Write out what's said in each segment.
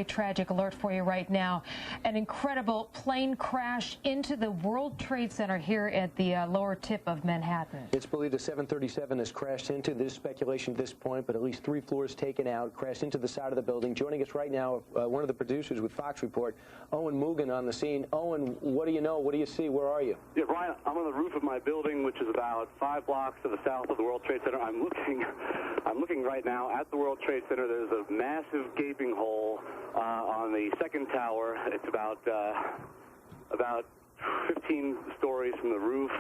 tragic alert for you right now. An incredible plane crash into the World Trade Center here at the lower tip of Manhattan. It's believed a 737 has crashed into this speculation at this point, but at least 3 floors taken out, crashed into the side of the building. Joining us right now, one of the producers with Fox Report, Owen Mugen, on the scene. Owen, what do you know? What do you see? Where are you? Yeah, Brian, I'm on the roof of my building, which is about 5 blocks to the south of the World Trade Center. I'm looking right now at the World Trade Center. There's a massive gaping hole on the second tower. It's about 15 stories from the roof.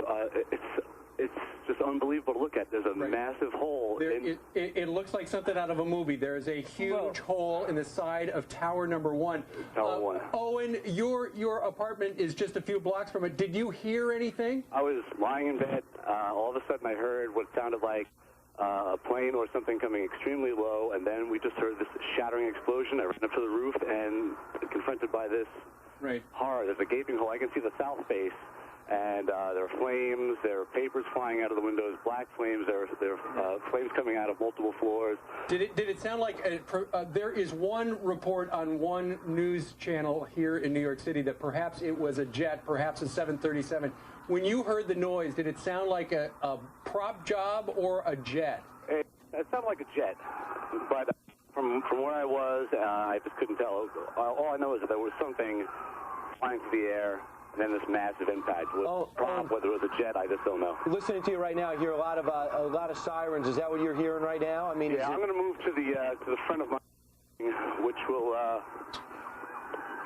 It's just unbelievable to look at. There's a massive hole. It looks like something out of a movie. There's a huge hole in the side of Tower Number 1. Tower 1. Owen, your apartment is just a few blocks from it. Did you hear anything? I was lying in bed. All of a sudden I heard what sounded like a plane or something coming extremely low, and then we just heard this shattering explosion. I ran up to the roof and confronted by this horror. There's a gaping hole. I can see the south face. And there are flames, there are papers flying out of the windows, black flames, there are flames coming out of multiple floors. Did it sound like there is one report on one news channel here in New York City that perhaps it was a jet, perhaps a 737. When you heard the noise, did it sound like a prop job or a jet? It sounded like a jet, but from where I was, I just couldn't tell. All I know is that there was something flying through the air. And then this massive impact. Whether it was a jet, I just don't know. Listening to you right now, I hear a lot of sirens. Is that what you're hearing right now? I mean, yeah, I'm going to move to the front of my, which will.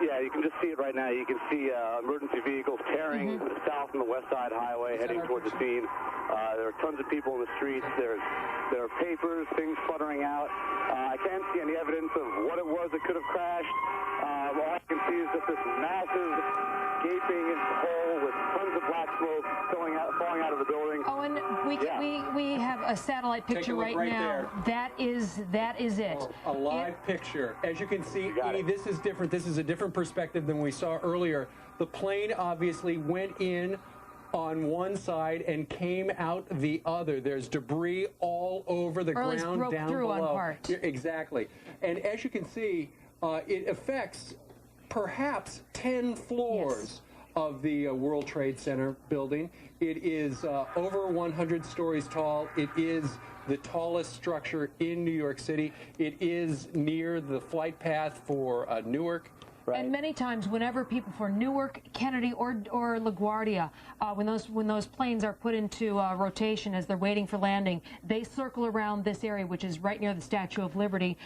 Yeah, you can just see it right now. You can see emergency vehicles tearing south from the West Side Highway, heading towards the scene. There are tons of people in the streets. There are papers, things fluttering out. I can't see any evidence of what it was that could have crashed. All I can see is just this massive gaping hole with tons of black smoke falling out of the building. Owen, we have a satellite picture right now. There. That is it. A live picture. As you can see, Edie, this is different. This is a different perspective than we saw earlier. The plane obviously went in on one side and came out the other. There's debris all over the ground broke down through below. On part. Exactly. And as you can see, it affects perhaps 10 floors of the World Trade Center building. It is over 100 stories tall. It is the tallest structure in New York City. It is near the flight path for Newark. Right. And many times, whenever people for Newark, Kennedy, or LaGuardia, when those planes are put into rotation as they're waiting for landing, they circle around this area, which is right near the Statue of Liberty.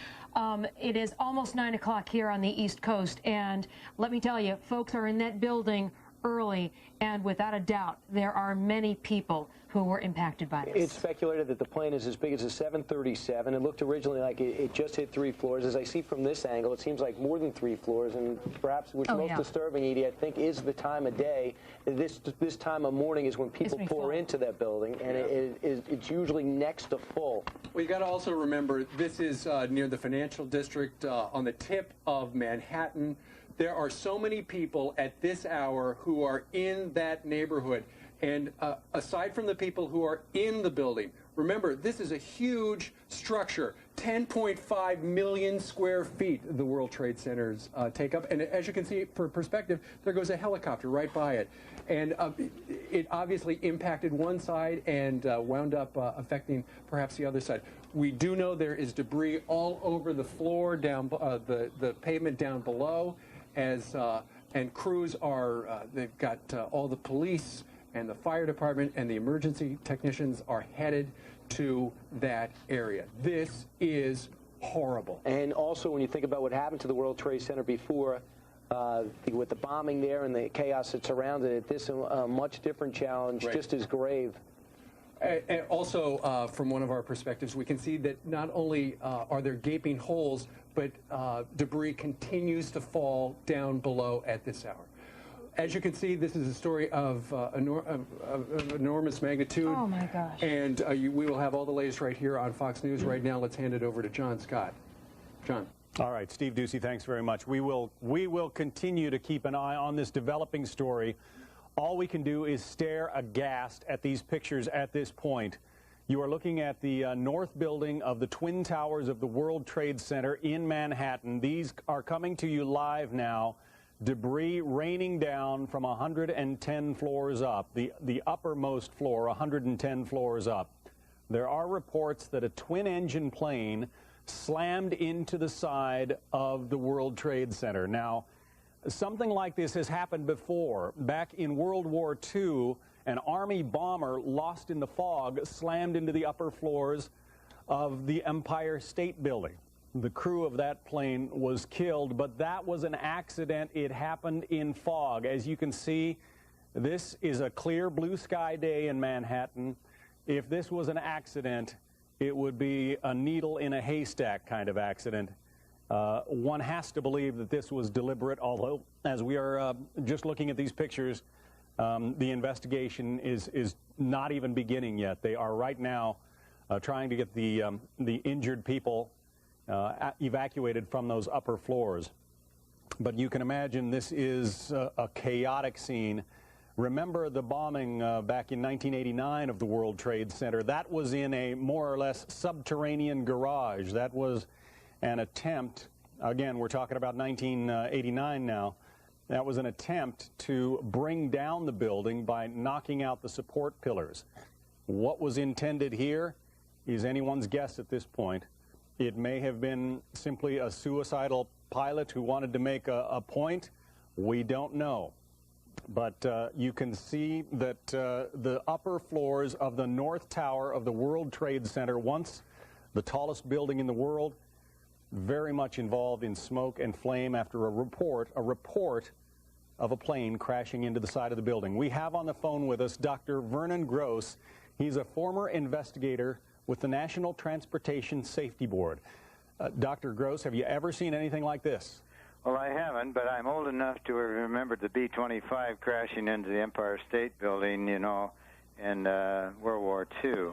It is almost 9 o'clock here on the East Coast, and let me tell you, folks are in that building early, and without a doubt, there are many people who were impacted by this. It's speculated that the plane is as big as a 737. It looked originally like it just hit 3 floors. As I see from this angle, it seems like more than 3 floors, and perhaps what's most disturbing, Edie, I think, is the time of day. This time of morning is when people pour into that building, and it's usually next to full. Well, you got to also remember, this is near the financial district on the tip of Manhattan. There are so many people at this hour who are in that neighborhood. And aside from the people who are in the building, remember, this is a huge structure, 10.5 million square feet the World Trade Centers take up. And as you can see, for perspective, there goes a helicopter right by it. And it obviously impacted one side and wound up affecting perhaps the other side. We do know there is debris all over the floor, down the pavement down below, and crews are, they've got all the police and the fire department and the emergency technicians are headed to that area. This is horrible. And also, when you think about what happened to the World Trade Center before, with the bombing there and the chaos that surrounded it, this is a much different challenge, just as grave. And also, from one of our perspectives, we can see that not only are there gaping holes, but debris continues to fall down below at this hour. As you can see, this is a story of enormous magnitude. Oh, my gosh. And we will have all the latest right here on Fox News. Right now, let's hand it over to John Scott. John. All right, Steve Doocy, thanks very much. We will continue to keep an eye on this developing story. All we can do is stare aghast at these pictures at this point. You are looking at the north building of the Twin Towers of the World Trade Center in Manhattan. These are coming to you live now. Debris raining down from 110 floors up, the uppermost floor, 110 floors up. There are reports that a twin-engine plane slammed into the side of the World Trade Center. Now, something like this has happened before. Back in World War II, an Army bomber lost in the fog slammed into the upper floors of the Empire State Building. The crew of that plane was killed, but that was an accident. It happened in fog. As you can see, this is a clear blue sky day in Manhattan. If this was an accident, it would be a needle in a haystack kind of accident. One has to believe that this was deliberate, although as we are just looking at these pictures, the investigation is not even beginning yet. They are right now trying to get the injured people evacuated from those upper floors. But you can imagine this is a chaotic scene. Remember the bombing back in 1989 of the World Trade Center. That was in a more or less subterranean garage. That was an attempt, again, we're talking about 1989 now, that was an attempt to bring down the building by knocking out the support pillars. What was intended here is anyone's guess at this point. It may have been simply a suicidal pilot who wanted to make a point. We don't know. But you can see that the upper floors of the North Tower of the World Trade Center, once the tallest building in the world, very much involved in smoke and flame after a report of a plane crashing into the side of the building. We have on the phone with us Dr. Vernon Gross. He's a former investigator with the National Transportation Safety Board. Dr. Gross, have you ever seen anything like this? Well, I haven't, but I'm old enough to remember the B-25 crashing into the Empire State Building, you know, in World War II.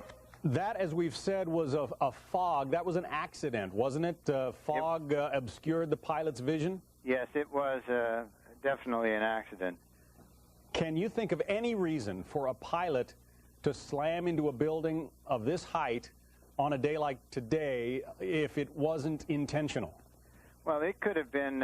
That, as we've said, was a fog. That was an accident, wasn't it? Fog obscured the pilot's vision? Yes, it was definitely an accident. Can you think of any reason for a pilot to slam into a building of this height on a day like today if it wasn't intentional? Well, it could have been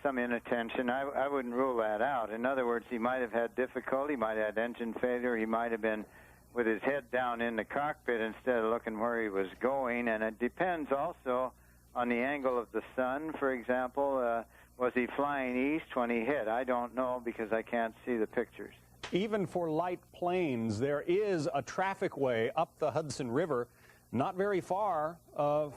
some inattention. I wouldn't rule that out. In other words, he might have had difficulty, might have had engine failure, he might have been with his head down in the cockpit instead of looking where he was going, and it depends also on the angle of the sun. For example, was he flying east when he hit? I don't know because I can't see the pictures. Even for light planes, there is a traffic way up the Hudson River not very far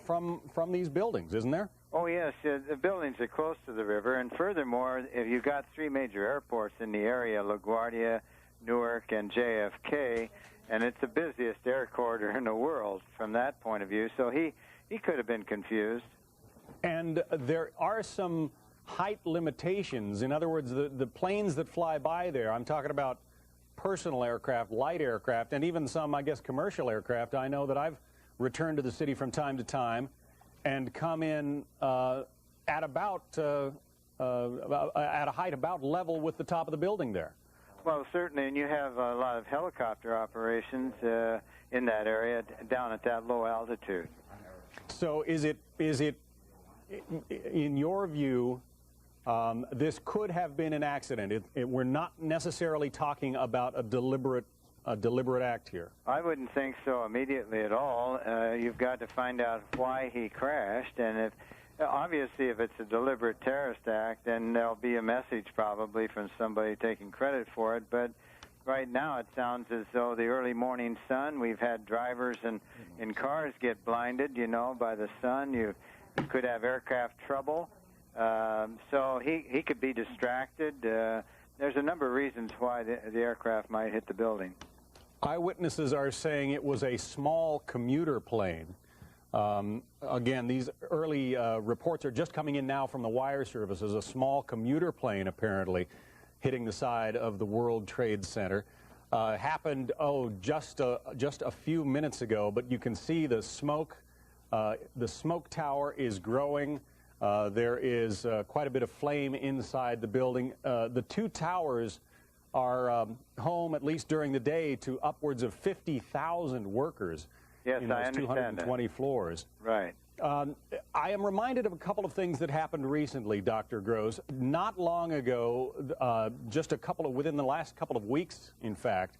from these buildings, isn't there? Oh, yes. The buildings are close to the river, and furthermore, if you've got three major airports in the area, LaGuardia, Newark, and JFK, and it's the busiest air corridor in the world from that point of view, so he could have been confused. And there are some height limitations. In other words, the planes that fly by there, I'm talking about personal aircraft, light aircraft, and even some, I guess, commercial aircraft. I know that I've returned to the city from time to time and come in at about at a height about level with the top of the building there. Well, certainly, and you have a lot of helicopter operations in that area down at that low altitude. So is it in your view, this could have been an accident? We're not necessarily talking about a deliberate act here. I wouldn't think so immediately at all. You've got to find out why he crashed, and obviously if it's a deliberate terrorist act, then there'll be a message probably from somebody taking credit for it. But right now it sounds as though the early morning sun, we've had drivers in cars get blinded, you know, by the sun. You could have aircraft trouble. So he could be distracted. There's a number of reasons why the aircraft might hit the building. Eyewitnesses are saying it was a small commuter plane. Again, these early reports are just coming in now from the wire services. A small commuter plane apparently hitting the side of the World Trade Center. Happened, just a few minutes ago, but you can see the smoke. The smoke tower is growing. There is quite a bit of flame inside the building. The two towers are home, at least during the day, to upwards of 50,000 workers. Yes, in I those understand 220 floors. Right. I am reminded of a couple of things that happened recently, Dr. Gross. Not long ago, within the last couple of weeks, in fact,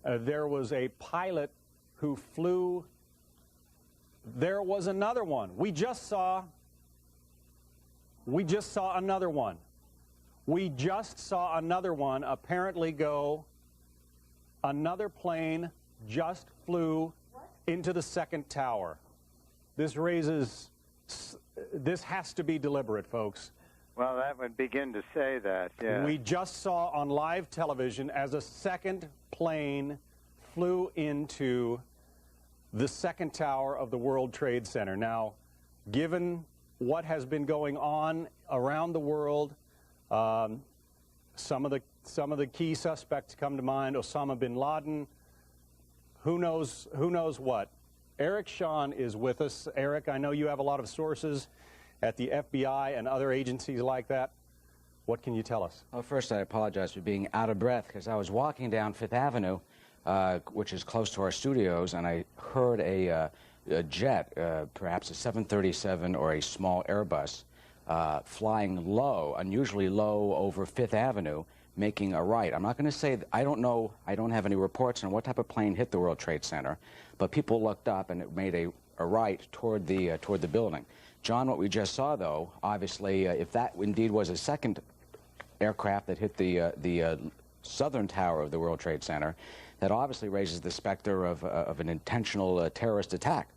there was a pilot who flew. There was another one. We just saw another one. We just saw another one apparently go. Another plane just flew into the second tower. This has to be deliberate, folks. Well, that would begin to say that, yeah. We just saw on live television as a second plane flew into the second tower of the World Trade Center. Now, given what has been going on around the world, some of the key suspects come to mind: Osama bin Laden. Who knows what? Eric Shawn is with us. Eric, I know you have a lot of sources at the FBI and other agencies like that. What can you tell us? Well, first, I apologize for being out of breath because I was walking down Fifth Avenue, which is close to our studios, and I heard a jet, perhaps a 737 or a small Airbus, flying low, unusually low over Fifth Avenue, making a right. I'm not going to say that, I don't know, I don't have any reports on what type of plane hit the World Trade Center, but people looked up and it made a right toward the building. John, what we just saw, though, obviously, if that indeed was a second aircraft that hit the southern tower of the World Trade Center, that obviously raises the specter of an intentional terrorist attack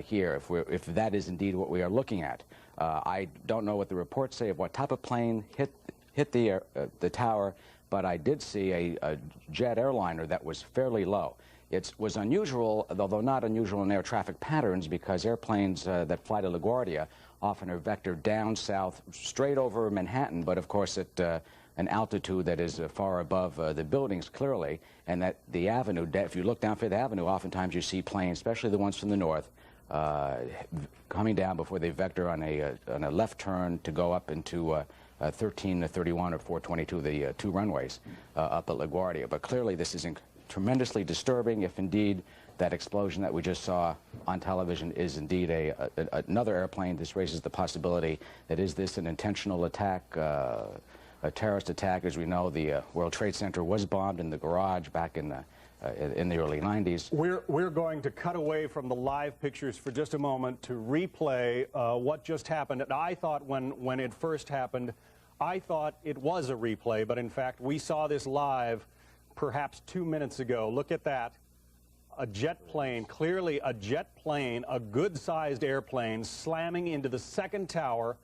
here, if that is indeed what we are looking at. I don't know what the reports say of what type of plane hit the tower, but I did see a jet airliner that was fairly low. It was unusual, although not unusual in air traffic patterns, because airplanes that fly to LaGuardia often are vectored down south straight over Manhattan, but of course at an altitude that is far above the buildings clearly, and that the avenue, if you look down Fifth Avenue, oftentimes you see planes, especially the ones from the north, coming down before they vector on a left turn to go up into 1331 or 422, the two runways up at LaGuardia. But clearly this is tremendously disturbing if indeed that explosion that we just saw on television is indeed another airplane. This raises the possibility that is this an intentional attack, a terrorist attack. As we know, the World Trade Center was bombed in the garage back in the early 90s. We're going to cut away from the live pictures for just a moment to replay what just happened. And I thought when it first happened, I thought it was a replay, but in fact we saw this live perhaps 2 minutes ago. Look at that. A jet plane, clearly a jet plane, a good-sized airplane, slamming into the second tower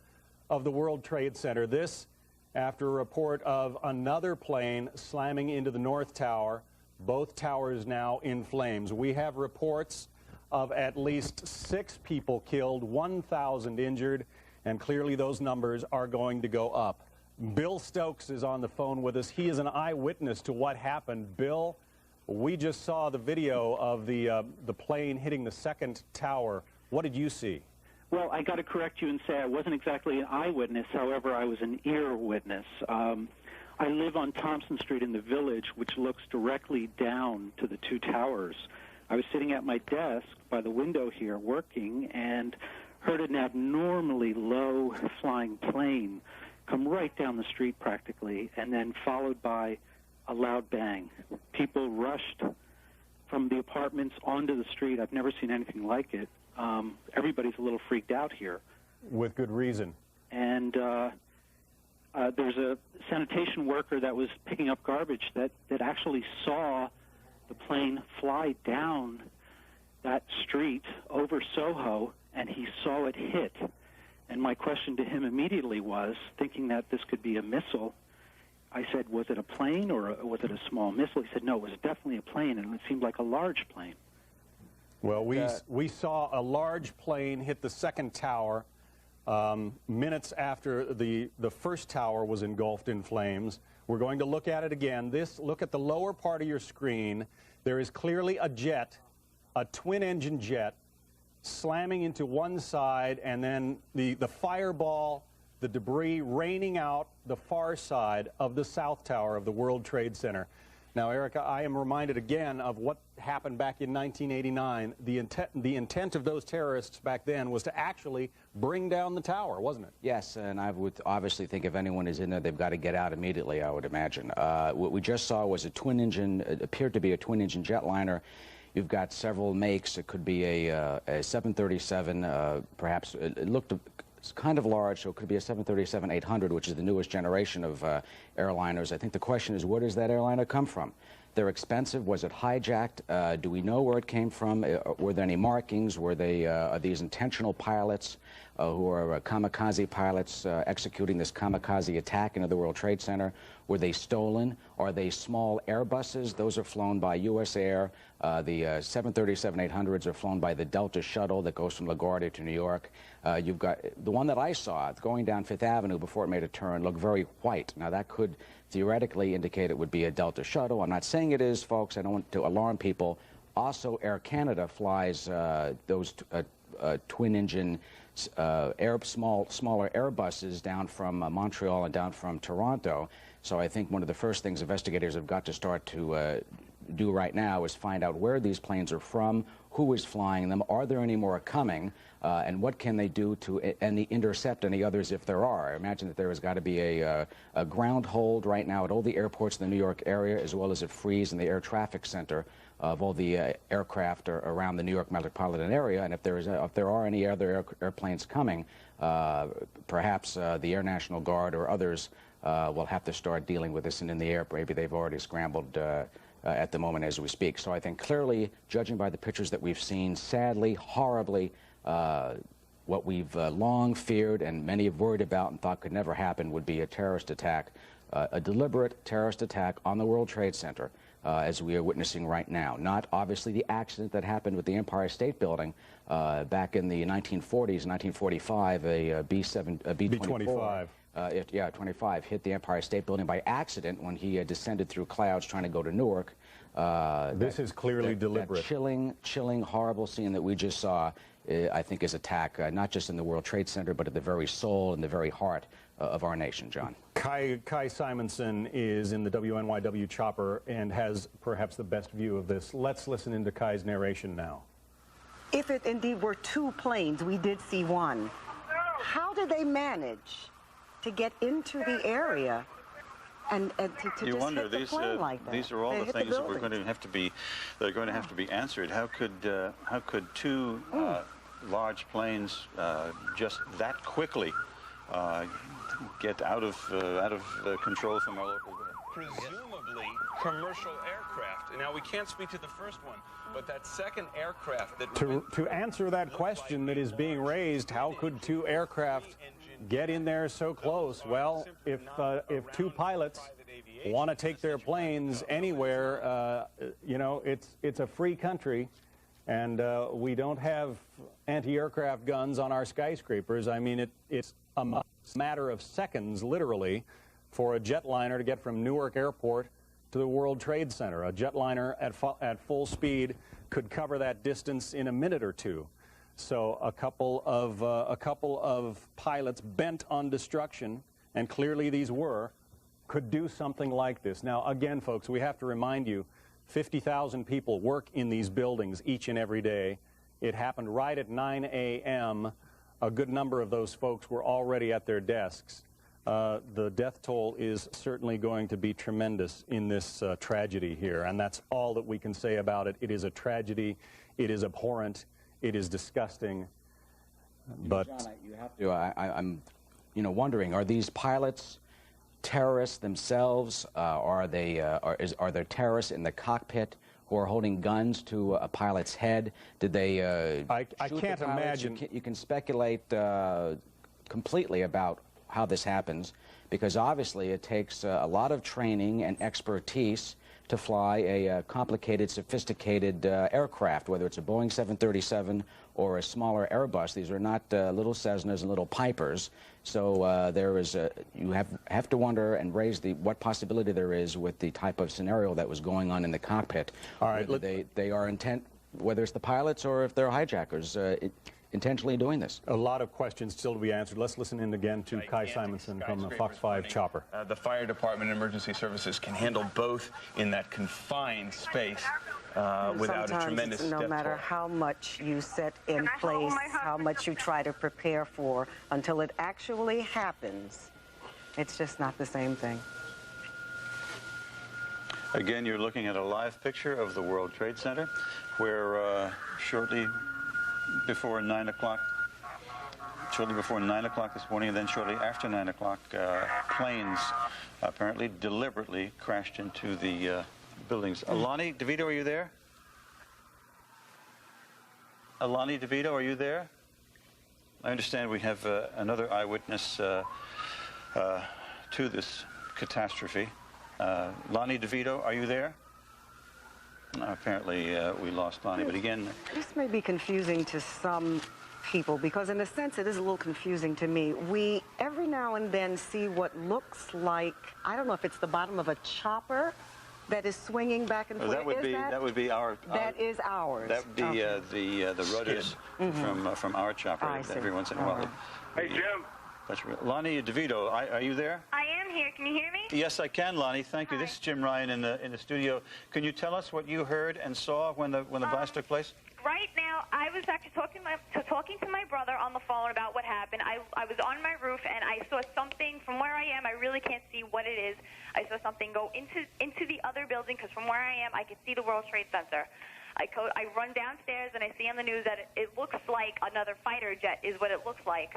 of the World Trade Center. This after a report of another plane slamming into the North Tower. Both towers now in flames. We have reports of at least 6 people killed, 1,000 injured, and clearly those numbers are going to go up. Bill Stokes is on the phone with us. He is an eyewitness to what happened. Bill, we just saw the video of the plane hitting the second tower. What did you see? Well, I got to correct you and say I wasn't exactly an eyewitness. However, I was an ear witness. I live on Thompson Street in the Village, which looks directly down to the two towers. I was sitting at my desk by the window here working and heard an abnormally low-flying plane come right down the street practically, and then followed by a loud bang. People rushed from the apartments onto the street. I've never seen anything like it. Everybody's a little freaked out here. With good reason. And there's a sanitation worker that was picking up garbage that actually saw the plane fly down that street over Soho, and he saw it hit. And my question to him immediately was, thinking that this could be a missile, I said, was it a plane or was it a small missile? He said, no, it was definitely a plane, and it seemed like a large plane. Well, we saw a large plane hit the second tower minutes after the first tower was engulfed in flames. We're going to look at it again. Look at the lower part of your screen. There is clearly a jet, a twin-engine jet, slamming into one side, and then the fireball, the debris raining out the far side of the South Tower of the World Trade Center. Now, Erica, I am reminded again of what happened back in 1989. The intent of those terrorists back then was to actually bring down the tower, wasn't it? Yes, and I would obviously think if anyone is in there, they've got to get out immediately, I would imagine. What we just saw was a twin-engine, it appeared to be a twin-engine jetliner. You've got several makes. It could be a 737, perhaps. It looked kind of large, so it could be a 737-800, which is the newest generation of airliners. I think the question is, where does that airliner come from? They're expensive. Was it hijacked? Do we know where it came from? Were there any markings? Were they are these intentional pilots who are kamikaze pilots executing this kamikaze attack into the World Trade Center? Were they stolen? Are they small Airbuses? Those are flown by U.S. Air. The 737-800s are flown by the Delta shuttle that goes from LaGuardia to New York. You've got the one that I saw going down Fifth Avenue before it made a turn looked very white. Now, that could theoretically indicate it would be a Delta shuttle. I'm not saying it is, folks. I don't want to alarm people. Also, Air Canada flies those twin-engine smaller Airbuses down from Montreal and down from Toronto. So I think one of the first things investigators have got to start to do right now is find out where these planes are from, who is flying them, are there any more coming, and what can they do to intercept any others if there are. I imagine that there has got to be a ground hold right now at all the airports in the New York area, as well as a freeze in the air traffic center of all the aircraft around the New York metropolitan area. And if there are any other airplanes coming, perhaps the Air National Guard or others will have to start dealing with this. And in the air, maybe they've already scrambled at the moment as we speak. So I think clearly, judging by the pictures that we've seen, sadly, horribly, what we've long feared and many have worried about and thought could never happen would be a terrorist attack, a deliberate terrorist attack on the World Trade Center, as we are witnessing right now. Not obviously the accident that happened with the Empire State Building back in the 1940s, 1945, a B-25. 25 hit the Empire State Building by accident when he descended through clouds trying to go to Newark. This is clearly deliberate. That chilling, horrible scene that we just saw, I think, is attack not just in the World Trade Center, but at the very soul and the very heart of our nation, John. Kai Simonson is in the WNYW chopper and has perhaps the best view of this. Let's listen into Kai's narration now. If it indeed were two planes, we did see one. How did they manage to get into the area and to you just wonder, hit the plane like that? These are all the things that we're going to have to be answered. How could two large planes just that quickly get out of control from our local government? Presumably commercial aircraft. Now, we can't speak to the first one, but that second aircraft that to answer that question that is being raised, how could two aircraft get in there so close? Well, if two pilots want to take their planes anywhere, you know, it's a free country, and we don't have anti-aircraft guns on our skyscrapers. I mean, it's a matter of seconds, literally, for a jetliner to get from Newark Airport to the World Trade Center. A jetliner at full speed could cover that distance in a minute or two. So a couple of pilots bent on destruction, and clearly these could do something like this. Now, again, folks, we have to remind you, 50,000 people work in these buildings each and every day. It happened right at 9 a.m. A good number of those folks were already at their desks. The death toll is certainly going to be tremendous in this tragedy here, and that's all that we can say about it. It is a tragedy. It is abhorrent. It is disgusting. But John, you have to. I'm, wondering: are these pilots terrorists themselves? Are there terrorists in the cockpit who are holding guns to a pilot's head? Did they? I can't imagine. You can speculate completely about how this happens, because obviously it takes a lot of training and expertise to fly a complicated, sophisticated aircraft, whether it's a Boeing 737 or a smaller Airbus. These are not little Cessnas and little Pipers. So you have to wonder and raise what possibility there is with the type of scenario that was going on in the cockpit. All right, they are intent whether it's the pilots or if they're hijackers intentionally doing this. A lot of questions still to be answered. Let's listen in again to Kai Simonson from the Fox 5 chopper. The fire department and emergency services can handle both in that confined space without a tremendous no death matter toll. how much you set in place, how much you try to prepare for, until it actually happens, it's just not the same thing. Again, you're looking at a live picture of the World Trade Center, where shortly before 9 o'clock this morning, and then shortly after 9 o'clock, planes apparently deliberately crashed into the buildings. Alani DeVito, are you there? Alani DeVito, are you there? I understand we have another eyewitness to this catastrophe. Lonnie DeVito, are you there? Apparently we lost Lonnie, but again... This may be confusing to some people because in a sense it is a little confusing to me. We every now and then see what looks like, I don't know if it's the bottom of a chopper that is swinging back and forth. That would be our... That is ours. That would be the rotors from our chopper every once in a while. Hey, Jim. That's real. Lonnie DeVito, are you there? I am here. Can you hear me? Yes, I can, Lonnie. Thank you. This is Jim Ryan in the studio. Can you tell us what you heard and saw when the blast took place? Right now, I was actually talking to my brother on the phone about what happened. I was on my roof and I saw something from where I am. I really can't see what it is. I saw something go into the other building because from where I am, I could see the World Trade Center. I run downstairs and I see on the news that it looks like another fighter jet is what it looks like.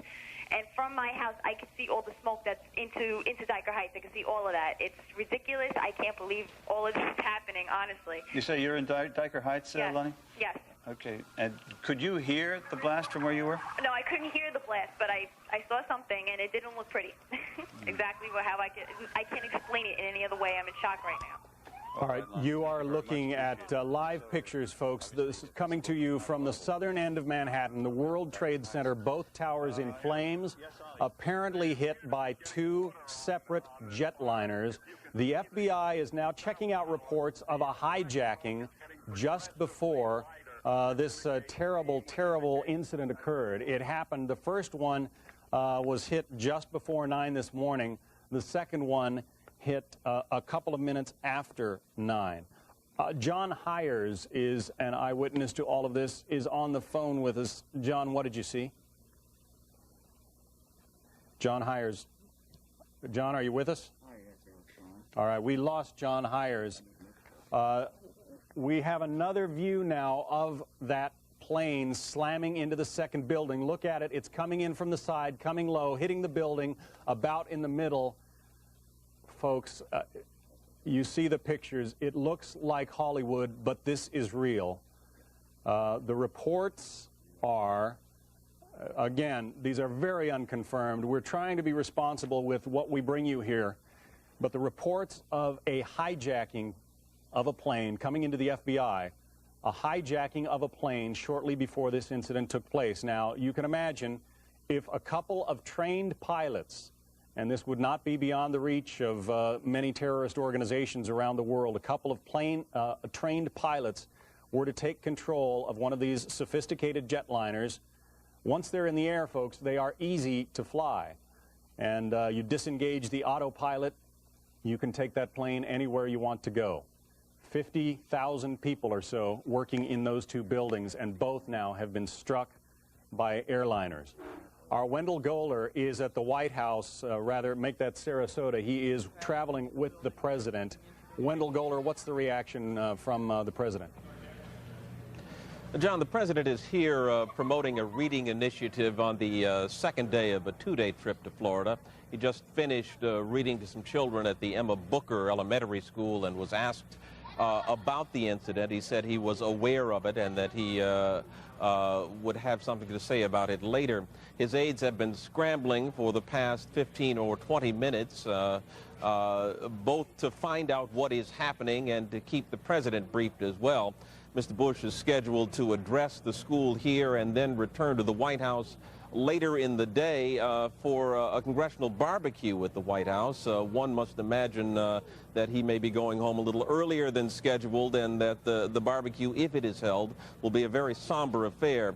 And from my house, I can see all the smoke that's into Dyker Heights. I can see all of that. It's ridiculous. I can't believe all of this is happening, honestly. You say you're in Dyker Heights, yes. Lonnie? Yes. Okay. And could you hear the blast from where you were? No, I couldn't hear the blast, but I saw something, and it didn't look pretty. Exactly how I can't explain it in any other way. I'm in shock right now. All right, you are looking at live pictures, folks. This is coming to you from the southern end of Manhattan, the World Trade Center, both towers in flames, apparently hit by two separate jetliners. The FBI is now checking out reports of a hijacking just before this terrible, terrible incident occurred. It happened, the first one was hit just before 9 this morning. The second one hit a couple of minutes after 9. John Hyers is an eyewitness to all of this, is on the phone with us. John, what did you see? John Hyers. John, are you with us? All right, we lost John Hyers. We have another view now of that plane slamming into the second building. Look at it. It's coming in from the side, coming low, hitting the building about in the middle. Folks, you see the pictures. It looks like Hollywood, but this is real. The reports are, again, these are very unconfirmed. We're trying to be responsible with what we bring you here. But the reports of a hijacking of a plane coming into the FBI, a hijacking of a plane shortly before this incident took place. Now, you can imagine if a couple of trained pilots, and this would not be beyond the reach of many terrorist organizations around the world, a couple of trained pilots were to take control of one of these sophisticated jetliners. Once they're in the air, folks, they are easy to fly. And you disengage the autopilot, you can take that plane anywhere you want to go. 50,000 people or so working in those two buildings, and both now have been struck by airliners. Our Wendell Goler is at the White House, rather, make that Sarasota. He is traveling with the president. Wendell Goler, what's the reaction from the president? John, the president is here promoting a reading initiative on the second day of a two-day trip to Florida. He just finished reading to some children at the Emma Booker Elementary School and was asked about the incident. He said he was aware of it and that he would have something to say about it later. His aides have been scrambling for the past 15 or 20 minutes, both to find out what is happening and to keep the president briefed as well. Mr. Bush is scheduled to address the school here and then return to the White House later in the day for a congressional barbecue at the White House. One must imagine that he may be going home a little earlier than scheduled, and that the barbecue, if it is held, will be a very somber affair.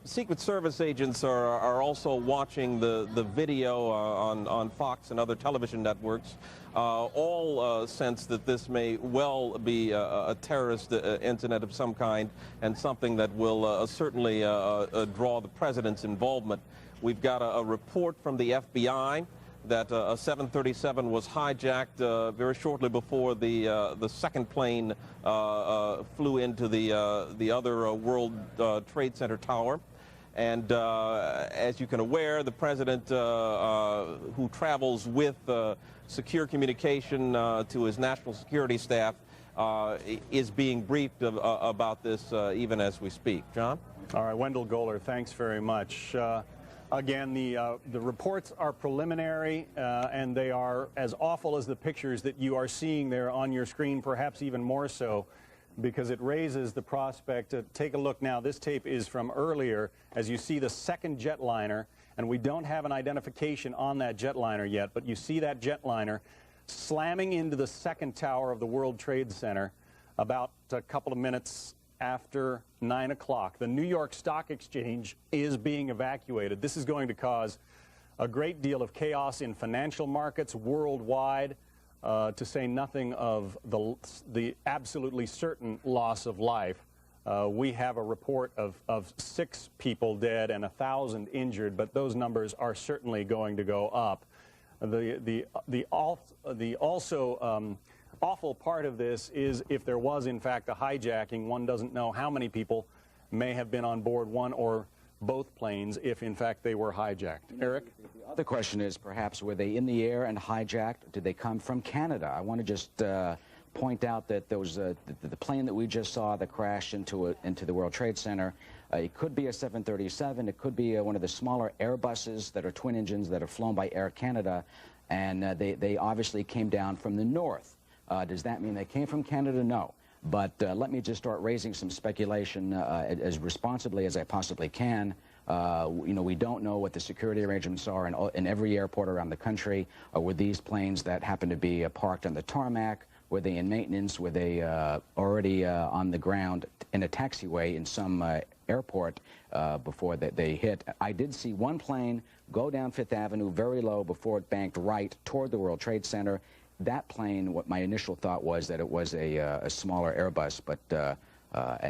Secret Service agents are also watching the video on Fox and other television networks. All sense that this may well be a terrorist incident of some kind, and something that will certainly draw the president's involvement. We've got a report from the FBI that a 737 was hijacked very shortly before the second plane flew into the other World Trade Center tower. And as you can aware, the president, who travels with secure communication to his national security staff, is being briefed about this even as we speak. John? All right, Wendell Goler, thanks very much. Again, the reports are preliminary, and they are as awful as the pictures that you are seeing there on your screen, perhaps even more so, because it raises the prospect. Take a look now. This tape is from earlier. As you see the second jetliner, and we don't have an identification on that jetliner yet, but you see that jetliner slamming into the second tower of the World Trade Center about a couple of minutes after 9 o'clock. The New York Stock Exchange is being evacuated. This is going to cause a great deal of chaos in financial markets worldwide, to say nothing of the absolutely certain loss of life. We have a report of 6 people dead and 1,000 injured, but those numbers are certainly going to go up. The also awful part of this is if there was in fact a hijacking, one doesn't know how many people may have been on board one or both planes if in fact they were hijacked. Eric? The other question is, perhaps, were they in the air and hijacked? Did they come from Canada? I want to just point out that there was the plane that we just saw that crashed into the World Trade Center. It could be a 737. It could be one of the smaller Airbuses that are twin engines that are flown by Air Canada, and they obviously came down from the north. Does that mean they came from Canada? No. But let me just start raising some speculation as responsibly as I possibly can. You know, we don't know what the security arrangements are in every airport around the country. Were these planes that happen to be parked on the tarmac? Were they in maintenance? Were they already on the ground in a taxiway in some airport before they hit? I did see one plane go down Fifth Avenue very low before it banked right toward the World Trade Center. That plane, what my initial thought was that it was a smaller Airbus, but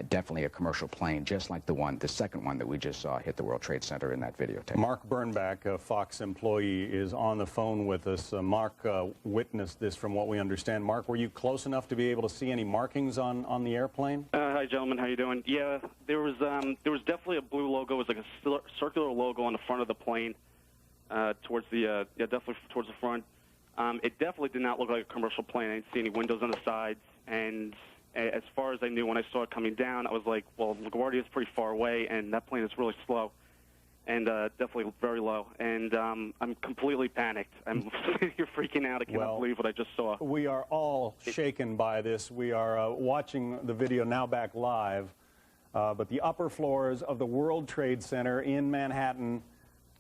definitely a commercial plane, just like the second one that we just saw hit the World Trade Center in that videotape. Mark Bernbach, a Fox employee, is on the phone with us. Mark witnessed this from what we understand. Mark, were you close enough to be able to see any markings on the airplane? Hi, gentlemen. How you doing? Yeah, there was definitely a blue logo. It was like a circular logo on the front of the plane, towards the definitely towards the front. It definitely did not look like a commercial plane. I didn't see any windows on the sides, and as far as I knew when I saw it coming down, I was like, well, LaGuardia is pretty far away, and that plane is really slow, and definitely very low. And I'm completely panicked. I'm you're freaking out. I cannot believe what I just saw. We are all shaken by this. We are watching the video now back live, but the upper floors of the World Trade Center in Manhattan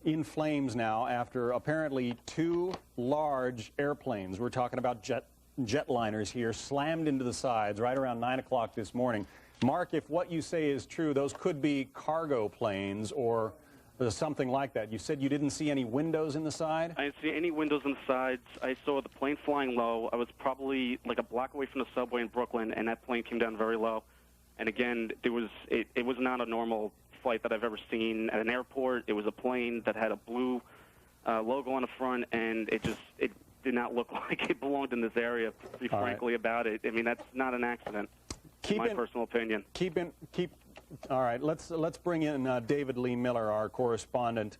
in flames now after apparently 2 large airplanes, we're talking about jetliners here, slammed into the sides right around 9 o'clock this morning. Mark, if what you say is true, those could be cargo planes or something like that. You said you didn't see any windows in the side? I didn't see any windows in the sides. I saw the plane flying low. I was probably like a block away from the subway in Brooklyn, and that plane came down very low. And again, it was not a normal flight that I've ever seen at an airport. It was a plane that had a blue logo on the front, and it did not look like it belonged in this area, to be frankly about it. I mean, that's not an accident, in my personal opinion. All right, let's bring in David Lee Miller, our correspondent.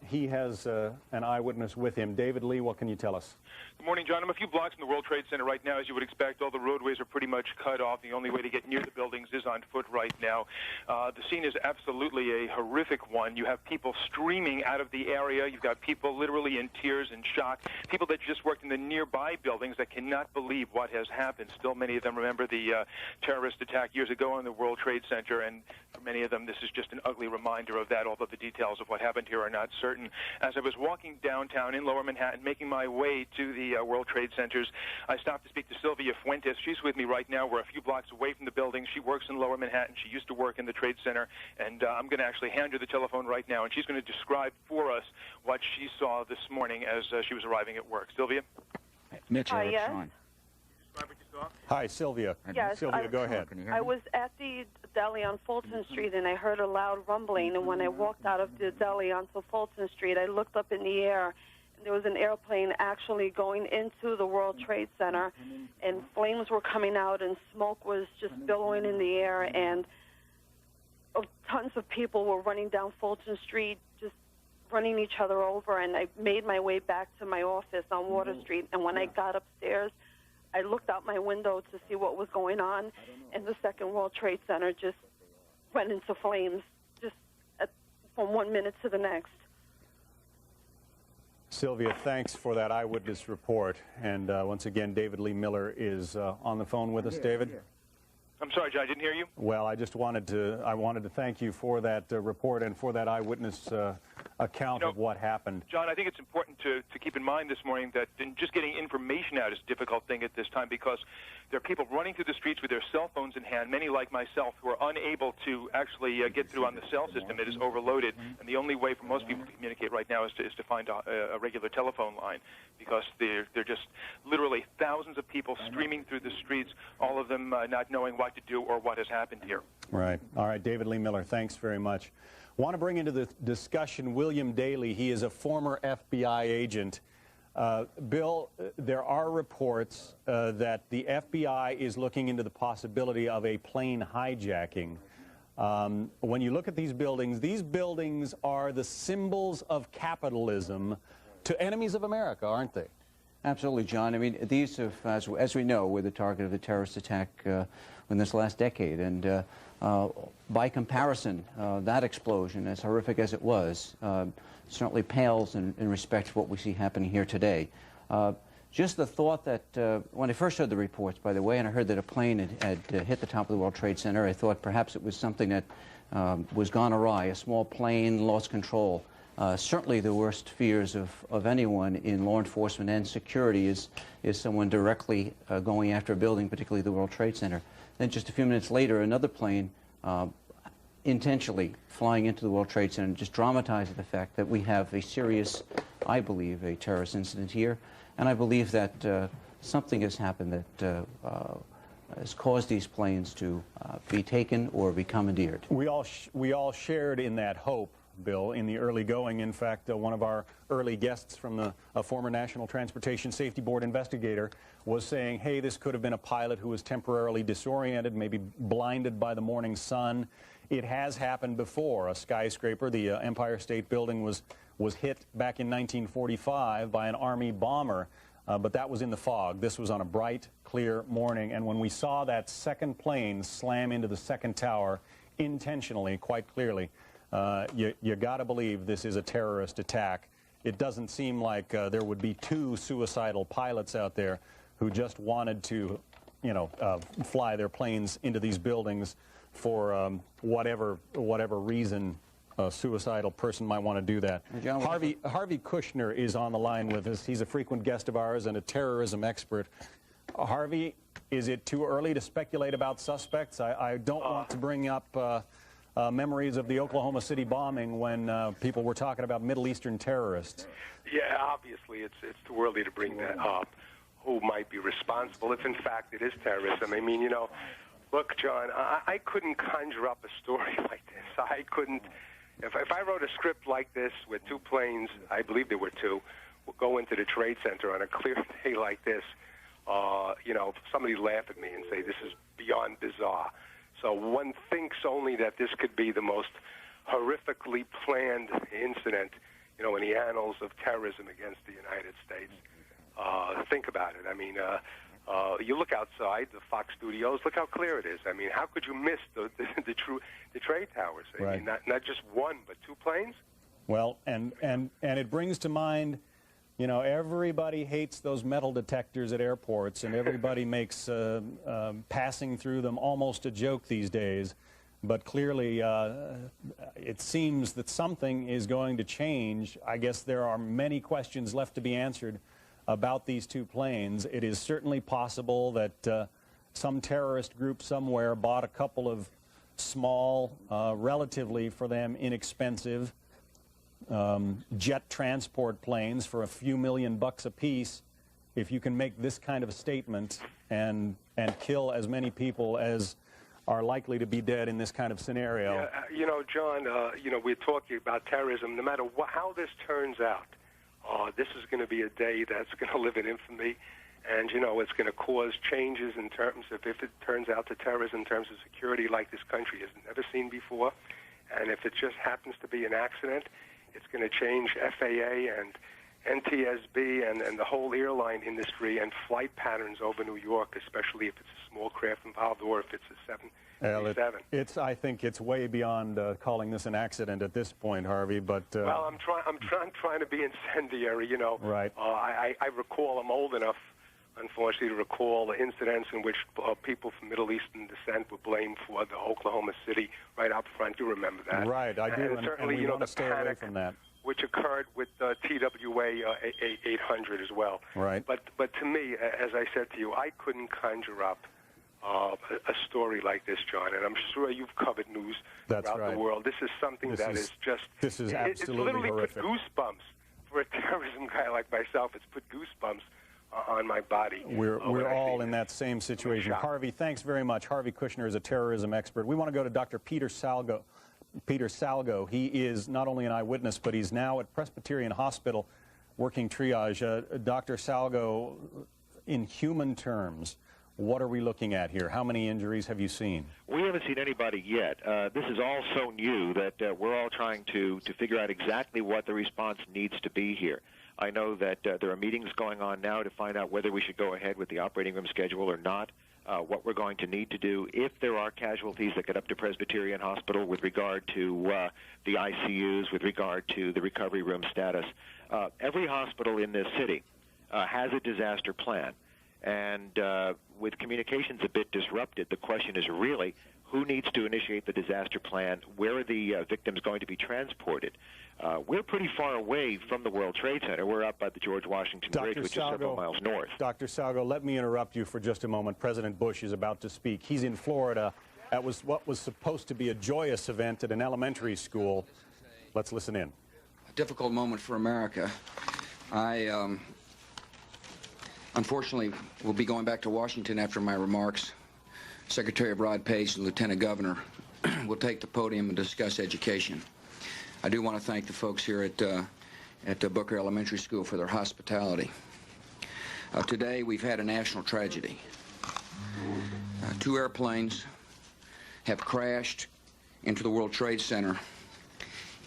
He has an eyewitness with him. David Lee, what can you tell us? Good morning, John. I'm a few blocks from the World Trade Center right now. As you would expect, all the roadways are pretty much cut off. The only way to get near the buildings is on foot right now. The scene is absolutely a horrific one. You have people streaming out of the area. You've got people literally in tears and shock. People that just worked in the nearby buildings that cannot believe what has happened. Still, many of them remember the terrorist attack years ago on the World Trade Center, and for many of them, this is just an ugly reminder of that, although the details of what happened here are not certain. As I was walking downtown in Lower Manhattan, making my way to the World Trade Centers, I stopped to speak to Sylvia Fuentes. She's with me right now. We're a few blocks away from the building. She works in Lower Manhattan. She used to work in the Trade Center, and I'm going to actually hand her the telephone right now, and she's going to describe for us what she saw this morning as she was arriving at work. Sylvia? Mitch, yes. Sean. Hi, Sylvia. Yes, Sylvia, go ahead. I was at the deli on Fulton Street, and I heard a loud rumbling, and when I walked out of the deli onto Fulton Street, I looked up in the air, and there was an airplane actually going into the World Trade Center, and flames were coming out, and smoke was just billowing in the air, and tons of people were running down Fulton Street, just running each other over, and I made my way back to my office on Water Street, and when I got upstairs, I looked out my window to see what was going on, and the Second World Trade Center just went into flames just from 1 minute to the next. Sylvia, thanks for that eyewitness report. And once again, David Lee Miller is on the phone with us. David? I'm sorry, John, I didn't hear you. Well, I wanted to thank you for that report and for that eyewitness account of what happened. John, I think it's important to keep in mind this morning that just getting information out is a difficult thing at this time, because there are people running through the streets with their cell phones in hand, many like myself, who are unable to actually get through on the cell system. It is overloaded, and the only way for most people to communicate right now is to find a regular telephone line, because they're just literally thousands of people streaming through the streets, all of them not knowing what to do or what has happened here. Right. All right, David Lee Miller, thanks very much. Want to bring into the discussion William Daley. He is a former FBI agent. Bill, there are reports that the FBI is looking into the possibility of a plane hijacking. When you look at these buildings are the symbols of capitalism to enemies of America, aren't they? Absolutely, John. I mean, these have, as we know, were the target of the terrorist attack in this last decade. And by comparison, that explosion, as horrific as it was, certainly pales in respect to what we see happening here today. Just the thought that, when I first heard the reports, by the way, and I heard that a plane had hit the top of the World Trade Center, I thought perhaps it was something that was gone awry, a small plane lost control. Certainly the worst fears of anyone in law enforcement and security is someone directly going after a building, particularly the World Trade Center. Then just a few minutes later, another plane intentionally flying into the World Trade Center just dramatizes the fact that we have a serious, I believe, a terrorist incident here. And I believe that something has happened that has caused these planes to be taken or be commandeered. We all shared in that hope, Bill, in the early going. In fact, one of our early guests from the former National Transportation Safety Board investigator was saying, hey, this could have been a pilot who was temporarily disoriented, maybe blinded by the morning sun. It has happened before. A skyscraper, the Empire State Building, was hit back in 1945 by an Army bomber, but that was in the fog. This was on a bright, clear morning, and when we saw that second plane slam into the second tower intentionally, quite clearly, you got to believe this is a terrorist attack. It doesn't seem like there would be two suicidal pilots out there who just wanted to, fly their planes into these buildings for whatever reason a suicidal person might want to do that. John, Harvey Kushner is on the line with us. He's a frequent guest of ours and a terrorism expert. Harvey, is it too early to speculate about suspects? I don't want to bring up memories of the Oklahoma City bombing when people were talking about Middle Eastern terrorists. Yeah, obviously it's too early to bring that up. Who might be responsible if, in fact, it is terrorism? I mean, look, John, I couldn't conjure up a story like this. I couldn't. If I wrote a script like this with two planes, I believe there were two, go into the Trade Center on a clear day like this, somebody laugh at me and say this is beyond bizarre. So one thinks only that this could be the most horrifically planned incident, you know, in the annals of terrorism against the United States. Think about it. I mean, you look outside the Fox studios, look how clear it is. I mean, how could you miss the trade towers? I mean, not just one, but two planes? Well, and it brings to mind, you know, everybody hates those metal detectors at airports, and everybody makes passing through them almost a joke these days. But clearly, it seems that something is going to change. I guess there are many questions left to be answered about these two planes. It is certainly possible that some terrorist group somewhere bought a couple of small, relatively for them inexpensive jet transport planes for a few $1,000,000 apiece. If you can make this kind of a statement and kill as many people as are likely to be dead in this kind of scenario. Yeah, you know, John, you know, we're talking about terrorism. No matter how this turns out, this is going to be a day that's going to live in infamy, and, you know, it's going to cause changes in terms of, if it turns out that terrorism in terms of security like this country has never seen before, and if it just happens to be an accident, it's going to change FAA and NTSB and the whole airline industry and flight patterns over New York, especially if it's a small craft involved or if it's a 737. I think it's way beyond calling this an accident at this point, Harvey. But well, I'm trying to be incendiary. You know, right? I recall, I'm old enough, unfortunately, to recall the incidents in which people from Middle Eastern descent were blamed for the Oklahoma City right up front. You remember that? Right, I do. And certainly, we you know, want to the stay away from that, which occurred with TWA 800 as well. Right. But to me, as I said to you, I couldn't conjure up a story like this, John, and I'm sure you've covered news throughout the world. This is something that is just... This is absolutely it's literally horrific. Put goosebumps. For a terrorism guy like myself, it's put goosebumps on my body. We're all in that same situation. Harvey, thanks very much. Harvey Kushner is a terrorism expert. We want to go to Dr. Peter Salgo. He is not only an eyewitness, but he's now at Presbyterian Hospital working triage. Dr. Salgo, in human terms, what are we looking at here? How many injuries have you seen? We haven't seen anybody yet. This is all so new that we're all trying to figure out exactly what the response needs to be here. I know that there are meetings going on now to find out whether we should go ahead with the operating room schedule or not, what we're going to need to do if there are casualties that get up to Presbyterian Hospital with regard to the ICUs, with regard to the recovery room status. Every hospital in this city has a disaster plan. And with communications a bit disrupted, the question is really who needs to initiate the disaster plan? Where are the victims going to be transported? We're pretty far away from the World Trade Center. We're up by the George Washington Bridge, which is several miles north. Dr. Salgo, let me interrupt you for just a moment. President Bush is about to speak. He's in Florida at what was supposed to be a joyous event at an elementary school. Let's listen in. A difficult moment for America. I unfortunately will be going back to Washington after my remarks. Secretary of Rod Page and Lieutenant Governor will take the podium and discuss education. I do want to thank the folks here at Booker Elementary School for their hospitality. Today we've had a national tragedy. Two airplanes have crashed into the World Trade Center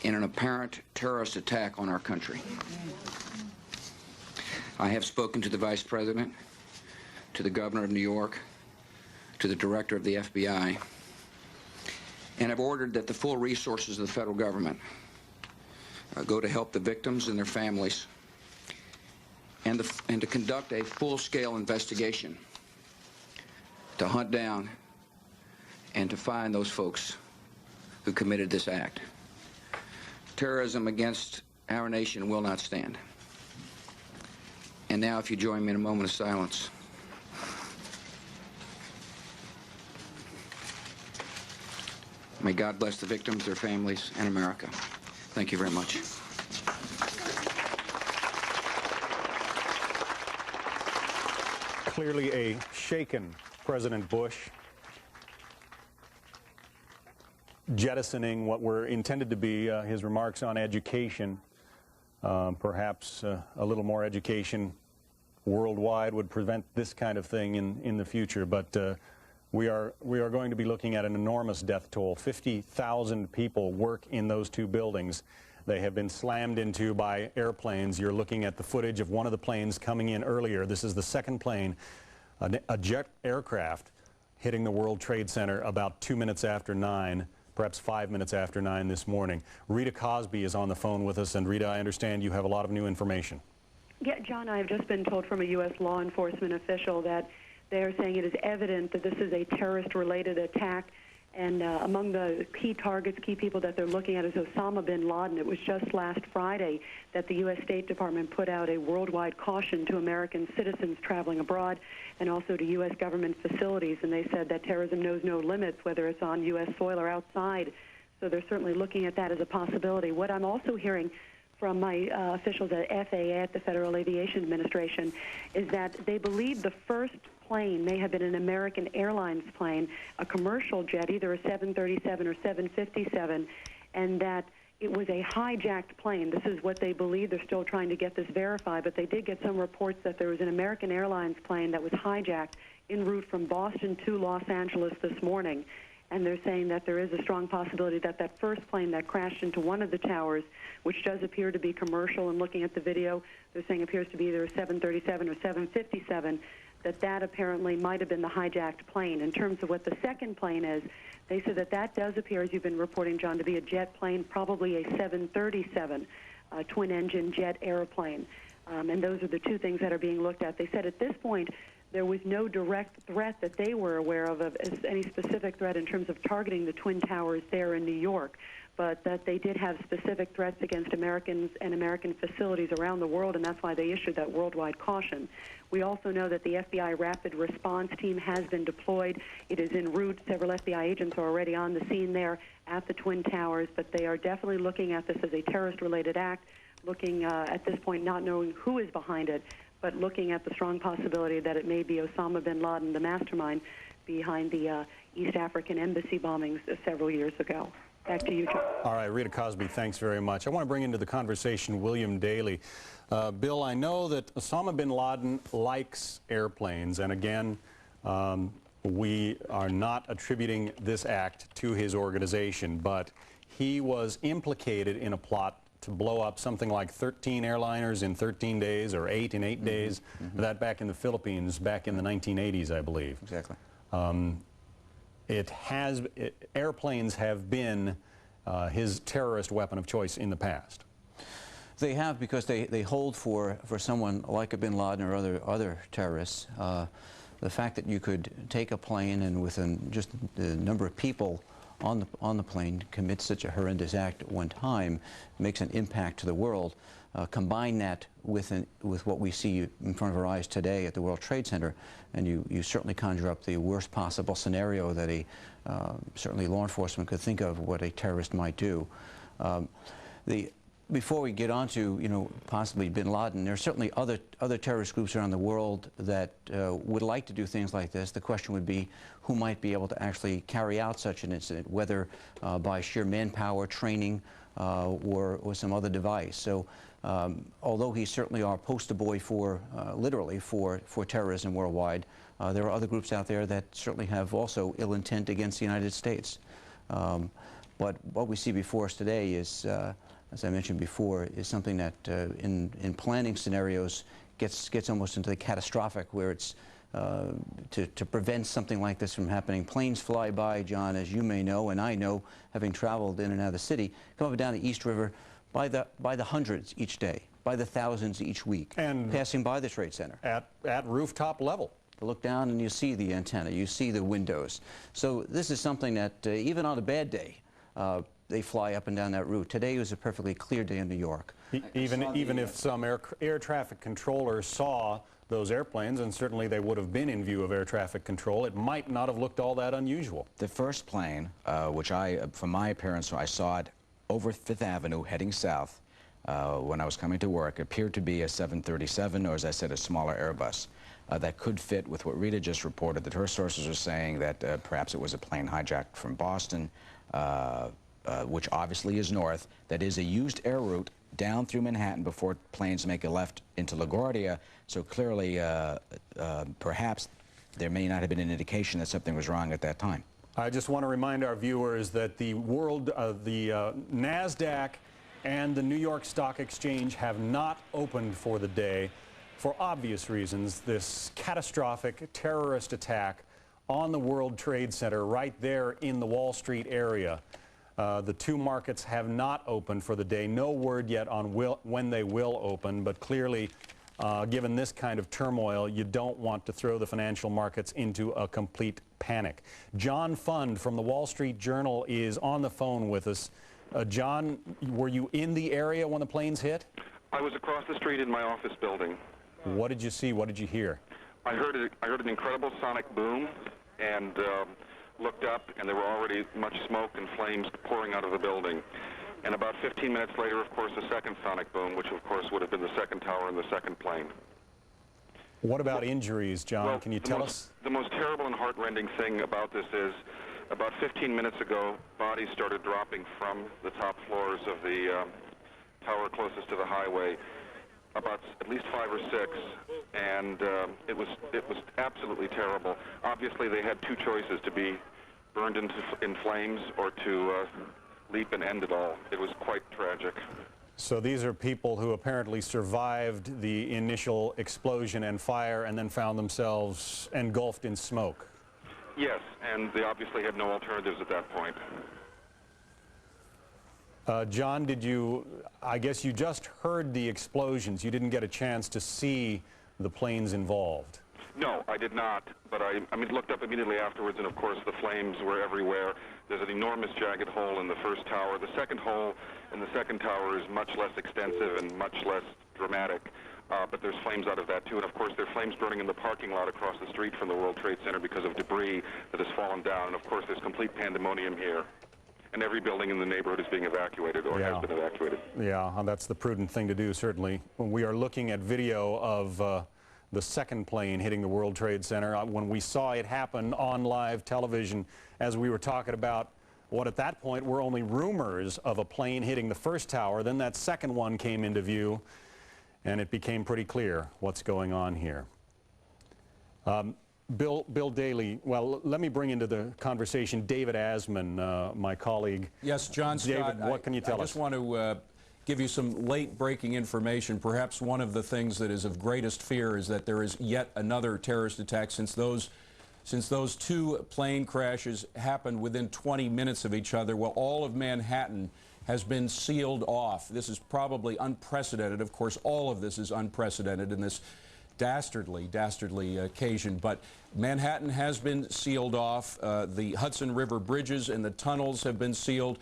in an apparent terrorist attack on our country. I have spoken to the Vice President, to the Governor of New York, to the Director of the FBI, and have ordered that the full resources of the federal government go to help the victims and their families and to conduct a full-scale investigation to hunt down and to find those folks who committed this act. Terrorism against our nation will not stand. And now, if you join me in a moment of silence. May God bless the victims, their families, and America. Thank you very much. Clearly a shaken President Bush, jettisoning what were intended to be his remarks on education. Perhaps a little more education worldwide would prevent this kind of thing in the future. But We are going to be looking at an enormous death toll. 50,000 people work in those two buildings. They have been slammed into by airplanes. You're looking at the footage of one of the planes coming in earlier. This is the second plane, a jet aircraft, hitting the World Trade Center about 2 minutes after 9, perhaps 5 minutes after 9 this morning. Rita Cosby is on the phone with us, and Rita, I understand you have a lot of new information. Yeah, John, I have just been told from a U.S. law enforcement official that they're saying it is evident that this is a terrorist-related attack. And among the key targets, key people that they're looking at is Osama bin Laden. It was just last Friday that the U.S. State Department put out a worldwide caution to American citizens traveling abroad and also to U.S. government facilities. And they said that terrorism knows no limits, whether it's on U.S. soil or outside. So they're certainly looking at that as a possibility. What I'm also hearing from my officials at FAA, at the Federal Aviation Administration, is that they believe the first plane may have been an American Airlines plane, a commercial jet, either a 737 or 757, and that it was a hijacked plane. This is what they believe. They're still trying to get this verified, but they did get some reports that there was an American Airlines plane that was hijacked en route from Boston to Los Angeles this morning. And they're saying that there is a strong possibility that that first plane that crashed into one of the towers, which does appear to be commercial, and looking at the video, they're saying appears to be either a 737 or 757, that apparently might have been the hijacked plane. In terms of what the second plane is, they said that does appear, as you've been reporting, John, to be a jet plane, probably a 737, twin-engine jet airplane. And those are the two things that are being looked at. They said at this point, there was no direct threat that they were aware of as any specific threat in terms of targeting the Twin Towers there in New York, but that they did have specific threats against Americans and American facilities around the world, and that's why they issued that worldwide caution. We also know that the FBI Rapid Response Team has been deployed. It is en route. Several FBI agents are already on the scene there at the Twin Towers, but they are definitely looking at this as a terrorist-related act, looking at this point not knowing who is behind it, but looking at the strong possibility that it may be Osama bin Laden, the mastermind behind the East African embassy bombings several years ago. Back to you, John. All right, Rita Cosby, thanks very much. I want to bring into the conversation William Daly. Bill, I know that Osama bin Laden likes airplanes, and again, we are not attributing this act to his organization, but he was implicated in a plot to blow up something like 13 airliners in 13 days or 8 in 8 days. That back in the Philippines, back in the 1980s, I believe. Exactly. Airplanes have been his terrorist weapon of choice in the past. They have, because they hold for someone like a bin Laden or other terrorists. The fact that you could take a plane and within just the number of people on the plane commit such a horrendous act at one time makes an impact to the world. Combine that with what we see in front of our eyes today at the World Trade Center, and you certainly conjure up the worst possible scenario that certainly law enforcement could think of what a terrorist might do. Before we get on to, possibly bin Laden, there are certainly other terrorist groups around the world that would like to do things like this. The question would be who might be able to actually carry out such an incident, whether by sheer manpower, training, or some other device. So although he's certainly our poster boy literally for terrorism worldwide, there are other groups out there that certainly have also ill intent against the United States. But what we see before us today is, as I mentioned before, is something that in planning scenarios gets almost into the catastrophic, where it's to prevent something like this from happening. Planes fly by, John, as you may know, and I know, having traveled in and out of the city, come up and down the East River by the hundreds each day, by the thousands each week, and passing by the Trade Center. At rooftop level. To look down and you see the antenna, you see the windows. So this is something that even on a bad day, they fly up and down that route. Today was a perfectly clear day in New York. Even if some air traffic controllers saw those airplanes, and certainly they would have been in view of air traffic control, it might not have looked all that unusual. The first plane, which from my appearance, I saw it over Fifth Avenue heading south when I was coming to work, appeared to be a 737, or as I said, a smaller Airbus. That could fit with what Rita just reported, that her sources are saying that perhaps it was a plane hijacked from Boston, which obviously is north, that is a used air route down through Manhattan before planes make a left into LaGuardia. So clearly, perhaps there may not have been an indication that something was wrong at that time. I just want to remind our viewers that the NASDAQ and the New York Stock Exchange have not opened for the day for obvious reasons. This catastrophic terrorist attack on the World Trade Center right there in the Wall Street area. The two markets have not opened for the day. No word yet on when they will open, but clearly, given this kind of turmoil, you don't want to throw the financial markets into a complete panic. John Fund from the Wall Street Journal is on the phone with us. John, were you in the area when the planes hit? I was across the street in my office building. What did you see? What did you hear? I heard an incredible sonic boom, and looked up, and there were already much smoke and flames pouring out of the building. And about 15 minutes later, of course, the second sonic boom, which of course would have been the second tower and the second plane. What about injuries, John? Well, can you tell us? The most terrible and heartrending thing about this is, about 15 minutes ago, bodies started dropping from the top floors of the tower closest to the highway, about at least 5 or 6, and it was absolutely terrible. Obviously, they had two choices: to be burned in flames or to leap and end it all. It was quite tragic. So these are people who apparently survived the initial explosion and fire and then found themselves engulfed in smoke. Yes, and they obviously had no alternatives at that point. John, I guess you just heard the explosions. You didn't get a chance to see the planes involved. No, I did not, but I looked up immediately afterwards, and of course the flames were everywhere. There's an enormous jagged hole in the first tower. The second hole in the second tower is much less extensive and much less dramatic, but there's flames out of that too. And of course there are flames burning in the parking lot across the street from the World Trade Center because of debris that has fallen down. And of course there's complete pandemonium here. And every building in the neighborhood is being evacuated or has been evacuated. Yeah, that's the prudent thing to do, certainly. When we are looking at video of the second plane hitting the World Trade Center, when we saw it happen on live television, as we were talking about what at that point were only rumors of a plane hitting the first tower, then that second one came into view, and it became pretty clear what's going on here. Bill Daley, well, let me bring into the conversation David Asman, my colleague. Yes, John Scott, David, what can you tell us? I just want to give you some late-breaking information. Perhaps one of the things that is of greatest fear is that there is yet another terrorist attack since those two plane crashes happened within 20 minutes of each other. Well, all of Manhattan has been sealed off. This is probably unprecedented. Of course, all of this is unprecedented in this dastardly occasion, but Manhattan has been sealed off. The Hudson River bridges and the tunnels have been sealed.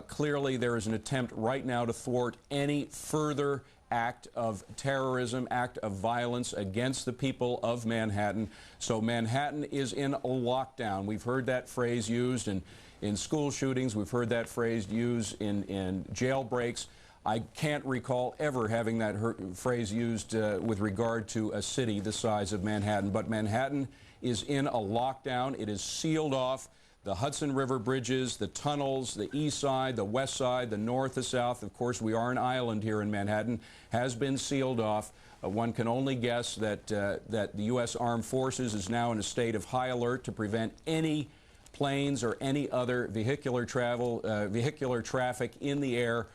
Clearly, there is an attempt right now to thwart any further act of terrorism, act of violence against the people of Manhattan. So Manhattan is in a lockdown. We've heard that phrase used in school shootings. We've heard that phrase used in jailbreaks. I can't recall ever having that phrase used with regard to a city the size of Manhattan. But Manhattan is in a lockdown. It is sealed off. The Hudson River bridges, the tunnels, the east side, the west side, the north, the south. Of course, we are an island here in Manhattan, has been sealed off. One can only guess that the U.S. Armed Forces is now in a state of high alert to prevent any planes or any other vehicular traffic in the air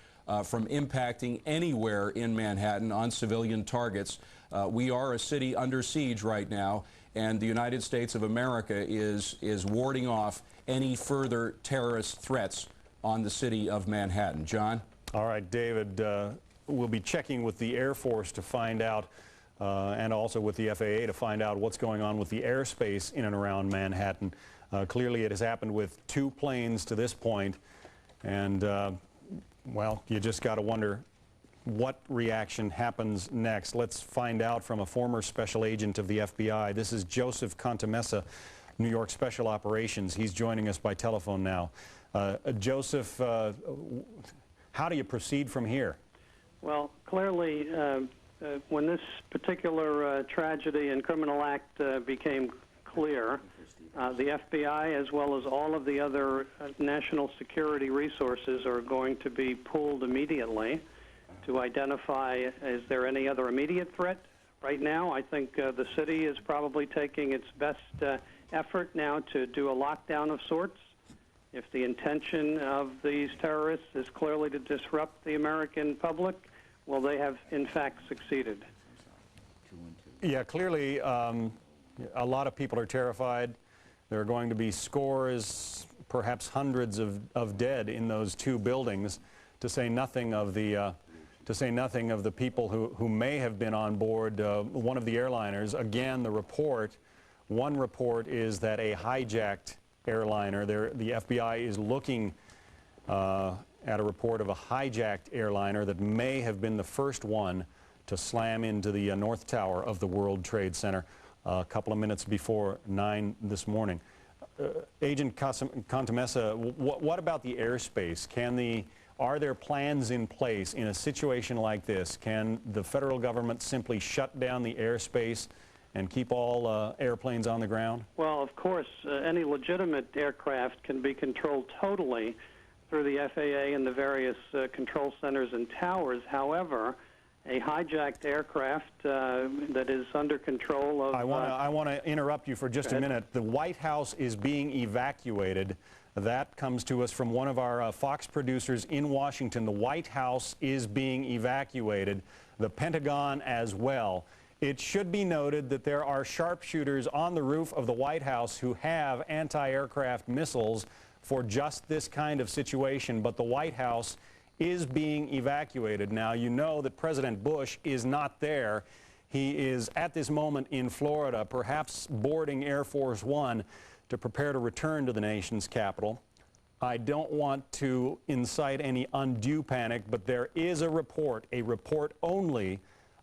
from impacting anywhere in Manhattan on civilian targets. We are a city under siege right now, and the United States of America is warding off any further terrorist threats on the city of Manhattan. John? All right, David, we'll be checking with the Air Force to find out, and also with the FAA to find out what's going on with the airspace in and around Manhattan. Clearly, it has happened with two planes to this point, and well, you just got to wonder what reaction happens next. Let's find out from a former special agent of the FBI. This is Joseph Contamessa, New York Special Operations. He's joining us by telephone now. Joseph, how do you proceed from here? Well, clearly, when this particular tragedy and criminal act became clear, the FBI, as well as all of the other national security resources, are going to be pooled immediately to identify, is there any other immediate threat Right now, I think the city is probably taking its best effort now to do a lockdown of sorts. If the intention of these terrorists is clearly to disrupt the American public, well, they have, in fact, succeeded. Yeah, clearly, a lot of people are terrified. There are going to be scores, perhaps hundreds of dead in those two buildings, to say nothing of the people who may have been on board one of the airliners. Again, one report is that a hijacked airliner, the FBI is looking at a report of a hijacked airliner that may have been the first one to slam into the North Tower of the World Trade Center a couple of minutes before 9 this morning. Agent Cantamessa, what about the airspace? Are there plans in place in a situation like this? Can the federal government simply shut down the airspace and keep all airplanes on the ground? Well, of course, any legitimate aircraft can be controlled totally through the FAA and the various control centers and towers. However, a hijacked aircraft that is under control of... I want to interrupt you for just a minute. The White House is being evacuated. That comes to us from one of our Fox producers in Washington. The White House is being evacuated. The Pentagon as well. It should be noted that there are sharpshooters on the roof of the White House who have anti-aircraft missiles for just this kind of situation, but the White House is being evacuated. Now, you know that President Bush is not there. He is at this moment in Florida, perhaps boarding Air Force One to prepare to return to the nation's capital. I don't want to incite any undue panic, but there is a report only,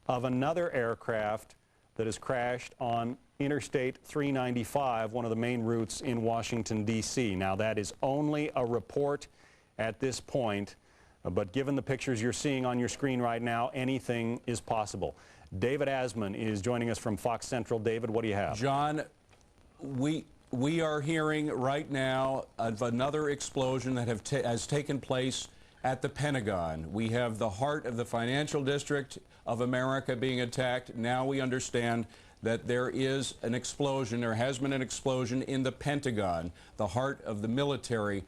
of another aircraft that has crashed on Interstate 395, one of the main routes in Washington, D.C. Now, that is only a report at this point, but given the pictures you're seeing on your screen right now, anything is possible. David Asman is joining us from Fox Central. David, what do you have? John, we are hearing right now of another explosion that has taken place at the Pentagon. We have the heart of the financial district of America being attacked. Now we understand that there is an explosion, there has been an explosion in the Pentagon, the heart of the military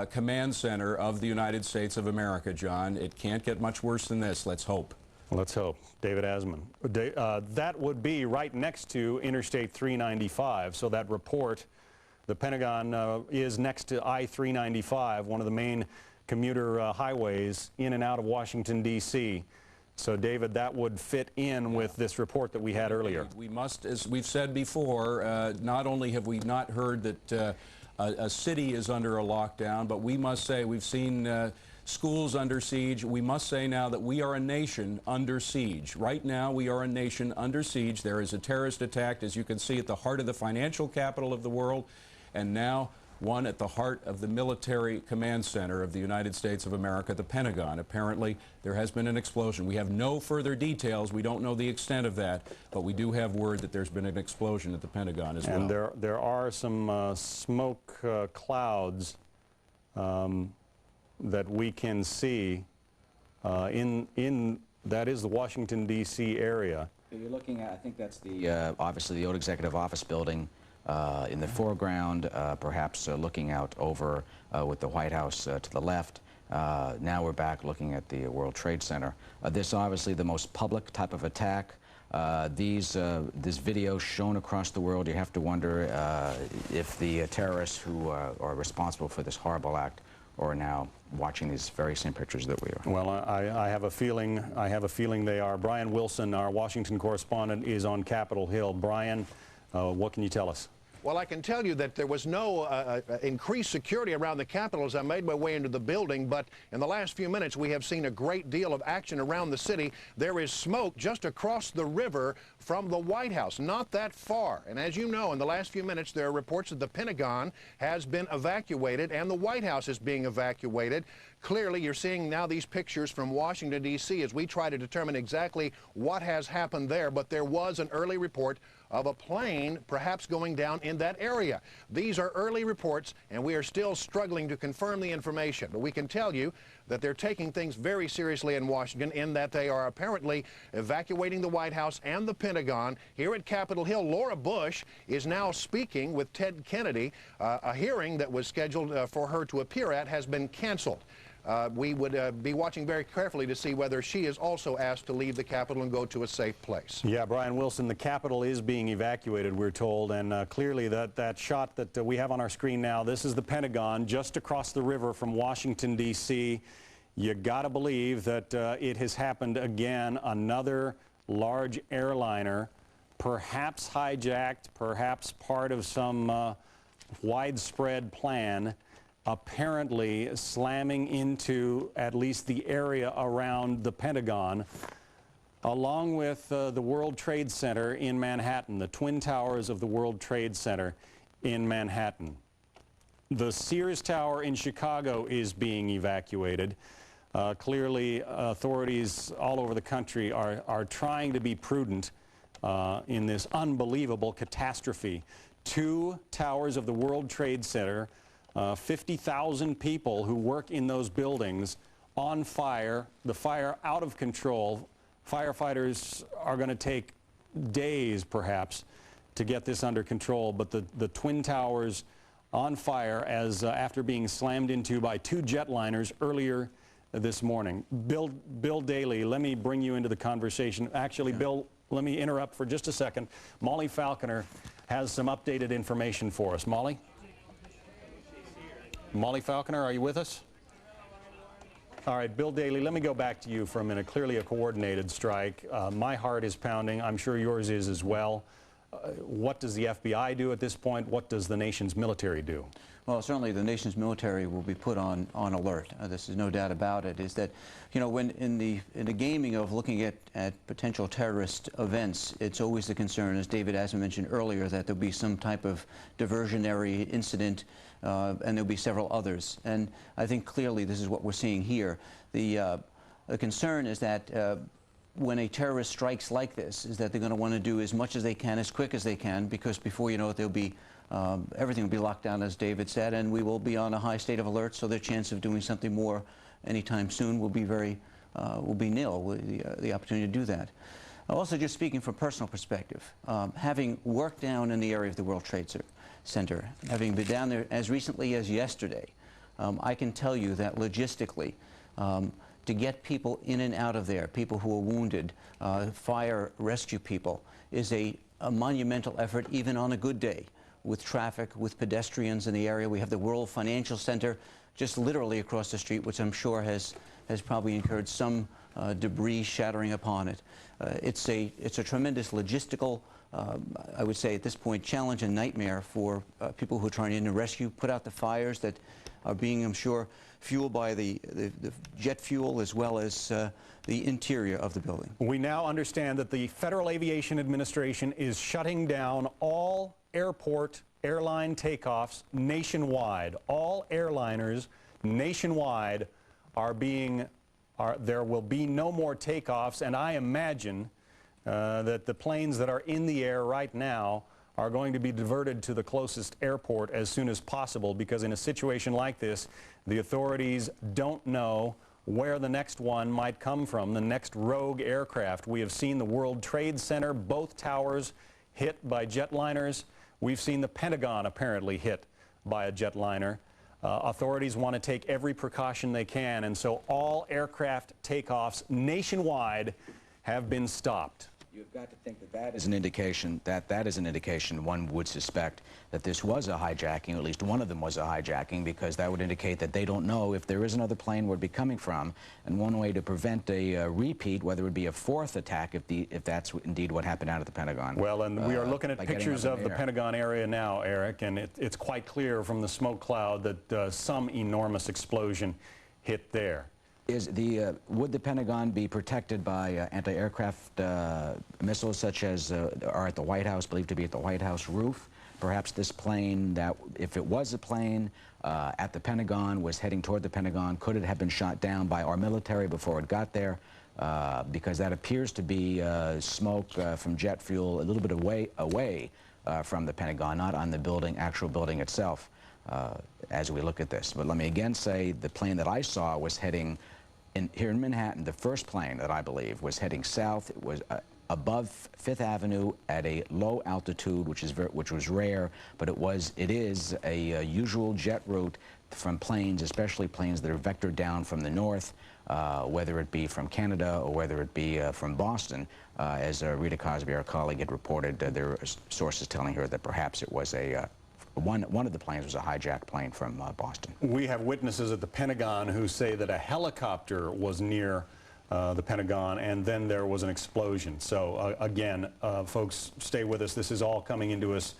command center of the United States of America, John. It can't get much worse than this. Let's hope. Let's hope. David Asman. That would be right next to Interstate 395, so that report, the Pentagon is next to I-395, one of the main commuter highways in and out of Washington, D.C. So, David, that would fit in with this report that we had earlier. We must, as we've said before, not only have we not heard that a city is under a lockdown, but we must say we've seen schools under siege. We must say now that we are a nation under siege. Right now, we are a nation under siege. There is a terrorist attack, as you can see, at the heart of the financial capital of the world, and now one at the heart of the military command center of the United States of America, the Pentagon. Apparently, there has been an explosion. We have no further details. We don't know the extent of that, but we do have word that there's been an explosion at the Pentagon as well. And there are some smoke clouds that we can see that is the Washington, D.C. area. You're looking at, I think that's the, obviously the old executive office building in the foreground, perhaps looking out over with the White House to the left. Now we're back looking at the World Trade Center. This obviously the most public type of attack. This video shown across the world, you have to wonder if the terrorists who are responsible for this horrible act are now watching these very same pictures that we are. Well, I have a feeling they are. Brian Wilson, our Washington correspondent, is on Capitol Hill. Brian, what can you tell us? Well, I can tell you that there was no increased security around the Capitol as I made my way into the building, but in the last few minutes we have seen a great deal of action around the city. There is smoke just across the river from the White House, not that far. And as you know, in the last few minutes there are reports that the Pentagon has been evacuated and the White House is being evacuated. Clearly, you're seeing now these pictures from Washington, D.C. as we try to determine exactly what has happened there, but there was an early report of a plane perhaps going down in that area. These are early reports, and we are still struggling to confirm the information. But we can tell you that they're taking things very seriously in Washington, in that they are apparently evacuating the White House and the Pentagon. Here at Capitol Hill, Laura Bush is now speaking with Ted Kennedy. A hearing that was scheduled for her to appear at has been canceled. We would be watching very carefully to see whether she is also asked to leave the Capitol and go to a safe place. Yeah, Brian Wilson, the Capitol is being evacuated, we're told, and clearly that shot that we have on our screen now, this is the Pentagon just across the river from Washington, D.C. You gotta believe that it has happened again. Another large airliner, perhaps hijacked, perhaps part of some widespread plan, apparently slamming into at least the area around the Pentagon, along with the World Trade Center in Manhattan, the Twin Towers of the World Trade Center in Manhattan. The Sears Tower in Chicago is being evacuated. Clearly, authorities all over the country are trying to be prudent in this unbelievable catastrophe. 2 towers of the World Trade Center, 50,000 people who work in those buildings on fire, the fire out of control. Firefighters are going to take days, perhaps, to get this under control, but the Twin Towers on fire as after being slammed into by 2 jetliners earlier this morning. Bill Daley, let me bring you into the conversation. Actually, Bill, let me interrupt for just a second. Molly Falconer has some updated information for us. Molly? Molly Falconer, are you with us? All right, Bill Daley, let me go back to you for a minute. Clearly a coordinated strike. My heart is pounding. I'm sure yours is as well. What does the FBI do at this point? What does the nation's military do? Well, certainly the nation's military will be put on alert. This is no doubt about it. Is that, you know, when in the gaming of looking at potential terrorist events, it's always the concern, as David Asman mentioned earlier, that there'll be some type of diversionary incident, and there'll be several others. And I think clearly this is what we're seeing here. The concern is that when a terrorist strikes like this, is that they're going to want to do as much as they can, as quick as they can, because before you know it, there'll be everything will be locked down, as David said, and we will be on a high state of alert, so their chance of doing something more anytime soon will be nil, the opportunity to do that. Also, just speaking from personal perspective, having worked down in the area of the World Trade Center, having been down there as recently as yesterday, I can tell you that logistically, to get people in and out of there, people who are wounded, fire rescue people, is a monumental effort even on a good day, with traffic, with pedestrians in the area. We have the World Financial Center just literally across the street, which I'm sure has probably incurred some debris shattering upon it. It's a tremendous logistical, I would say at this point, challenge and nightmare for people who are trying to rescue, put out the fires that are being, I'm sure, fueled by the jet fuel as well as the interior of the building. We now understand that the Federal Aviation Administration is shutting down all airline takeoffs nationwide. All airliners nationwide there will be no more takeoffs, and I imagine that the planes that are in the air right now are going to be diverted to the closest airport as soon as possible, because in a situation like this, the authorities don't know where the next one might come from, the next rogue aircraft. We have seen the World Trade Center, both towers hit by jetliners. We've seen the Pentagon apparently hit by a jetliner. Authorities want to take every precaution they can, and so all aircraft takeoffs nationwide have been stopped. You've got to think that is an indication, one would suspect, that this was a hijacking, or at least one of them was a hijacking, because that would indicate that they don't know if there is another plane where it'd be coming from. And one way to prevent a repeat, whether it would be a 4th attack, if that's indeed what happened out at the Pentagon. Well, and we are looking at pictures of the Pentagon area now, Eric, and it's quite clear from the smoke cloud that some enormous explosion hit there. Would the Pentagon be protected by anti-aircraft missiles such as are at the White House, believed to be at the White House roof? Perhaps this plane, that if it was a plane at the Pentagon, was heading toward the Pentagon, could it have been shot down by our military before it got there? Because that appears to be smoke from jet fuel a little bit away from the Pentagon, not on the actual building itself. as we look at this. But let me again say the plane that I saw was heading here in Manhattan. The first plane that I believe was heading south. It was above Fifth Avenue at a low altitude, which was rare, but it is a usual jet route from planes, especially planes that are vectored down from the north, whether it be from Canada or whether it be from Boston. As Rita Cosby, our colleague, had reported, there are sources telling her that perhaps it was one of the planes was a hijacked plane from Boston. We have witnesses at the Pentagon who say that a helicopter was near the Pentagon, and then there was an explosion. So again, folks, stay with us. This is all coming into us,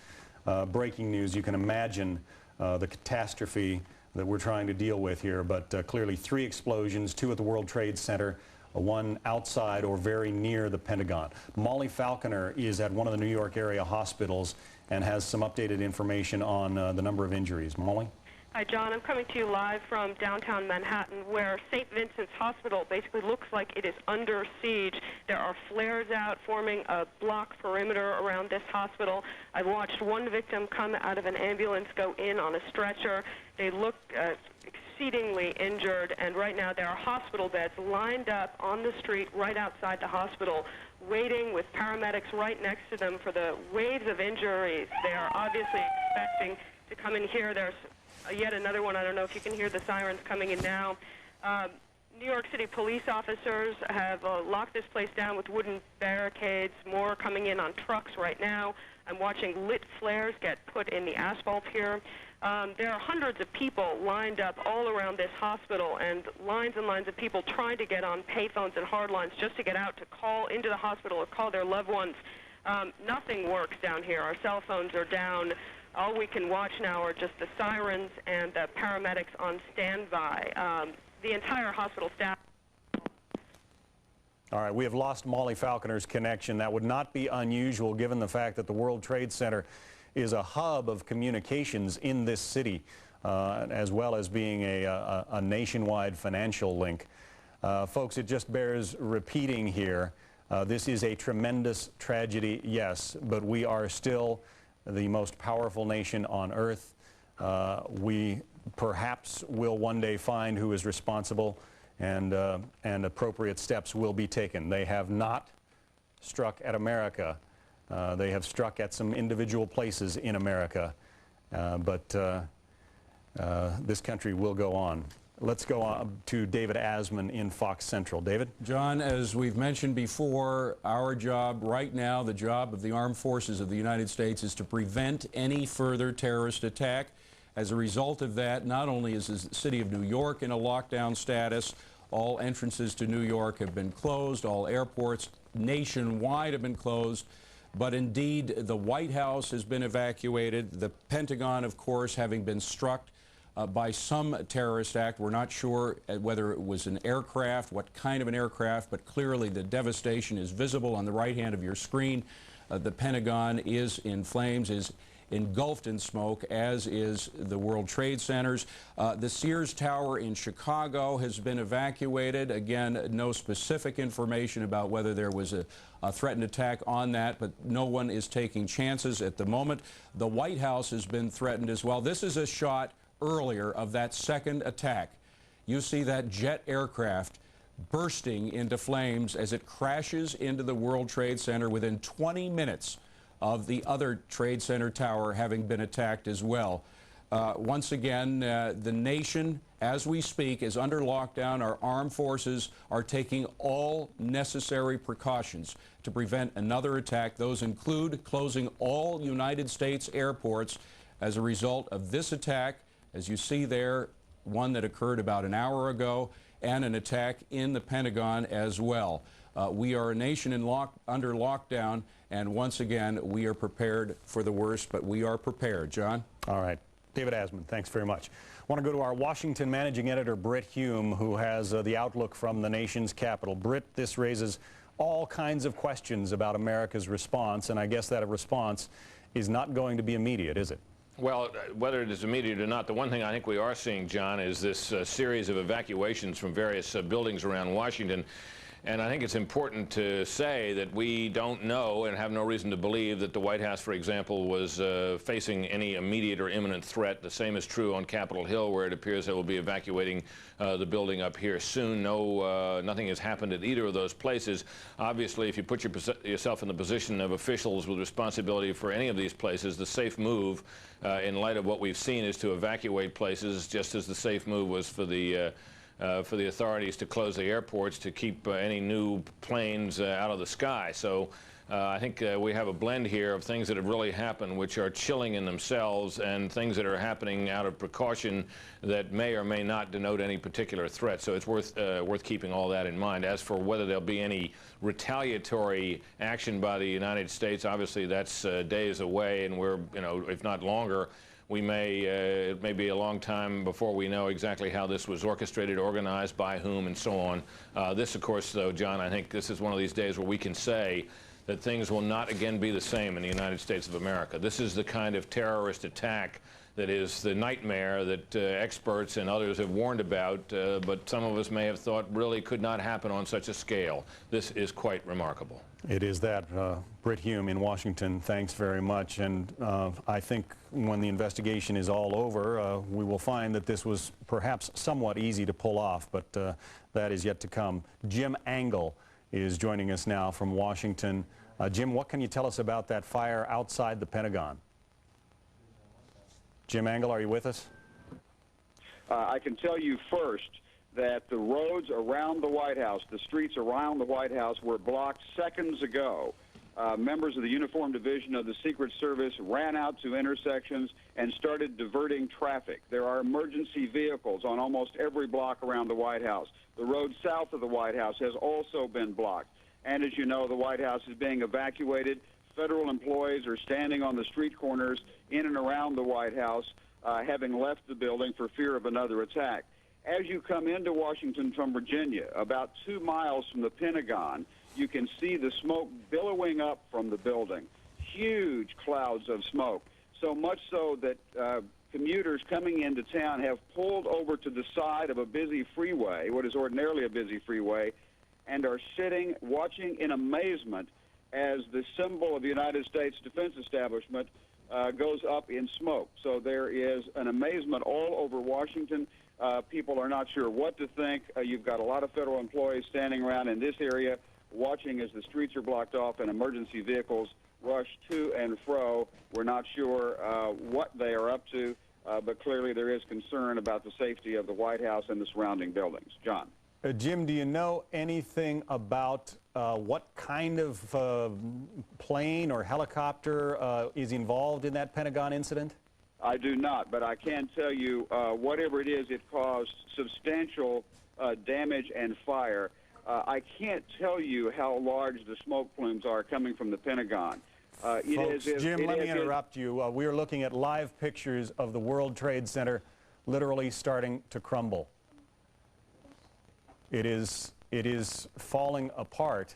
breaking news. You can imagine the catastrophe that we're trying to deal with here, but clearly 3 explosions, 2 at the World Trade Center, 1 outside or very near the Pentagon. Molly Falconer is at one of the New York area hospitals and has some updated information on the number of injuries. Molly? Hi, John. I'm coming to you live from downtown Manhattan, where St. Vincent's Hospital basically looks like it is under siege. There are flares out forming a block perimeter around this hospital. I've watched one victim come out of an ambulance, go in on a stretcher. They look exceedingly injured, and right now there are hospital beds lined up on the street right outside the hospital, waiting with paramedics right next to them for the waves of injuries. They are obviously expecting to come in here. There's yet another one. I don't know if you can hear the sirens coming in now. New York City police officers have locked this place down with wooden barricades. More coming in on trucks right now. I'm watching lit flares get put in the asphalt here. There are hundreds of people lined up all around this hospital, and lines of people trying to get on payphones and hard lines just to get out to call into the hospital or call their loved ones. Nothing works down here. Our cell phones are down. All we can watch now are just the sirens and the paramedics on standby. The entire hospital staff. All right, we have lost Molly Falconer's connection. That would not be unusual given the fact that the World Trade Center is a hub of communications in this city, as well as being a nationwide financial link. Folks, it just bears repeating here. This is a tremendous tragedy, yes, but we are still the most powerful nation on earth. We perhaps will one day find who is responsible, and appropriate steps will be taken. They have not struck at America. They have struck at some individual places in America, but this country will go on. Let's go on to David Asman in Fox Central. David? John, as we've mentioned before, our job right now, the job of the armed forces of the United States, is to prevent any further terrorist attack. As a result of that, not only is the city of New York in a lockdown status, all entrances to New York have been closed, all airports nationwide have been closed, but indeed the White House has been evacuated, the Pentagon, of course, having been struck by some terrorist act. We're not sure whether it was an aircraft, what kind of an aircraft, but clearly the devastation is visible on the right hand of your screen. The Pentagon is in flames, is engulfed in smoke, as is the World Trade Centers. The Sears Tower in Chicago has been evacuated. Again, no specific information about whether there was a threatened attack on that, but no one is taking chances at the moment. The White House has been threatened as well. This is a shot earlier of that second attack. You see that jet aircraft bursting into flames as it crashes into the World Trade Center within 20 minutes of the other Trade Center tower having been attacked as well. Once again, the nation, as we speak, is under lockdown. Our armed forces are taking all necessary precautions to prevent another attack. Those include closing all United States airports as a result of this attack. As you see there, one that occurred about an hour ago, and an attack in the Pentagon as well. We are a nation under lockdown, and once again, we are prepared for the worst, but we are prepared. John? All right. David Asman, thanks very much. I want to go to our Washington managing editor, Britt Hume, who has the outlook from the nation's capital. Britt, this raises all kinds of questions about America's response, and I guess that response is not going to be immediate, is it? Well, whether it is immediate or not, the one thing I think we are seeing, John, is this series of evacuations from various buildings around Washington. And I think it's important to say that we don't know and have no reason to believe that the White House, for example, was facing any immediate or imminent threat. The same is true on Capitol Hill, where it appears they will be evacuating the building up here soon. Nothing has happened at either of those places. Obviously, if you put yourself in the position of officials with responsibility for any of these places, the safe move, in light of what we've seen, is to evacuate places, just as the safe move was for the authorities to close the airports to keep any new planes out of the sky. So I think we have a blend here of things that have really happened, which are chilling in themselves, and things that are happening out of precaution that may or may not denote any particular threat. So it's worth keeping all that in mind. As for whether there'll be any retaliatory action by the United States, obviously that's days away, and we're, if not longer, it may be a long time before we know exactly how this was orchestrated, organized, by whom, and so on. This, of course, though, John, I think this is one of these days where we can say that things will not again be the same in the United States of America. This is the kind of terrorist attack that is the nightmare that experts and others have warned about, but some of us may have thought really could not happen on such a scale. This is quite remarkable. It is that. Brit Hume in Washington, thanks very much. And I think when the investigation is all over, we will find that this was perhaps somewhat easy to pull off, but that is yet to come. Jim Angle is joining us now from Washington. Jim, what can you tell us about that fire outside the Pentagon? Jim Angle, are you with us? I can tell you first that the roads around the White House, the streets around the White House, were blocked seconds ago. Members of the Uniform Division of the Secret Service ran out to intersections and started diverting traffic. There are emergency vehicles on almost every block around the White House. The road south of the White House has also been blocked. And as you know, the White House is being evacuated. Federal employees are standing on the street corners in and around the White House, having left the building for fear of another attack. As you come into Washington from Virginia, about 2 miles from the Pentagon, you can see the smoke billowing up from the building. Huge clouds of smoke. So much so that commuters coming into town have pulled over to the side of a busy freeway, what is ordinarily a busy freeway, and are sitting, watching in amazement as the symbol of the United States Defense Establishment goes up in smoke. So there is an amazement all over Washington. People are not sure what to think. You've got a lot of federal employees standing around in this area watching as the streets are blocked off and emergency vehicles rush to and fro. We're not sure what they are up to, but clearly there is concern about the safety of the White House and the surrounding buildings. John. Jim, do you know anything about what kind of plane or helicopter is involved in that Pentagon incident? I do not, but I can tell you whatever it is, it caused substantial damage and fire. I can't tell you how large the smoke plumes are coming from the Pentagon. Folks, Jim, let me interrupt you. We are looking at live pictures of the World Trade Center literally starting to crumble. It is falling apart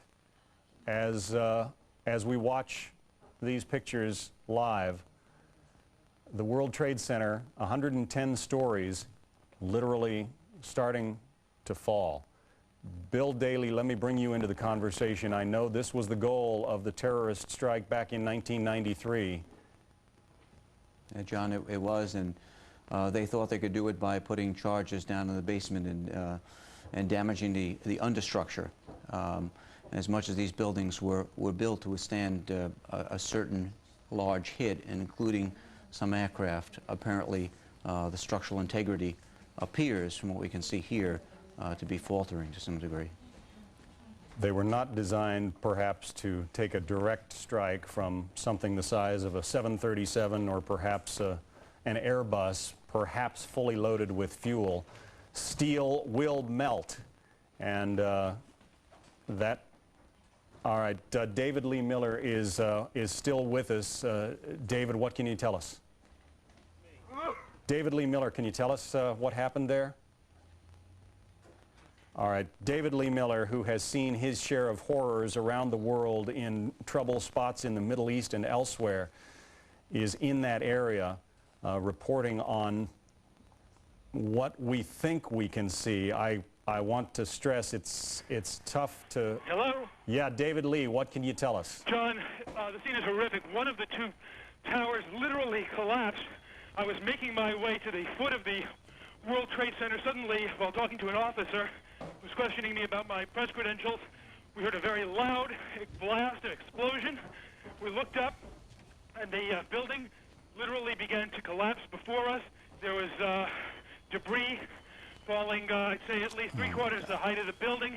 as we watch these pictures live. The World Trade Center, 110 stories, literally starting to fall. Bill Daley, let me bring you into the conversation. I know this was the goal of the terrorist strike back in 1993. John, it was, and they thought they could do it by putting charges down in the basement and damaging the understructure. As much as these buildings were built to withstand a certain large hit, and including some aircraft, apparently the structural integrity appears, from what we can see here, to be faltering to some degree. They were not designed, perhaps, to take a direct strike from something the size of a 737 or perhaps an Airbus, perhaps fully loaded with fuel. Steel will melt, and that. All right, David Lee Miller is still with us. David, what can you tell us? David Lee Miller, can you tell us what happened there? All right, David Lee Miller, who has seen his share of horrors around the world in trouble spots in the Middle East and elsewhere, is in that area reporting on what we think we can see. I I want to stress it's tough to... Hello? Yeah, David Lee, what can you tell us? John, the scene is horrific. One of the two towers literally collapsed. I was making my way to the foot of the World Trade Center. Suddenly, while talking to an officer who was questioning me about my press credentials, we heard a very loud blast, an explosion. We looked up, and the building literally began to collapse before us. There was debris falling, I'd say at least three-quarters the height of the building.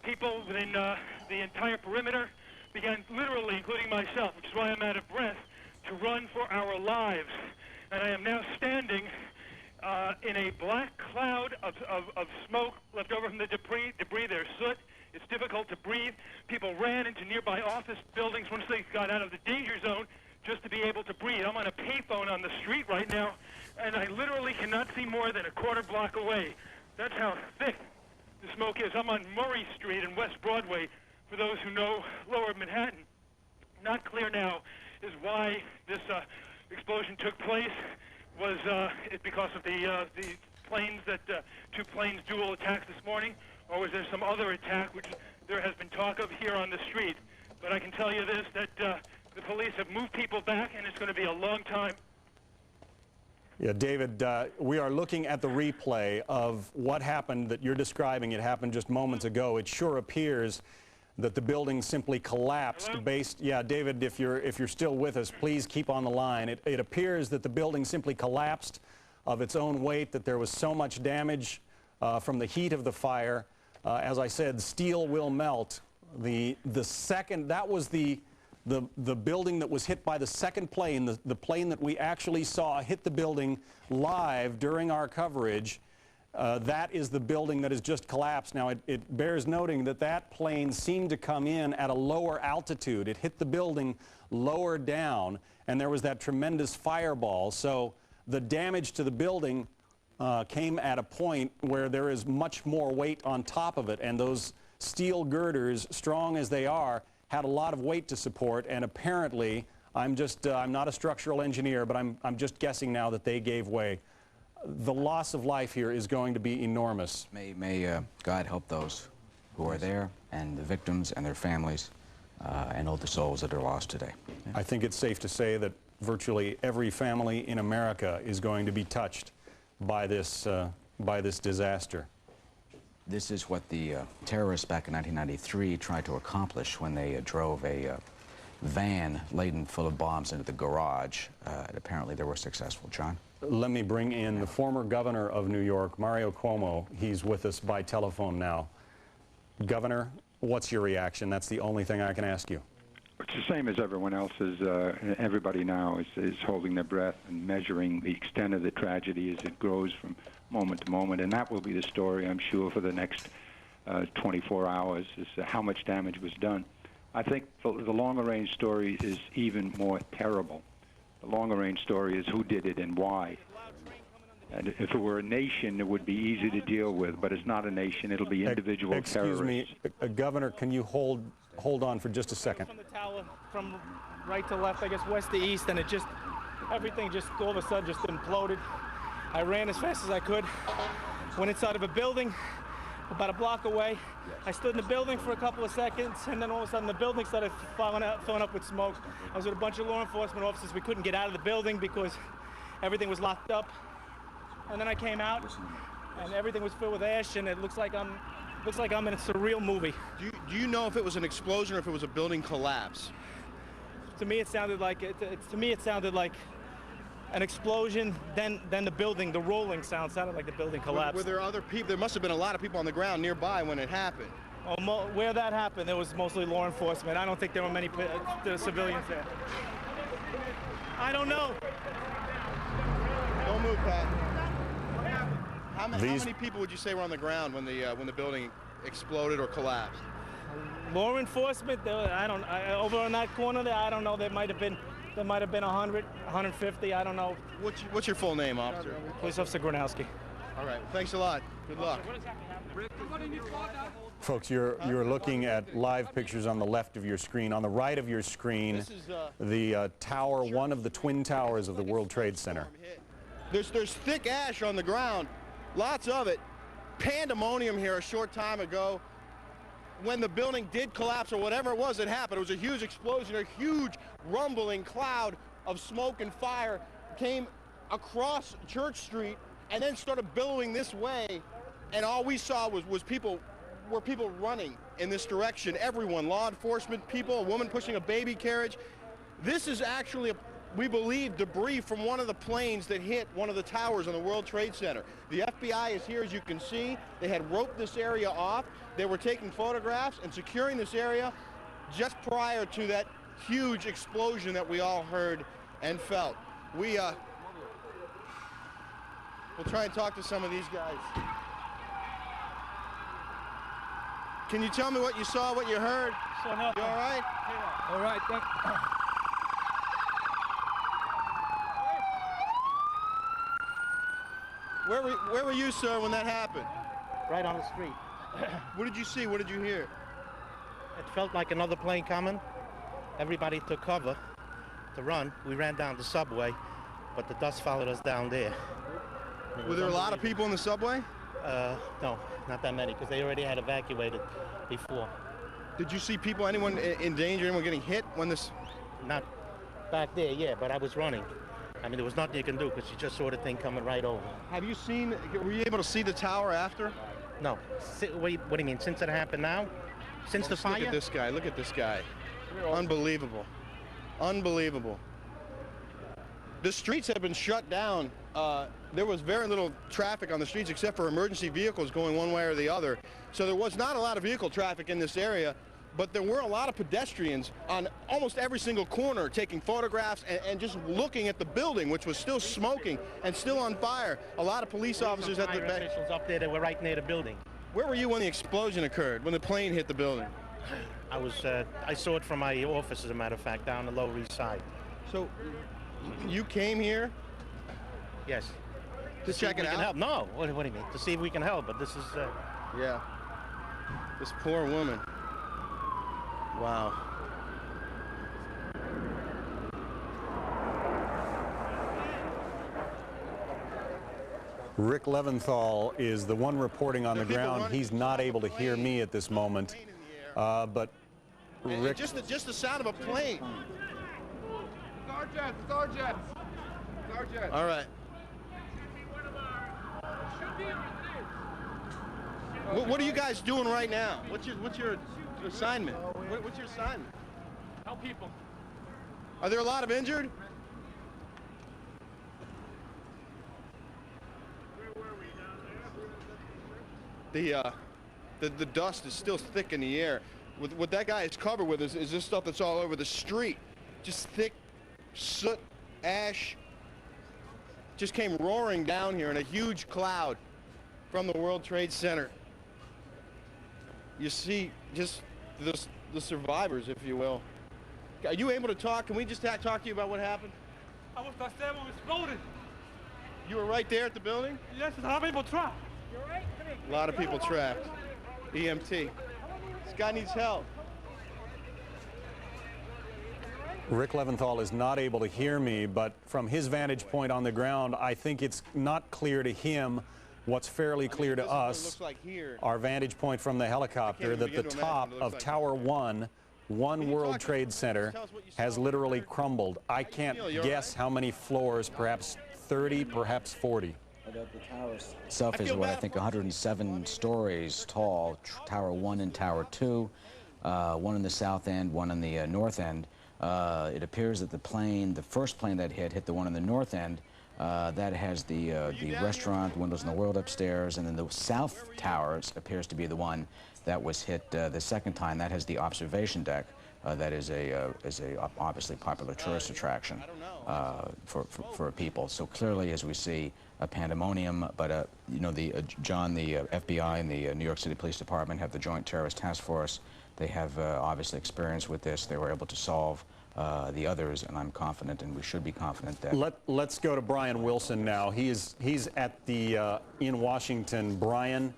People within the entire perimeter began literally, including myself, which is why I'm out of breath, to run for our lives. And I am now standing in a black cloud of smoke left over from the debris. There's soot. It's difficult to breathe. People ran into nearby office buildings once they got out of the danger zone just to be able to breathe. I'm on a payphone on the street right now, and I literally cannot see more than a quarter block away. That's how thick the smoke is. I'm on Murray Street and West Broadway, for those who know Lower Manhattan. Not clear now is why this explosion took place. Was it because of the planes that two planes dual attacks this morning, or was there some other attack which there has been talk of here on the street? But I can tell you this, that the police have moved people back, and it's going to be a long time. Yeah, David, we are looking at the replay of what happened that you're describing. It happened just moments ago. It sure appears that the building simply collapsed. Yeah, David, if you're still with us, please keep on the line. It appears that the building simply collapsed of its own weight, that there was so much damage from the heat of the fire. As I said, steel will melt. That was the building that was hit by the second plane, the plane that we actually saw hit the building live during our coverage. That is the building that has just collapsed. Now, it bears noting that that plane seemed to come in at a lower altitude. It hit the building lower down, and there was that tremendous fireball. So the damage to the building came at a point where there is much more weight on top of it, and those steel girders, strong as they are, had a lot of weight to support, and apparently, I'm not a structural engineer, but I'm just guessing now that they gave way. The loss of life here is going to be enormous. May God help those who are there, and the victims and their families, and all the souls that are lost today. I think it's safe to say that virtually every family in America is going to be touched by this disaster. This is what the terrorists back in 1993 tried to accomplish when they drove a van laden full of bombs into the garage. Apparently they were successful. John? Let me bring in the former governor of New York, Mario Cuomo. He's with us by telephone now. Governor, what's your reaction? That's the only thing I can ask you. It's the same as everyone else is. Everybody now is holding their breath and measuring the extent of the tragedy as it grows from moment to moment, and that will be the story, I'm sure, for the next 24 hours, is how much damage was done. I think the longer-range story is even more terrible. The longer-range story is who did it and why. And if it were a nation, it would be easy to deal with, but it's not a nation. It'll be individual terrorists. Excuse me, Governor, can you hold on for just a second? From the tower, from right to left, I guess west to east, and everything just all of a sudden just imploded. I ran as fast as I could, went inside of a building about a block away. I stood in the building for a couple of seconds, and then all of a sudden the building started filling up with smoke. I was with a bunch of law enforcement officers. We couldn't get out of the building because everything was locked up. And then I came out, and everything was filled with ash, and it looks like I'm in a surreal movie. Do you know if it was an explosion or if it was a building collapse? To me, it sounded like an explosion, then the building, the rolling sound sounded like the building collapsed. Were there other people? There must have been a lot of people on the ground nearby when it happened. Where that happened, there was mostly law enforcement. I don't think there were many civilians there. I don't know. Don't move, Pat. How many people would you say were on the ground when the building exploded or collapsed? Law enforcement, over on that corner there, I don't know. There might have been 100, 150. I don't know. What's your full name, officer? Police Officer Gronowski. All right. Thanks a lot. Good luck. Folks, you're looking at live pictures on the left of your screen. On the right of your screen, the tower, one of the twin towers of the World Trade Center. There's thick ash on the ground, lots of it. pandemonium here a short time ago when the building did collapse or whatever it was that happened. It was a huge explosion, a huge rumbling cloud of smoke and fire came across Church Street and then started billowing this way, and all we saw was people running in this direction. Everyone, law enforcement, people, a woman pushing a baby carriage. This is actually, we believe, debris from one of the planes that hit one of the towers on the World Trade Center. The FBI is here, as you can see. They had roped this area off. They were taking photographs and securing this area just prior to that huge explosion that we all heard and felt. We'll try and talk to some of these guys. Can you tell me what you saw, what you heard? You all right? Yeah. All right. Where were you, sir, when that happened? Right on the street. What did you see? What did you hear? It felt like another plane coming. Everybody took cover to run. We ran down the subway, but the dust followed us down there. Were there a lot of people in the subway? No, not that many, because they already had evacuated before. Did you see people, anyone in danger, anyone getting hit when this? Not back there, yeah, but I was running. I mean, there was nothing you can do because you just saw the thing coming right over. Have you seen, were you able to see the tower after? No. What do you mean, since it happened now? Since the fire? Look at this guy, look at this guy. Unbelievable. Unbelievable. The streets have been shut down. There was very little traffic on the streets except for emergency vehicles going one way or the other. So there was not a lot of vehicle traffic in this area, but there were a lot of pedestrians on almost every single corner taking photographs and just looking at the building, which was still smoking and still on fire. A lot of police officers at the back. Officials up there that were right near the building. Where were you when the explosion occurred, when the plane hit the building? I saw it from my office, as a matter of fact, down the Lower East Side. So you came here? Yes. To check it out? Help. No, what do you mean? To see if we can help, but this is... Yeah. This poor woman. Wow. Rick Leventhal is the one reporting on the ground. He's not able to hear me at this moment, but Rick... Just the sound of a plane. Starjets. All right. What are you guys doing right now? What's your assignment? What's your assignment? Help people. Are there a lot of injured? The dust is still thick in the air. What that guy is covered with is this stuff that's all over the street. Just thick soot, ash. Just came roaring down here in a huge cloud from the World Trade Center. You see just the survivors, if you will. Are you able to talk? Can we just talk to you about what happened? I was there when it exploded. You were right there at the building? Yes, a lot of people trapped. You're right. A lot of people trapped. EMT. This guy needs help. Rick Leventhal is not able to hear me, but from his vantage point on the ground, I think it's not clear to him what's fairly clear to us, our vantage point from the helicopter, that the top of Tower 1, World Trade Center, has literally crumbled. I can't guess how many floors, perhaps 30, perhaps 40. The tower itself is, what I think, 107 stories tall. Tower 1 and Tower 2, one in the south end, one in the north end. It appears that the first plane that hit the one in the north end. That has the restaurant, Windows in the World upstairs, and then the south towers appears to be the one that was hit the second time. That has the observation deck. That is a obviously popular tourist attraction for people. So clearly, as we see, a pandemonium. But you know, John, the FBI and the New York City Police Department have the Joint Terrorist Task Force. They have obviously experience with this. They were able to solve the others, and I'm confident, and we should be confident that... Let's go to Brian Wilson now. He's at the in Washington. Brian,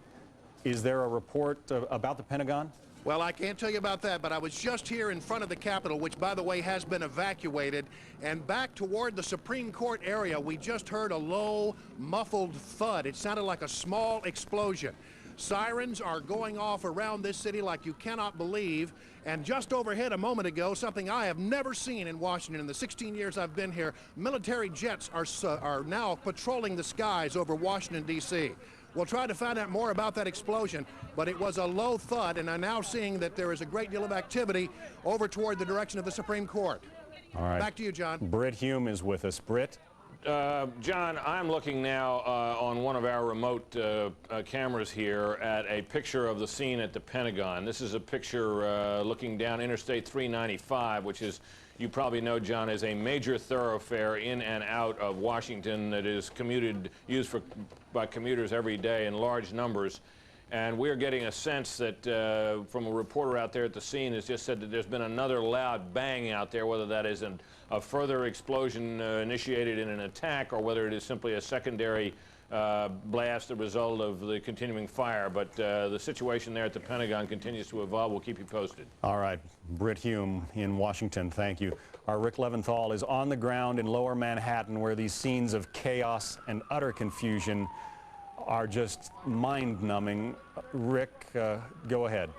is there a report about the Pentagon? Well, I can't tell you about that, but I was just here in front of the Capitol, which, by the way, has been evacuated, and back toward the Supreme Court area, we just heard a low, muffled thud. It sounded like a small explosion. Sirens are going off around this city like you cannot believe. And just overhead a moment ago, something I have never seen in Washington in the 16 years I've been here, military jets are now patrolling the skies over Washington, D.C. We'll try to find out more about that explosion, but it was a low thud, and I'm now seeing that there is a great deal of activity over toward the direction of the Supreme Court. All right. Back to you, John. Britt Hume is with us. Britt? John, I'm looking now on one of our remote cameras here at a picture of the scene at the Pentagon. This is a picture looking down Interstate 395, which is, you probably know, John, is a major thoroughfare in and out of Washington that is used by commuters every day in large numbers. And we're getting a sense that from a reporter out there at the scene has just said that there's been another loud bang out there, whether that is a further explosion initiated in an attack or whether it is simply a secondary blast, the result of the continuing fire. But the situation there at the Pentagon continues to evolve. We'll keep you posted. All right. Britt Hume in Washington, thank you. Our Rick Leventhal is on the ground in Lower Manhattan, where these scenes of chaos and utter confusion are just mind-numbing. Rick, go ahead.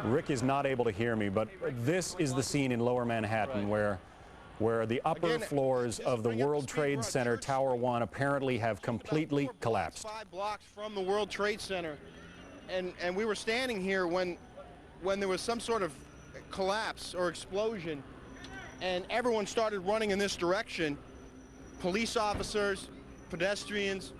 Rick is not able to hear me, but this is the scene in Lower Manhattan where the upper floors of the World Trade Center, Tower 1, apparently have completely collapsed. 5 blocks from the World Trade Center, and we were standing here when there was some sort of collapse or explosion, and everyone started running in this direction. Police officers, pedestrians,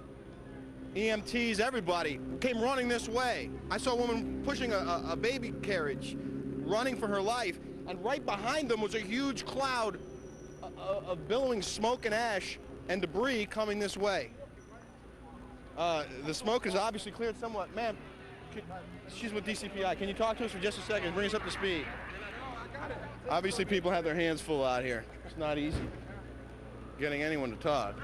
EMTs, everybody came running this way. I saw a woman pushing a baby carriage, running for her life, and right behind them was a huge cloud of billowing smoke and ash and debris coming this way. The smoke is obviously cleared somewhat. Ma'am, she's with DCPI. Can you talk to us for just a second? Bring us up to speed. Obviously, people have their hands full out here. It's not easy getting anyone to talk.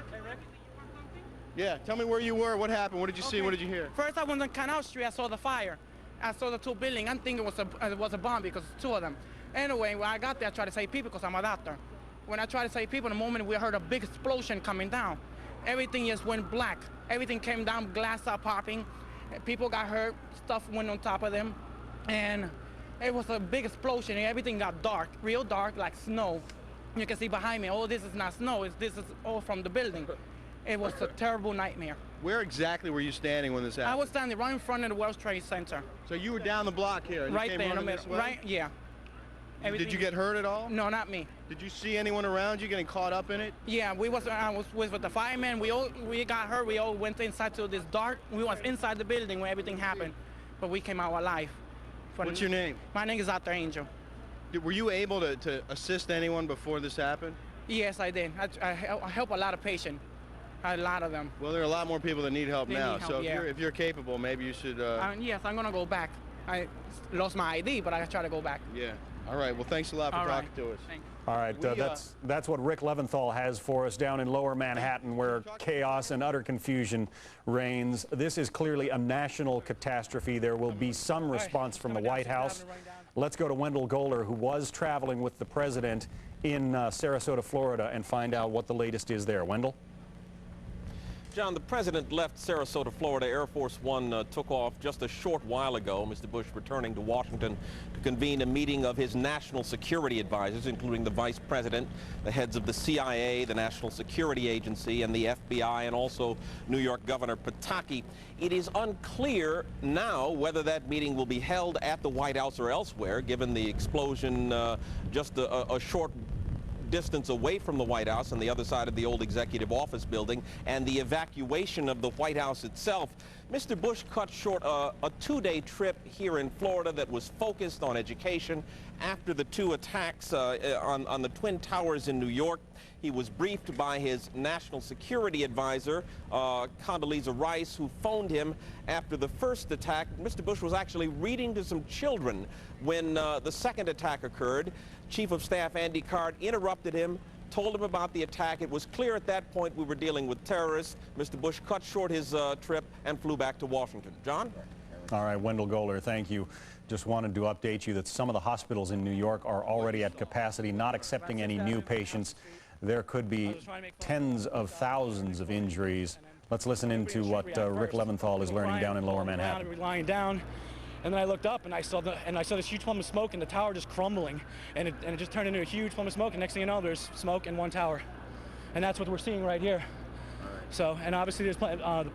Yeah, tell me where you were, what happened, what did you see, what did you hear? First, I went on Canal Street, I saw the fire. I saw the 2 buildings. I'm thinking it was a bomb because it's 2 of them. Anyway, when I got there, I tried to save people because I'm a doctor. When I tried to save people, in the moment we heard a big explosion coming down. Everything just went black. Everything came down, glass started popping. People got hurt, stuff went on top of them. And it was a big explosion, and everything got dark, real dark, like snow. You can see behind me, oh, this is not snow, this is all from the building. It was a terrible nightmare. Where exactly were you standing when this happened? I was standing right in front of the World Trade Center. So you were down the block here? And right you came there in the running middle. this way? Right, yeah. Did you get hurt at all? No, not me. Did you see anyone around you getting caught up in it? Yeah, I was with the firemen. We got hurt. We all went inside to this dark. We was inside the building when everything happened, but we came out alive. What's your name? My name is Dr. Angel. Were you able to assist anyone before this happened? Yes, I did. I help a lot of patients. A lot of them. Well, there are a lot more people that need help now. Need help, so yeah. if you're capable, maybe you should. Yes, I'm gonna go back. I lost my ID, but I try to go back. Yeah. All right. Well, thanks a lot for talking to us. Thanks. All right, that's what Rick Leventhal has for us down in Lower Manhattan, where chaos and utter confusion reigns. This is clearly a national catastrophe. There will be some response from the White House. Let's go to Wendell Golder, who was traveling with the president in Sarasota, Florida, and find out what the latest is there. Wendell? John, the president left Sarasota, Florida. Air Force One took off just a short while ago. Mr. Bush returning to Washington to convene a meeting of his national security advisors, including the vice president, the heads of the CIA, the National Security Agency, and the FBI, and also New York Governor Pataki. It is unclear now whether that meeting will be held at the White House or elsewhere, given the explosion just a short distance away from the White House on the other side of the old executive office building, and the evacuation of the White House itself. Mr. Bush cut short a 2-day trip here in Florida that was focused on education after the 2 attacks on the Twin Towers in New York. He was briefed by his national security advisor, Condoleezza Rice, who phoned him after the first attack. Mr. Bush was actually reading to some children when the second attack occurred. Chief of Staff Andy Card interrupted him, told him about the attack. It was clear at that point we were dealing with terrorists. Mr. Bush cut short his trip and flew back to Washington. John? All right, Wendell Goler, thank you. Just wanted to update you that some of the hospitals in New York are already at capacity, not accepting any new patients. There could be tens of thousands of injuries. Let's listen into what Rick Leventhal is learning down in Lower Manhattan. Lying down, and then I looked up and I saw this huge plume of smoke and the tower just crumbling, and it just turned into a huge plume of smoke. And next thing you know, there's smoke in one tower, and that's what we're seeing right here. So, and obviously there's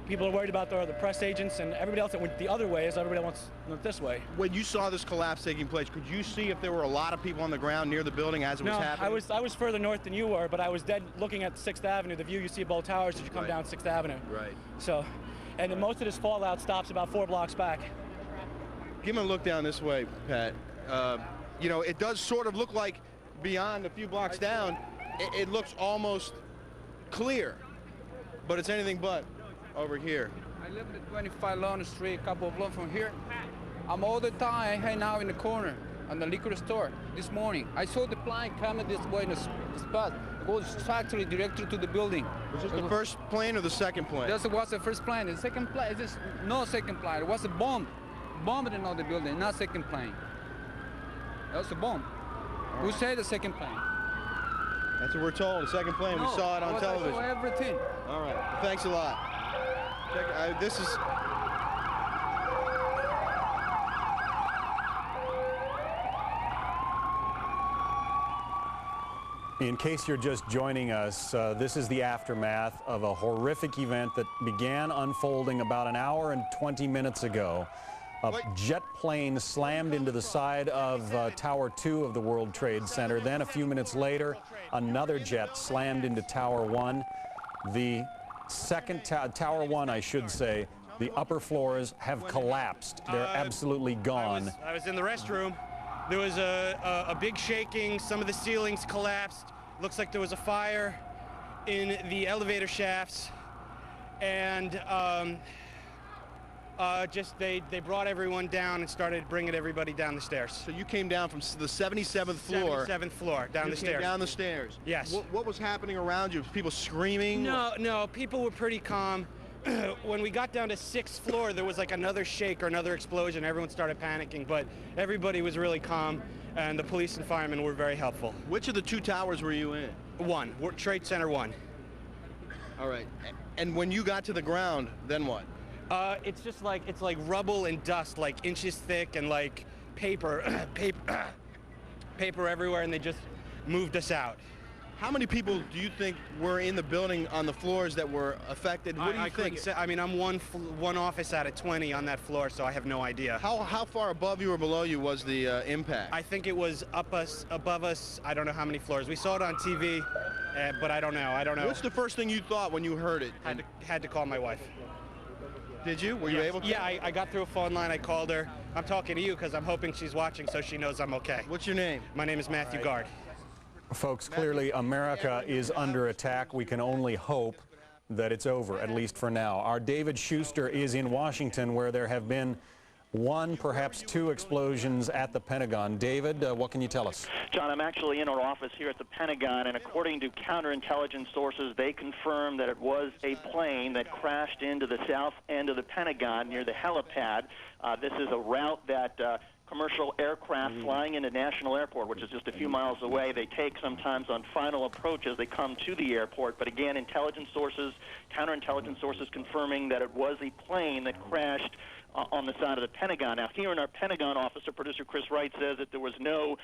people are worried about the press agents and everybody else that went the other way as everybody went this way. When you saw this collapse taking place, could you see if there were a lot of people on the ground near the building as it was happening? I was further north than you were, but I was dead looking at 6th Avenue, the view you see of both towers as you come down 6th Avenue. Right. So, and then most of this fallout stops about 4 blocks back. Give me a look down this way, Pat. You know, it does sort of look like beyond a few blocks down, it looks almost clear. But it's anything but over here. I live at 25 Lawrence Street, a couple of blocks from here. I'm all the time hanging out in the corner on the liquor store. This morning, I saw the plane coming this way in the spot. It goes factory directly to the building. Was this the first plane or the second plane? This was the first plane. The second plane, it's no second plane. It was a bomb. Bombed in the building, not second plane. That was a bomb. Who said the second plane? That's what we're told, the second plane. We saw it on television. I saw everything. All right, thanks a lot. This is... In case you're just joining us, this is the aftermath of a horrific event that began unfolding about an hour and 20 minutes ago. A jet plane slammed into the side of Tower 2 of the World Trade Center. Then a few minutes later, another jet slammed into Tower 1. The second Tower 1, I should say, the upper floors have collapsed. They're absolutely gone. I was in the restroom. There was a big shaking. Some of the ceilings collapsed. Looks like there was a fire in the elevator shafts. And they brought everyone down and started bringing everybody down the stairs. So you came down from the 77th floor? 77th floor, down the stairs. Down the stairs? Yes. What was happening around you? People screaming? No, people were pretty calm. When we got down to 6th floor, there was like another shake or another explosion. Everyone started panicking, but everybody was really calm, and the police and firemen were very helpful. Which of the 2 towers were you in? 1, Trade Center 1. All right. And when you got to the ground, then what? It's just like, it's like rubble and dust, like inches thick, and like paper everywhere, and they just moved us out. How many people do you think were in the building on the floors that were affected? What do you think? I mean, I'm one office out of 20 on that floor, so I have no idea. How far above you or below you was the impact? I think it was above us. I don't know how many floors. We saw it on TV, but I don't know. What's the first thing you thought when you heard it? Had to call my wife. Did you? Were you able to? Yeah, I got through a phone line. I called her. I'm talking to you because I'm hoping she's watching so she knows I'm okay. What's your name? My name is Matthew Guard. Folks, clearly America is under attack. We can only hope that it's over, at least for now. Our David Schuster is in Washington, where there have been 1, perhaps 2 explosions at the Pentagon. David, what can you tell us? John, I'm actually in our office here at the Pentagon, and according to counterintelligence sources, they confirmed that it was a plane that crashed into the south end of the Pentagon near the helipad. This is a route that commercial aircraft flying into National Airport, which is just a few miles away, they take sometimes on final approach as they come to the airport. But again, intelligence sources, counterintelligence sources confirming that it was a plane that crashed on the side of the Pentagon. Now, here in our Pentagon office, our producer Chris Wright says that there was no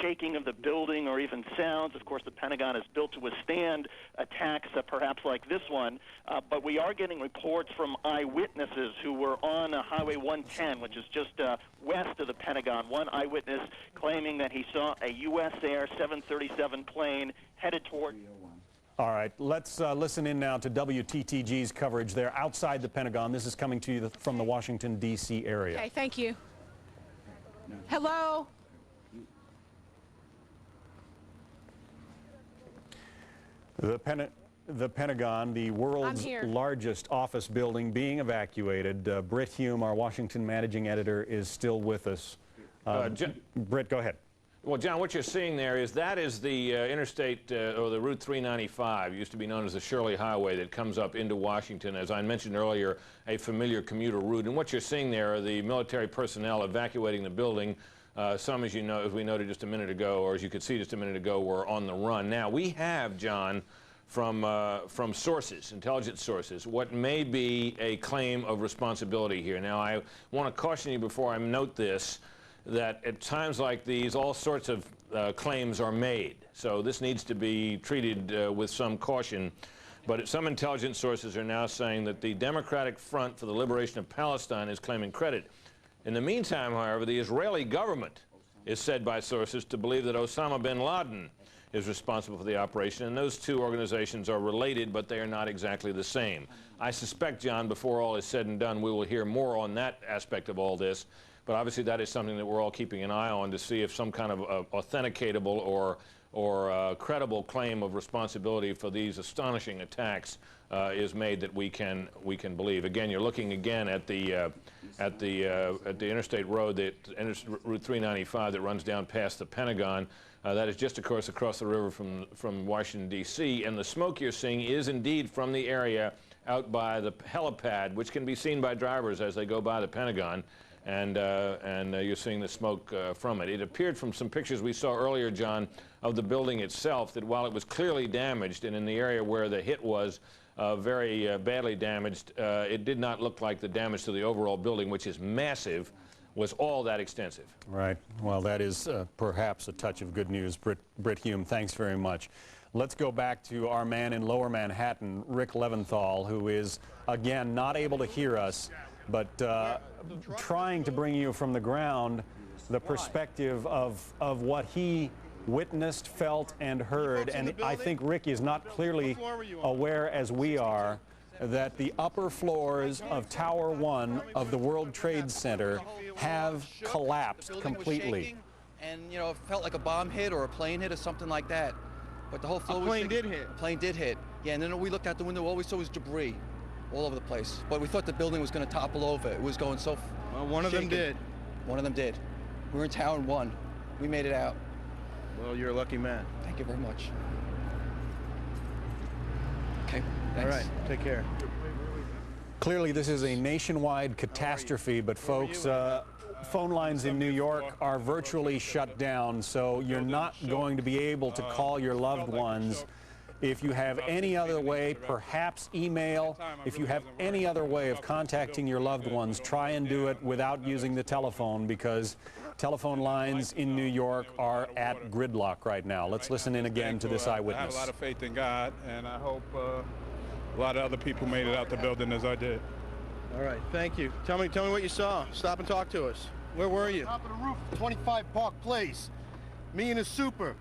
shaking of the building or even sounds. Of course, the Pentagon is built to withstand attacks perhaps like this one, but we are getting reports from eyewitnesses who were on Highway 110, which is just west of the Pentagon. One eyewitness claiming that he saw a U.S. Air 737 plane headed toward... All right, let's listen in now to WTTG's coverage there outside the Pentagon. This is coming to you from the Washington, D.C. area. Okay, thank you. Hello? The Pentagon, the world's largest office building, being evacuated. Britt Hume, our Washington managing editor, is still with us. Britt, go ahead. Well, John, what you're seeing there is that is the interstate, or the Route 395, used to be known as the Shirley Highway, that comes up into Washington, as I mentioned earlier, a familiar commuter route. And what you're seeing there are the military personnel evacuating the building. Some, as you know, as we noted just a minute ago, or as you could see just a minute ago, were on the run. Now, we have, John, from sources, intelligence sources, what may be a claim of responsibility here. Now, I want to caution you before I note this, that at times like these, all sorts of claims are made. So this needs to be treated with some caution. But some intelligence sources are now saying that the Democratic Front for the Liberation of Palestine is claiming credit. In the meantime, however, the Israeli government is said by sources to believe that Osama bin Laden is responsible for the operation, and those two organizations are related, but they are not exactly the same. I suspect, John, before all is said and done, we will hear more on that aspect of all this. But obviously that is something that we're all keeping an eye on to see if some kind of authenticatable or credible claim of responsibility for these astonishing attacks is made that we can believe. Again, you're looking again at the interstate road, Route 395, that runs down past the Pentagon. That is just, of course, across the river from Washington, D.C. And the smoke you're seeing is indeed from the area out by the helipad, which can be seen by drivers as they go by the Pentagon. And you're seeing the smoke from it. It appeared from some pictures we saw earlier, John, of the building itself, that while it was clearly damaged, and in the area where the hit was very badly damaged, it did not look like the damage to the overall building, which is massive, was all that extensive. Right. Well, that is perhaps a touch of good news. Britt Hume, thanks very much. Let's go back to our man in Lower Manhattan, Rick Leventhal, who is, again, not able to hear us, but trying to bring you from the ground the perspective of what he witnessed, felt, and heard. And I think Rick is not clearly aware, as we are, that the upper floors of Tower 1 of the World Trade Center have collapsed completely. And, you know, it felt like a bomb hit or a plane hit or something like that. But the whole floor was... plane did hit. A plane did hit. Yeah, and then we looked out the window, all we saw was debris all over the place. But we thought the building was going to topple over. It was going so... Well, one of them did. One of them did. We were in Tower 1. We made it out. Well, you're a lucky man. Thank you very much. Okay, thanks. All right, take care. Clearly, this is a nationwide catastrophe, but folks, phone lines in New York are virtually shut down, so you're not going to be able to call your loved ones. If you have any other way, perhaps email. If you have any other way of contacting your loved ones, try and do it without using the telephone, because telephone lines in New York are at gridlock right now. Let's listen in again to this eyewitness. I have a lot of faith in God, and I hope a lot of other people made it out the building as I did. All right, thank you. Tell me what you saw. Stop and talk to us. Where were you? Top of the roof, 25 Park Place. Me and a super.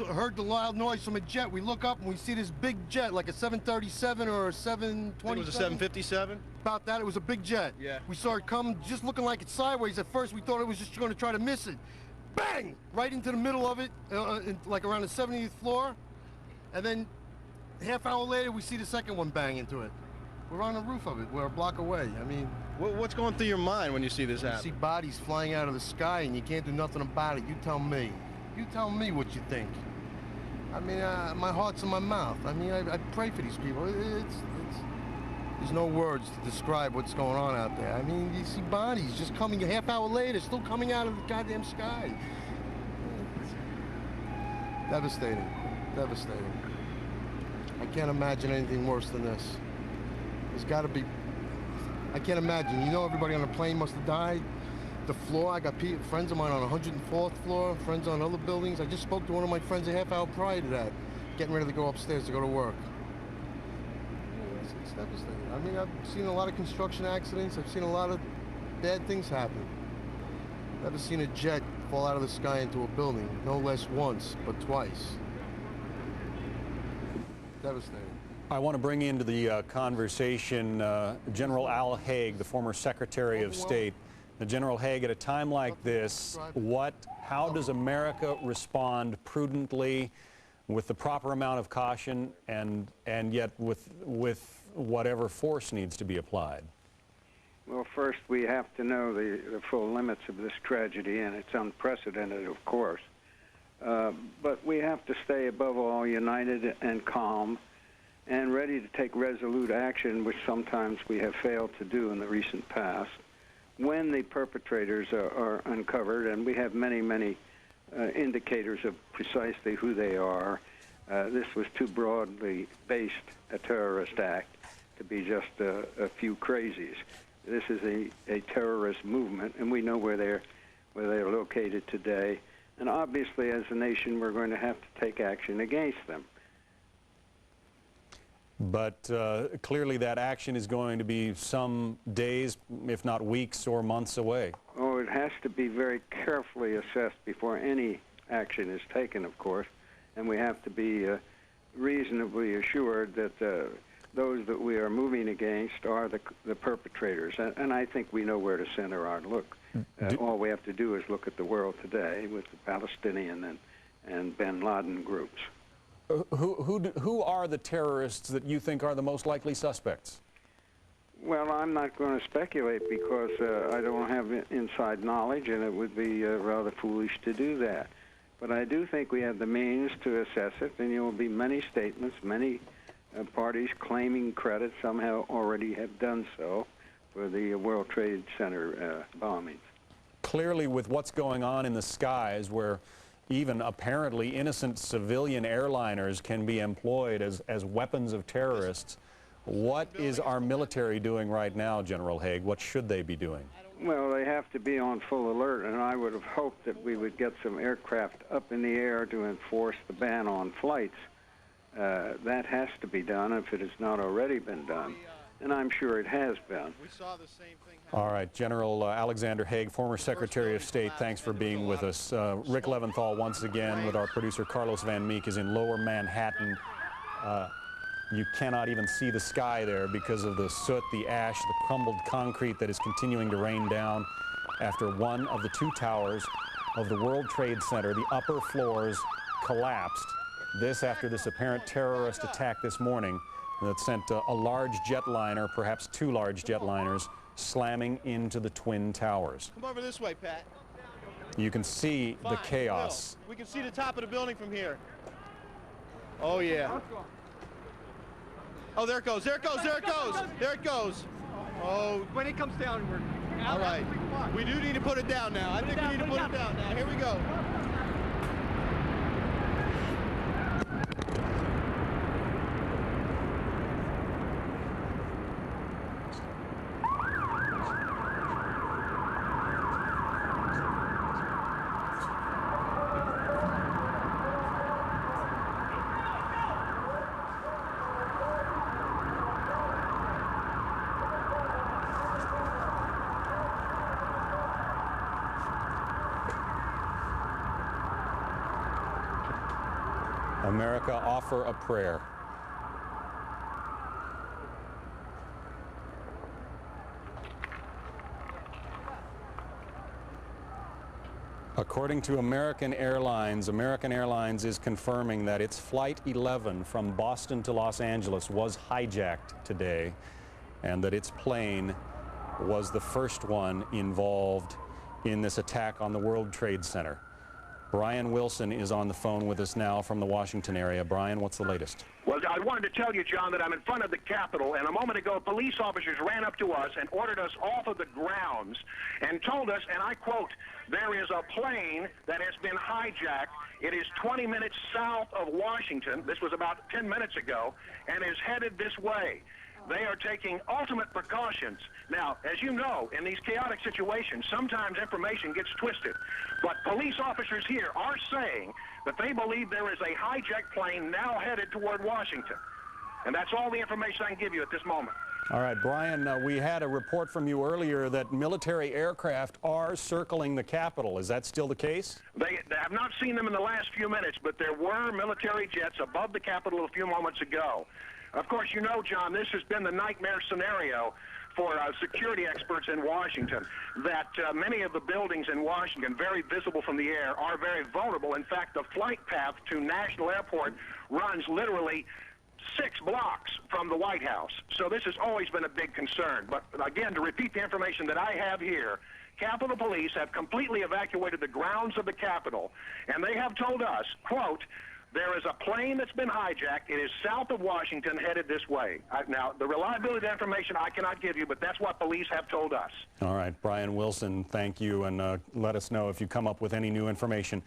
Heard the loud noise from a jet. We look up and we see this big jet, like a 737 or a 727. It was a 757? About that. It was a big jet. Yeah. We saw it come just looking like it's sideways. At first, we thought it was just going to try to miss it. Bang! Right into the middle of it, like around the 70th floor. And then half hour later, we see the second one bang into it. We're on the roof of it. We're a block away. I mean... What's going through your mind when you see this happen? You see bodies flying out of the sky and you can't do nothing about it. You tell me. You tell me what you think. I mean, my heart's in my mouth. I mean, I pray for these people. There's no words to describe what's going on out there. I mean, you see bodies just coming a half hour later, still coming out of the goddamn sky. It's devastating. Devastating. I can't imagine anything worse than this. There's got to be... I can't imagine. You know, everybody on the plane must have died. The floor, I got friends of mine on 104th floor, friends on other buildings. I just spoke to one of my friends a half hour prior to that, getting ready to go upstairs to go to work. It's devastating. I mean, I've seen a lot of construction accidents. I've seen a lot of bad things happen. Never seen a jet fall out of the sky into a building, no less once, but twice. Devastating. I want to bring into the conversation General Al Haig, the former Secretary of State. General Haig, at a time like this, how does America respond prudently, with the proper amount of caution, and yet with whatever force needs to be applied? Well, first we have to know the full limits of this tragedy, and it's unprecedented, of course. But we have to stay above all united and calm and ready to take resolute action, which sometimes we have failed to do in the recent past, when the perpetrators are uncovered, and we have many, many indicators of precisely who they are. This was too broadly based a terrorist act to be just a few crazies. This is a terrorist movement, and we know where they're located today. And obviously, as a nation, we're going to have to take action against them. But clearly that action is going to be some days, if not weeks or months away. Oh, it has to be very carefully assessed before any action is taken, of course. And we have to be reasonably assured that those that we are moving against are the perpetrators. And I think we know where to center our look. All we have to do is look at the world today with the Palestinian and bin Laden groups. Who are the terrorists that you think are the most likely suspects? Well, I'm not going to speculate because I don't have inside knowledge, and it would be rather foolish to do that. But I do think we have the means to assess it, and there will be many statements, many parties claiming credit, somehow already have done so, for the World Trade Center bombings. Clearly, with what's going on in the skies, where even apparently innocent civilian airliners can be employed as weapons of terrorists, what is our military doing right now, General Haig? What should they be doing? Well, they have to be on full alert, and I would have hoped that we would get some aircraft up in the air to enforce the ban on flights. That has to be done if it has not already been done, and I'm sure it has been. We saw the same thing. All right, General Alexander Haig, former Secretary of State, thanks for being with us. Rick Leventhal once again with our producer Carlos Van Meek is in Lower Manhattan. You cannot even see the sky there because of the soot, the ash, the crumbled concrete that is continuing to rain down after one of the two towers of the World Trade Center, the upper floors, collapsed. This after this apparent terrorist attack this morning that sent a large jetliner, perhaps two large jetliners, slamming into the Twin Towers. Come over this way, Pat. You can see the chaos. We can see the top of the building from here. Oh, yeah. Oh, there it goes, there it goes, there it goes, there it goes. Oh. When it comes down, we're all right. We do need to put it down now. I think we need to put it down now. Here we go. America, offer a prayer. According to American Airlines is confirming that its Flight 11 from Boston to Los Angeles was hijacked today, and that its plane was the first one involved in this attack on the World Trade Center. Brian Wilson is on the phone with us now from the Washington area. Brian, what's the latest? Well, I wanted to tell you, John, that I'm in front of the Capitol, and a moment ago, police officers ran up to us and ordered us off of the grounds and told us, and I quote, there is a plane that has been hijacked. It is 20 minutes south of Washington. This was about 10 minutes ago, and is headed this way. They are taking ultimate precautions. Now, as you know, in these chaotic situations, sometimes information gets twisted. But police officers here are saying that they believe there is a hijacked plane now headed toward Washington. And that's all the information I can give you at this moment. All right, Brian, we had a report from you earlier that military aircraft are circling the Capitol. Is that still the case? They have not seen them in the last few minutes, but there were military jets above the Capitol a few moments ago. Of course, you know, John, this has been the nightmare scenario for security experts in Washington, that many of the buildings in Washington, very visible from the air, are very vulnerable. In fact, the flight path to National Airport runs literally 6 blocks from the White House. So this has always been a big concern. But again, to repeat the information that I have here, Capitol Police have completely evacuated the grounds of the Capitol, and they have told us, quote, there is a plane that's been hijacked. It is south of Washington, headed this way. Now, the reliability of that information I cannot give you, but that's what police have told us. All right, Brian Wilson, thank you, and let us know if you come up with any new information.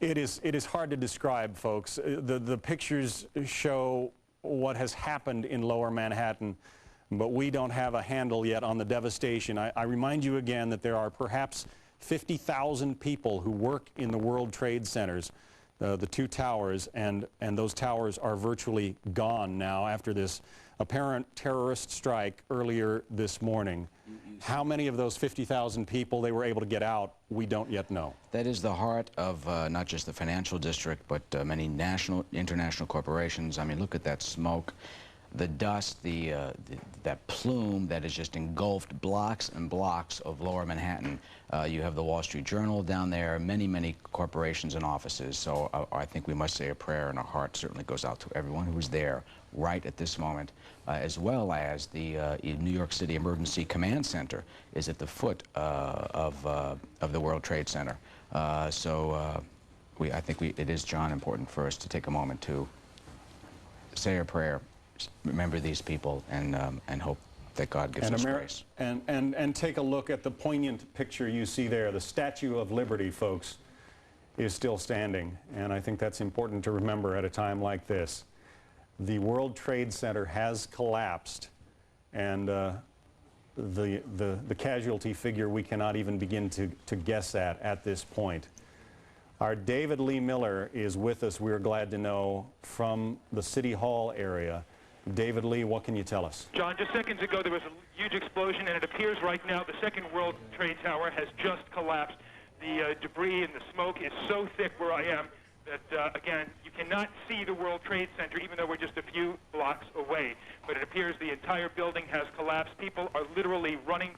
It is hard to describe, folks. The pictures show what has happened in Lower Manhattan, but we don't have a handle yet on the devastation. I remind you again that there are perhaps 50,000 people who work in the World Trade Centers, the two towers, and those towers are virtually gone now after this apparent terrorist strike earlier this morning. How many of those 50,000 people they were able to get out, we don't yet know. That is the heart of not just the financial district, but many national, international corporations. I mean, look at that smoke, the dust, that plume that has just engulfed blocks and blocks of Lower Manhattan. You have the Wall Street Journal down there, many, many corporations and offices. So I think we must say a prayer, and our heart certainly goes out to everyone who is there right at this moment, as well as the New York City Emergency Command Center is at the foot of the World Trade Center. I think it is, John, important for us to take a moment to say a prayer, remember these people, and hope that God gives us grace. And take a look at the poignant picture you see there. The Statue of Liberty, folks, is still standing, and I think that's important to remember at a time like this. The World Trade Center has collapsed, and the casualty figure we cannot even begin to guess at this point. Our David Lee Miller is with us, we're glad to know, from the City Hall area. David Lee, what can you tell us? John, just seconds ago there was a huge explosion, and it appears right now the second World Trade Tower has just collapsed. The debris and the smoke is so thick where I am that, again, you cannot see the World Trade Center even though we're just a few blocks away. But it appears the entire building has collapsed. People are literally running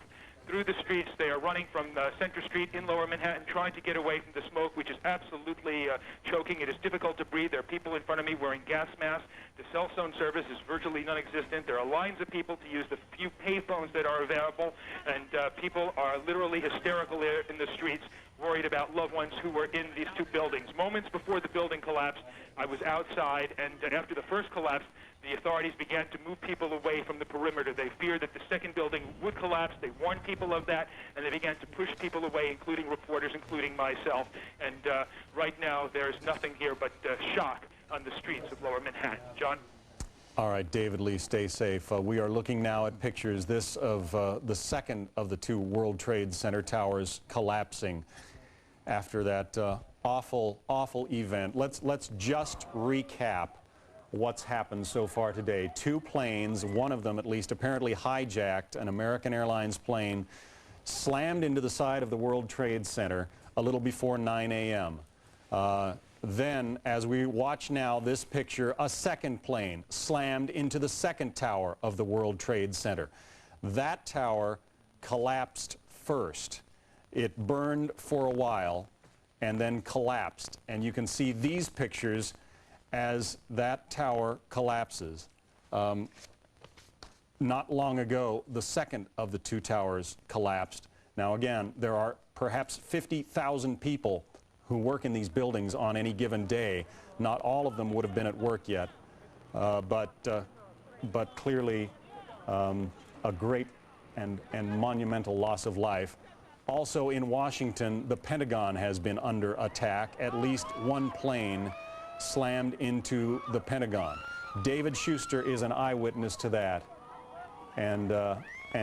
through the streets. They are running from Center Street in Lower Manhattan, trying to get away from the smoke, which is absolutely choking. It is difficult to breathe. There are people in front of me wearing gas masks. The cell phone service is virtually non-existent. There are lines of people to use the few payphones that are available, and people are literally hysterical in the streets, worried about loved ones who were in these two buildings. Moments before the building collapsed, I was outside, and after the first collapse, the authorities began to move people away from the perimeter. They feared that the second building would collapse. They warned people of that, and they began to push people away, including reporters, including myself. And right now, there's nothing here but shock on the streets of Lower Manhattan. John? All right, David Lee, stay safe. We are looking now at pictures, this of the second of the two World Trade Center towers collapsing after that awful, awful event. Let's just recap what's happened so far today. Two planes, one of them at least apparently hijacked, an American Airlines plane, slammed into the side of the World Trade Center a little before 9 a.m. Then, as we watch now this picture, a second plane slammed into the second tower of the World Trade Center. That tower collapsed first. It burned for a while and then collapsed. And you can see these pictures as that tower collapses. Not long ago, the second of the two towers collapsed. Now again, there are perhaps 50,000 people who work in these buildings on any given day. Not all of them would have been at work yet, but clearly a great and monumental loss of life. Also in Washington, the Pentagon has been under attack. At least one plane slammed into the Pentagon. David Schuster is an eyewitness to that and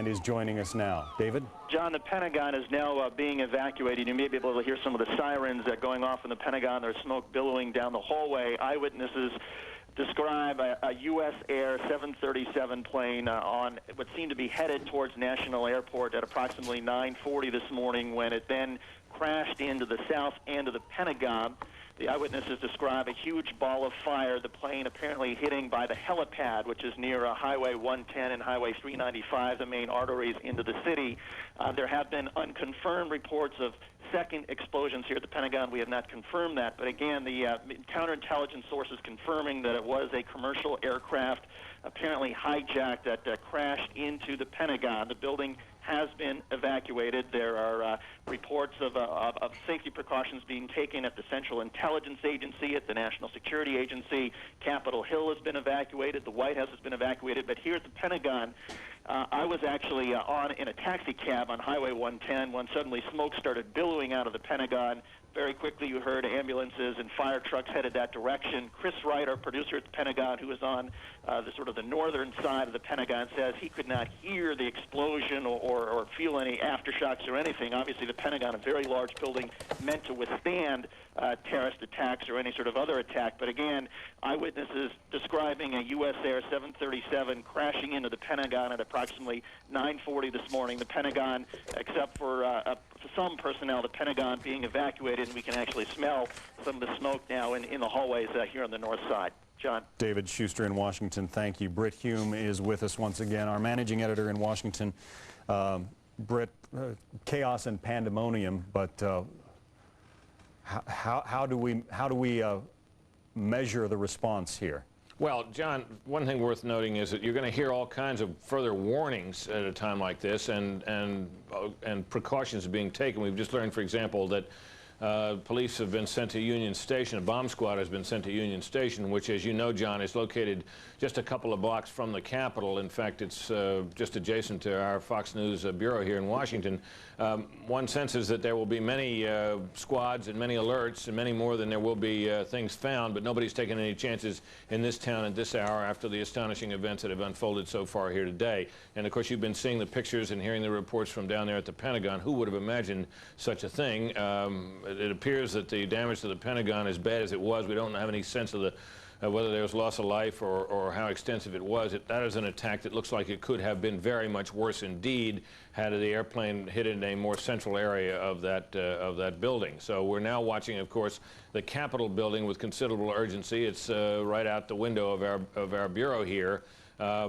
is joining us now. David? John, the Pentagon is now being evacuated. You may be able to hear some of the sirens going off in the Pentagon. There's smoke billowing down the hallway. Eyewitnesses describe a U.S. Air 737 plane on what seemed to be headed towards National Airport at approximately 9:40 this morning when it then crashed into the south end of the Pentagon. The eyewitnesses describe a huge ball of fire, the plane apparently hitting by the helipad, which is near Highway 110 and Highway 395, the main arteries into the city. There have been unconfirmed reports of second explosions here at the Pentagon. We have not confirmed that, but again, the counterintelligence sources confirming that it was a commercial aircraft apparently hijacked that crashed into the Pentagon. The building has been evacuated. There are reports of safety precautions being taken at the Central Intelligence Agency, at the National Security Agency. Capitol Hill has been evacuated. The White House has been evacuated. But here at the Pentagon, I was actually in a taxi cab on Highway 110 when suddenly smoke started billowing out of the Pentagon. Very quickly, you heard ambulances and fire trucks headed that direction. Chris Wright, our producer at the Pentagon, who is on the northern side of the Pentagon, says he could not hear the explosion or feel any aftershocks or anything. Obviously, the Pentagon, a very large building meant to withstand terrorist attacks or any sort of other attack. But again, eyewitnesses describing a U.S. Air 737 crashing into the Pentagon at approximately 9:40 this morning. The Pentagon, except for some personnel, the Pentagon being evacuated, and we can actually smell some of the smoke now in the hallways here on the north side. John. David Schuster in Washington, thank you. Britt Hume is with us once again, our managing editor in Washington. Britt, chaos and pandemonium, but how do we measure the response here? Well, John, one thing worth noting is that you're going to hear all kinds of further warnings at a time like this, and precautions are being taken. We've just learned, for example, that police have been sent to Union Station. A bomb squad has been sent to Union Station, which, as you know, John, is located just a couple of blocks from the Capitol. In fact, it's just adjacent to our Fox News bureau here in Washington. One senses that there will be many squads and many alerts and many more than there will be things found, but nobody's taken any chances in this town at this hour after the astonishing events that have unfolded so far here today. And, of course, you've been seeing the pictures and hearing the reports from down there at the Pentagon. Who would have imagined such a thing? It appears that the damage to the Pentagon, as bad as it was, we don't have any sense of whether there was loss of life or how extensive it was. That is an attack that looks like it could have been very much worse indeed had the airplane hit in a more central area of that building. So we're now watching, of course, the Capitol building with considerable urgency. It's right out the window of our bureau here.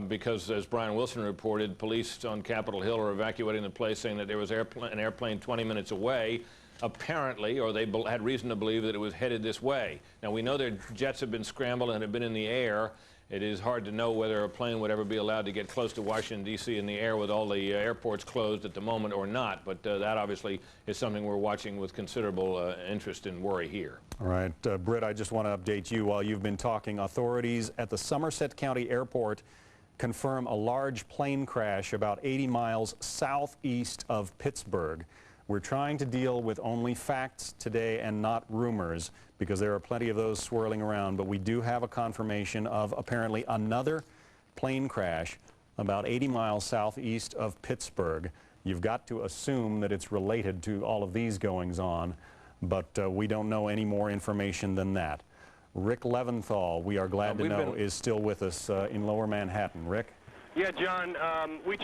Because, as Brian Wilson reported, police on Capitol Hill are evacuating the place, saying that there was an airplane 20 minutes away, apparently, or they had reason to believe that it was headed this way. Now, we know their jets have been scrambled and have been in the air. It is hard to know whether a plane would ever be allowed to get close to Washington, D.C. in the air with all the airports closed at the moment or not, but that obviously is something we're watching with considerable interest and worry here. All right, Britt, I just want to update you while you've been talking. Authorities at the Somerset County Airport confirm a large plane crash about 80 miles southeast of Pittsburgh. We're trying to deal with only facts today and not rumors, because there are plenty of those swirling around, but we do have a confirmation of apparently another plane crash about 80 miles southeast of Pittsburgh. You've got to assume that it's related to all of these goings-on, but we don't know any more information than that. Rick Leventhal, we are glad to know, is still with us in Lower Manhattan. Rick? Yeah, John, we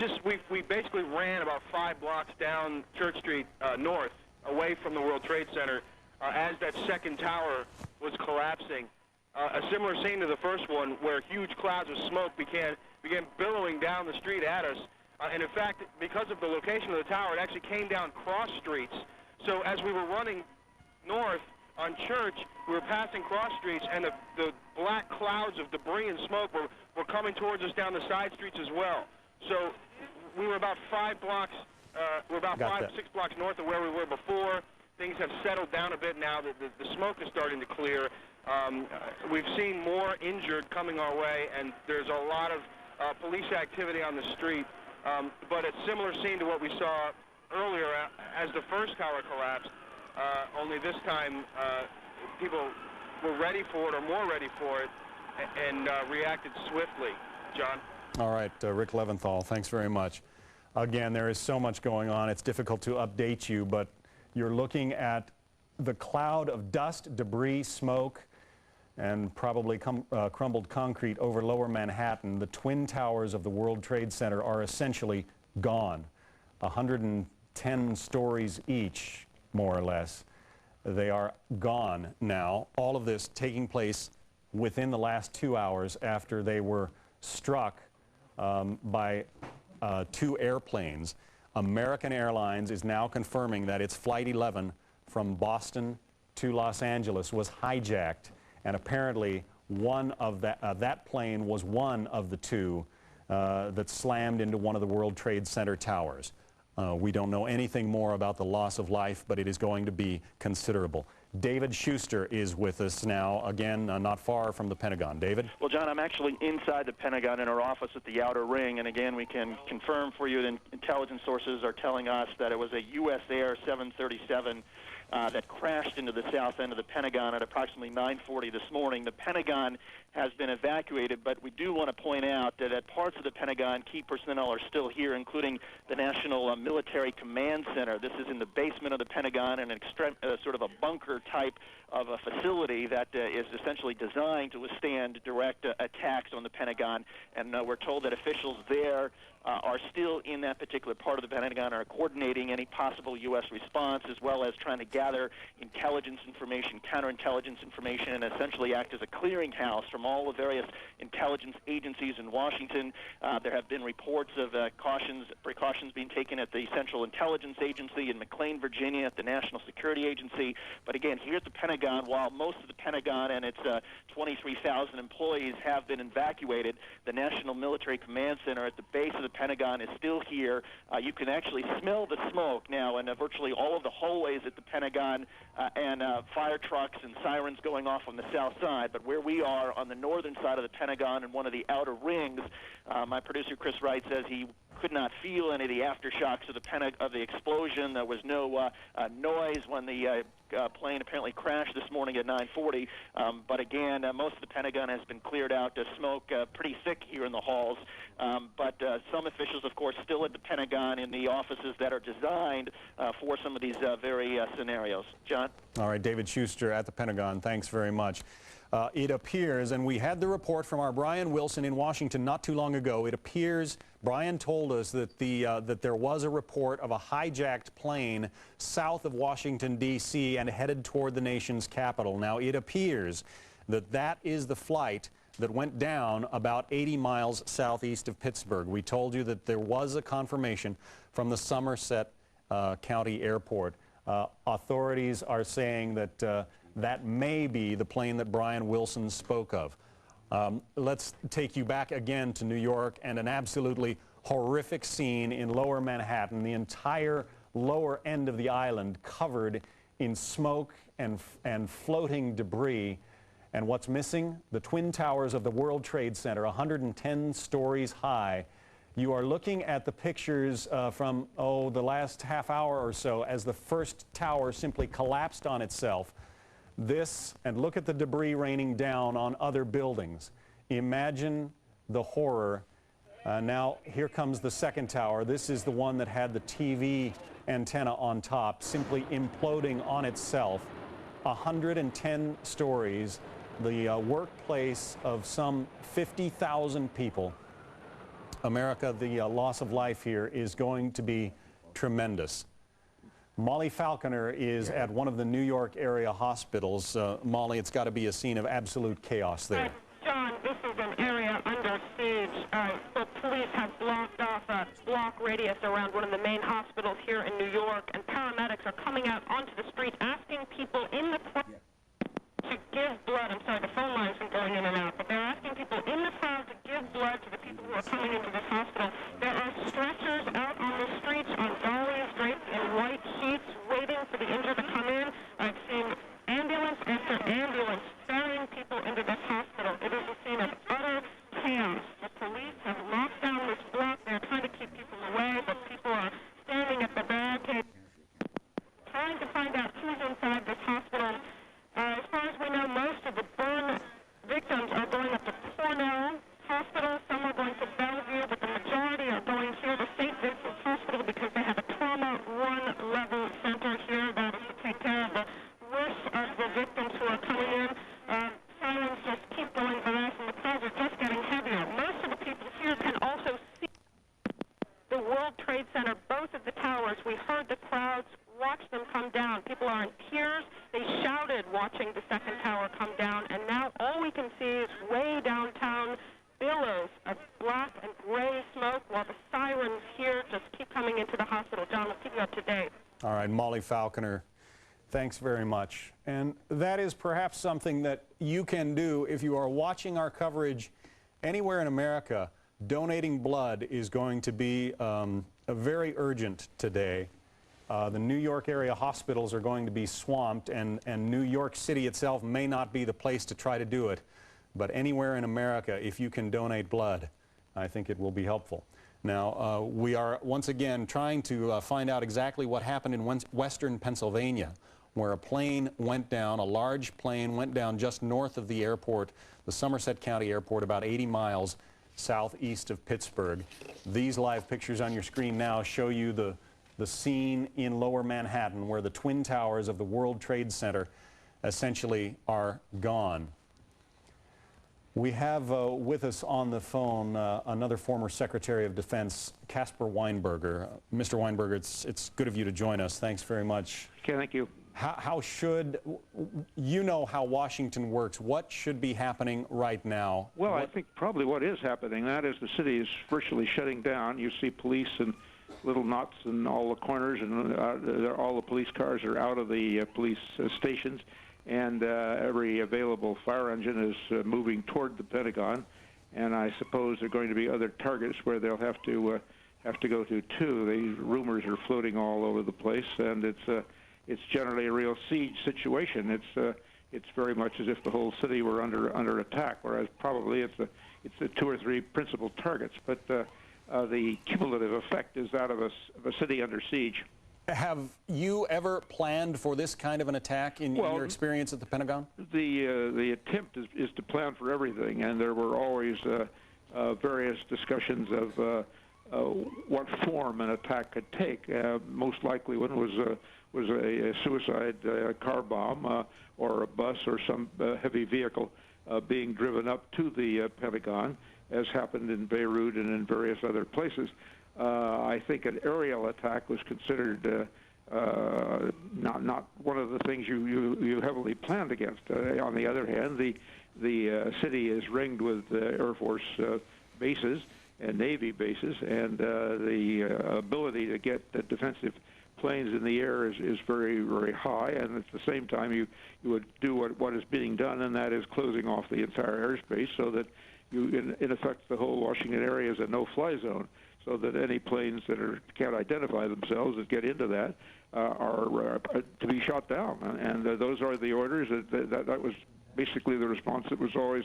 basically ran about 5 blocks down Church Street north, away from the World Trade Center, as that second tower was collapsing. A similar scene to the first one, where huge clouds of smoke began billowing down the street at us. And in fact, because of the location of the tower, it actually came down cross streets. So as we were running north on Church, we were passing cross streets, and the black clouds of debris and smoke were coming towards us down the side streets as well. So we were about 5 blocks, we're about 6 blocks north of where we were before. Things have settled down a bit now. The smoke is starting to clear. We've seen more injured coming our way, and there's a lot of police activity on the street. But a similar scene to what we saw earlier as the first tower collapsed. Only this time, people were ready for it, or more ready for it, and reacted swiftly. John? All right, Rick Leventhal, thanks very much. Again, there is so much going on. It's difficult to update you, but you're looking at the cloud of dust, debris, smoke, and probably crumbled concrete over Lower Manhattan. The Twin Towers of the World Trade Center are essentially gone. 110 stories each, more or less. They are gone now. All of this taking place within the last 2 hours after they were struck by 2 airplanes. American Airlines is now confirming that its Flight 11 from Boston to Los Angeles was hijacked, and apparently that plane was one of the 2 that slammed into one of the World Trade Center towers. We don't know anything more about the loss of life, but it is going to be considerable. David Schuster is with us now, again, not far from the Pentagon. David? Well, John, I'm actually inside the Pentagon in our office at the Outer Ring, and again, we can confirm for you that intelligence sources are telling us that it was a U.S. Air 737 that crashed into the south end of the Pentagon at approximately 9:40 this morning. The Pentagon has been evacuated, but we do want to point out that at parts of the Pentagon, key personnel are still here, including the National Military Command Center. This is in the basement of the Pentagon, and sort of a bunker type of a facility that is essentially designed to withstand direct attacks on the Pentagon. And we're told that officials there are still in that particular part of the Pentagon, are coordinating any possible U.S. response, as well as trying to gather intelligence information, counterintelligence information, and essentially act as a clearinghouse from all the various intelligence agencies in Washington. There have been reports of precautions being taken at the Central Intelligence Agency in McLean, Virginia, at the National Security Agency. But again, here at the Pentagon, while most of the Pentagon and its 23,000 employees have been evacuated, the National Military Command Center at the base of the Pentagon is still here. You can actually smell the smoke now in virtually all of the hallways at the Pentagon, and fire trucks and sirens going off on the south side. But where we are on the northern side of the Pentagon in one of the outer rings, my producer Chris Wright says he could not feel any of the aftershocks of the explosion. There was no noise when the plane apparently crashed this morning at 9:40. But again, most of the Pentagon has been cleared out. Smoke pretty thick here in the halls. But some officials, of course, still at the Pentagon in the offices that are designed for some of these very scenarios. John? All right, David Schuster at the Pentagon, thanks very much. It appears, and we had the report from our Brian Wilson in Washington not too long ago, it appears, Brian told us that that there was a report of a hijacked plane south of Washington, D.C. and headed toward the nation's capital. Now, it appears that that is the flight that went down about 80 miles southeast of Pittsburgh. We told you that there was a confirmation from the Somerset County Airport. Authorities are saying that that may be the plane that Brian Wilson spoke of. Let's take you back again to New York and an absolutely horrific scene in lower Manhattan. The entire lower end of the island covered in smoke and floating debris. And what's missing? The Twin Towers of the World Trade Center, 110 stories high. You are looking at the pictures from, the last half hour or so as the first tower simply collapsed on itself. This, and look at the debris raining down on other buildings. Imagine the horror. Now, here comes the second tower. This is the one that had the TV antenna on top, simply imploding on itself. 110 stories, the workplace of some 50,000 people. America, the loss of life here is going to be tremendous. Molly Falconer is at one of the New York area hospitals. Molly, it's got to be a scene of absolute chaos there. John, this is an area under siege. The police have blocked off a block radius around one of the main hospitals here in New York, and paramedics are coming out onto the street asking people in the crowd to give blood. I'm sorry, the phone lines are going in and out, but they're asking people in the crowd to give blood to the people who are coming into this hospital. There are stretchers out on the streets on dollies draped in white sheets waiting for the injured to come in. I've seen ambulance after ambulance ferrying people into this hospital. It is a scene of utter chaos. The police have locked down this block. They're trying to keep people away, but people are standing at the barricade trying to find out who's inside this hospital. As far as we know, most of the burn victims are going up to Cornell Hospital. Some are going to Bellevue, but the majority are going here to St. Vincent's Hospital because they have a trauma one-level center here that is to take care of the worst of the victims who are coming in. Sirens just keep going fast, and the crowds are just getting heavier. Most of the people here can also see the World Trade Center, both of the towers. We heard the crowds watch them come down. People are in tears. They shouted watching the second tower come down, and now all we can see is way downtown billows of black and gray smoke while the sirens here just keep coming into the hospital. John, let's keep you up to date. All right, Molly Falconer, thanks very much. And that is perhaps something that you can do if you are watching our coverage anywhere in America. Donating blood is going to be very urgent today. The New York area hospitals are going to be swamped, and New York City itself may not be the place to try to do it. But anywhere in America, if you can donate blood, I think it will be helpful. Now, we are once again trying to find out exactly what happened in western Pennsylvania, where a plane went down, a large plane went down just north of the airport, the Somerset County Airport, about 80 miles southeast of Pittsburgh. These live pictures on your screen now show you the scene in Lower Manhattan, where the Twin Towers of the World Trade Center essentially are gone. We have with us on the phone another former Secretary of Defense, Caspar Weinberger. Mr. Weinberger, it's good of you to join us. Thanks very much. Okay, thank you. How should, you know how Washington works, what should be happening right now? Well, I think probably what is happening, that is the city is virtually shutting down. You see police and little knots in all the corners, and all the police cars are out of the police stations, and every available fire engine is moving toward the Pentagon, and I suppose there are going to be other targets where they'll have to go to too. The rumors are floating all over the place, and it's generally a real siege situation. It's very much as if the whole city were under attack, whereas probably it's the two or three principal targets. But the cumulative effect is that of a city under siege. Have you ever planned for this kind of an attack in your experience at the Pentagon? The attempt is to plan for everything, and there were always various discussions of what form an attack could take. Most likely one was a suicide car bomb or a bus or some heavy vehicle being driven up to the Pentagon, as happened in Beirut and in various other places. I think an aerial attack was considered not one of the things you heavily planned against. On the other hand, the city is ringed with Air Force bases and Navy bases, and the ability to get the defensive planes in the air is very, very high, and at the same time you would do what is being done, and that is closing off the entire airspace so that you, in effect, the whole Washington area is a no-fly zone, so that any planes that can't identify themselves that get into that are to be shot down. And those are the orders. That was basically the response that was always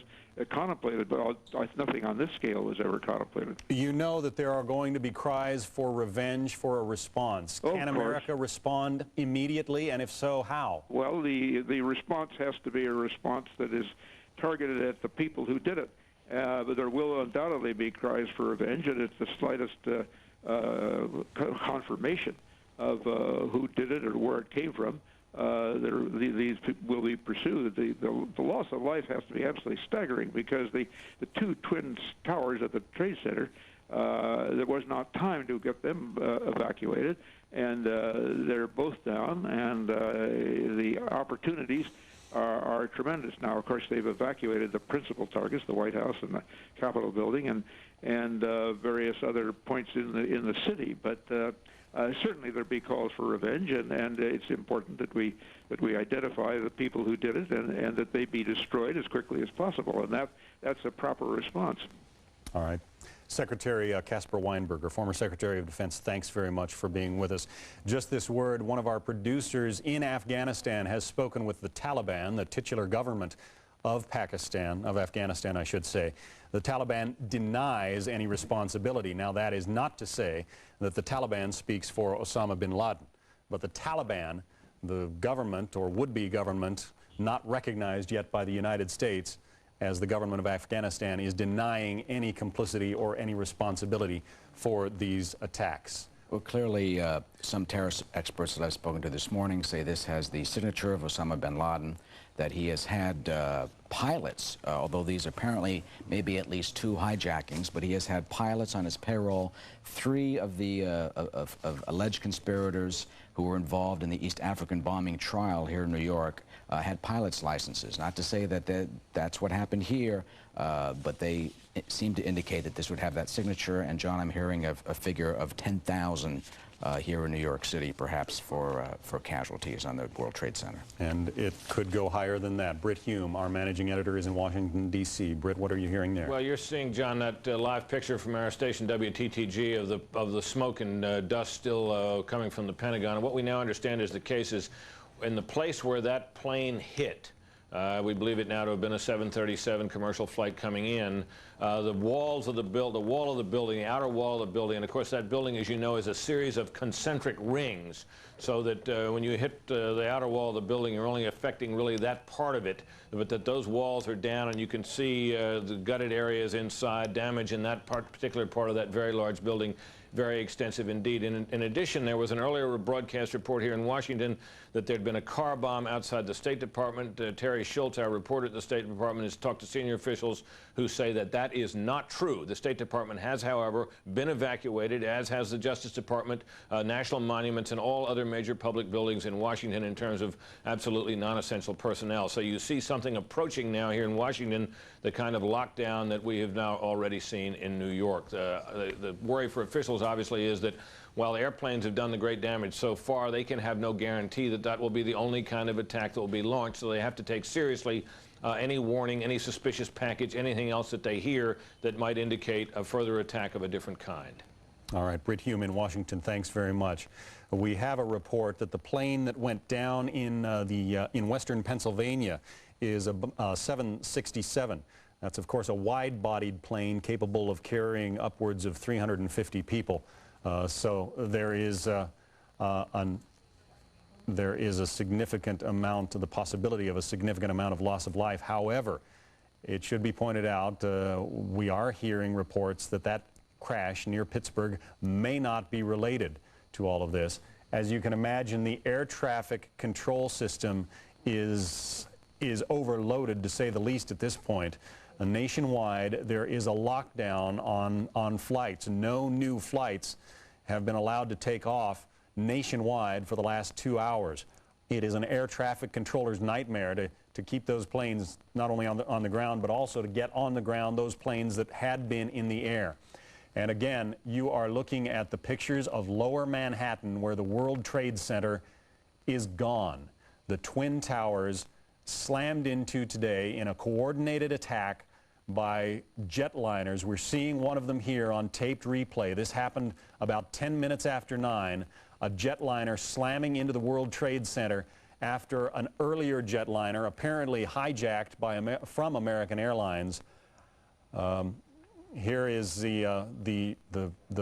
contemplated, but nothing on this scale was ever contemplated. You know that there are going to be cries for revenge, for a response. Can America respond immediately, and if so, how? Well, the response has to be a response that is targeted at the people who did it. But there will undoubtedly be cries for revenge, and it's the slightest confirmation of who did it or where it came from. These people will be pursued. The loss of life has to be absolutely staggering, because the two twin towers at the Trade Center, there was not time to get them evacuated, and they're both down, and the opportunities are tremendous. Now, of course, they've evacuated the principal targets, the White House and the Capitol building, and various other points in the city. But certainly there'll be calls for revenge, and it's important that we identify the people who did it, and that they be destroyed as quickly as possible. And that's a proper response. All right. Secretary Caspar Weinberger, former Secretary of Defense, thanks very much for being with us. Just this word, one of our producers in Afghanistan has spoken with the Taliban, the titular government of Afghanistan, I should say. The Taliban denies any responsibility. Now, that is not to say that the Taliban speaks for Osama bin Laden, but the Taliban, the government or would-be government, not recognized yet by the United States as the government of Afghanistan, is denying any complicity or any responsibility for these attacks. Well, clearly, some terrorist experts that I've spoken to this morning say this has the signature of Osama bin Laden, that he has had pilots, although these apparently may be at least 2 hijackings, but he has had pilots on his payroll. 3 of the of alleged conspirators who were involved in the East African bombing trial here in New York had pilots' licenses. Not to say that that's what happened here, but they seem to indicate that this would have that signature. And John, I'm hearing a figure of 10,000 here in New York City, perhaps for casualties on the World Trade Center. And it could go higher than that. Britt Hume, our managing editor, is in Washington, D.C. Britt, what are you hearing there? Well, you're seeing, John, that live picture from our station WTTG of the smoke and dust still coming from the Pentagon. And what we now understand is the case is in the place where that plane hit. We believe it now to have been a 737 commercial flight coming in. The walls of the the wall of the building, the outer wall of the building, and of course that building, as you know, is a series of concentric rings, so that when you hit the outer wall of the building, you're only affecting really that part of it, but that those walls are down, and you can see the gutted areas inside, damage in that particular part of that very large building. Very extensive indeed. In addition, there was an earlier broadcast report here in Washington that there'd been a car bomb outside the State Department. Terry Schultz, our reporter at the State Department, has talked to senior officials who say that that is not true. The State Department has, however, been evacuated, as has the Justice Department, national monuments, and all other major public buildings in Washington in terms of absolutely non-essential personnel. So you see something approaching now here in Washington, the kind of lockdown that we have now already seen in New York. The worry for officials obviously is that while airplanes have done the great damage so far, they can have no guarantee that that will be the only kind of attack that will be launched. So they have to take seriously any warning, any suspicious package, anything else that they hear that might indicate a further attack of a different kind. All right, Britt Hume in Washington, thanks very much. We have a report that the plane that went down in western Pennsylvania is a 767. That's, of course, a wide-bodied plane capable of carrying upwards of 350 people. So there is a significant amount, the possibility of a significant amount of loss of life. However, it should be pointed out, we are hearing reports that that crash near Pittsburgh may not be related to all of this. As you can imagine, the air traffic control system is overloaded, to say the least, at this point. Nationwide, there is a lockdown on flights. No new flights have been allowed to take off nationwide for the last 2 hours. It is an air traffic controller's nightmare to keep those planes not only on the ground, but also to get on the ground those planes that had been in the air. And again, you are looking at the pictures of Lower Manhattan, where the World Trade Center is gone. The Twin Towers slammed into today in a coordinated attack by jetliners. We're seeing one of them here on taped replay. This happened about 10 minutes after 9. A jetliner slamming into the World Trade Center after an earlier jetliner, apparently hijacked from American Airlines. Here is the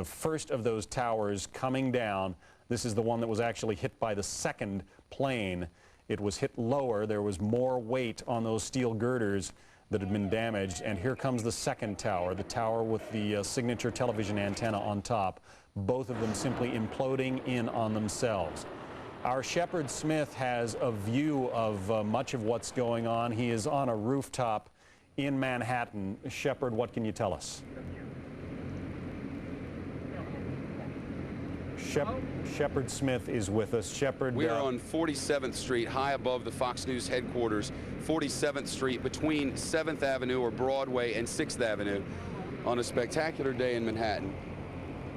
first of those towers coming down. This is the one that was actually hit by the second plane. It was hit lower. There was more weight on those steel girders that had been damaged. And here comes the second tower, the tower with the signature television antenna on top. Both of them simply imploding in on themselves. Our Shepard Smith has a view of much of what's going on. He is on a rooftop in Manhattan. Shepard, what can you tell us? Shepard Smith is with us. Shepard, we are on 47th Street, high above the Fox News headquarters. 47th Street, between 7th Avenue or Broadway and 6th Avenue, on a spectacular day in Manhattan.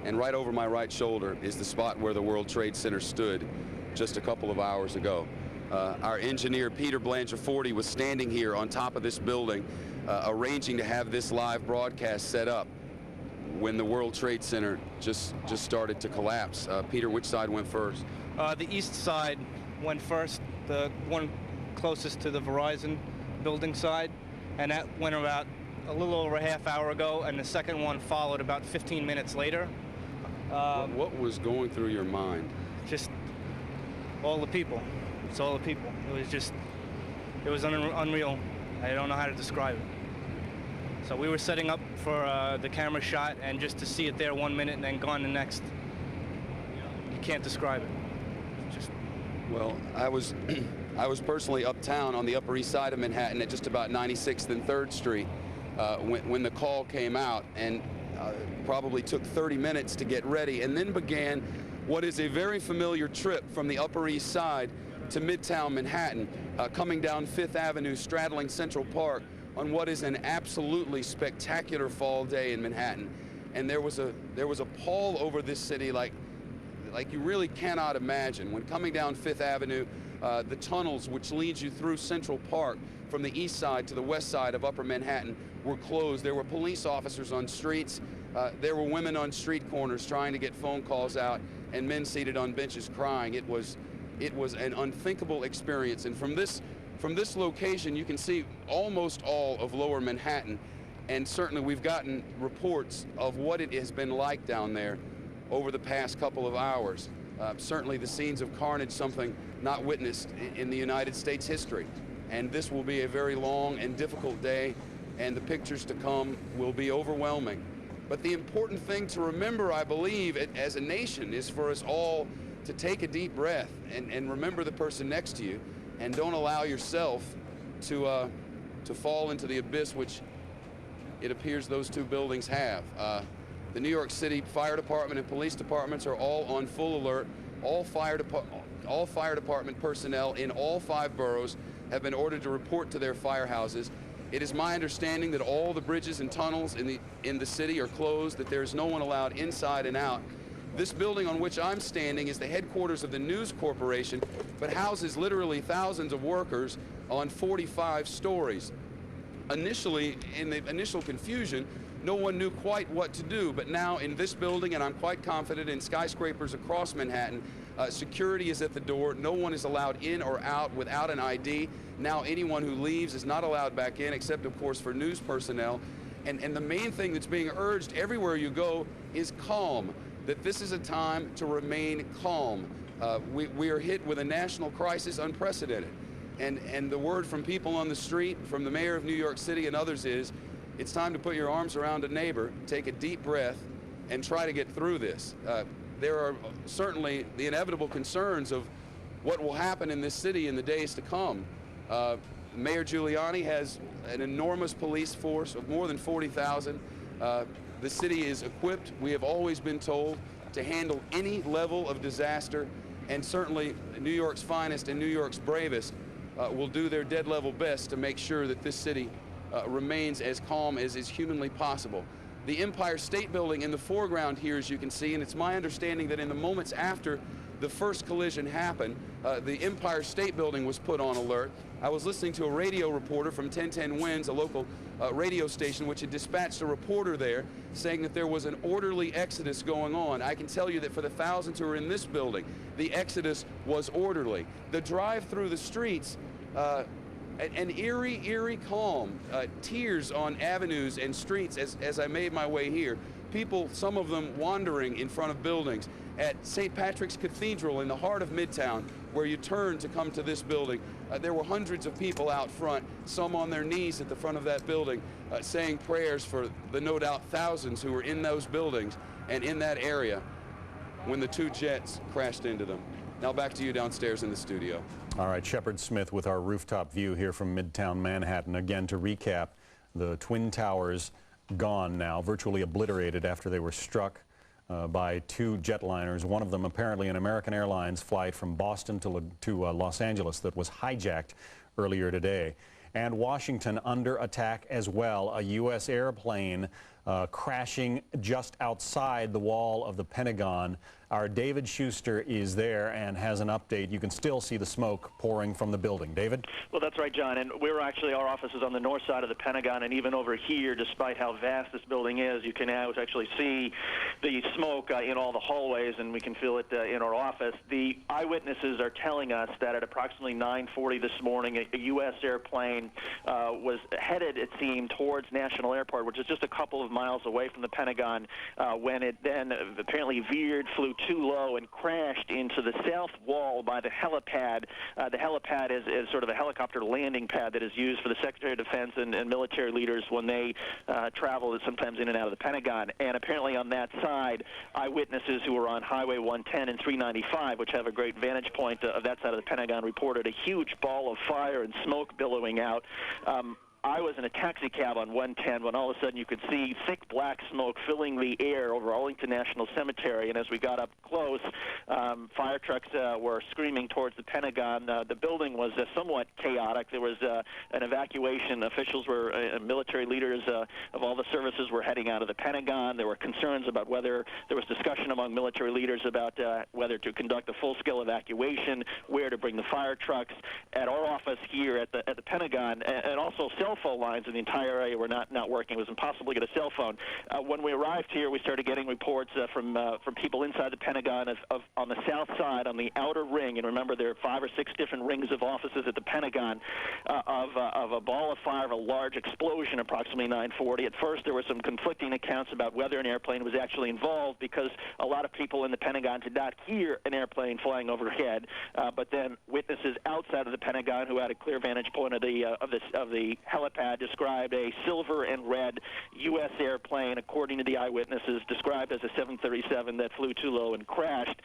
And right over my right shoulder is the spot where the World Trade Center stood just a couple of hours ago. Our engineer, Peter Blanchard-Forty, was standing here on top of this building, arranging to have this live broadcast set up when the World Trade Center just started to collapse. Peter, which side went first? The east side went first, the one closest to the Verizon building side, and that went about a little over a half hour ago, and the second one followed about 15 minutes later. What was going through your mind? Just all the people. It's all the people. It was unreal. I don't know how to describe it. So we were setting up for the camera shot, and just to see it there 1 minute and then gone the next, you can't describe it. Well, I was personally uptown on the Upper East Side of Manhattan at just about 96th and 3rd Street when the call came out, and probably took 30 minutes to get ready, and then began what is a very familiar trip from the Upper East Side to Midtown Manhattan, coming down 5th Avenue, straddling Central Park on what is an absolutely spectacular fall day in Manhattan. And there was a pall over this city like like you really cannot imagine. When coming down Fifth Avenue, the tunnels which leads you through Central Park from the east side to the west side of Upper Manhattan were closed. There were police officers on streets. There were women on street corners trying to get phone calls out, and men seated on benches crying. It was an unthinkable experience. And from this location, you can see almost all of Lower Manhattan. And certainly we've gotten reports of what it has been like down there over the past couple of hours. Certainly the scenes of carnage, something not witnessed in the United States history. And this will be a very long and difficult day, and the pictures to come will be overwhelming. But the important thing to remember, I believe, as a nation, is for us all to take a deep breath and remember the person next to you, and don't allow yourself to fall into the abyss which it appears those two buildings have. The New York City Fire Department and police departments are all on full alert. All fire department personnel in all 5 boroughs have been ordered to report to their firehouses. It is my understanding that all the bridges and tunnels in the city are closed, that there is no one allowed inside and out. This building on which I'm standing is the headquarters of the News Corporation, but houses literally thousands of workers on 45 stories. Initially, in the initial confusion, no one knew quite what to do, but now in this building, and I'm quite confident in skyscrapers across Manhattan, security is at the door. No one is allowed in or out without an ID. Now anyone who leaves is not allowed back in, except of course for news personnel. And the main thing that's being urged everywhere you go is calm, that this is a time to remain calm. We are hit with a national crisis unprecedented. And the word from people on the street, from the mayor of New York City and others is, it's time to put your arms around a neighbor, take a deep breath, and try to get through this. There are certainly the inevitable concerns of what will happen in this city in the days to come. Mayor Giuliani has an enormous police force of more than 40,000. The city is equipped, we have always been told, to handle any level of disaster, and certainly New York's finest and New York's bravest will do their dead level best to make sure that this city remains as calm as is humanly possible. The Empire State Building in the foreground here, as you can see, and it's my understanding that in the moments after the first collision happened, the Empire State Building was put on alert. I was listening to a radio reporter from 1010 Winds, a local radio station, which had dispatched a reporter there saying that there was an orderly exodus going on. I can tell you that for the thousands who are in this building, the exodus was orderly. The drive through the streets, an eerie calm, tears on avenues and streets as I made my way here. People, some of them wandering in front of buildings. At St. Patrick's Cathedral in the heart of Midtown, where you turn to come to this building, there were hundreds of people out front, some on their knees at the front of that building, saying prayers for the no doubt thousands who were in those buildings and in that area when the 2 jets crashed into them. Now back to you downstairs in the studio. All right, Shepard Smith with our rooftop view here from Midtown Manhattan. Again, to recap, the Twin Towers gone now, virtually obliterated after they were struck by 2 jetliners, one of them apparently an American Airlines flight from Boston to Los Angeles that was hijacked earlier today. And Washington under attack as well, a U.S. airplane crashing just outside the wall of the Pentagon. Our David Schuster is there and has an update. You can still see the smoke pouring from the building. David? Well, that's right, John. And we're actually, our office is on the north side of the Pentagon, and even over here, despite how vast this building is, you can now actually see the smoke in all the hallways, and we can feel it in our office. The eyewitnesses are telling us that at approximately 9:40 this morning, a U.S. airplane was headed, it seemed, towards National Airport, which is just a couple of miles away from the Pentagon, when it then apparently veered, flew too low, and crashed into the south wall by the helipad. The helipad is sort of a helicopter landing pad that is used for the Secretary of Defense and military leaders when they travel sometimes in and out of the Pentagon. And apparently on that side, eyewitnesses who were on Highway 110 and 395, which have a great vantage point of that side of the Pentagon, reported a huge ball of fire and smoke billowing out. I was in a taxi cab on 110 when all of a sudden you could see thick black smoke filling the air over Arlington National Cemetery. And as we got up close, fire trucks were screaming towards the Pentagon. The building was somewhat chaotic. There was an evacuation. Officials were, military leaders of all the services were heading out of the Pentagon. There were concerns about whether there was discussion among military leaders about whether to conduct a full-scale evacuation, where to bring the fire trucks. At our office here at the Pentagon, and also cell phone lines in the entire area were not working. It was impossible to get a cell phone. When we arrived here, we started getting reports from people inside the Pentagon of on the south side, on the outer ring, and remember there are 5 or 6 different rings of offices at the Pentagon, of a ball of fire, of a large explosion approximately 9:40. At first, there were some conflicting accounts about whether an airplane was actually involved, because a lot of people in the Pentagon did not hear an airplane flying overhead. But then witnesses outside of the Pentagon, who had a clear vantage point of the helipad, described a silver and red U.S. airplane, according to the eyewitnesses, described as a 737 that flew too low and crashed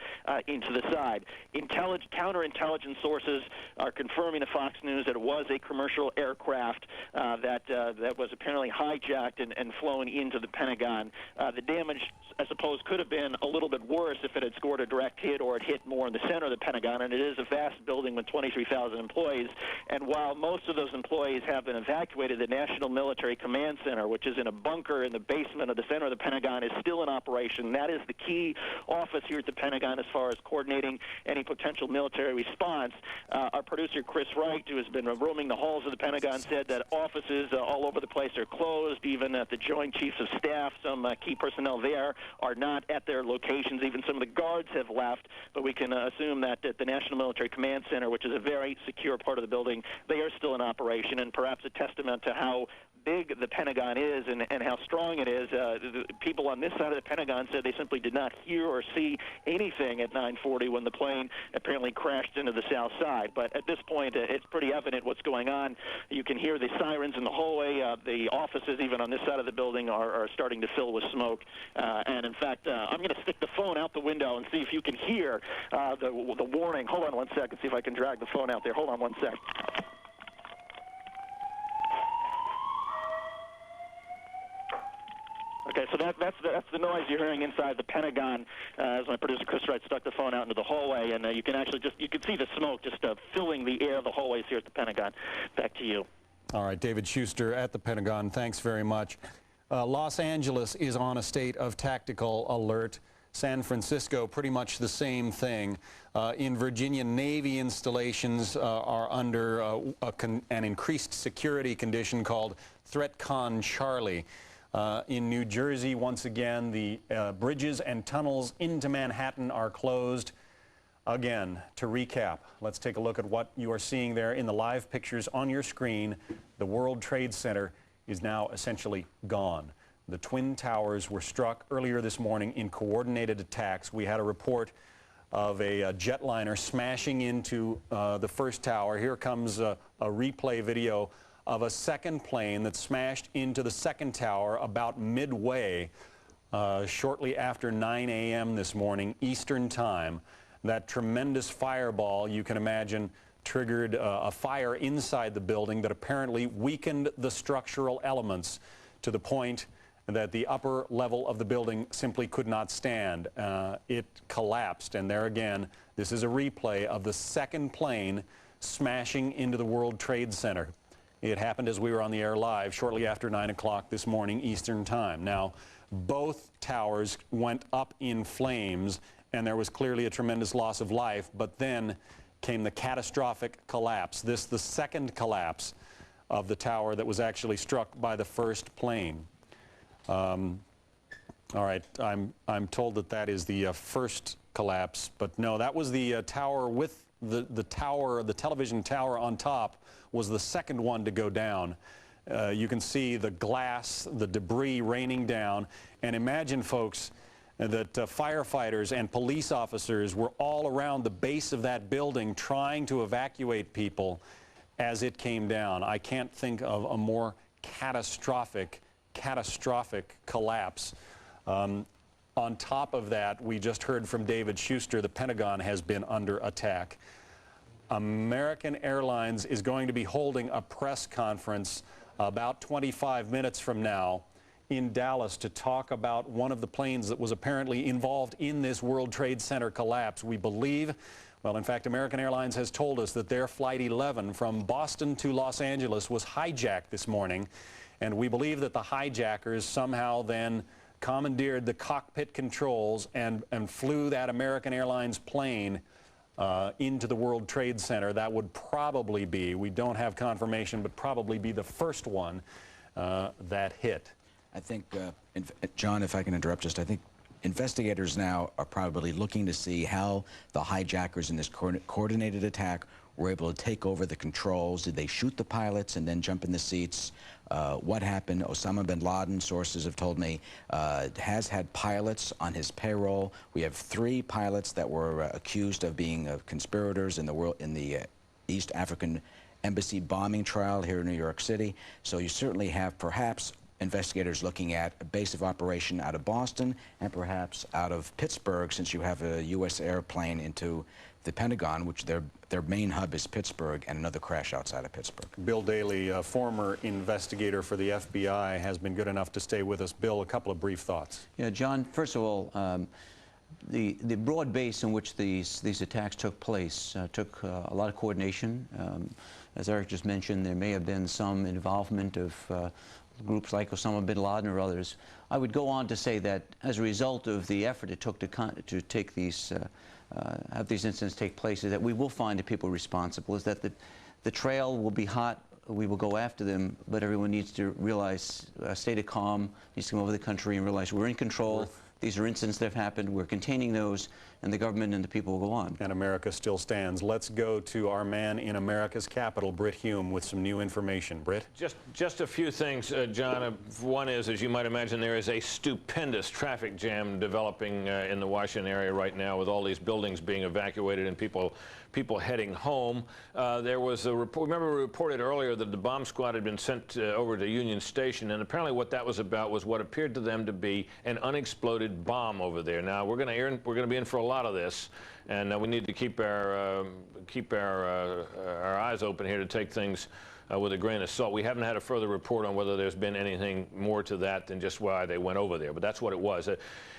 into the side. Counterintelligence sources are confirming to Fox News that it was a commercial aircraft that was apparently hijacked and flown into the Pentagon. The damage, I suppose, could have been a little bit worse if it had scored a direct hit or it hit more in the center of the Pentagon, and it is a vast building with 23,000 employees. And while most of those employees have been evacuated, the National Military Command Center, which is in a bunker in the basement of the center of the Pentagon, is still in operation. That is the key office here at the Pentagon as far as coordinating any potential military response. Our producer, Chris Wright, who has been roaming the halls of the Pentagon, said that offices all over the place are closed, even at the Joint Chiefs of Staff. Some key personnel there are not at their locations. Even some of the guards have left, but we can assume that at the National Military Command Center, which is a very secure part of the building, they are still in operation, and perhaps a testament to how big the Pentagon is and how strong it is. The people on this side of the Pentagon said they simply did not hear or see anything at 9:40 when the plane apparently crashed into the south side. But at this point, it's pretty evident what's going on. You can hear the sirens in the hallway. The offices, even on this side of the building, are starting to fill with smoke. And in fact, I'm going to stick the phone out the window and see if you can hear the warning. Hold on one second, see if I can drag the phone out there. Hold on one sec. Okay, so that's the noise you're hearing inside the Pentagon as my producer Chris Wright stuck the phone out into the hallway, and you can actually you can see the smoke just filling the air of the hallways here at the Pentagon. Back to you. All right, David Schuster at the Pentagon, thanks very much. Los Angeles is on a state of tactical alert. San Francisco, pretty much the same thing. In Virginia, Navy installations are under an increased security condition called ThreatCon Charlie. In New Jersey, once again, the bridges and tunnels into Manhattan are closed. Again, to recap, let's take a look at what you are seeing there in the live pictures on your screen. The World Trade Center is now essentially gone. The Twin Towers were struck earlier this morning in coordinated attacks. We had a report of a jetliner smashing into the first tower. Here comes a replay video of a second plane that smashed into the second tower about midway shortly after 9 a.m. this morning, Eastern Time. That tremendous fireball, you can imagine, triggered a fire inside the building that apparently weakened the structural elements to the point that the upper level of the building simply could not stand. It collapsed, and there again, this is a replay of the second plane smashing into the World Trade Center. It happened as we were on the air live shortly after 9 o'clock this morning Eastern Time. Now, both towers went up in flames, and there was clearly a tremendous loss of life, but then came the catastrophic collapse. This the second collapse of the tower that was actually struck by the first plane. All right, I'm told that that is the first collapse, but no, that was the tower with the television tower on top was the second one to go down. You can see the glass, the debris raining down, and imagine, folks, that firefighters and police officers were all around the base of that building trying to evacuate people as it came down. I can't think of a more catastrophic collapse. On top of that, we just heard from David Schuster, the Pentagon has been under attack. American Airlines is going to be holding a press conference about 25 minutes from now in Dallas to talk about one of the planes that was apparently involved in this World Trade Center collapse. We believe, well, in fact, American Airlines has told us that their Flight 11 from Boston to Los Angeles was hijacked this morning, and we believe that the hijackers somehow then commandeered the cockpit controls and flew that American Airlines plane into the World Trade Center. That would probably be, we don't have confirmation, but probably be the first one that hit. I think, John, if I can interrupt just, I think investigators now are probably looking to see how the hijackers in this coordinated attack were able to take over the controls. Did they shoot the pilots and then jump in the seats? What happened? Osama bin Laden, sources have told me, has had pilots on his payroll. We have 3 pilots that were accused of being conspirators in the East African Embassy bombing trial here in New York City. So you certainly have perhaps investigators looking at a base of operation out of Boston and perhaps out of Pittsburgh, since you have a U.S. airplane into the Pentagon, which their main hub is Pittsburgh, and another crash outside of Pittsburgh. Bill Daley, a former investigator for the FBI, has been good enough to stay with us. Bill, a couple of brief thoughts. Yeah, John, first of all, the broad base in which these attacks took place took a lot of coordination. As Eric just mentioned, there may have been some involvement of groups like Osama bin Laden or others. I would go on to say that as a result of the effort it took to take these, have these incidents take place, is that we will find the people responsible, is that the trail will be hot, we will go after them, but everyone needs to realize, a state of calm, needs to come over the country and realize we're in control. These are incidents that have happened. We're containing those, and the government and the people will go on. And America still stands. Let's go to our man in America's capital, Britt Hume, with some new information. Britt? Just a few things, John. One is, as you might imagine, there is a stupendous traffic jam developing in the Washington area right now, with all these buildings being evacuated and people heading home. There was a report, remember we reported earlier that the bomb squad had been sent over to Union Station, and apparently what that was about was what appeared to them to be an unexploded bomb over there. Now we're going to be in for a lot of this, and we need to keep our eyes open here to take things with a grain of salt. We haven't had a further report on whether there's been anything more to that than just why they went over there, but that's what it was.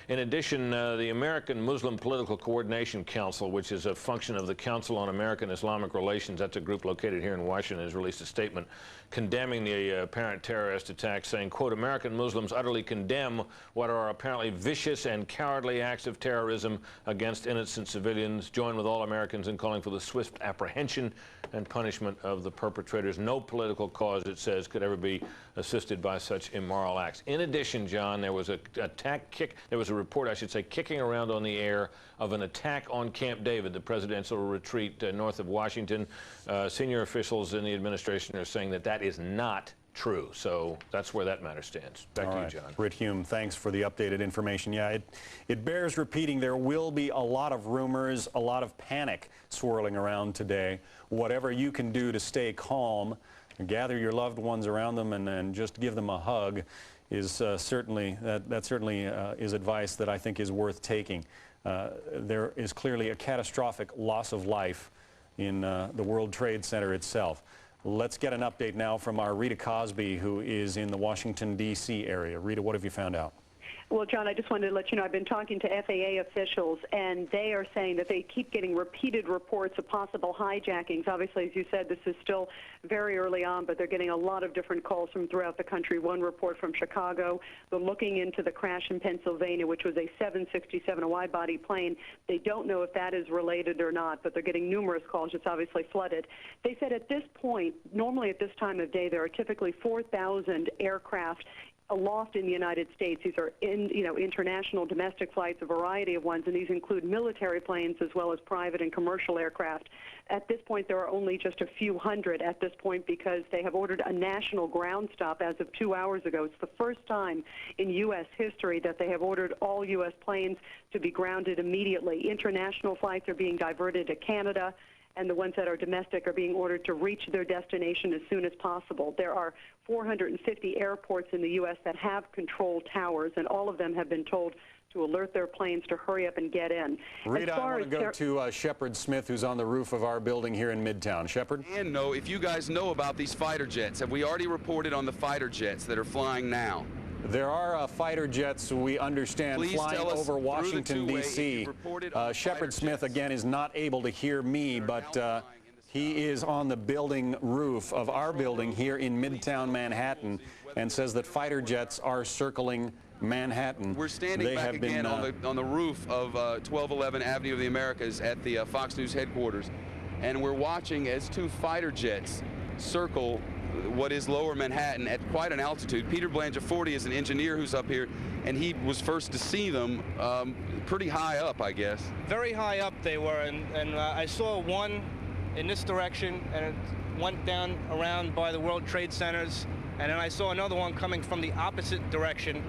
In addition, the American Muslim Political Coordination Council, which is a function of the Council on American Islamic Relations, that's a group located here in Washington, has released a statement condemning the apparent terrorist attack, saying, quote, American Muslims utterly condemn what are apparently vicious and cowardly acts of terrorism against innocent civilians, join with all Americans in calling for the swift apprehension and punishment of the perpetrators. No political cause, it says, could ever be assisted by such immoral acts. In addition, John, there was a report, I should say, kicking around on the air of an attack on Camp David, the presidential retreat north of Washington. Senior officials in the administration are saying that that is not true. So that's where that matter stands. Back to you, John. Britt Hume, thanks for the updated information. Yeah, it bears repeating. There will be a lot of rumors, a lot of panic swirling around today. Whatever you can do to stay calm, gather your loved ones around them and just give them a hug is certainly is advice that I think is worth taking. There is clearly a catastrophic loss of life in the World Trade Center itself. Let's get an update now from our Rita Cosby, who is in the Washington, D.C. area. Rita, what have you found out? Well, John, I just wanted to let you know I've been talking to FAA officials, and they are saying that they keep getting repeated reports of possible hijackings. Obviously, as you said, this is still very early on, but they're getting a lot of different calls from throughout the country. One report from Chicago, they're looking into the crash in Pennsylvania, which was a 767, a wide-body plane. They don't know if that is related or not, but they're getting numerous calls. It's obviously flooded. They said at this point, normally at this time of day, there are typically 4,000 aircraft aloft in the United States. These are international, domestic flights, a variety of ones, and these include military planes as well as private and commercial aircraft. At this point, there are only just a few hundred at this point because they have ordered a national ground stop as of 2 hours ago. It's the first time in U.S. history that they have ordered all U.S. planes to be grounded immediately. International flights are being diverted to Canada, and the ones that are domestic are being ordered to reach their destination as soon as possible. There are 450 airports in the U.S. that have control towers, and all of them have been told to alert their planes to hurry up and get in. Rita, I want to go to Shepard Smith, who's on the roof of our building here in Midtown. Shepard? And no, if you guys know about these fighter jets, have we already reported on the fighter jets that are flying now? There are fighter jets, we understand, Please flying tell us over Washington, through the D.C. Shepard Smith, again, is not able to hear me, but he is on the building roof of our building here in Midtown Manhattan and says that fighter jets are circling Manhattan. We're standing back again on the roof of 1211 Avenue of the Americas at the Fox News headquarters, and we're watching as two fighter jets circle what is lower Manhattan at quite an altitude. Peter Blangiforti is an engineer who's up here, and he was first to see them pretty high up, I guess. Very high up they were, and I saw one in this direction, and it went down around by the World Trade Centers, and then I saw another one coming from the opposite direction,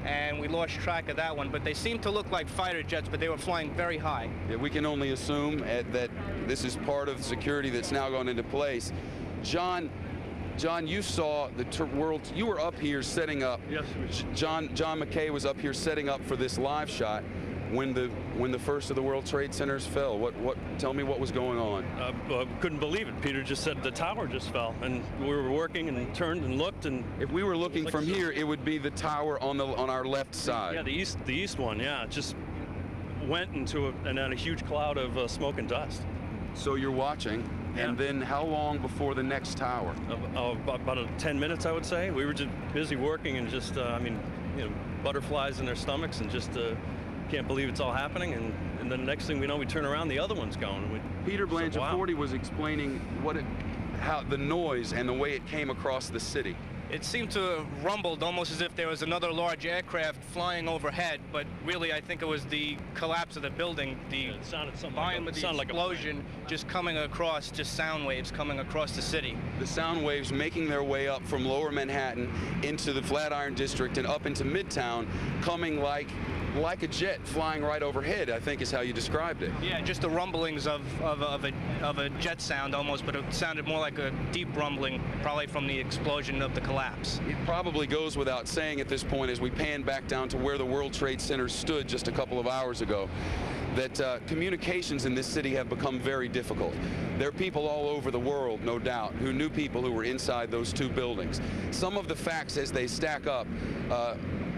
and we lost track of that one. But they seemed to look like fighter jets, but they were flying very high. Yeah, we can only assume that this is part of the security that's now gone into place. John, you saw the world. You were up here setting up. Yes. John McKay was up here setting up for this live shot when the first of the World Trade Centers fell. Tell me what was going on. Couldn't believe it. Peter just said the tower just fell, and we were working and turned and looked, and if we were looking from here, it would be the tower on our left side. Yeah, the east one. Yeah, it just went into a huge cloud of smoke and dust. So you're watching. Yeah. And then how long before the next tower? About 10 minutes, I would say. We were just busy working and just, butterflies in their stomachs and just can't believe it's all happening. And then the next thing we know, we turn around, the other one's going. Peter Blangiforti was explaining how the noise and the way it came across the city. It seemed to have rumbled almost as if there was another large aircraft flying overhead, but really I think it was the collapse of the building, the volume of the explosion just coming across, just sound waves coming across the city. The sound waves making their way up from lower Manhattan into the Flatiron District and up into Midtown, coming like a jet flying right overhead, I think is how you described it. Yeah, just the rumblings of a jet sound almost, but it sounded more like a deep rumbling, probably from the explosion of the collapse. It probably goes without saying at this point, as we pan back down to where the World Trade Center stood just a couple of hours ago, that communications in this city have become very difficult. There are people all over the world, no doubt, who knew people who were inside those two buildings. Some of the facts as they stack up,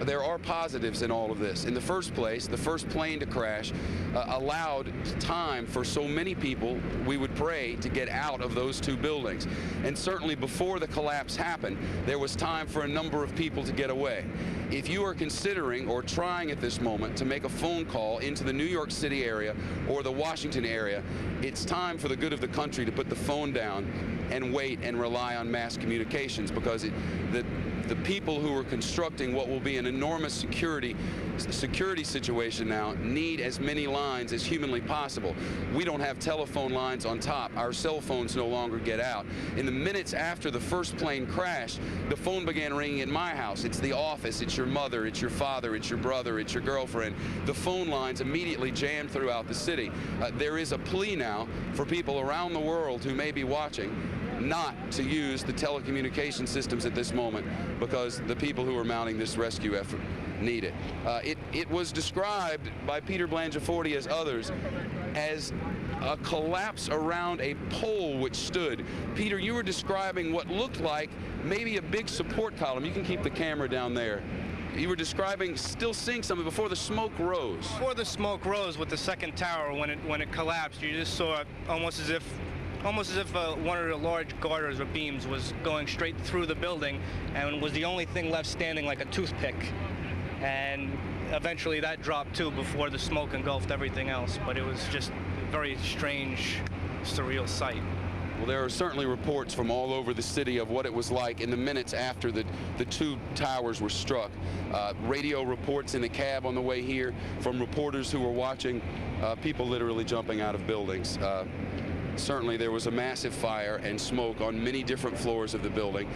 there are positives in all of this. In the first place, the first plane to crash allowed time for so many people, we would pray, to get out of those two buildings. And certainly before the collapse happened, there was time for a number of people to get away. If you are considering or trying at this moment to make a phone call into the New York City area or the Washington area, it's time for the good of the country to put the phone down and wait and rely on mass communications, because the people who are constructing what will be an enormous security situation now need as many lines as humanly possible. We don't have telephone lines on top. Our cell phones no longer get out. In the minutes after the first plane crashed, the phone began ringing at my house. It's the office, it's your mother, it's your father, it's your brother, it's your girlfriend. The phone lines immediately jammed throughout the city. There is a plea now for people around the world who may be watching not to use the telecommunication systems at this moment, because the people who are mounting this rescue effort need it. It was described by Peter Blangiforti as others as a collapse around a pole which stood. Peter, you were describing what looked like maybe a big support column. You can keep the camera down there. You were describing, still seeing something before the smoke rose. Before the smoke rose with the second tower, when it collapsed, you just saw almost as if one of the large girders or beams was going straight through the building and was the only thing left standing like a toothpick. And eventually that dropped too before the smoke engulfed everything else. But it was just a very strange, surreal sight. Well, there are certainly reports from all over the city of what it was like in the minutes after the two towers were struck. Radio reports in the cab on the way here from reporters who were watching, people literally jumping out of buildings. certainly there was a massive fire and smoke on many different floors of the building.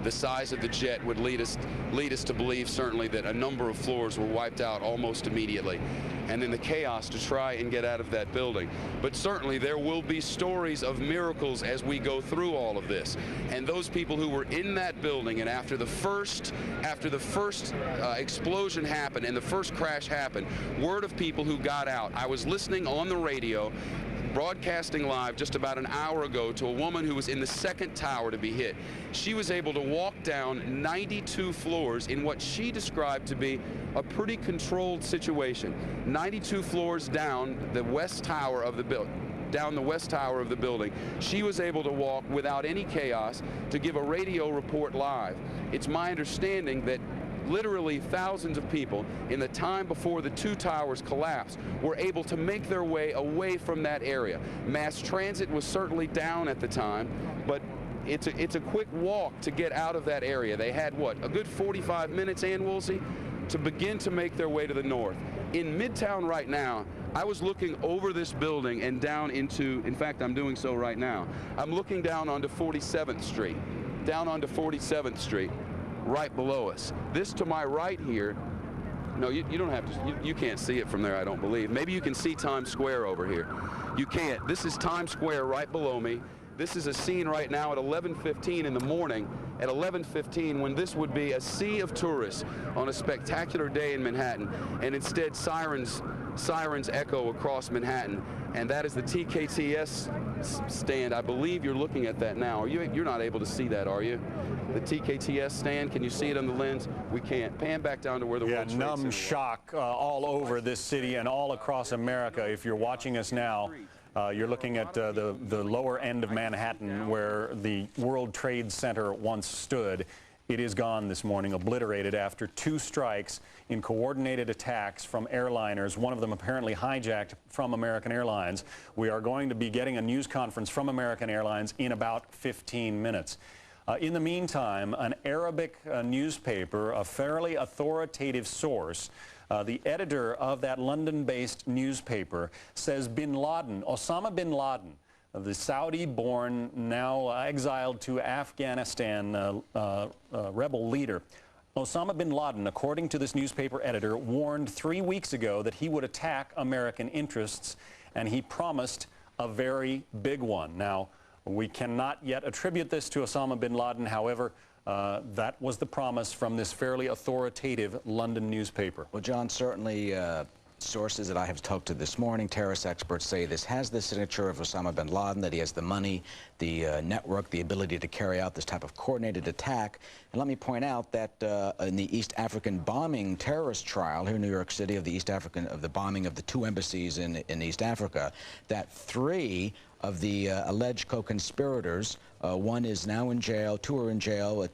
The size of the jet would lead us to believe certainly that a number of floors were wiped out almost immediately. And then the chaos to try and get out of that building. But certainly there will be stories of miracles as we go through all of this. And those people who were in that building, and after the first explosion happened and the first crash happened, word of people who got out. I was listening on the radio, broadcasting live just about an hour ago, to a woman who was in the second tower to be hit. She was able to walk down 92 floors in what she described to be a pretty controlled situation. 92 floors down the west tower of the building. Down the west tower of the building. She was able to walk without any chaos to give a radio report live. It's my understanding that literally thousands of people in the time before the two towers collapsed were able to make their way away from that area. Mass transit was certainly down at the time, but it's a quick walk to get out of that area. They had, what, a good 45 minutes, Ann Woolsey, to begin to make their way to the north. In Midtown right now, I was looking over this building and down into, in fact, I'm doing so right now. I'm looking down onto 47th Street, right below us. This to my right here, no, you don't have to, you can't see it from there, I don't believe. Maybe you can see Times Square over here. You can't. This is Times Square right below me. This is a scene right now at 11:15 in the morning, at 11:15, when this would be a sea of tourists on a spectacular day in Manhattan, and instead sirens echo across Manhattan, and that is the TKTS stand. I believe you're looking at that now. You're not able to see that, are you? The TKTS stand, can you see it on the lens? We can't. Pan back down to where the World Trade Center numb shock all over this city and all across America. If you're watching us now, you're looking at the lower end of Manhattan where the World Trade Center once stood. It is gone this morning, obliterated after 2 strikes in coordinated attacks from airliners, one of them apparently hijacked from American Airlines. We are going to be getting a news conference from American Airlines in about 15 minutes. In the meantime, an Arabic newspaper, a fairly authoritative source, the editor of that London-based newspaper, says bin Laden, Osama bin Laden, the Saudi-born, now exiled to Afghanistan rebel leader, Osama bin Laden, according to this newspaper editor, warned 3 weeks ago that he would attack American interests, and he promised a very big one. Now, we cannot yet attribute this to Osama bin Laden. However, that was the promise from this fairly authoritative London newspaper. Well, John, certainly sources that I have talked to this morning, terrorist experts say this has the signature of Osama bin Laden, that he has the money, the network, the ability to carry out this type of coordinated attack. And let me point out that in the East African bombing terrorist trial here in New York City of the bombing of the 2 embassies in East Africa, that 3 of the alleged co-conspirators, one is now in jail, 2 are in jail,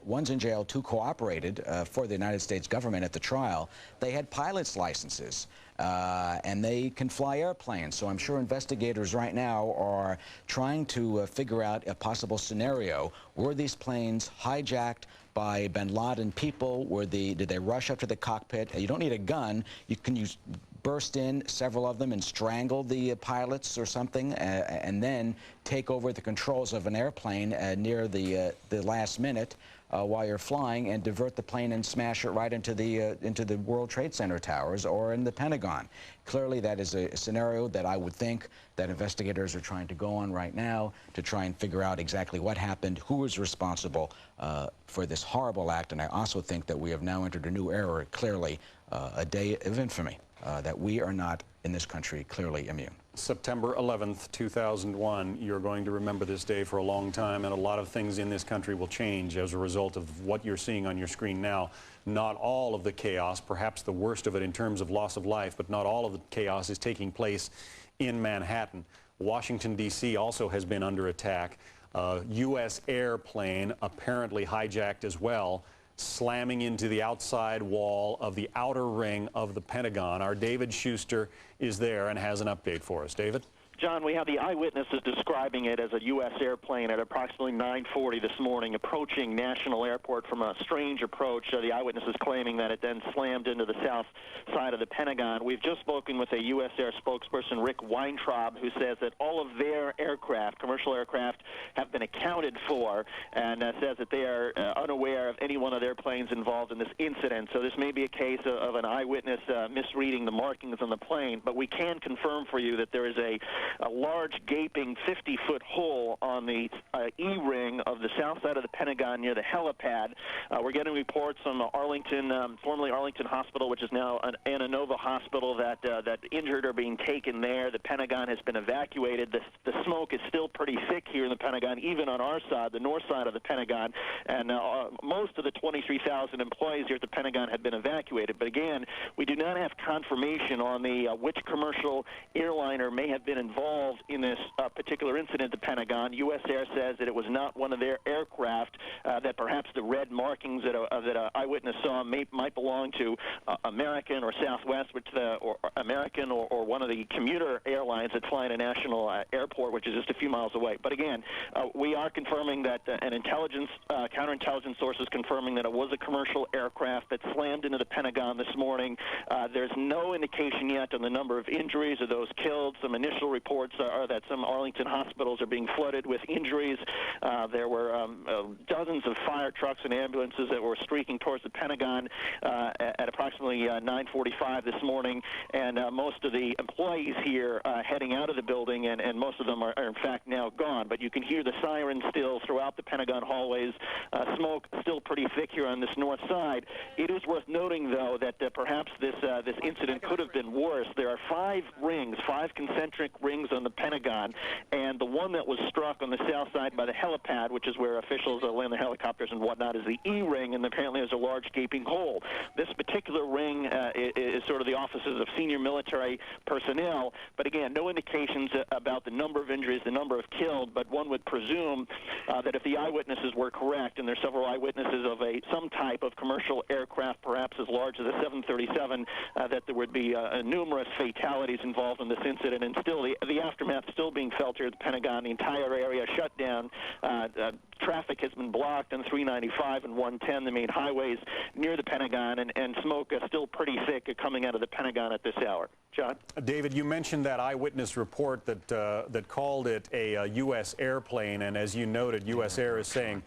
one's in jail, 2 cooperated for the United States government at the trial. They had pilot's licenses, and they can fly airplanes. So I'm sure investigators right now are trying to figure out a possible scenario. Were these planes hijacked by bin Laden people? Did they rush up to the cockpit? You don't need a gun. You can burst in, several of them, and strangle the pilots or something, and then take over the controls of an airplane near the last minute while you're flying, and divert the plane and smash it right into the World Trade Center towers or in the Pentagon. Clearly, that is a scenario that I would think that investigators are trying to go on right now to try and figure out exactly what happened, who was responsible for this horrible act. And I also think that we have now entered a new era, clearly a day of infamy, that we are not in this country clearly immune. September 11th, 2001, you're going to remember this day for a long time, and a lot of things in this country will change as a result of what you're seeing on your screen now. Not all of the chaos, perhaps the worst of it in terms of loss of life, but not all of the chaos is taking place in Manhattan. Washington, D.C. also has been under attack. U.S. airplane apparently hijacked as well, slamming into the outside wall of the outer ring of the Pentagon. Our David Schuster is there and has an update for us. David? John, we have the eyewitnesses describing it as a U.S. airplane at approximately 9:40 this morning, approaching National Airport from a strange approach. The eyewitnesses claiming that it then slammed into the south side of the Pentagon. We've just spoken with a U.S. Air spokesperson, Rick Weintraub, who says that all of their aircraft, commercial aircraft, have been accounted for, and says that they are unaware of any one of their planes involved in this incident. So this may be a case of an eyewitness misreading the markings on the plane, but we can confirm for you that there is a large gaping 50-foot hole on the E-ring of the south side of the Pentagon near the helipad. We're getting reports from Arlington, formerly Arlington Hospital, which is now an Ananova Hospital, that injured are being taken there. The Pentagon has been evacuated. The smoke is still pretty thick here in the Pentagon, even on our side, the north side of the Pentagon, and most of the 23,000 employees here at the Pentagon have been evacuated. But again, we do not have confirmation on the which commercial airliner may have been involved in this particular incident at the Pentagon. U.S. Air says that it was not one of their aircraft, that perhaps the red markings that an eyewitness saw might belong to American or Southwest, or American or one of the commuter airlines that fly in a national airport, which is just a few miles away. But again, we are confirming that an intelligence, counterintelligence source is confirming that it was a commercial aircraft that slammed into the Pentagon this morning. There's no indication yet on the number of injuries or those killed. Some initial reports are that some Arlington hospitals are being flooded with injuries. There were dozens of fire trucks and ambulances that were streaking towards the Pentagon at approximately 9:45 this morning, and most of the employees here heading out of the building, and most of them are in fact now gone. But you can hear the sirens still throughout the Pentagon hallways. Smoke still pretty thick here on this north side. It is worth noting, though, that perhaps this incident could have been worse. There are 5 rings, 5 concentric rings on the Pentagon, and the one that was struck on the south side by the helipad, which is where officials land their helicopters and whatnot, is the E-ring, and apparently there's a large gaping hole. This particular ring is sort of the offices of senior military personnel, but again, no indications about the number of injuries, the number of killed, but one would presume that if the eyewitnesses were correct, and there's several eyewitnesses of some type of commercial aircraft, perhaps as large as a 737, that there would be numerous fatalities involved in this incident, and still the aftermath still being felt here at the Pentagon. The entire area shut down. Traffic has been blocked on 395 and 110, the main highways near the Pentagon, and smoke is still pretty thick coming out of the Pentagon at this hour. John? David, you mentioned that eyewitness report that called it a U.S. airplane, and as you noted, U.S. Air is saying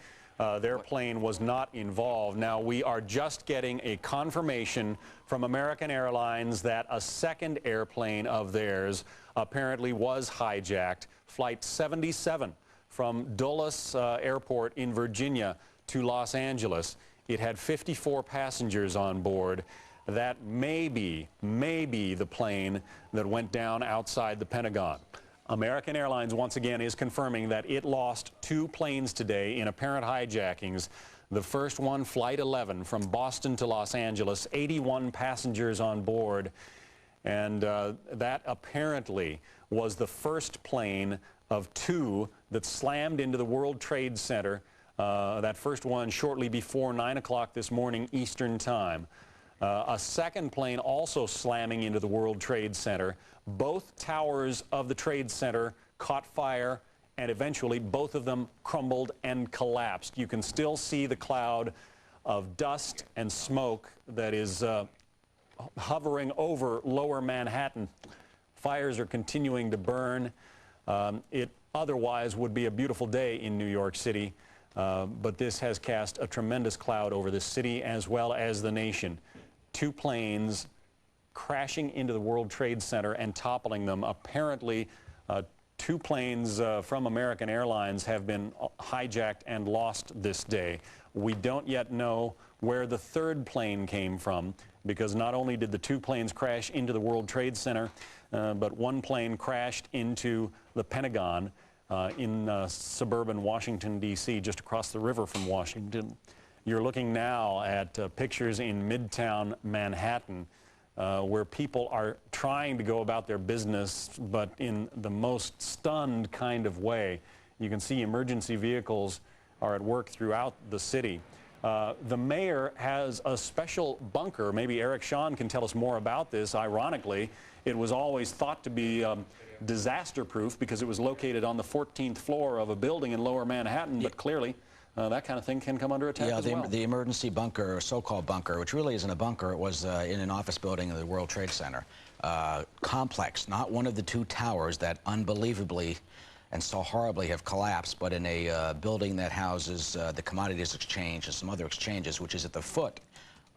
their plane was not involved. Now, we are just getting a confirmation from American Airlines that a second airplane of theirs apparently was hijacked, Flight 77 from Dulles Airport in Virginia to Los Angeles. It had 54 passengers on board. That may be the plane that went down outside the Pentagon. American Airlines, once again, is confirming that it lost 2 planes today in apparent hijackings. The first one, Flight 11, from Boston to Los Angeles, 81 passengers on board. And that apparently was the first plane of 2 that slammed into the World Trade Center. That first one shortly before 9 o'clock this morning Eastern Time. A second plane also slamming into the World Trade Center. Both towers of the Trade Center caught fire, and eventually both of them crumbled and collapsed. You can still see the cloud of dust and smoke that is hovering over lower Manhattan. Fires are continuing to burn. It otherwise would be a beautiful day in New York City, but this has cast a tremendous cloud over the city as well as the nation. 2 planes crashing into the World Trade Center and toppling them. Apparently, 2 planes from American Airlines have been hijacked and lost this day. We don't yet know where the third plane came from, because not only did the 2 planes crash into the World Trade Center, but one plane crashed into the Pentagon in suburban Washington, D.C., just across the river from Washington. You're looking now at pictures in Midtown Manhattan, where people are trying to go about their business, but in the most stunned kind of way. You can see emergency vehicles are at work throughout the city. The mayor has a special bunker. Maybe Eric Shawn can tell us more about this. Ironically, it was always thought to be disaster-proof because it was located on the 14th floor of a building in Lower Manhattan, but clearly that kind of thing can come under attack as well. The emergency bunker, or so-called bunker, which really isn't a bunker, it was in an office building in the World Trade Center complex, not one of the two towers that unbelievably and so horribly have collapsed, but in a building that houses the Commodities Exchange and some other exchanges, which is at the foot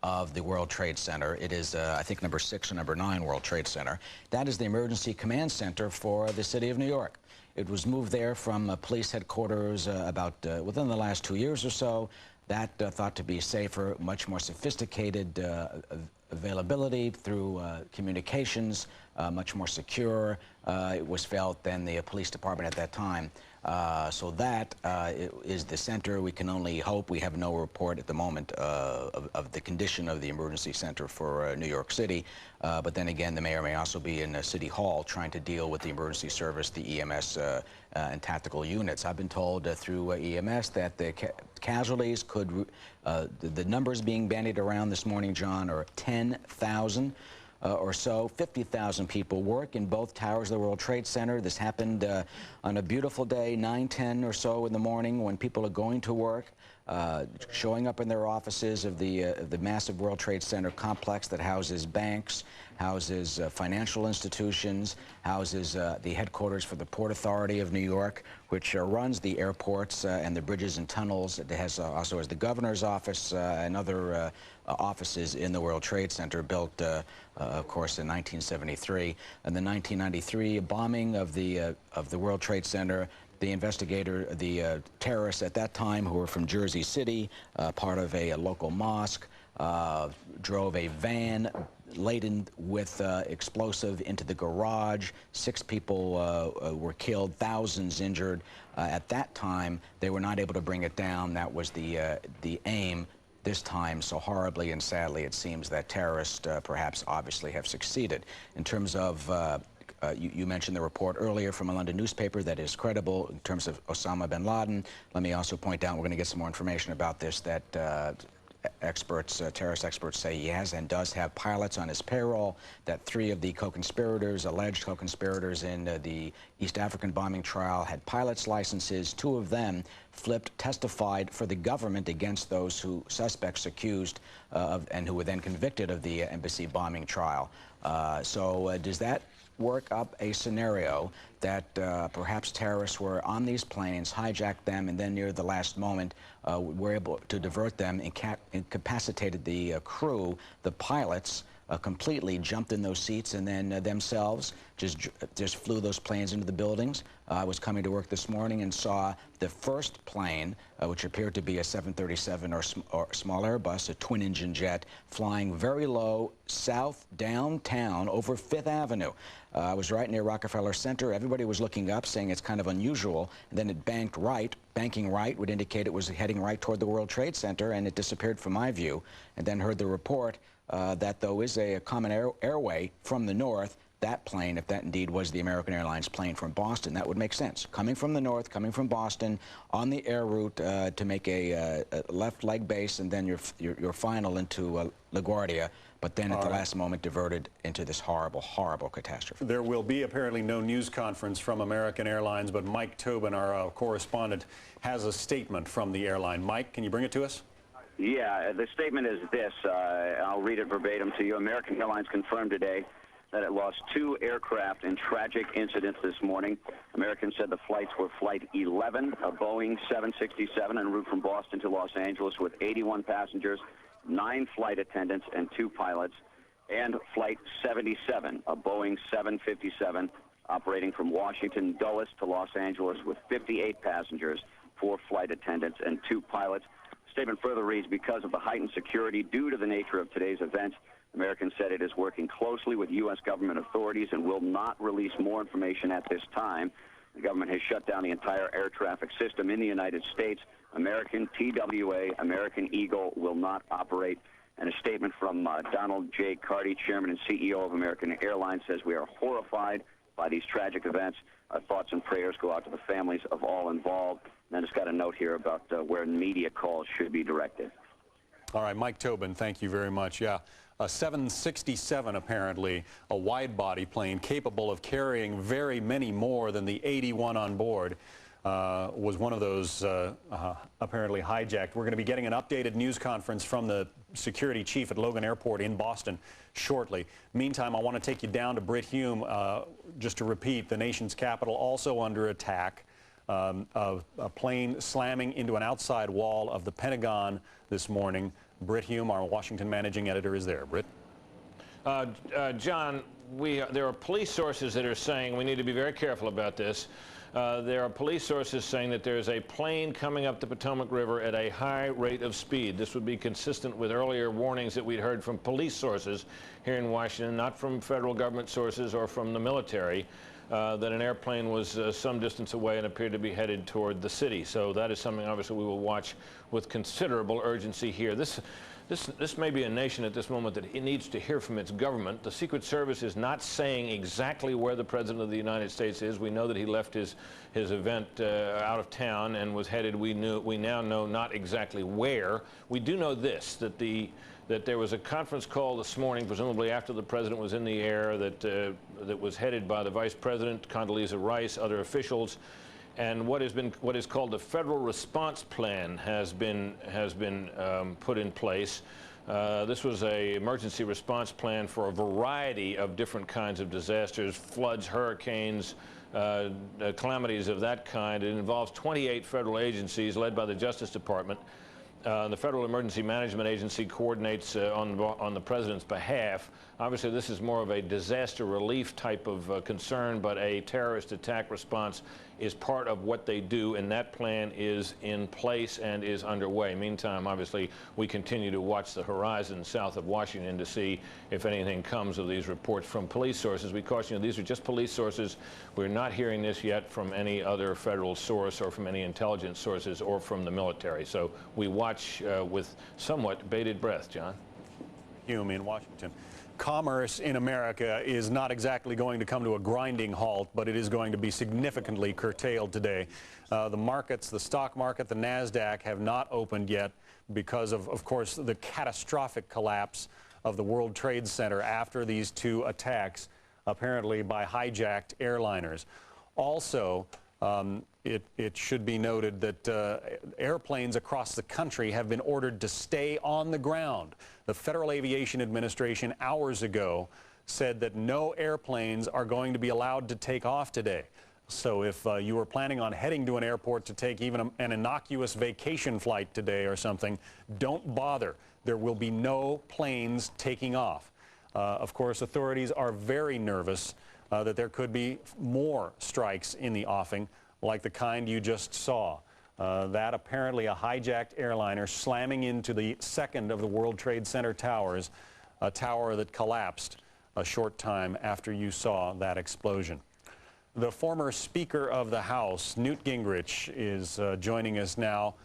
of the World Trade Center. It is, I think, number 6 or number 9 World Trade Center. That is the emergency command center for the city of New York. It was moved there from police headquarters about within the last 2 years or so. That thought to be safer, much more sophisticated availability through communications, much more secure, it was felt, than the police department at that time. So that is the center. We can only hope. We have no report at the moment of the condition of the emergency center for New York City. But then again, the mayor may also be in City Hall trying to deal with the emergency service, the EMS and tactical units. I've been told through EMS that the casualties could, the numbers being bandied around this morning, John, are 10,000. Or so. 50,000 people work in both towers of the World Trade Center. This happened on a beautiful day, 9:10 or so in the morning, when people are going to work, showing up in their offices of the massive World Trade Center complex that houses banks, houses financial institutions, houses the headquarters for the Port Authority of New York, which runs the airports and the bridges and tunnels. It has also has the governor's office and other offices in the World Trade Center, built, of course, in 1973. And the 1993 bombing of the World Trade Center, the terrorists at that time, who were from Jersey City, part of a local mosque, drove a van laden with explosive into the garage. 6 people were killed, thousands injured. At that time, they were not able to bring it down. That was the aim. This time, so horribly and sadly, it seems that terrorists perhaps obviously have succeeded. In terms of, you mentioned the report earlier from a London newspaper that is credible in terms of Osama bin Laden. Let me also point out, we're going to get some more information about this, that experts, terrorist experts, say he has and does have pilots on his payroll, that 3 of the co-conspirators, alleged co-conspirators in the East African bombing trial, had pilots' licenses. 2 of them testified for the government against those suspects accused and who were then convicted of the embassy bombing trial. So does that work up a scenario that perhaps terrorists were on these planes, hijacked them, and then near the last moment were able to divert them, incapacitated the crew, the pilots, completely jumped in those seats, and then themselves just flew those planes into the buildings? I was coming to work this morning and saw the first plane, which appeared to be a 737 or small Airbus, a twin-engine jet, flying very low south downtown over 5th Avenue. I was right near Rockefeller Center. Everybody was looking up, saying it's kind of unusual. And then it banked right. Banking right would indicate it was heading right toward the World Trade Center, and it disappeared from my view. And then heard the report that, though, is a common airway from the north. That plane, if that indeed was the American Airlines plane from Boston, that would make sense. Coming from the north, coming from Boston, on the air route to make a left leg base, and then your final into LaGuardia, but then at the last moment diverted into this horrible, horrible catastrophe. There will be apparently no news conference from American Airlines, but Mike Tobin, our correspondent, has a statement from the airline. Mike, can you bring it to us? Yeah, the statement is this. I'll read it verbatim to you. American Airlines confirmed today that it lost 2 aircraft in tragic incidents this morning. American said the flights were Flight 11, a Boeing 767 en route from Boston to Los Angeles with 81 passengers, 9 flight attendants, and 2 pilots, and Flight 77, a Boeing 757 operating from Washington Dulles to Los Angeles with 58 passengers, 4 flight attendants, and 2 pilots. The statement further reads, because of the heightened security due to the nature of today's events, American said it is working closely with U.S. government authorities and will not release more information at this time. The government has shut down the entire air traffic system in the United States. American, TWA, American Eagle will not operate. And a statement from Donald J. Carty, Chairman and CEO of American Airlines, says we are horrified by these tragic events. Our thoughts and prayers go out to the families of all involved. And then it's got a note here about where media calls should be directed. All right, Mike Tobin, thank you very much. Yeah, a 767 apparently, a wide-body plane capable of carrying very many more than the 81 on board, was one of those apparently hijacked. We're going to be getting an updated news conference from the security chief at Logan Airport in Boston shortly. Meantime, I want to take you down to Brit Hume, just to repeat, the nation's capital also under attack. Of a plane slamming into an outside wall of the Pentagon this morning. Brit Hume, our Washington managing editor, is there. Brit? John, there are police sources that are saying we need to be very careful about this. There are police sources saying that there's a plane coming up the Potomac River at a high rate of speed. This would be consistent with earlier warnings that we'd heard from police sources here in Washington, not from federal government sources or from the military, that an airplane was some distance away and appeared to be headed toward the city. So that is something obviously we will watch with considerable urgency here. This may be a nation at this moment that it needs to hear from its government. The Secret Service is not saying exactly where the President of the United States is. We know that he left his event out of town and was headed, we now know not exactly where. We do know this, that there was a conference call this morning, presumably after the President was in the air, that was headed by the Vice President, Condoleezza Rice, other officials. And what is called the Federal Response Plan has been put in place. This was an emergency response plan for a variety of different kinds of disasters, floods, hurricanes, calamities of that kind. It involves 28 federal agencies led by the Justice Department. The Federal Emergency Management Agency coordinates on the President's behalf. Obviously, this is more of a disaster relief type of concern, but a terrorist attack response is part of what they do, and that plan is in place and is underway. Meantime, obviously, we continue to watch the horizon south of Washington to see if anything comes of these reports from police sources. We caution you, these are just police sources. We're not hearing this yet from any other federal source or from any intelligence sources or from the military. So we watch with somewhat bated breath, John. Hume in Washington. Commerce in America is not exactly going to come to a grinding halt, but it is going to be significantly curtailed today. The markets, the stock market, the NASDAQ have not opened yet because of course, the catastrophic collapse of the World Trade Center after these two attacks, apparently by hijacked airliners. Also, it should be noted that airplanes across the country have been ordered to stay on the ground. The Federal Aviation Administration hours ago said that no airplanes are going to be allowed to take off today. So if you were planning on heading to an airport to take even an innocuous vacation flight today or something, don't bother. There will be no planes taking off. Of course, authorities are very nervous that there could be more strikes in the offing, like the kind you just saw. That apparently a hijacked airliner slamming into the second of the World Trade Center towers, a tower that collapsed a short time after you saw that explosion. The former Speaker of the House, Newt Gingrich, is joining us now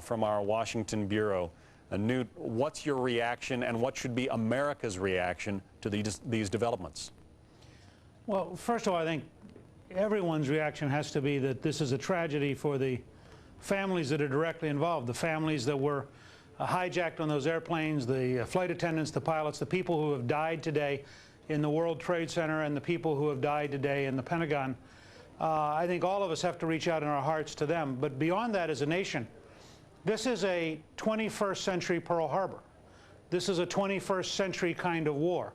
from our Washington Bureau. Newt, what's your reaction and what should be America's reaction to these developments? Well, first of all, I think everyone's reaction has to be that this is a tragedy for the families that are directly involved, the families that were hijacked on those airplanes, the flight attendants, the pilots, the people who have died today in the World Trade Center and the people who have died today in the Pentagon. I think all of us have to reach out in our hearts to them. But beyond that, as a nation, this is a 21st century Pearl Harbor. This is a 21st century kind of war.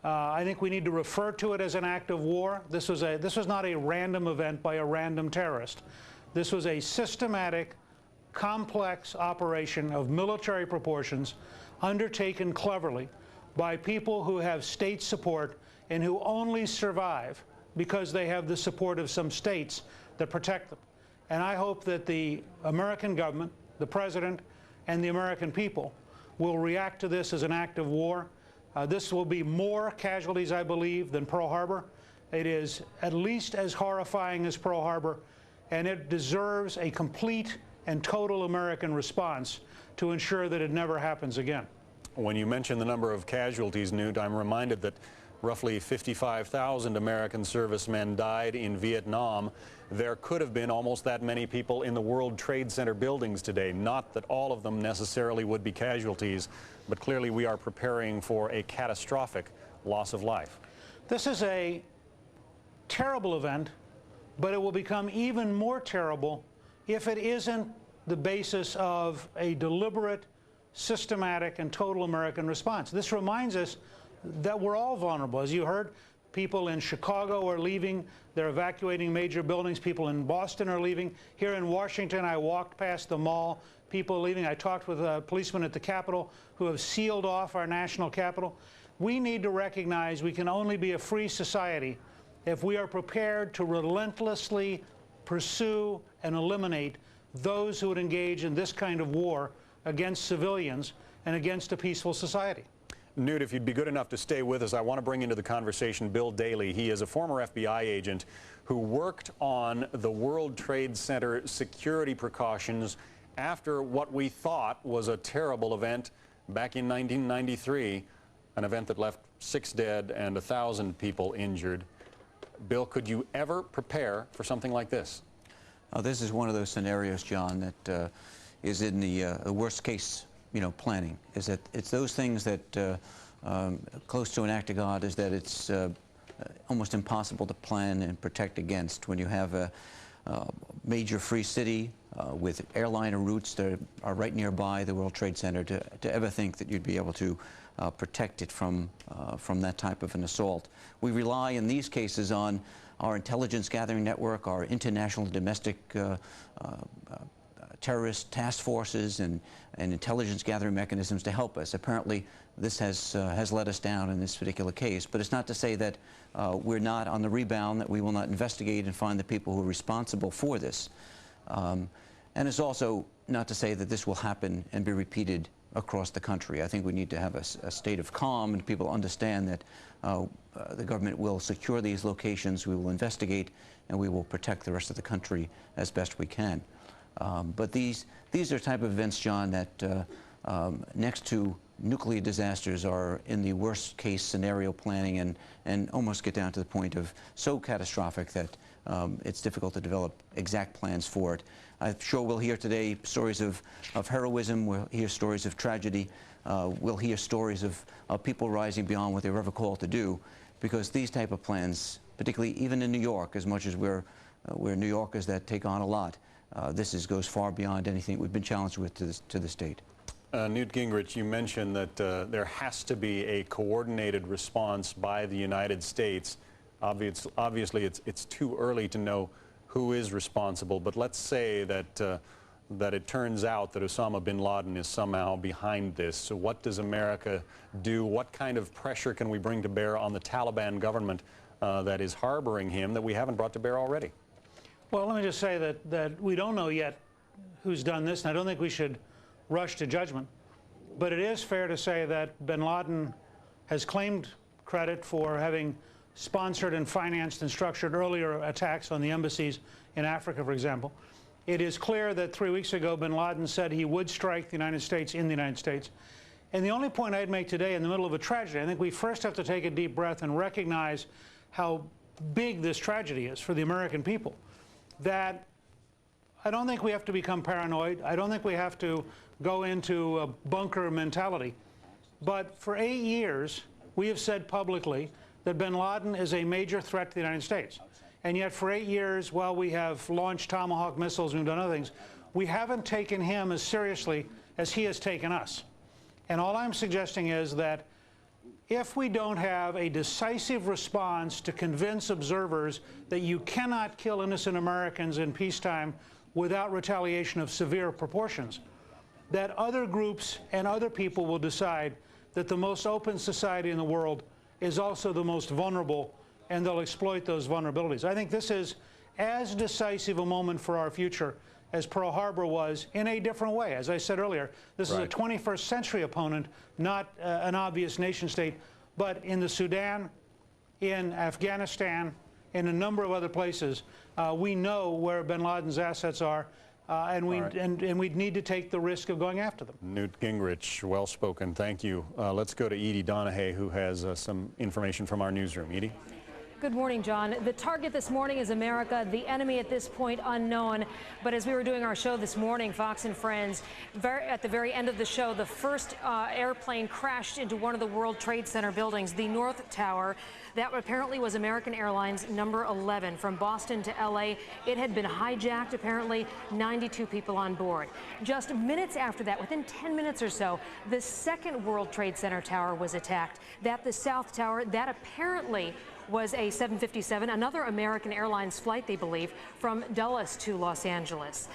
I think we need to refer to it as an act of war. This was not a random event by a random terrorist. This was a systematic, complex operation of military proportions undertaken cleverly by people who have state support and who only survive because they have the support of some states that protect them. And I hope that the American government, the President, and the American people will react to this as an act of war. This will be more casualties, I believe, than Pearl Harbor. It is at least as horrifying as Pearl Harbor, and it deserves a complete and total American response to ensure that it never happens again. When you mention the number of casualties, Newt, I'm reminded that roughly 55,000 American servicemen died in Vietnam. There could have been almost that many people in the World Trade Center buildings today. Not that all of them necessarily would be casualties, but clearly we are preparing for a catastrophic loss of life. This is a terrible event, but it will become even more terrible if it isn't the basis of a deliberate, systematic, and total American response. This reminds us that we're all vulnerable. As you heard, people in Chicago are leaving. They're evacuating major buildings. People in Boston are leaving. Here in Washington, I walked past the mall. People are leaving. I talked with a policeman at the Capitol who have sealed off our national Capitol. We need to recognize we can only be a free society if we are prepared to relentlessly pursue and eliminate those who would engage in this kind of war against civilians and against a peaceful society. Newt, if you'd be good enough to stay with us, I want to bring into the conversation Bill Daley. He is a former FBI agent who worked on the World Trade Center security precautions after what we thought was a terrible event back in 1993, an event that left 6 dead and 1,000 people injured. Bill, could you ever prepare for something like this? This is one of those scenarios, John, that is in the worst case, planning. Is that it's those things that close to an act of God, is that it's almost impossible to plan and protect against when you have a major free city with airliner routes that are right nearby the World Trade Center, to ever think that you'd be able to protect it from that type of an assault. We rely in these cases on our intelligence gathering network, our international domestic terrorist task forces and intelligence gathering mechanisms to help us. Apparently, this has let us down in this particular case, but it's not to say that we're not on the rebound, that we will not investigate and find the people who are responsible for this. And it's also not to say that this will happen and be repeated across the country. I think we need to have a state of calm, and people understand that the government will secure these locations, we will investigate, and we will protect the rest of the country as best we can. But these are type of events, John, that next to nuclear disasters are in the worst case scenario planning and almost get down to the point of so catastrophic that it's difficult to develop exact plans for it. I'm sure we'll hear today stories of heroism, we'll hear stories of tragedy, we'll hear stories of people rising beyond what they were ever called to do, because these type of plans, particularly even in New York, as much as we're New Yorkers that take on a lot, this goes far beyond anything we've been challenged with to this date. Newt Gingrich, you mentioned that there has to be a coordinated response by the United States. Obviously, it's too early to know who is responsible, but let's say that that it turns out that Osama bin Laden is somehow behind this. So what does America do? What kind of pressure can we bring to bear on the Taliban government that is harboring him that we haven't brought to bear already? Well, let me just say that we don't know yet who's done this, and I don't think we should rush to judgment. But it is fair to say that bin Laden has claimed credit for having sponsored and financed and structured earlier attacks on the embassies in Africa, for example. It is clear that 3 weeks ago, bin Laden said he would strike the United States in the United States. And the only point I'd make today, in the middle of a tragedy, I think we first have to take a deep breath and recognize how big this tragedy is for the American people. That I don't think we have to become paranoid. I don't think we have to go into a bunker mentality. But for 8 years, we have said publicly that bin Laden is a major threat to the United States. And yet for 8 years, while we have launched Tomahawk missiles and we've done other things, we haven't taken him as seriously as he has taken us. And all I'm suggesting is that if we don't have a decisive response to convince observers that you cannot kill innocent Americans in peacetime without retaliation of severe proportions, that other groups and other people will decide that the most open society in the world is also the most vulnerable, and they'll exploit those vulnerabilities. I think this is as decisive a moment for our future as Pearl Harbor was, in a different way. As I said earlier, this is a 21st century opponent, not an obvious nation state, but in the Sudan, in Afghanistan, in a number of other places, we know where bin Laden's assets are. and we'd need to take the risk of going after them. Newt Gingrich, well spoken. Thank you. Let's go to Edie Donahue, who has some information from our newsroom. Edie? Good morning, John. The target this morning is America, the enemy at this point unknown. But as we were doing our show this morning, Fox and Friends, at the very end of the show, the first airplane crashed into one of the World Trade Center buildings, the North Tower. That apparently was American Airlines number 11 from Boston to LA. It had been hijacked, apparently 92 people on board. Just minutes after that, within 10 minutes or so, the second World Trade Center tower was attacked. That the South Tower, that apparently was a 757, another American Airlines flight, they believe, from Dulles to Los Angeles.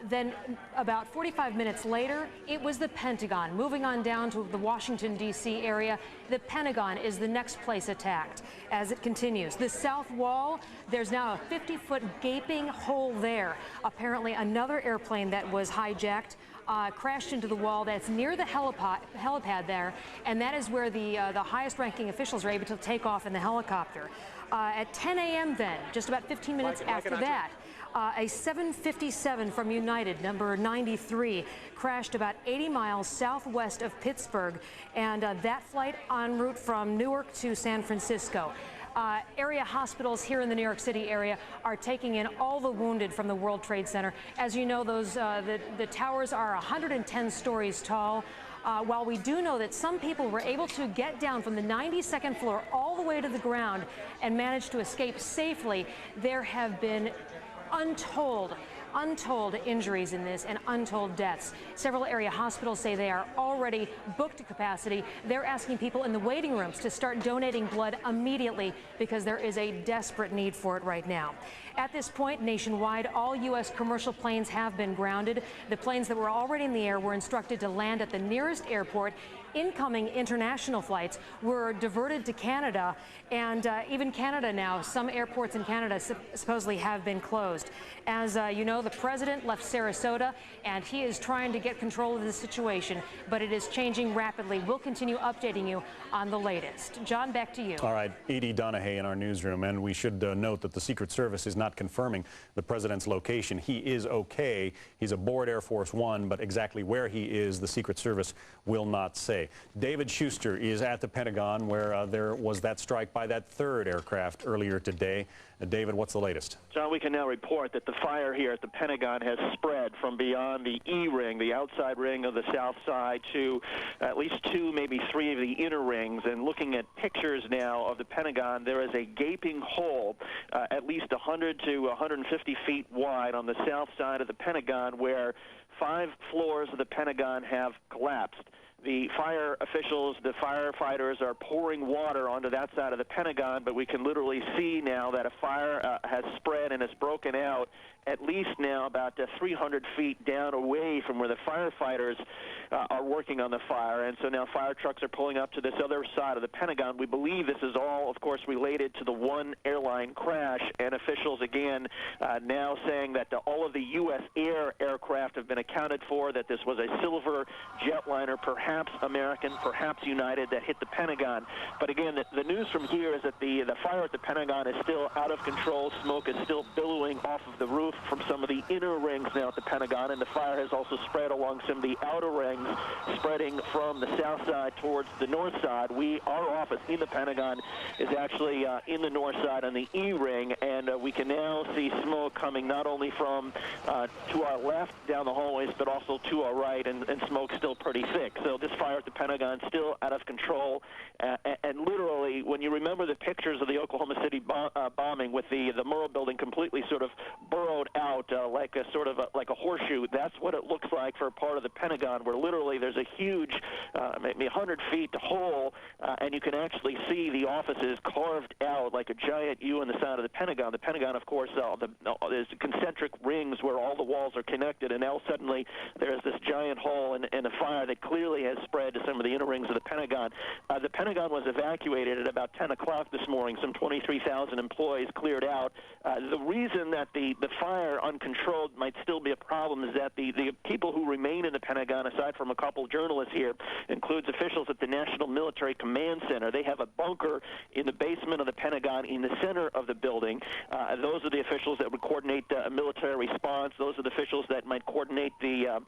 Then about 45 minutes later, it was the Pentagon. Moving on down to the Washington, D.C. area, the Pentagon is the next place attacked. As it continues, the South Wall, there's now a 50-foot gaping hole there. Apparently another airplane that was hijacked crashed into the wall that's near the helipad there, and that is where the highest-ranking officials are able to take off in the helicopter. At 10 a.m. then, just about 15 minutes after that, a 757 from United, number 93, crashed about 80 miles southwest of Pittsburgh, and that flight en route from Newark to San Francisco. Area hospitals here in the New York City area are taking in all the wounded from the World Trade Center. As you know, those the towers are 110 stories tall. While we do know that some people were able to get down from the 92nd floor all the way to the ground and manage to escape safely, there have been untold injuries in this and untold deaths. Several area hospitals say they are already booked to capacity. They're asking people in the waiting rooms to start donating blood immediately because there is a desperate need for it right now. At this point, nationwide, all U.S. commercial planes have been grounded. The planes that were already in the air were instructed to land at the nearest airport. Incoming international flights were diverted to Canada, and even Canada now, some airports in Canada supposedly have been closed. As you know, the president left Sarasota, and he is trying to get control of the situation, but it is changing rapidly. We'll continue updating you on the latest. John, back to you. All right, Edie Donahue in our newsroom, and we should note that the Secret Service is not confirming the president's location. He is okay. He's aboard Air Force One, but exactly where he is, the Secret Service will not say. David Schuster is at the Pentagon, where there was that strike by that third aircraft earlier today. David, what's the latest? John, we can now report that the fire here at the Pentagon has spread from beyond the E-ring, the outside ring of the south side, to at least two, maybe three of the inner rings. And looking at pictures now of the Pentagon, there is a gaping hole at least 100 to 150 feet wide on the south side of the Pentagon, where 5 floors of the Pentagon have collapsed. The fire officials, the firefighters are pouring water onto that side of the Pentagon, but we can literally see now that a fire has spread and has broken out at least now about 300 feet down away from where the firefighters are working on the fire. And so now fire trucks are pulling up to this other side of the Pentagon. We believe this is all, of course, related to the one airline crash, and officials again now saying that all of the U.S. aircraft have been accounted for, that this was a silver jetliner, perhaps American, perhaps United, that hit the Pentagon. But again, the news from here is that the fire at the Pentagon is still out of control. Smoke is still billowing off of the roof from some of the inner rings now at the Pentagon, and the fire has also spread along some of the outer rings, spreading from the south side towards the north side. Our office in the Pentagon is actually in the north side on the E-ring, and we can now see smoke coming not only from to our left down the hallways, but also to our right, and smoke still pretty thick. So this fire at the Pentagon still out of control, and literally, when you remember the pictures of the Oklahoma City bombing with the Murrah building completely sort of burrowed out like a horseshoe, that's what it looks like for a part of the Pentagon, where literally there's a huge, maybe 100 feet hole, and you can actually see the offices carved out like a giant U on the side of the Pentagon. The Pentagon, of course, there's concentric rings where all the walls are connected, and now suddenly there's this giant hole and a fire that clearly has spread to some of the inner rings of the Pentagon. The Pentagon was evacuated at about 10 o'clock this morning. Some 23,000 employees cleared out. The reason that the fire fire uncontrolled might still be a problem is that the people who remain in the Pentagon, aside from a couple journalists here, includes officials at the National Military Command Center. They have a bunker in the basement of the Pentagon in the center of the building. Those are the officials that would coordinate a military response. Those are the officials that might coordinate the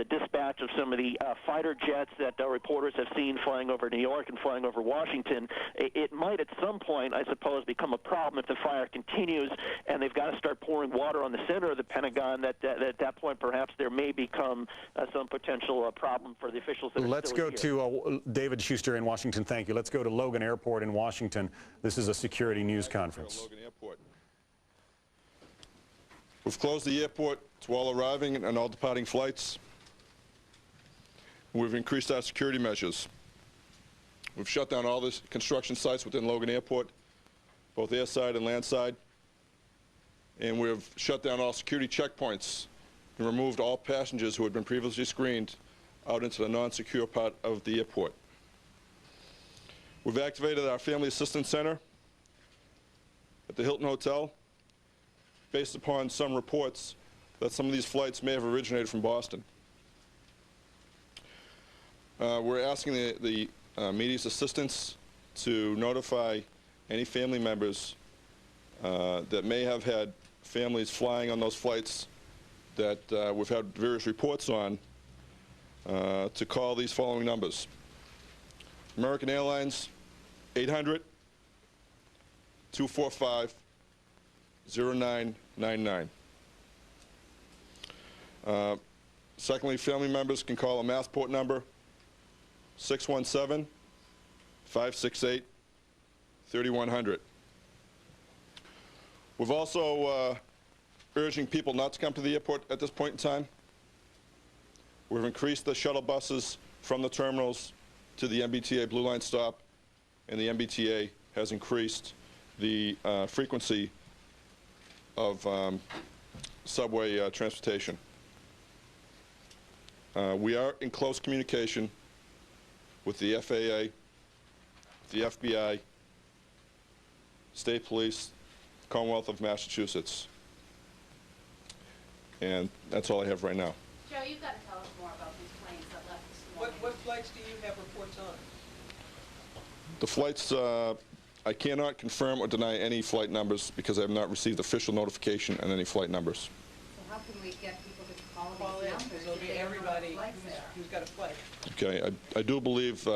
dispatch of some of the fighter jets that reporters have seen flying over New York and flying over Washington. It might at some point, I suppose, become a problem if the fire continues and they've got to start pouring water on the center of the Pentagon. At that point, perhaps there may become some potential problem for the officials that are Let's still go here. to David Schuster in Washington. Thank you. Let's go to Logan Airport in Washington. This is a security news conference. Logan Airport. We've closed the airport to all arriving and all departing flights. We've increased our security measures. We've shut down all the construction sites within Logan Airport, both airside and landside. And we've shut down all security checkpoints and removed all passengers who had been previously screened out into the non-secure part of the airport. We've activated our Family Assistance Center at the Hilton Hotel based upon some reports that some of these flights may have originated from Boston. We're asking the media's assistance to notify any family members that may have had families flying on those flights that we've had various reports on to call these following numbers. American Airlines, 800-245-0999. Secondly, family members can call a Massport number, 617-568-3100. We've also urging people not to come to the airport at this point in time. We've increased the shuttle buses from the terminals to the MBTA Blue Line stop, and the MBTA has increased the frequency of subway transportation. We are in close communication with the FAA, the FBI, State Police, Commonwealth of Massachusetts. And that's all I have right now. Joe, you've got to tell us more about these planes that left this morning. What flights do you have reports on? The flights, I cannot confirm or deny any flight numbers because I have not received official notification on any flight numbers. So how can we get people to call These numbers? So it'll be everybody who's got a flight. Okay, I do believe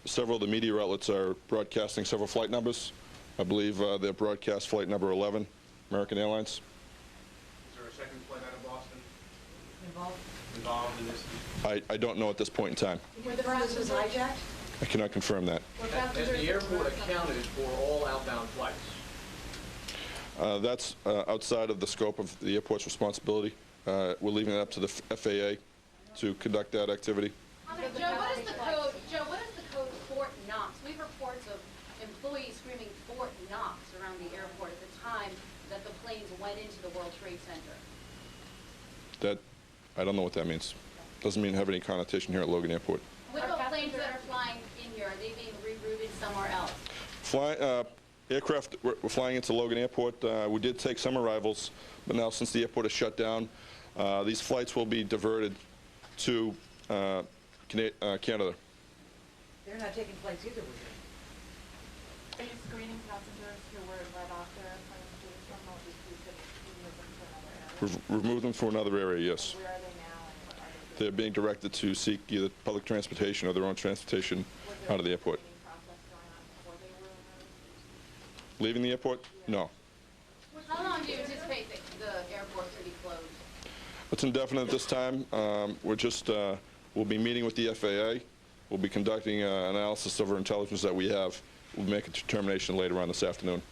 several of the media outlets are broadcasting several flight numbers. I believe they're broadcast flight number 11, American Airlines. Is there a second flight out of Boston Involved in this? I don't know at this point in time. Were the flights was hijacked? I cannot confirm that. Has the airport accounted for all outbound flights? That's outside of the scope of the airport's responsibility. We're leaving it up to the FAA to conduct that activity. Joe, what is the code? Joe, what is the code Fort Knox? We have reports of employees screaming Fort Knox around the airport at the time that the planes went into the World Trade Center. I don't know what that means. Doesn't mean have any connotation here at Logan Airport. What about planes that are flying in here? Are they being rerouted somewhere else? Aircraft were flying into Logan Airport. We did take some arrivals, but now since the airport is shut down, these flights will be diverted to Canada. They're not taking flights either, were they? Are you screening passengers who were let off their airplanes to the terminal? Just remove them to another area? Remove them from another area, yes. Where are they now, and what are they doing? They're being directed to seek either public transportation or their own transportation out of the airport. Leaving the airport? No. How long do you anticipate the airport to be closed? It's indefinite at this time. We'll be meeting with the FAA. We'll be conducting an analysis of our intelligence that we have. We'll make a determination later on this afternoon.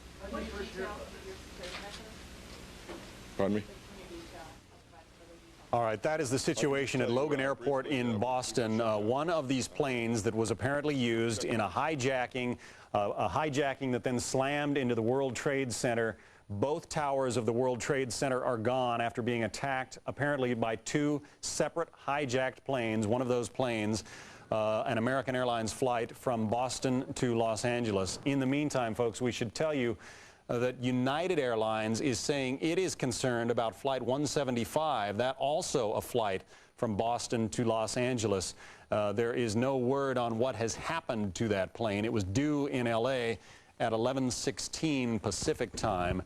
Pardon me? All right, that is the situation at Logan Airport in Boston. One of these planes that was apparently used in a hijacking that then slammed into the World Trade Center. Both towers of the World Trade Center are gone after being attacked apparently by two separate hijacked planes. One of those planes, an American Airlines flight from Boston to Los Angeles. In the meantime, folks, we should tell you that United Airlines is saying it is concerned about Flight 175, that also a flight from Boston to Los Angeles. There is no word on what has happened to that plane. It was due in L.A. at 11:16 Pacific time,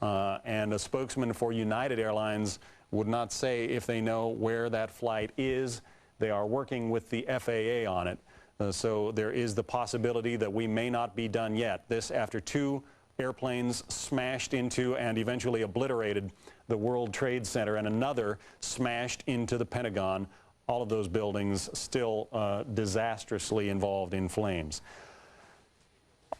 and a spokesman for United Airlines would not say if they know where that flight is. They are working with the FAA on it. So there is the possibility that we may not be done yet. This after 2 airplanes smashed into and eventually obliterated the World Trade Center, and another smashed into the Pentagon. All of those buildings still disastrously involved in flames.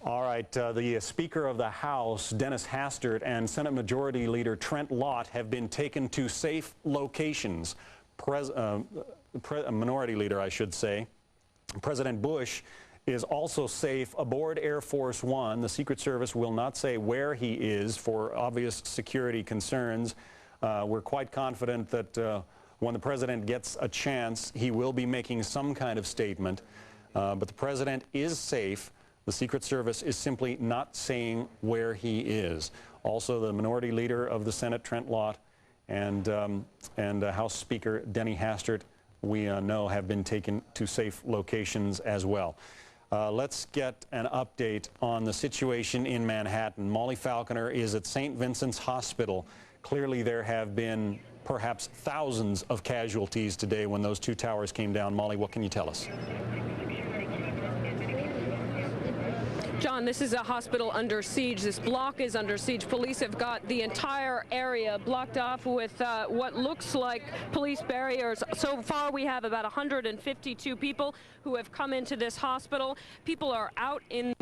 All right, the Speaker of the House, Dennis Hastert, and Senate Majority Leader Trent Lott have been taken to safe locations. Minority Leader, I should say. President Bush is also safe aboard Air Force One. The Secret Service will not say where he is for obvious security concerns. We're quite confident that when the president gets a chance, he will be making some kind of statement. But the president is safe. The Secret Service is simply not saying where he is. Also, the Minority Leader of the Senate, Trent Lott, and House Speaker Denny Hastert, we know have been taken to safe locations as well. Let's get an update on the situation in Manhattan. Molly Falconer is at St. Vincent's Hospital. Clearly there have been perhaps thousands of casualties today when those 2 towers came down. Molly, what can you tell us? John, this is a hospital under siege. This block is under siege. Police have got the entire area blocked off with what looks like police barriers. So far, we have about 152 people who have come into this hospital. People are out in...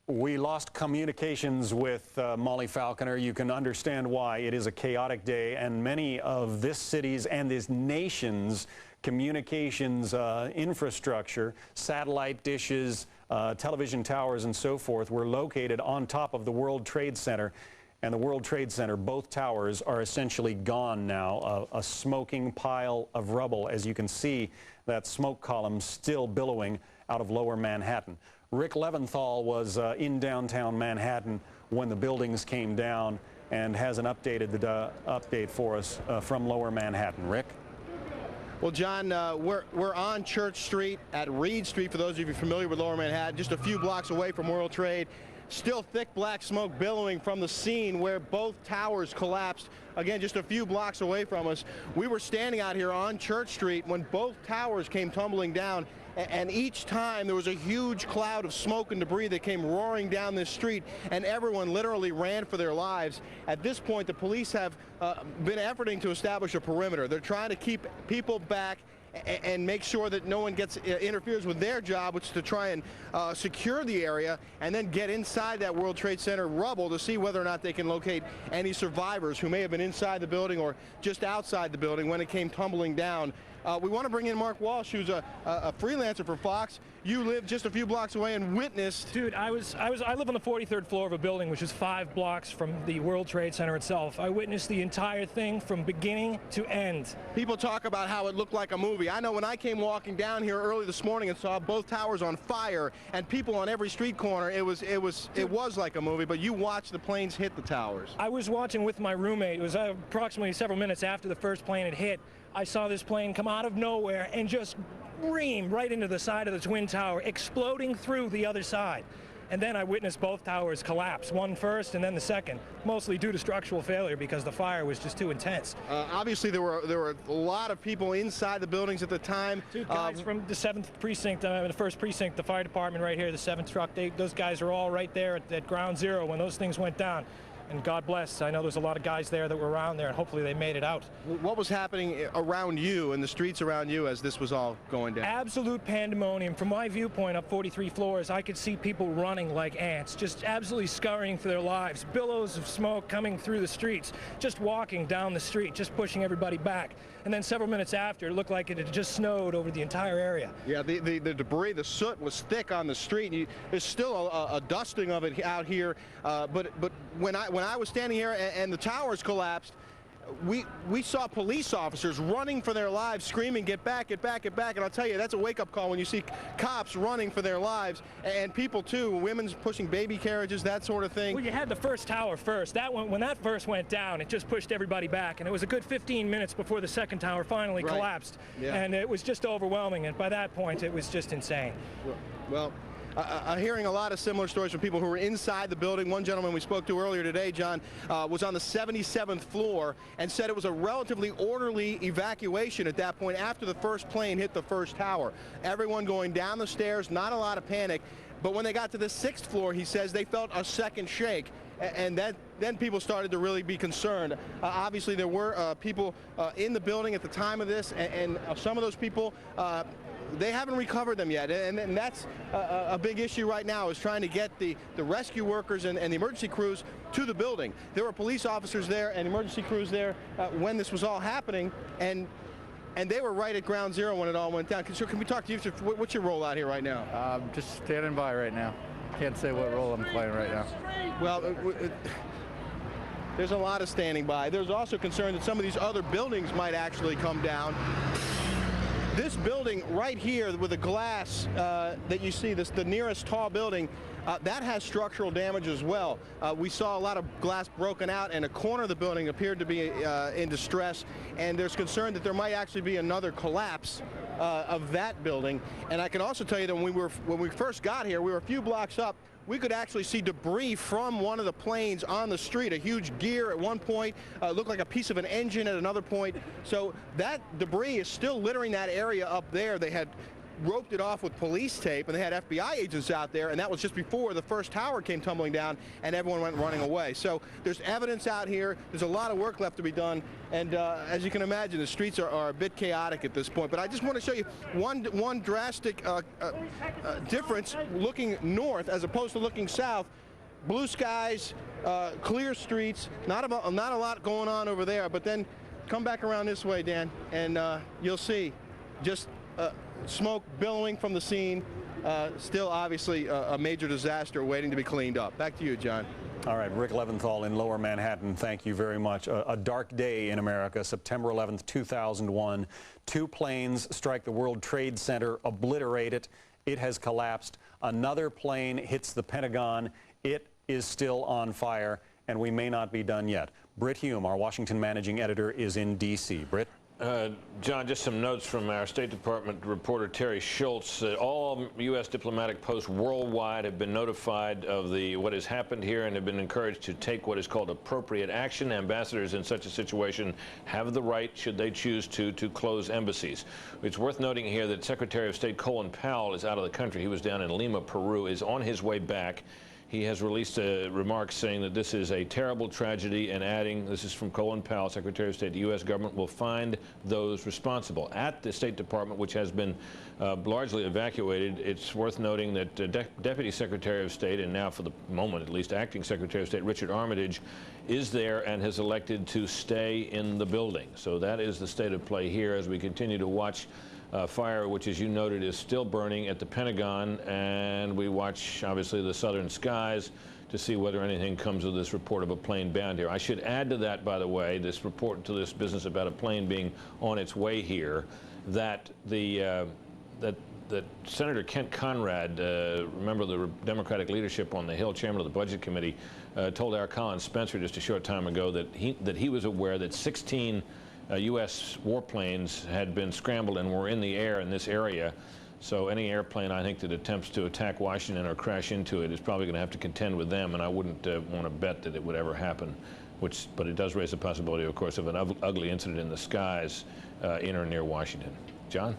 We lost communications with Molly Falconer. You can understand why. It is a chaotic day, and many of this city's and this nation's communications infrastructure, satellite dishes, television towers, and so forth were located on top of the World Trade Center. And the World Trade Center, both towers, are essentially gone now, a smoking pile of rubble. As you can see, that smoke column still billowing out of lower Manhattan. Rick Leventhal was in downtown Manhattan when the buildings came down and has an update for us from lower Manhattan. Rick? Well, John, we're on Church Street at Reed Street, for those of you familiar with lower Manhattan, just a few blocks away from World Trade. Still thick black smoke billowing from the scene where both towers collapsed. Again, just a few blocks away from us. We were standing out here on Church Street when both towers came tumbling down, and each time there was a huge cloud of smoke and debris that came roaring down this street, and everyone literally ran for their lives. At this point, the police have been efforting to establish a perimeter. They're trying to keep people back and make sure that no one interferes with their job, which is to try and secure the area and then get inside that World Trade Center rubble to see whether or not they can locate any survivors who may have been inside the building or just outside the building when it came tumbling down. We want to bring in Mark Walsh, who's a freelancer for Fox. You live just a few blocks away and witnessed. Dude, I live on the 43rd floor of a building which is 5 blocks from the World Trade Center itself. I witnessed the entire thing from beginning to end. People talk about how it looked like a movie. I know when I came walking down here early this morning and saw both towers on fire and people on every street corner, it was like a movie. But you watched the planes hit the towers. I was watching with my roommate. It was approximately several minutes after the first plane had hit. I saw this plane come out of nowhere and just ream right into the side of the Twin Tower, exploding through the other side. And then I witnessed both towers collapse, one first and then the second, mostly due to structural failure because the fire was just too intense. Obviously, there were a lot of people inside the buildings at the time. 2 guys from the 7th precinct, the 1st precinct, the fire department right here, the 7th truck, those guys are all right there at ground zero when those things went down. And God bless, I know there's a lot of guys there that were around there, and hopefully they made it out. What was happening around you, in the streets around you, as this was all going down? Absolute pandemonium. From my viewpoint up 43 floors, I could see people running like ants, just absolutely scurrying for their lives. Billows of smoke coming through the streets, just walking down the street, just pushing everybody back. And then several minutes after, it looked like it had just snowed over the entire area. Yeah, the debris, the soot was thick on the street. There's still a dusting of it out here, but when I was standing here and the towers collapsed, we saw police officers running for their lives, screaming, "Get back, get back, get back!" And I'll tell you, that's a wake-up call when you see cops running for their lives, and people too, women's pushing baby carriages, that sort of thing. Well, you had the first tower first. That one, when that first went down, it just pushed everybody back, and it was a good 15 minutes before the second tower finally collapsed. Yeah. And it was just overwhelming, and by that point, it was just insane. Well, I'm hearing a lot of similar stories from people who were inside the building. One gentleman we spoke to earlier today, John, was on the 77th floor and said it was a relatively orderly evacuation at that point after the first plane hit the first tower. Everyone going down the stairs, not a lot of panic. But when they got to the 6th floor, he says they felt a second shake. And then people started to really be concerned. Obviously, there were people in the building at the time of this, and some of those people, they haven't recovered them yet, and that's a big issue right now, is trying to get the rescue workers and the emergency crews to the building. There were police officers there and emergency crews there when this was all happening, and they were right at ground zero when it all went down. So can we talk to you? What's your role out here right now? Just standing by right now. Can't say what role I'm playing right now. Well, there's a lot of standing by. There's also concern that some of these other buildings might actually come down. This building right here with the glass that you see, the nearest tall building, that has structural damage as well. We saw a lot of glass broken out, and a corner of the building appeared to be in distress, and there's concern that there might actually be another collapse of that building. And I can also tell you that when we first got here, we were a few blocks up. We could actually see debris from one of the planes on the street, a huge gear at one point, looked like a piece of an engine at another point. So that debris is still littering that area up there. They had roped it off with police tape, and they had FBI agents out there, and that was just before the first tower came tumbling down and everyone went running away. So there's evidence out here. There's a lot of work left to be done, and as you can imagine, the streets are a bit chaotic at this point. But I just want to show you one drastic difference looking north as opposed to looking south. Blue skies, clear streets, not a lot going on over there, but then come back around this way, Dan, and you'll see just smoke billowing from the scene. Still obviously a major disaster waiting to be cleaned up. Back to you, John. All right, Rick Leventhal in Lower Manhattan, thank you very much. A dark day in America, September 11th, 2001. 2 planes strike the World Trade Center, obliterate it. It has collapsed. Another plane hits the Pentagon. It is still on fire, and we may not be done yet. Brit Hume, our Washington managing editor, is in D.C. Brit? John, just some notes from our State Department reporter Terry Schultz. All U.S. diplomatic posts worldwide have been notified of what has happened here and have been encouraged to take what is called appropriate action. Ambassadors in such a situation have the right, should they choose to close embassies. It's worth noting here that Secretary of State Colin Powell is out of the country. He was down in Lima, Peru, is on his way back. He has released remarks saying that this is a terrible tragedy and adding, this is from Colin Powell, Secretary of State, the U.S. government will find those responsible. At the State Department, which has been largely evacuated, it's worth noting that Deputy Secretary of State, and now for the moment at least Acting Secretary of State Richard Armitage, is there and has elected to stay in the building. So that is the state of play here as we continue to watch fire, which, as you noted, is still burning at the Pentagon, and we watch, obviously, the southern skies to see whether anything comes of this report of a plane bound here. I should add to that, by the way, this report to this business about a plane being on its way here, that that Senator Kent Conrad, remember the Democratic leadership on the Hill, chairman of the Budget Committee, told our Colin Spencer just a short time ago that he was aware that 16 U.S. warplanes had been scrambled and were in the air in this area. So any airplane, I think, that attempts to attack Washington or crash into it is probably going to have to contend with them, and I wouldn't want to bet that it would ever happen. But it does raise the possibility, of course, of an ugly incident in the skies in or near Washington. John?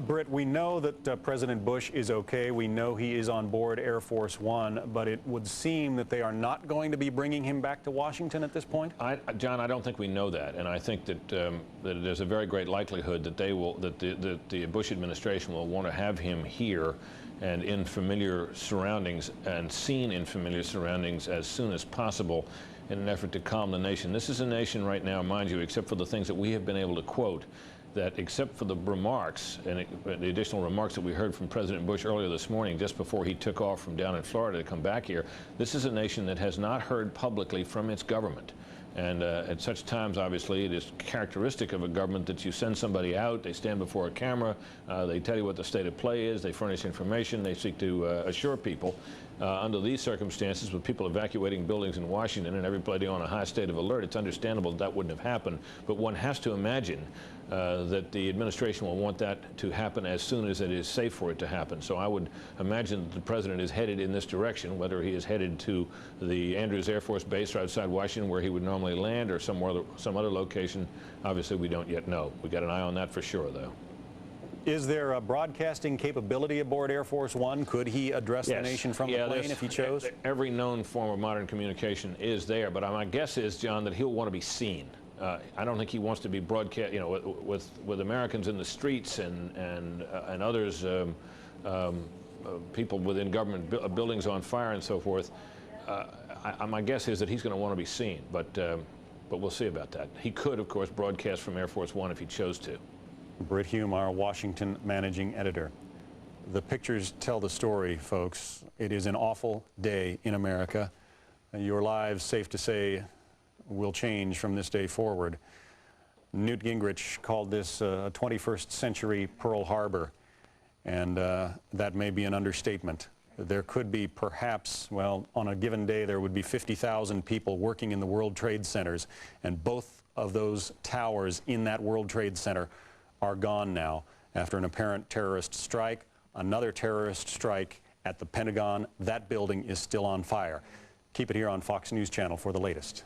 Britt, we know that President Bush is okay. We know he is on board Air Force One, but it would seem that they are not going to be bringing him back to Washington at this point? John, I don't think we know that, and I think that, that there's a very great likelihood that the Bush administration will want to have him here and in familiar surroundings and seen in familiar surroundings as soon as possible in an effort to calm the nation. This is a nation right now, mind you, except for the things that we have been able to quote, that except for the remarks and the additional remarks that we heard from President Bush earlier this morning, just before he took off from down in Florida to come back here, this is a nation that has not heard publicly from its government. And at such times, obviously, it is characteristic of a government that you send somebody out, they stand before a camera, they tell you what the state of play is, they furnish information, they seek to assure people. Under these circumstances, with people evacuating buildings in Washington and everybody on a high state of alert, it's understandable that wouldn't have happened. But one has to imagine that the administration will want that to happen as soon as it is safe for it to happen. So I would imagine that the president is headed in this direction, whether he is headed to the Andrews Air Force Base outside Washington where he would normally land or some other location. Obviously, we don't yet know. We got an eye on that for sure, though. Is there a broadcasting capability aboard Air Force One? Could he address the nation from the plane if he chose? Every known form of modern communication is there, but my guess is, John, that he'll want to be seen. I don't think he wants to be broadcast, you know, with Americans in the streets and others, people within government buildings on fire and so forth. My guess is that he's going to want to be seen, but we'll see about that. He could, of course, broadcast from Air Force One if he chose to. Britt Hume, our Washington managing editor. The pictures tell the story, folks. It is an awful day in America. Your lives, safe to say, will change from this day forward. Newt Gingrich called this a 21st century Pearl Harbor, and that may be an understatement. There could be perhaps, well, on a given day there would be 50,000 people working in the World Trade Centers, and both of those towers in that World Trade Center are gone now after an apparent terrorist strike. Another terrorist strike at the Pentagon. That building is still on fire. Keep it here on Fox News Channel for the latest.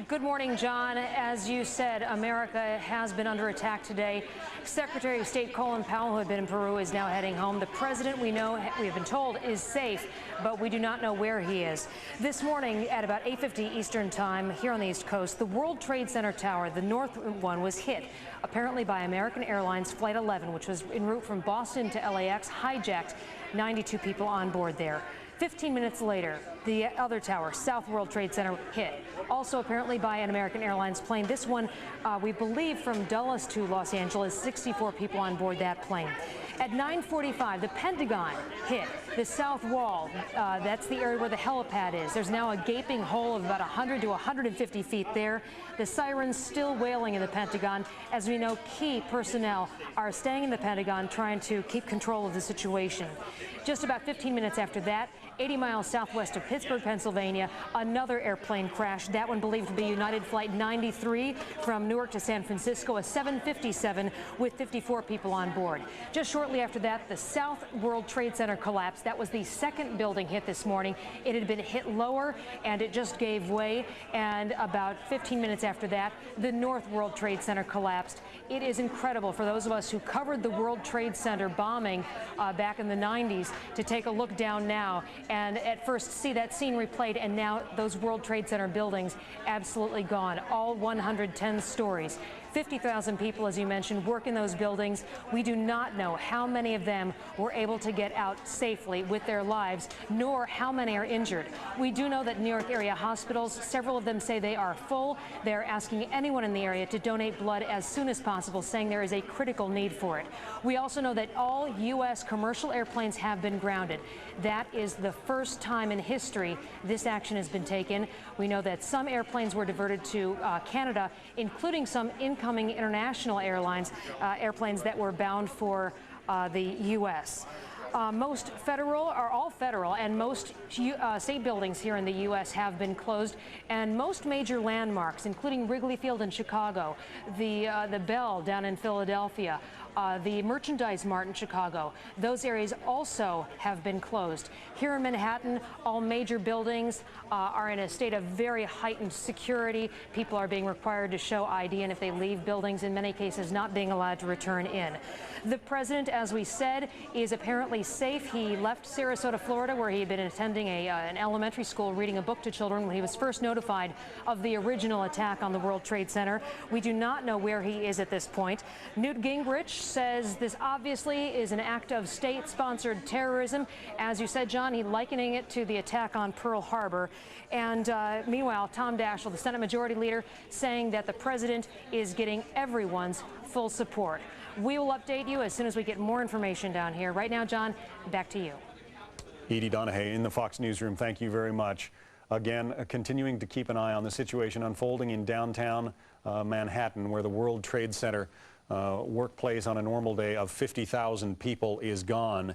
Good morning, John. As you said, America has been under attack today. Secretary of State Colin Powell, who had been in Peru, is now heading home. The president, we have been told, is safe, but we do not know where he is. This morning at about 8:50 Eastern Time here on the East Coast, the World Trade Center tower, the north one, was hit, apparently by American Airlines Flight 11, which was en route from Boston to LAX, hijacked 92 people on board there. 15 minutes later, the other tower, South World Trade Center, hit. Also apparently by an American Airlines plane. This one, we believe, from Dulles to Los Angeles, 64 people on board that plane. At 9:45, the Pentagon hit. The south wall, that's the area where the helipad is. There's now a gaping hole of about 100 to 150 feet there. The sirens still wailing in the Pentagon. As we know, key personnel are staying in the Pentagon trying to keep control of the situation. Just about 15 minutes after that, 80 miles southwest of Pittsburgh, Pennsylvania, another airplane crashed. That one believed to be United Flight 93 from Newark to San Francisco, a 757 with 54 people on board. Just shortly after that, the South World Trade Center collapsed. That was the second building hit this morning. It had been hit lower, and it just gave way. And about 15 minutes after that, the North World Trade Center collapsed. It is incredible for those of us who covered the World Trade Center bombing back in the 90s to take a look down now and at first see that scene replayed, and now those World Trade Center buildings absolutely gone, all 110 stories. 50,000 people, as you mentioned, work in those buildings. We do not know how many of them were able to get out safely with their lives, nor how many are injured. We do know that New York area hospitals, several of them say they are full. They're asking anyone in the area to donate blood as soon as possible, saying there is a critical need for it. We also know that all U.S. commercial airplanes have been grounded. That is the first time in history this action has been taken. We know that some airplanes were diverted to Canada, including some incoming international airlines, airplanes that were bound for the U.S. Most federal, or all federal, and most state buildings here in the U.S. have been closed, and most major landmarks, including Wrigley Field in Chicago, the Bell down in Philadelphia, the Merchandise Mart in Chicago, those areas also have been closed. Here in Manhattan, all major buildings are in a state of very heightened security. People are being required to show ID, and if they leave buildings, in many cases, not being allowed to return in. The president, as we said, is apparently safe. He left Sarasota, Florida, where he had been attending an elementary school, reading a book to children when he was first notified of the original attack on the World Trade Center. We do not know where he is at this point. Newt Gingrich says this obviously is an act of state-sponsored terrorism. As you said, John, he's likening it to the attack on Pearl Harbor. And meanwhile, Tom Daschle, the Senate Majority Leader, saying that the president is getting everyone's full support. We will update you as soon as we get more information down here. Right now, John, back to you. Edie Donahue in the Fox Newsroom, thank you very much. Again, continuing to keep an eye on the situation unfolding in downtown Manhattan, where the World Trade Center workplace on a normal day of 50,000 people is gone,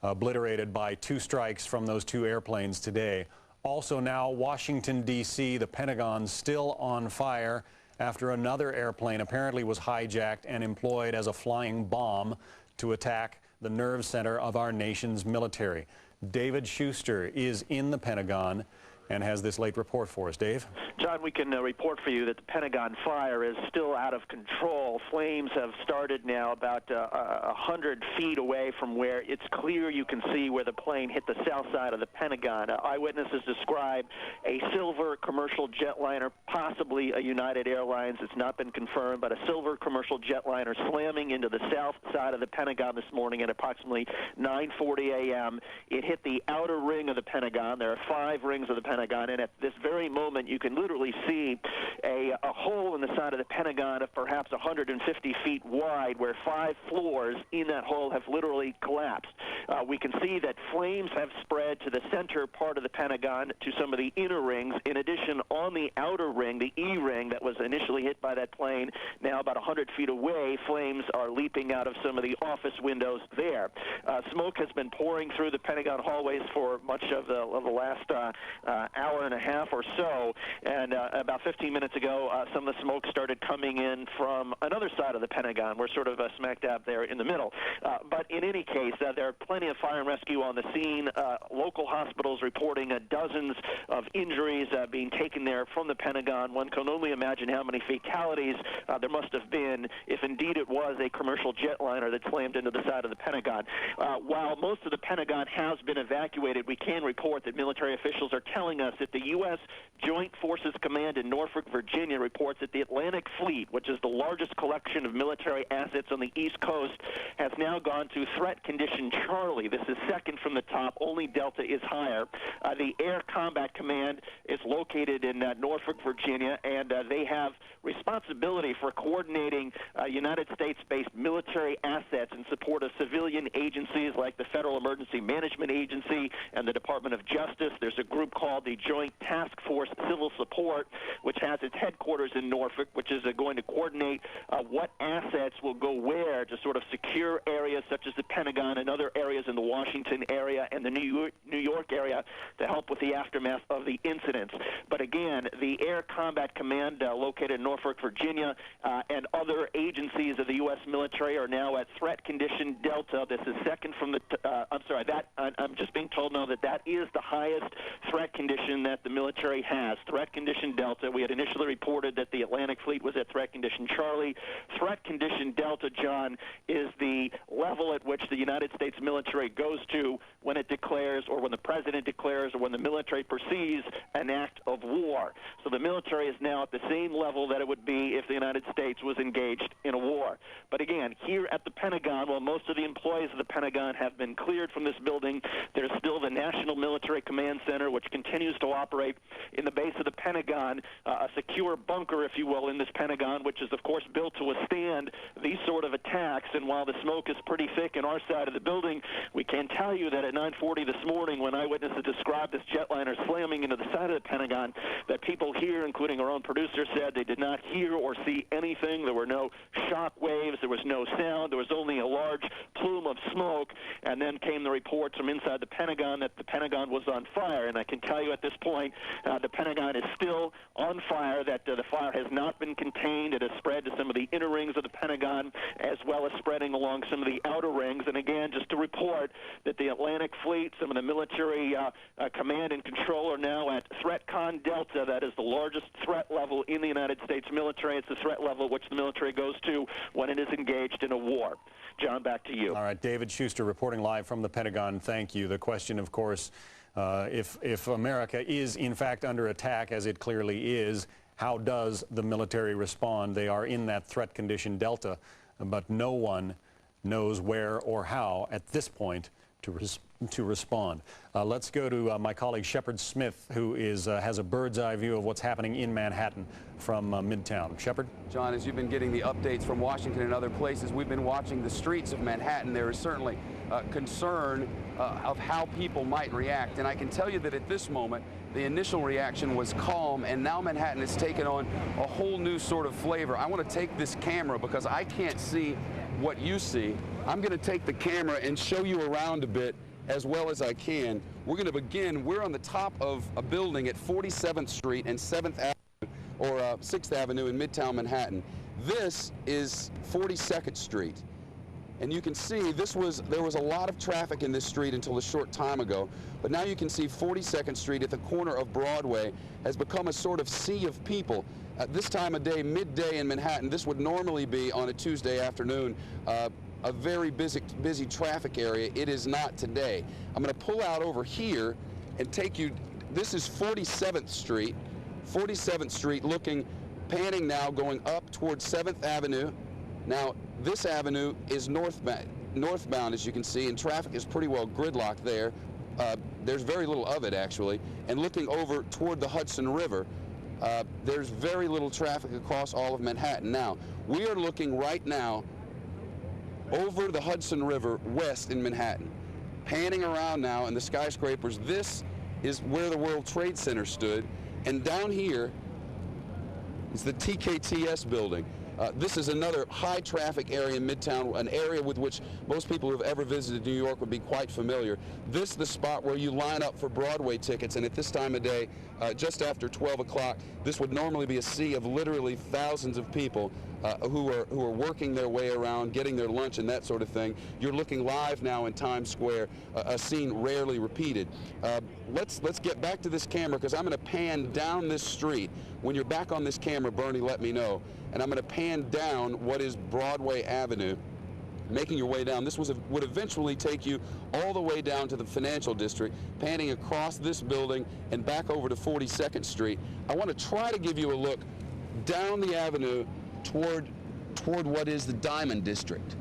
obliterated by 2 strikes from those 2 airplanes today. Also now, Washington, D.C., the Pentagon still on fire after another airplane apparently was hijacked and employed as a flying bomb to attack the nerve center of our nation's military. David Schuster is in the Pentagon and has this late report for us. Dave? John, we can report for you that the Pentagon fire is still out of control. Flames have started now about 100 feet away from where it's clear you can see where the plane hit the south side of the Pentagon. Eyewitnesses describe a silver commercial jetliner, possibly a United Airlines. It's not been confirmed, but a silver commercial jetliner slamming into the south side of the Pentagon this morning at approximately 9:40 a.m. It hit the outer ring of the Pentagon. There are 5 rings of the Pentagon, and at this very moment you can literally see a hole in the side of the Pentagon of perhaps 150 feet wide, where 5 floors in that hole have literally collapsed. We can see that flames have spread to the center part of the Pentagon, to some of the inner rings. In addition, on the outer ring, the E ring that was initially hit by that plane, now about 100 feet away, flames are leaping out of some of the office windows there. Smoke has been pouring through the Pentagon hallways for much of the last hour and a half or so, and about 15 minutes ago, some of the smoke started coming in from another side of the Pentagon. We're sort of smack dab there in the middle. But in any case, there are plenty of fire and rescue on the scene. Local hospitals reporting dozens of injuries being taken there from the Pentagon. One can only imagine how many fatalities there must have been if indeed it was a commercial jetliner that slammed into the side of the Pentagon. While most of the Pentagon has been evacuated, we can report that military officials are telling us that the U.S. Joint Forces Command in Norfolk, Virginia, reports that the Atlantic Fleet, which is the largest collection of military assets on the East Coast, has now gone to threat condition Charlie. This is second from the top. Only Delta is higher. The Air Combat Command is located in Norfolk, Virginia, and they have responsibility for coordinating United States-based military assets in support of civilian agencies like the Federal Emergency Management Agency and the Department of Justice. There's a group called the Joint Task Force Civil Support, which has its headquarters in Norfolk, which is going to coordinate what assets will go where to sort of secure areas such as the Pentagon and other areas in the Washington area and the New York area to help with the aftermath of the incidents. But again, the Air Combat Command located in Norfolk, Virginia, and other agencies of the U.S. military are now at threat condition Delta. This is second from the, I'm just being told now that that is the highest threat condition that the military has, threat condition Delta. We had initially reported that the Atlantic Fleet was at threat condition Charlie. Threat condition Delta, John, is the level at which the United States military goes to when it declares, or when the president declares, or when the military perceives an act of war. So the military is now at the same level that it would be if the United States was engaged in a war. But again, here at the Pentagon, while most of the employees of the Pentagon have been cleared from this building, there's still the National Military Command Center, which continues to operate in the base of the Pentagon, a secure bunker, if you will, in this Pentagon, which is, of course, built to withstand these sort of attacks. And while the smoke is pretty thick in our side of the building, we can tell you that at 9:40 this morning, when eyewitnesses described this jetliner slamming into the side of the Pentagon, that people here, including our own producer, said they did not hear or see anything. There were no shock waves. There was no sound. There was only a large plume of smoke. And then came the reports from inside the Pentagon that the Pentagon was on fire. And I can tell you at this point, the Pentagon is still on fire, that the fire has not been contained. It has spread to some of the inner rings of the Pentagon, as well as spreading along some of the outer rings. And again, just to report that the Atlantic Fleet, some of the military command and control are now at ThreatCon Delta. That is the largest threat level in the United States military. It's the threat level which the military goes to when it is engaged in a war. John, back to you. All right, David Schuster reporting live from the Pentagon. Thank you. The question, of course, if America is in fact under attack, as it clearly is, how does the military respond? They are in that threat condition Delta, but no one knows where or how at this point to respond. Let's go to my colleague Shepard Smith, who has a bird's eye view of what's happening in Manhattan from Midtown. Shepard? John, as you've been getting the updates from Washington and other places, we've been watching the streets of Manhattan. There is certainly concern of how people might react. And I can tell you that at this moment, the initial reaction was calm, and now Manhattan has taken on a whole new sort of flavor. I want to take this camera because I can't see what you see. I'm going to take the camera and show you around a bit as well as I can. We're going to begin. We're on the top of a building at 47th Street and 7th Avenue, or 6th Avenue in Midtown Manhattan. This is 42nd Street. And you can see there was a lot of traffic in this street until a short time ago, but now you can see 42nd Street at the corner of Broadway has become a sort of sea of people. At this time of day, midday in Manhattan, this would normally be on a Tuesday afternoon, a very busy traffic area. It is not today. I'm going to pull out over here and take you, this is 47th Street, 47th Street panning now, going up towards 7th Avenue. Now, this avenue is northbound, as you can see, and traffic is pretty well gridlocked there. There's very little of it, actually. And looking over toward the Hudson River, there's very little traffic across all of Manhattan. Now, we are looking right now over the Hudson River west in Manhattan, panning around now in the skyscrapers. This is where the World Trade Center stood, and down here is the TKTS building. This is another high traffic area in Midtown, an area with which most people who have ever visited New York would be quite familiar. This is the spot where you line up for Broadway tickets, and at this time of day, just after 12 o'clock, this would normally be a sea of literally thousands of people who are working their way around, getting their lunch and that sort of thing. You're looking live now in Times Square, a scene rarely repeated. Let's get back to this camera, because I'm going to pan down this street. When you're back on this camera, Bernie, let me know. And I'm going to pan down what is Broadway Avenue, making your way down. This would eventually take you all the way down to the financial district, panning across this building and back over to 42nd Street. I want to try to give you a look down the avenue toward what is the Diamond District.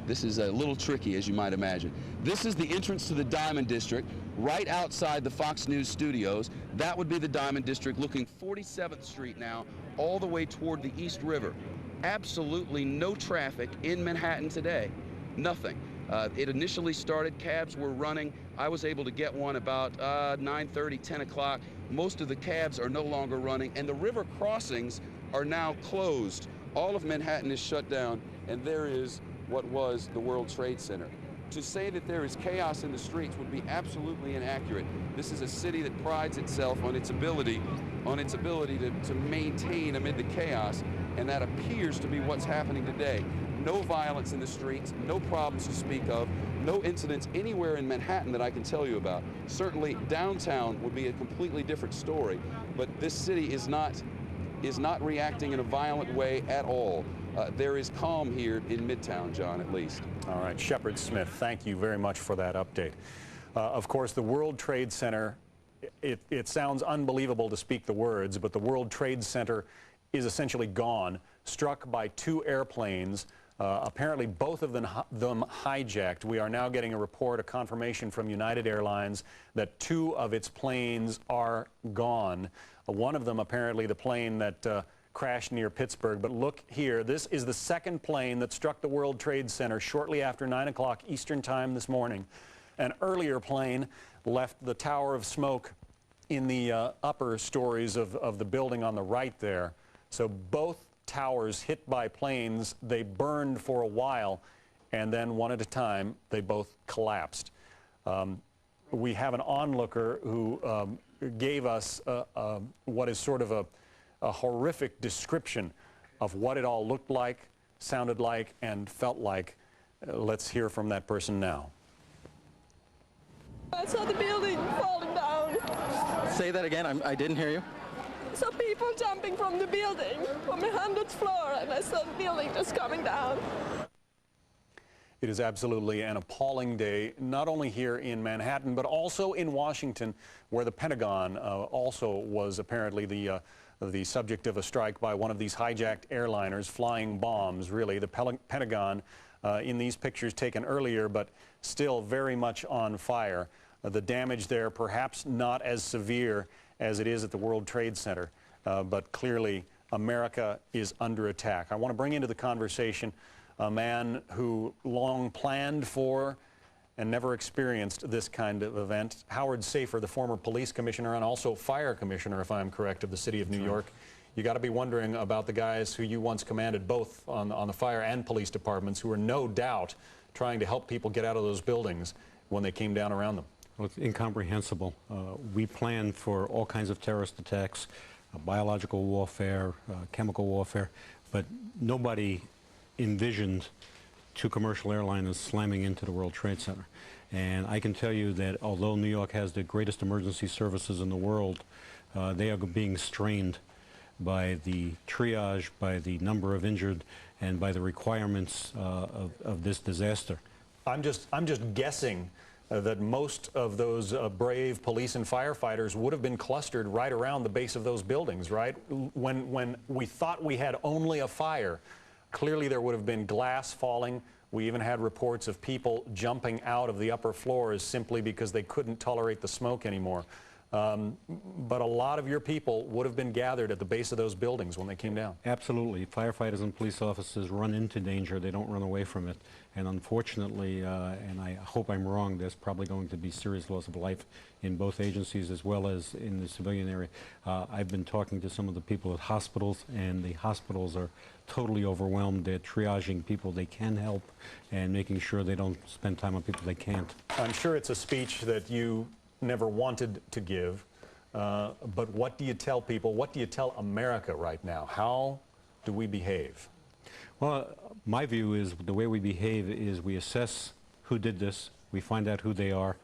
This is a little tricky, as you might imagine. This is the entrance to the Diamond District, right outside the Fox News studios. That would be the Diamond District, looking 47th Street now, all the way toward the East River. Absolutely no traffic in Manhattan today. Nothing. It initially started, cabs were running. I was able to get one about 9:30, 10 o'clock. Most of the cabs are no longer running, and the river crossings are now closed. All of Manhattan is shut down, and there is what was the World Trade Center. To say that there is chaos in the streets would be absolutely inaccurate. This is a city that prides itself on its ability to maintain amid the chaos, and that appears to be what's happening today. No violence in the streets, no problems to speak of, no incidents anywhere in Manhattan that I can tell you about. Certainly downtown would be a completely different story, but this city is not reacting in a violent way at all. There is calm here in Midtown, John, at least. All right, Shepard Smith, thank you very much for that update. Of course, the World Trade Center, it sounds unbelievable to speak the words, but the World Trade Center is essentially gone, struck by two airplanes, apparently both of them hijacked. We are now getting a report, a confirmation from United Airlines that two of its planes are gone. One of them apparently the plane that crashed near Pittsburgh. But look here, this is the second plane that struck the World Trade Center shortly after 9 o'clock Eastern Time this morning. An earlier plane left the tower of smoke in the upper stories of the building on the right there. So both towers hit by planes, they burned for a while, and then one at a time they both collapsed. We have an onlooker who gave us what is sort of a horrific description of what it all looked like, sounded like, and felt like. Let's hear from that person now. I saw the building falling down. Say that again, I didn't hear you. Saw people jumping from the building, from the 100th floor, and I saw the building just coming down. It is absolutely an appalling day, not only here in Manhattan, but also in Washington, where the Pentagon also was apparently the subject of a strike by one of these hijacked airliners, flying bombs, really. The Pentagon, in these pictures taken earlier, but still very much on fire. The damage there perhaps not as severe as it is at the World Trade Center, but clearly America is under attack. I want to bring into the conversation a man who long planned for and never experienced this kind of event. Howard Safer, the former police commissioner and also fire commissioner, if I'm correct, of the city of New York. You got to be wondering about the guys who you once commanded both on the fire and police departments, who were no doubt trying to help people get out of those buildings when they came down around them. Well, it's incomprehensible. We plan for all kinds of terrorist attacks, biological warfare, chemical warfare, but nobody envisioned two commercial airliners slamming into the World Trade Center. And I can tell you that although New York has the greatest emergency services in the world, they are being strained by the triage, by the number of injured, and by the requirements of this disaster. I'm just guessing that most of those brave police and firefighters would have been clustered right around the base of those buildings, right? When we thought we had only a fire, clearly there would have been glass falling. We even had reports of people jumping out of the upper floors simply because they couldn't tolerate the smoke anymore. But a lot of your people would have been gathered at the base of those buildings when they came down. Absolutely. Firefighters and police officers run into danger. They don't run away from it. And unfortunately, and I hope I'm wrong, there's probably going to be serious loss of life in both agencies as well as in the civilian area. I've been talking to some of the people at hospitals, and the hospitals are totally overwhelmed. They're triaging people they can help and making sure they don't spend time on people they can't. I'm sure it's a speech that you never wanted to give, but what do you tell people? What do you tell America right now? How do we behave? Well, my view is the way we behave is we assess who did this, we find out who they are,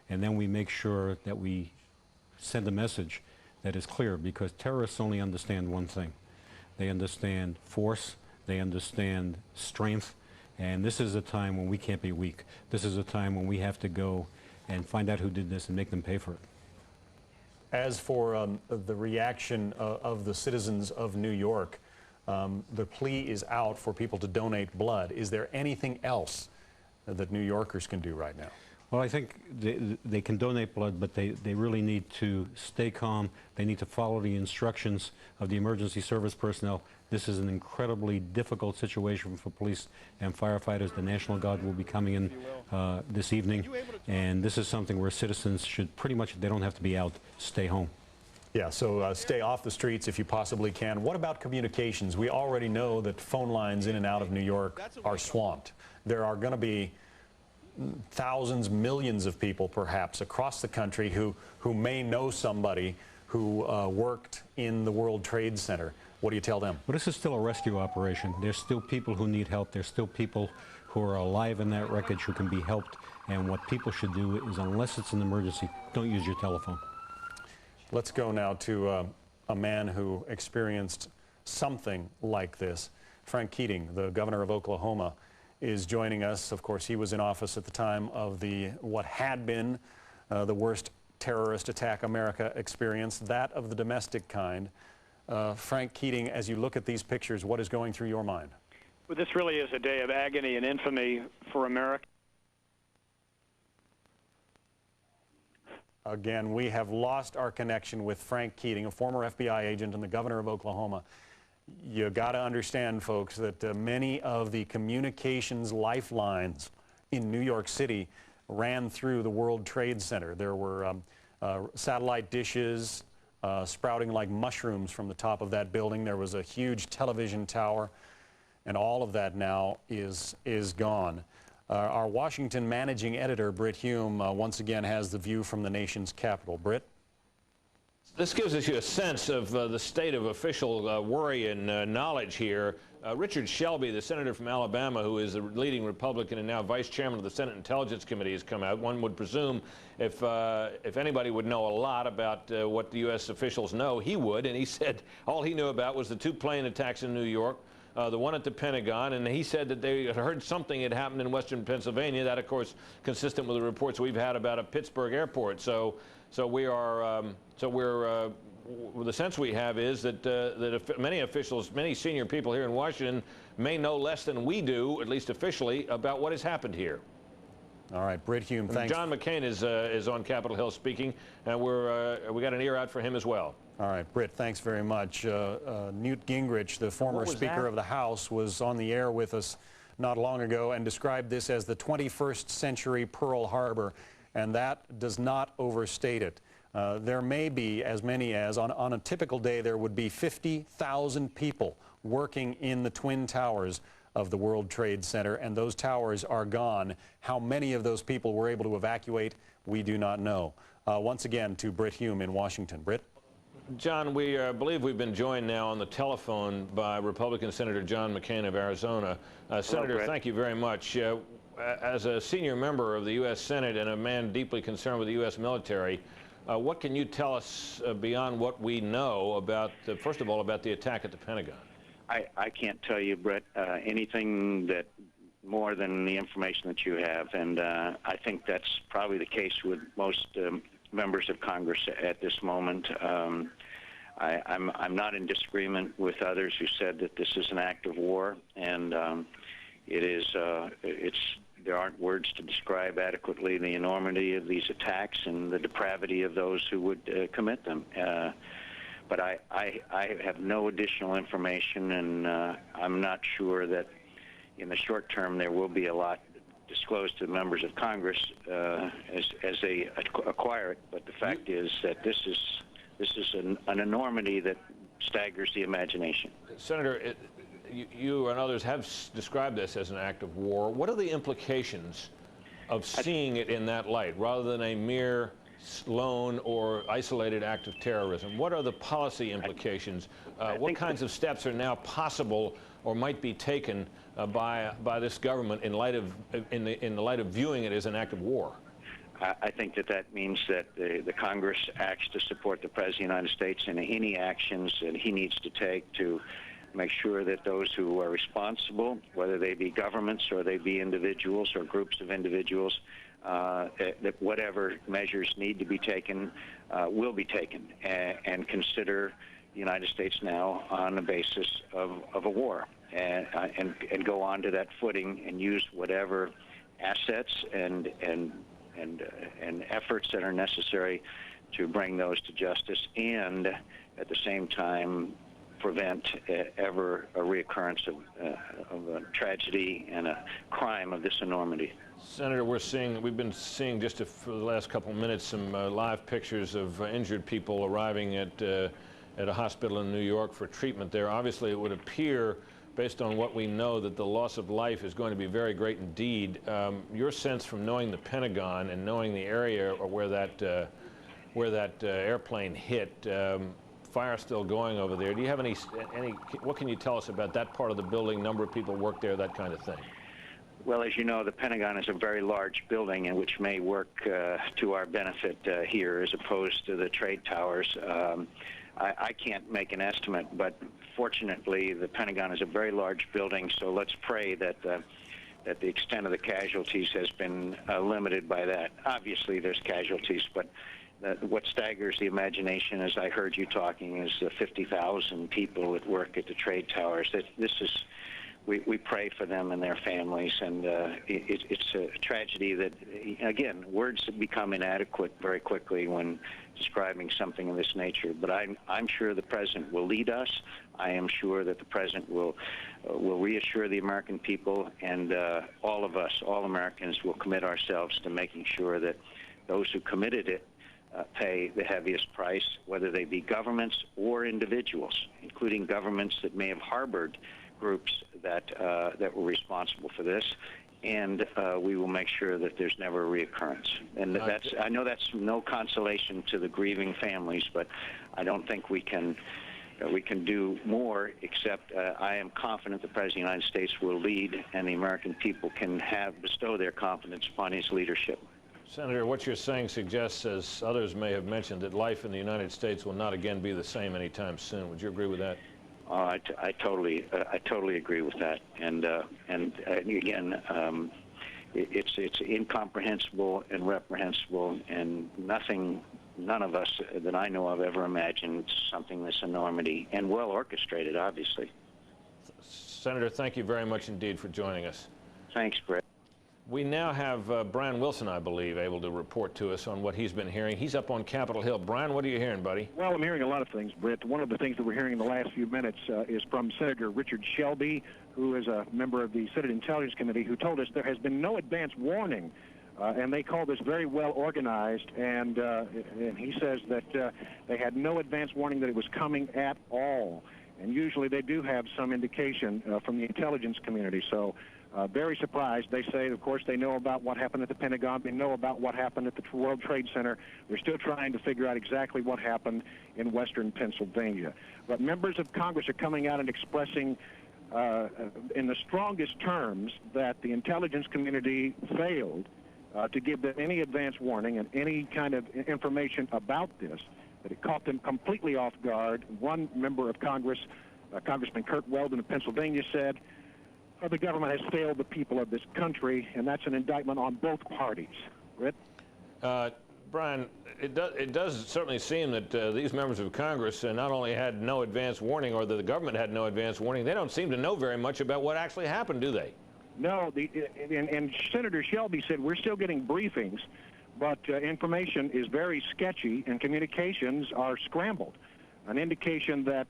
and then we make sure that we send a message that is clear, because terrorists only understand one thing. They understand force, they understand strength, and this is a time when we can't be weak. This is a time when we have to go and find out who did this and make them pay for it. As for the reaction of the citizens of New York, the plea is out for people to donate blood. Is there anything else that New Yorkers can do right now? Well, I think they can donate blood, but they really need to stay calm. They need to follow the instructions of the emergency service personnel. This is an incredibly difficult situation for police and firefighters. The National Guard will be coming in this evening, and this is something where citizens should pretty much, they don't have to be out, stay home. Yeah, so stay off the streets if you possibly can. What about communications? We already know that phone lines in and out of New York are swamped. There are going to be thousands, millions of people perhaps across the country who may know somebody who worked in the World Trade Center. What do you tell them? Well, this is still a rescue operation. There's still people who need help. There's still people who are alive in that wreckage who can be helped. And what people should do is, unless it's an emergency, don't use your telephone. Let's go now to a man who experienced something like this. Frank Keating, the governor of Oklahoma, is joining us. Of course, he was in office at the time of what had been the worst terrorist attack America experienced, that of the domestic kind. Frank Keating, as you look at these pictures, what is going through your mind? Well, this really is a day of agony and infamy for America. Again, we have lost our connection with Frank Keating, a former FBI agent and the governor of Oklahoma. You got to understand, folks, that many of the communications lifelines in New York City ran through the World Trade Center. There were satellite dishes sprouting like mushrooms from the top of that building. There was a huge television tower, and all of that now is gone. Our Washington managing editor, Britt Hume, once again has the view from the nation's capital. Britt? This gives us a sense of the state of official worry and knowledge here. Richard Shelby, the senator from Alabama, who is the leading Republican and now vice chairman of the Senate Intelligence Committee, has come out. One would presume if anybody would know a lot about what the U.S. officials know, he would. And he said all he knew about was the two plane attacks in New York, the one at the Pentagon, and he said that they had heard something had happened in western Pennsylvania. That, of course, consistent with the reports we've had about a Pittsburgh airport. So the sense we have is that many officials, many senior people here in Washington may know less than we do, at least officially, about what has happened here. All right, Britt Hume, thanks. John McCain is on Capitol Hill speaking, and we got an ear out for him as well. All right, Britt, thanks very much. Newt Gingrich, the former Speaker of the House, was on the air with us not long ago and described this as the 21st century Pearl Harbor, and that does not overstate it. There may be as many as, on a typical day, there would be 50,000 people working in the Twin Towers of the World Trade Center, and those towers are gone. How many of those people were able to evacuate, we do not know. Once again, to Britt Hume in Washington. Britt? John, we believe we've been joined now on the telephone by Republican Senator John McCain of Arizona. Senator, Brett. thank you very much. As a senior member of the U.S. Senate and a man deeply concerned with the U.S. military, what can you tell us beyond what we know about, first of all, about the attack at the Pentagon? I can't tell you, Brett, anything that more than the information that you have, and I think that's probably the case with most members of Congress at this moment. I'm not in disagreement with others who said that this is an act of war, and there aren't words to describe adequately the enormity of these attacks and the depravity of those who would commit them. But I have no additional information, and I'm not sure that in the short term there will be a lot disclosed to the members of Congress as they acquire it. But the fact is that this is an enormity that staggers the imagination. Senator, you and others have described this as an act of war. What are the implications of seeing it in that light, rather than a mere lone or isolated act of terrorism? What are the policy implications? What kinds of steps are now possible or might be taken by this government in light of in the light of viewing it as an act of war? I think that means that the Congress acts to support the President of the United States in any actions that he needs to take to make sure that those who are responsible, whether they be governments or they be individuals or groups of individuals, that whatever measures need to be taken will be taken, and consider the United States now on the basis of a war, and go on to that footing and use whatever assets and efforts that are necessary to bring those to justice, and at the same time prevent ever a reoccurrence of a tragedy and a crime of this enormity. Senator, we've been seeing just for the last couple of minutes some live pictures of injured people arriving at a hospital in New York for treatment there. Obviously, it would appear, based on what we know, that the loss of life is going to be very great indeed. Your sense from knowing the Pentagon and knowing the area where that airplane hit, fire still going over there. Do you have any? What can you tell us about that part of the building? Number of people work there, that kind of thing. Well, as you know, the Pentagon is a very large building, and which may work to our benefit here, as opposed to the trade towers. I can't make an estimate, but fortunately, the Pentagon is a very large building. So let's pray that the extent of the casualties has been limited by that. Obviously, there's casualties, but what staggers the imagination, as I heard you talking, is the 50,000 people that work at the trade towers. We pray for them and their families, and it's a tragedy that, again, words become inadequate very quickly when describing something of this nature. But I'm sure the President will lead us. I am sure that the President will reassure the American people, and all of us, all Americans, will commit ourselves to making sure that those who committed it pay the heaviest price, whether they be governments or individuals, including governments that may have harbored groups that were responsible for this, and we will make sure that there's never a reoccurrence. And I know that's no consolation to the grieving families, but I don't think we can do more, except I am confident the President of the United States will lead, and the American people can bestow their confidence upon his leadership. Senator, what you're saying suggests, as others may have mentioned, that life in the United States will not again be the same anytime soon. Would you agree with that? I totally agree with that, and again, it's incomprehensible and reprehensible, and none of us that I know of ever imagined something this enormity, and well orchestrated, obviously. Senator, thank you very much indeed for joining us. Thanks, Brett. We now have Brian Wilson, I believe, able to report to us on what he's been hearing. He's up on Capitol Hill. Brian, what are you hearing, buddy? Well, I'm hearing a lot of things, Britt. One of the things that we're hearing in the last few minutes is from Senator Richard Shelby, who is a member of the Senate Intelligence Committee, who told us there has been no advance warning, and they call this very well organized, and he says that they had no advance warning that it was coming at all. And usually they do have some indication from the intelligence community, so very surprised. They say, of course, they know about what happened at the Pentagon. They know about what happened at the World Trade Center. They're still trying to figure out exactly what happened in western Pennsylvania. But members of Congress are coming out and expressing in the strongest terms that the intelligence community failed to give them any advance warning and any kind of information about this, that it caught them completely off guard. One member of Congress, Congressman Kurt Weldon of Pennsylvania, said, the government has failed the people of this country, and that's an indictment on both parties. Britt? Brian, it does certainly seem that these members of Congress not only had no advance warning, or that the government had no advance warning, they don't seem to know very much about what actually happened, do they? No, and Senator Shelby said we're still getting briefings, but information is very sketchy and communications are scrambled, an indication that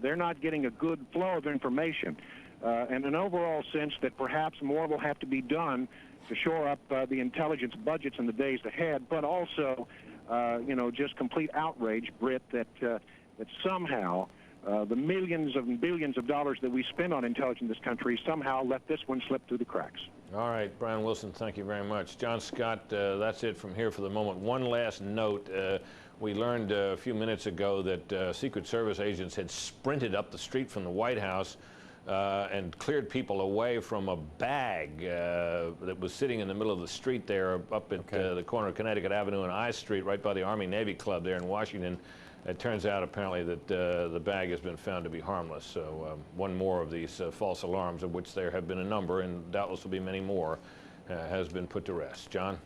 they're not getting a good flow of information. And an overall sense that perhaps more will have to be done to shore up the intelligence budgets in the days ahead, but also, you know, just complete outrage, Britt, that somehow the millions and billions of dollars that we spend on intelligence in this country somehow let this one slip through the cracks. All right, Brian Wilson, thank you very much. John Scott, that's it from here for the moment. One last note. We learned a few minutes ago that Secret Service agents had sprinted up the street from the White House and cleared people away from a bag that was sitting in the middle of the street there up at the corner of Connecticut Avenue and I Street, right by the Army-Navy Club there in Washington. It turns out apparently that the bag has been found to be harmless. So one more of these false alarms, of which there have been a number, and doubtless will be many more, has been put to rest. John?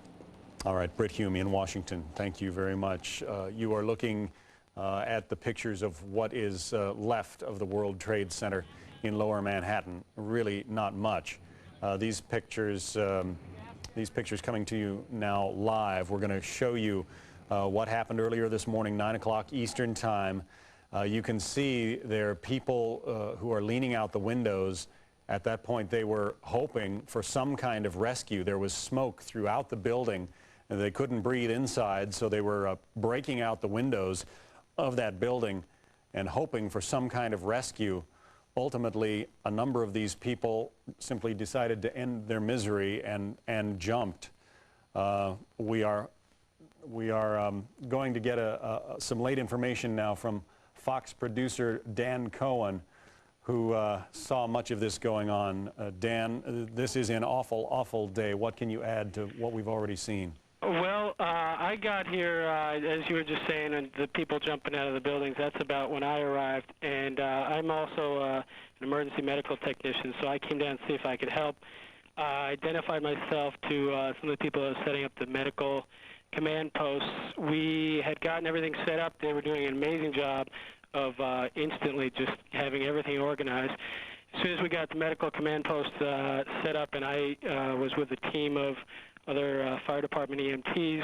All right, Britt Hume in Washington, thank you very much. You are looking at the pictures of what is left of the World Trade Center in Lower Manhattan. Really not much. These pictures coming to you now live. We're going to show you what happened earlier this morning, 9 o'clock Eastern Time. You can see there are people who are leaning out the windows. At that point, they were hoping for some kind of rescue. There was smoke throughout the building, and they couldn't breathe inside, so they were breaking out the windows of that building and hoping for some kind of rescue. Ultimately, a number of these people simply decided to end their misery and jumped. We are going to get some late information now from Fox producer Dan Cohen, who saw much of this going on. Dan, this is an awful, awful day. What can you add to what we've already seen? Well, I got here, as you were just saying, and the people jumping out of the buildings, that's about when I arrived. And I'm also an emergency medical technician, so I came down to see if I could help. I identified myself to some of the people that were setting up the medical command posts. We had gotten everything set up. They were doing an amazing job of instantly just having everything organized. As soon as we got the medical command post set up, and I was with a team of other fire department EMTs, we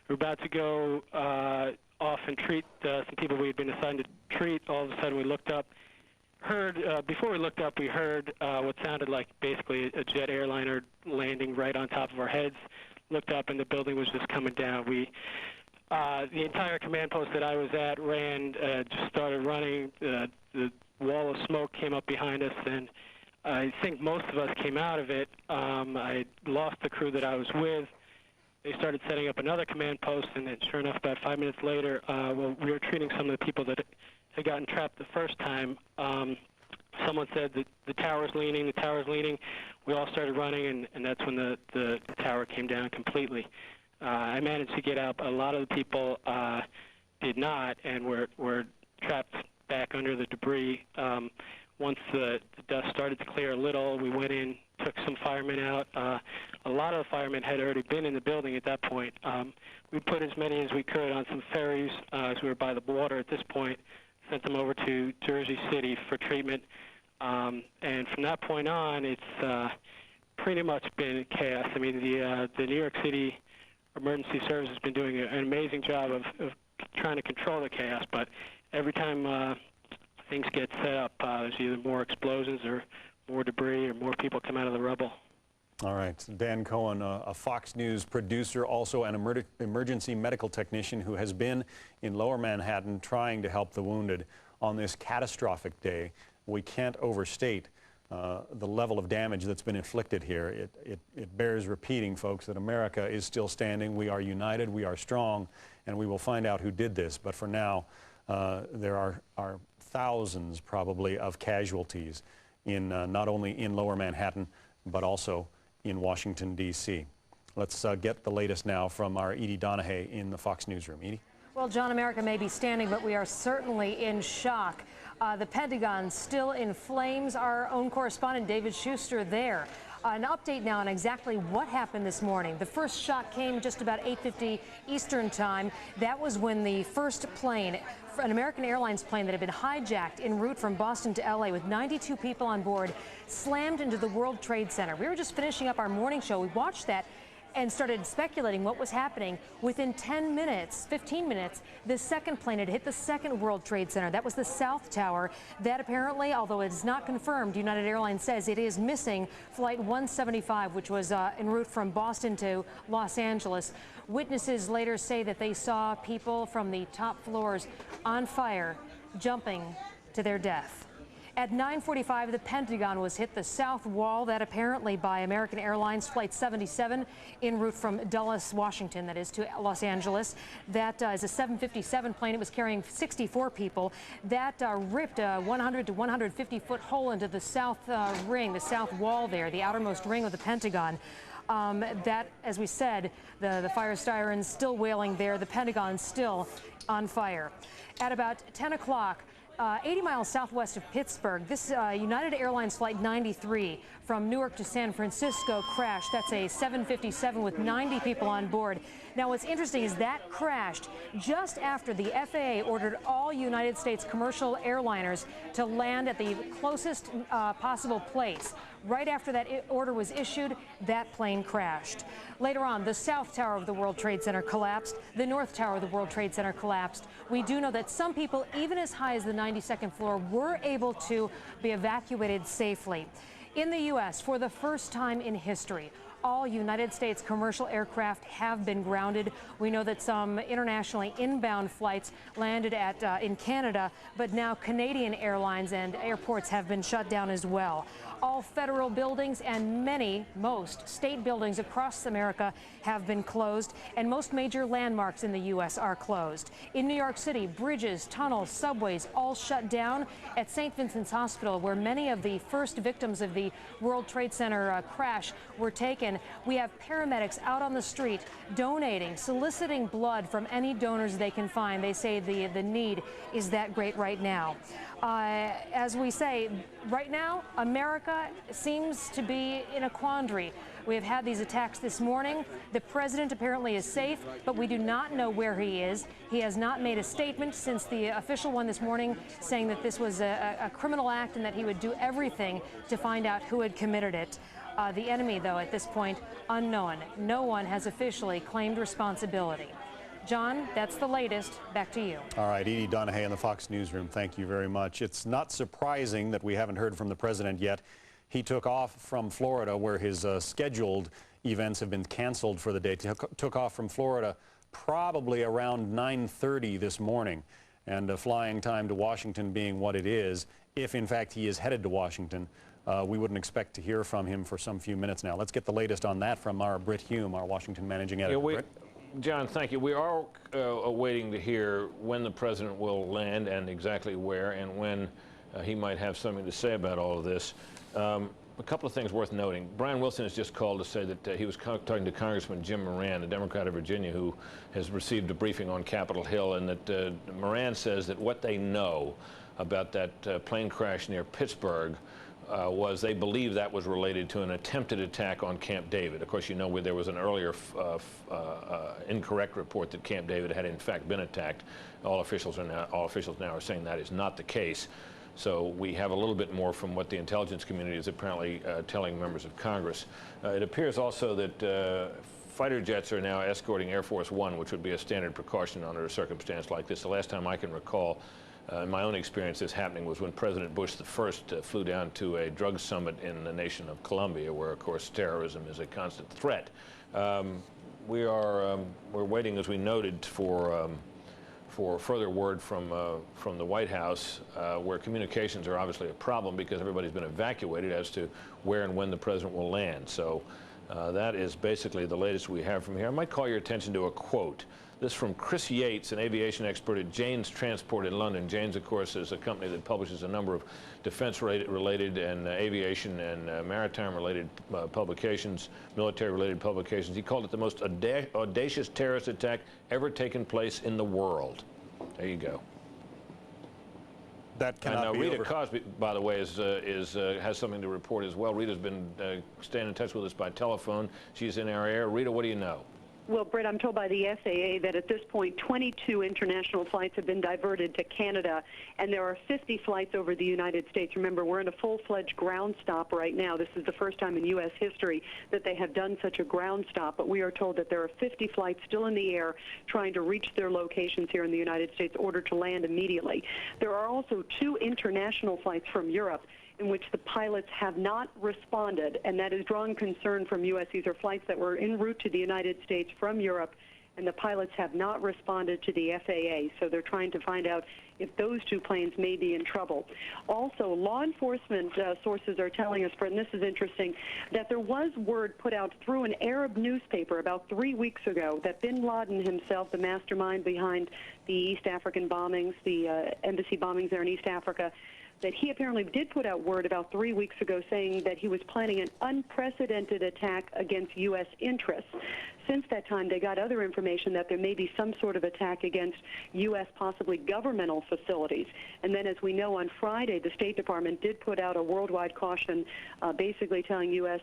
were about to go off and treat some people we had been assigned to treat. All of a sudden we looked up, before we looked up, we heard what sounded like basically a jet airliner landing right on top of our heads. Looked up and the building was just coming down. The entire command post that I was at just started running. The wall of smoke came up behind us, and I think most of us came out of it. I lost the crew that I was with. They started setting up another command post, and then sure enough, about 5 minutes later, we were treating some of the people that had gotten trapped the first time. Someone said that the tower's leaning, We all started running, and that's when the tower came down completely. I managed to get out. A lot of the people did not, and were trapped back under the debris. Once the dust started to clear a little, we went in, took some firemen out. A lot of the firemen had already been in the building at that point. We put as many as we could on some ferries, as we were by the water at this point, sent them over to Jersey City for treatment. And from that point on, it's pretty much been chaos. I mean, the New York City Emergency Service has been doing an amazing job of trying to control the chaos, but every time things get set up, there's either more explosions or more debris or more people come out of the rubble. All right, Dan Cohen, a Fox News producer, also an emergency medical technician who has been in Lower Manhattan trying to help the wounded on this catastrophic day. We can't overstate the level of damage that's been inflicted here. It bears repeating, folks, that America is still standing. We are united, we are strong, and we will find out who did this. But for now, there are thousands probably of casualties in not only in Lower Manhattan, but also in Washington, D.C. Let's get the latest now from our Edie Donahue in the Fox Newsroom. Edie? Well, John, America may be standing, but we are certainly in shock. The Pentagon still in flames. Our own correspondent David Schuster there. An update now on exactly what happened this morning. The first shot came just about 8:50 Eastern time. That was when the first plane, an American Airlines plane that had been hijacked en route from Boston to L.A. with 92 people on board, slammed into the World Trade Center. We were just finishing up our morning show. We watched that and started speculating what was happening. Within 10 minutes, 15 minutes, the second plane had hit the second World Trade Center. That was the South Tower. That apparently, although it is not confirmed, United Airlines says it is missing Flight 175, which was en route from Boston to Los Angeles. Witnesses later say that they saw people from the top floors on fire, jumping to their death. At 9:45, the Pentagon was hit, the south wall, that apparently by American Airlines Flight 77 en route from Dulles, Washington, that is, to Los Angeles. That is a 757 plane. It was carrying 64 people. That ripped a 100 to 150-foot hole into the south ring, the south wall there, the outermost ring of the Pentagon. That, as we said, the fire sirens still wailing there, the Pentagon still on fire. At about 10 o'clock, 80 miles southwest of Pittsburgh, this United Airlines Flight 93 from Newark to San Francisco crashed. That's a 757 with 90 people on board. Now, what's interesting is that crashed just after the FAA ordered all United States commercial airliners to land at the closest possible place. Right after that order was issued, that plane crashed. Later on, the South Tower of the World Trade Center collapsed. The North Tower of the World Trade Center collapsed. We do know that some people, even as high as the 92nd floor, were able to be evacuated safely. In the U.S., for the first time in history, all United States commercial aircraft have been grounded. We know that some internationally inbound flights landed in Canada, but now Canadian airlines and airports have been shut down as well. All federal buildings and most state buildings across America have been closed, and most major landmarks in the U.S. are closed. In New York City, bridges, tunnels, subways, all shut down. At St. Vincent's Hospital, where many of the first victims of the World Trade Center crash were taken, we have paramedics out on the street donating, soliciting blood from any donors they can find. They say the need is that great right now. As we say, right now, America seems to be in a quandary. We have had these attacks this morning. The president apparently is safe, but we do not know where he is. He has not made a statement since the official one this morning, saying that this was a criminal act and that he would do everything to find out who had committed it. The enemy, though, at this point, unknown. No one has officially claimed responsibility. John, that's the latest. Back to you. All right, Edie Donahue in the Fox Newsroom, thank you very much. It's not surprising that we haven't heard from the president yet. He took off from Florida, where his scheduled events have been canceled for the day. Took off from Florida probably around 9:30 this morning, and flying time to Washington being what it is, if in fact he is headed to Washington, we wouldn't expect to hear from him for some few minutes now. Let's get the latest on that from our Britt Hume, our Washington managing editor. John, thank you. We are awaiting to hear when the president will land and exactly where, and when he might have something to say about all of this. A couple of things worth noting. Brian Wilson has just called to say that he was talking to Congressman Jim Moran, a Democrat of Virginia, who has received a briefing on Capitol Hill, and that Moran says that what they know about that plane crash near Pittsburgh was they believe that was related to an attempted attack on Camp David. Of course, you know, where there was an earlier incorrect report that Camp David had in fact been attacked. All officials now are saying that is not the case. So we have a little bit more from what the intelligence community is apparently telling members of Congress. It appears also that fighter jets are now escorting Air Force One, which would be a standard precaution under a circumstance like this. The last time I can recall, in my own experience, this happening was when President Bush I flew down to a drug summit in the nation of Colombia, where, of course, terrorism is a constant threat. We're waiting, as we noted, for further word from the White House, where communications are obviously a problem because everybody's been evacuated as to where and when the president will land. So that is basically the latest we have from here. I might call your attention to a quote. This from Chris Yates, an aviation expert at Janes Transport in London. Janes, of course, is a company that publishes a number of defense-related and aviation and maritime-related publications, military-related publications. He called it the most audacious terrorist attack ever taken place in the world. There you go. That cannot be Rita Cosby, by the way, has something to report as well. Rita's been staying in touch with us by telephone. She's in our air. Rita, what do you know? Well, Brett, I'm told by the FAA that at this point 22 international flights have been diverted to Canada, and there are 50 flights over the United States. Remember, we're in a full-fledged ground stop right now. This is the first time in U.S. history that they have done such a ground stop, but we are told that there are 50 flights still in the air trying to reach their locations here in the United States, ordered to land immediately. There are also 2 international flights from Europe in which the pilots have not responded, and that is drawing concern from U.S. These are flights that were en route to the United States from Europe, and the pilots have not responded to the FAA, so they're trying to find out if those 2 planes may be in trouble. Also, law enforcement sources are telling us, and this is interesting, that there was word put out through an Arab newspaper about 3 weeks ago that bin Laden himself, the mastermind behind the East African bombings, the embassy bombings there in East Africa, that he apparently did put out word about 3 weeks ago saying that he was planning an unprecedented attack against U.S. interests. Since that time, they got other information that there may be some sort of attack against U.S. possibly governmental facilities. And then, as we know, on Friday, the State Department did put out a worldwide caution basically telling U.S.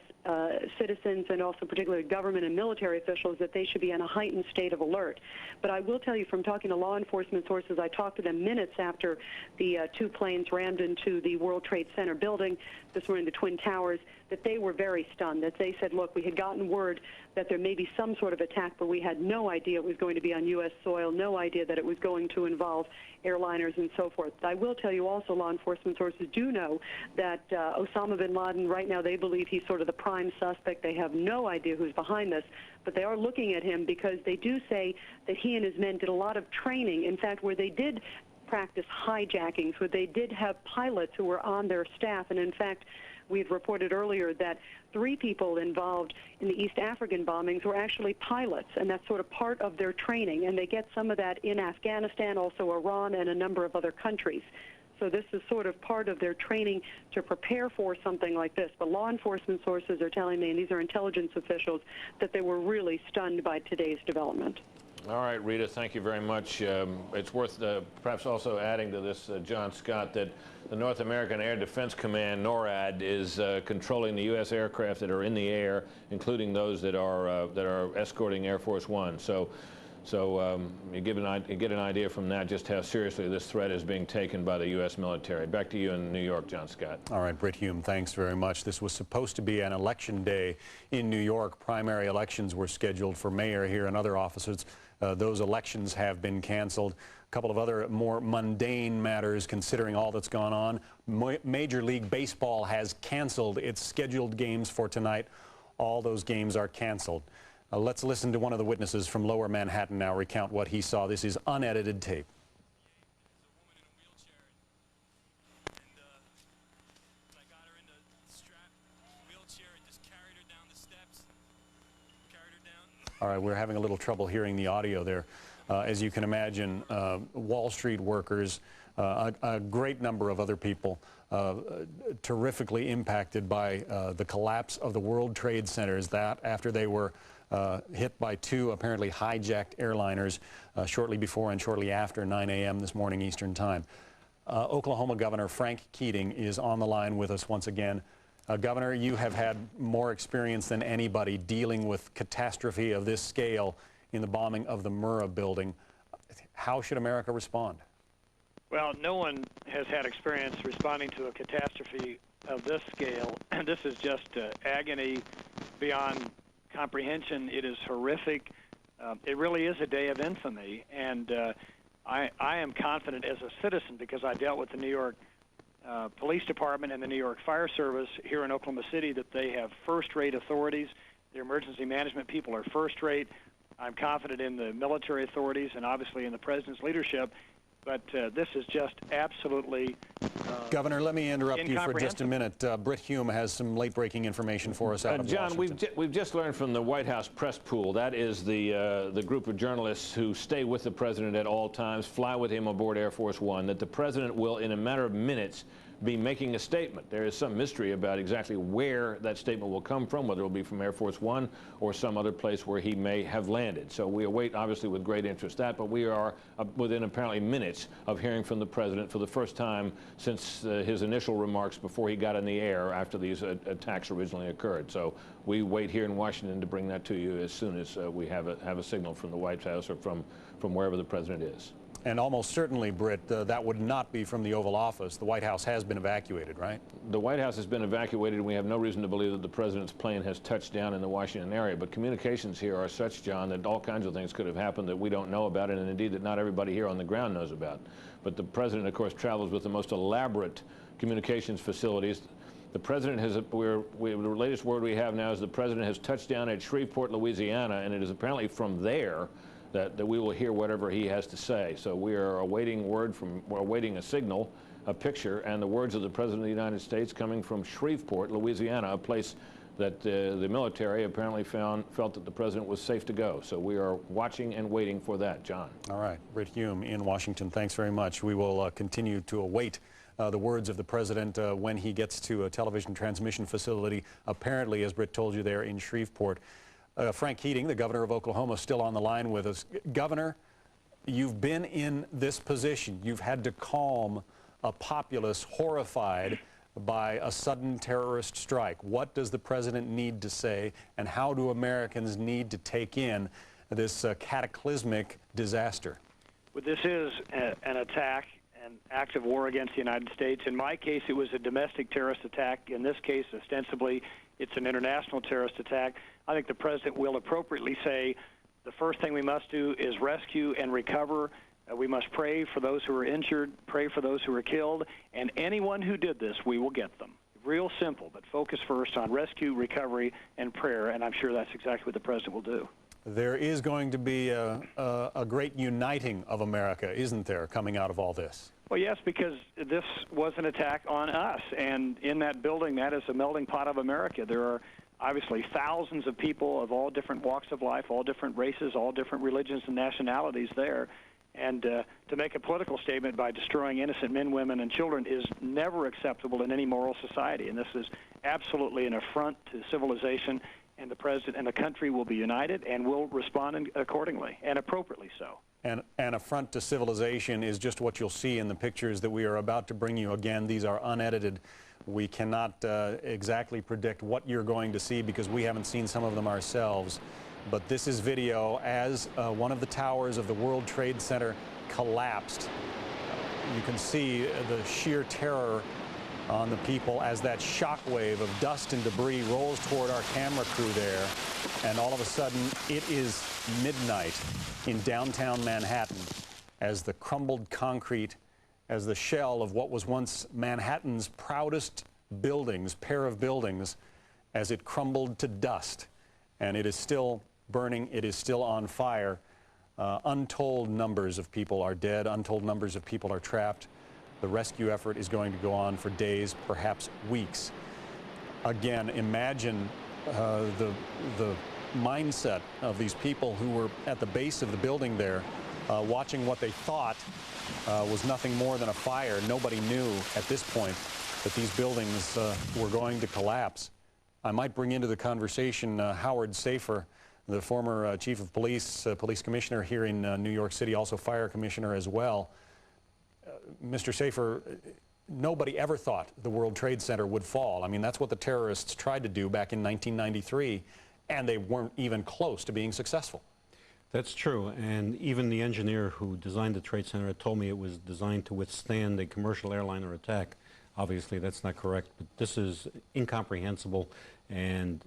Citizens and also particularly government and military officials that they should be in a heightened state of alert. But I will tell you from talking to law enforcement sources, I talked to them minutes after the 2 planes rammed into the World Trade Center building this morning, the Twin Towers, that they were very stunned, that they said, look, we had gotten word that there may be some sort of attack, but we had no idea it was going to be on U.S. soil, no idea that it was going to involve airliners and so forth. I will tell you also, law enforcement sources do know that Osama bin Laden, right now, they believe he's sort of the prime suspect. They have no idea who's behind this, but they are looking at him because they do say that he and his men did a lot of training. In fact, where they did practice hijackings, where they did have pilots who were on their staff, and in fact, we had reported earlier that 3 people involved in the East African bombings were actually pilots, and that's sort of part of their training, and they get some of that in Afghanistan, also Iran, and a number of other countries. So this is sort of part of their training to prepare for something like this. But law enforcement sources are telling me, and these are intelligence officials, that they were really stunned by today's development. All right, Rita, thank you very much. It's worth perhaps also adding to this, John Scott, that the North American Air Defense Command, NORAD, is controlling the U.S. aircraft that are in the air, including those that are escorting Air Force One. So you get an idea from that just how seriously this threat is being taken by the U.S. military. Back to you in New York, John Scott. All right, Britt Hume, thanks very much. This was supposed to be an election day in New York. Primary elections were scheduled for mayor here and other offices. Those elections have been canceled. A couple of other more mundane matters considering all that's gone on. Major League Baseball has canceled its scheduled games for tonight. All those games are canceled. Let's listen to one of the witnesses from Lower Manhattan now recount what he saw. This is unedited tape. All right, we're having a little trouble hearing the audio there. As you can imagine, Wall Street workers, a great number of other people terrifically impacted by the collapse of the World Trade Centers, that after they were hit by 2 apparently hijacked airliners shortly before and shortly after 9 a.m. this morning Eastern Time. Oklahoma Governor Frank Keating is on the line with us once again. Governor, you have had more experience than anybody dealing with catastrophe of this scale in the bombing of the Murrah building. How should America respond? Well, no one has had experience responding to a catastrophe of this scale. This is just agony beyond comprehension. It is horrific. It really is a day of infamy. And I am confident as a citizen, because I dealt with the New York Police Department and the New York Fire Service here in Oklahoma City, that they have first-rate authorities. Their emergency management people are first-rate. I'm confident in the military authorities and obviously in the President's leadership. But this is just absolutely Governor, let me interrupt you for just a minute. Britt Hume has some late-breaking information for us out of John, Washington. we've just learned from the White House press pool, that is the group of journalists who stay with the President at all times, fly with him aboard Air Force One, that the President will, in a matter of minutes, be making a statement. There is some mystery about exactly where that statement will come from, whether it will be from Air Force One or some other place where he may have landed. So we await, obviously, with great interest that, but we are within apparently minutes of hearing from the President for the first time since his initial remarks before he got in the air after these attacks originally occurred. So we wait here in Washington to bring that to you as soon as we have a signal from the White House or from wherever the President is. And almost certainly, Britt, that would not be from the Oval Office. The White House has been evacuated, right? The White House has been evacuated, and we have no reason to believe that the President's plane has touched down in the Washington area. But communications here are such, John, that all kinds of things could have happened that we don't know about, and indeed that not everybody here on the ground knows about. But the President, of course, travels with the most elaborate communications facilities. The President has, the latest word we have now is the President has touched down at Shreveport, Louisiana, and it is apparently from there that we will hear whatever he has to say. So we are awaiting we're awaiting a signal, a picture, and the words of the President of the United States coming from Shreveport, Louisiana, a place that the military apparently felt that the President was safe to go. So we are watching and waiting for that, John. All right, Britt Hume in Washington, thanks very much. We will continue to await the words of the President when he gets to a television transmission facility, apparently, as Britt told you, there in Shreveport. Frank Keating, the governor of Oklahoma, still on the line with us. Governor, you've been in this position. You've had to calm a populace horrified by a sudden terrorist strike. What does the President need to say, and how do Americans need to take in this cataclysmic disaster? Well, this is an attack, an act of war against the United States. In my case, it was a domestic terrorist attack. In this case, ostensibly, it's an international terrorist attack. I think the President will appropriately say the first thing we must do is rescue and recover. We must pray for those who are injured, pray for those who are killed, and anyone who did this, we will get them. Real simple, but focus first on rescue, recovery, and prayer, and I'm sure that's exactly what the President will do. There is going to be a great uniting of America, isn't there, coming out of all this? Well, yes, because this was an attack on us, and in that building, that is a melting pot of America. There are obviously thousands of people of all different walks of life, all different races, all different religions and nationalities there. And to make a political statement by destroying innocent men, women, and children is never acceptable in any moral society. And this is absolutely an affront to civilization, and the President and the country will be united and will respond accordingly, and appropriately so. And an affront to civilization is just what you'll see in the pictures that we are about to bring you. Again, these are unedited. We cannot exactly predict what you're going to see because we haven't seen some of them ourselves. But this is video as one of the towers of the World Trade Center collapsed. You can see the sheer terror on the people as that shockwave of dust and debris rolls toward our camera crew there. And all of a sudden, it is midnight in downtown Manhattan as the crumbled concrete, as the shell of what was once Manhattan's proudest buildings, pair of buildings, as it crumbled to dust. And it is still burning, it is still on fire. Untold numbers of people are dead, untold numbers of people are trapped. The rescue effort is going to go on for days, perhaps weeks. Again, imagine the mindset of these people who were at the base of the building there, watching what they thought was nothing more than a fire. Nobody knew at this point that these buildings were going to collapse. I might bring into the conversation Howard Safir, the former chief of police, police commissioner here in New York City, also fire commissioner as well. Mr. Safir, nobody ever thought the World Trade Center would fall. I mean, that's what the terrorists tried to do back in 1993, and they weren't even close to being successful. That's true, and even the engineer who designed the Trade Center had told me it was designed to withstand a commercial airliner attack. Obviously, that's not correct, but this is incomprehensible and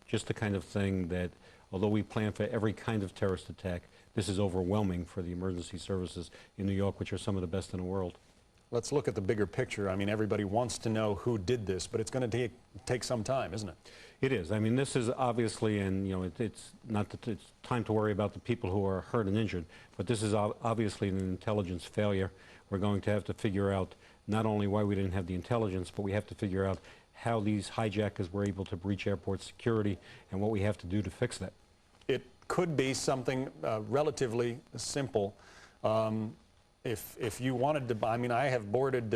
just the kind of thing that, although we plan for every kind of terrorist attack, this is overwhelming for the emergency services in New York, which are some of the best in the world. Let's look at the bigger picture. I mean, everybody wants to know who did this, but it's going to take some time, isn't it? It is. I mean, this is obviously, and you know, it's not that it's time to worry about the people who are hurt and injured, but this is obviously an intelligence failure. We're going to have to figure out not only why we didn't have the intelligence, but we have to figure out how these hijackers were able to breach airport security and what we have to do to fix that. It could be something relatively simple. If you wanted to, I mean, I have boarded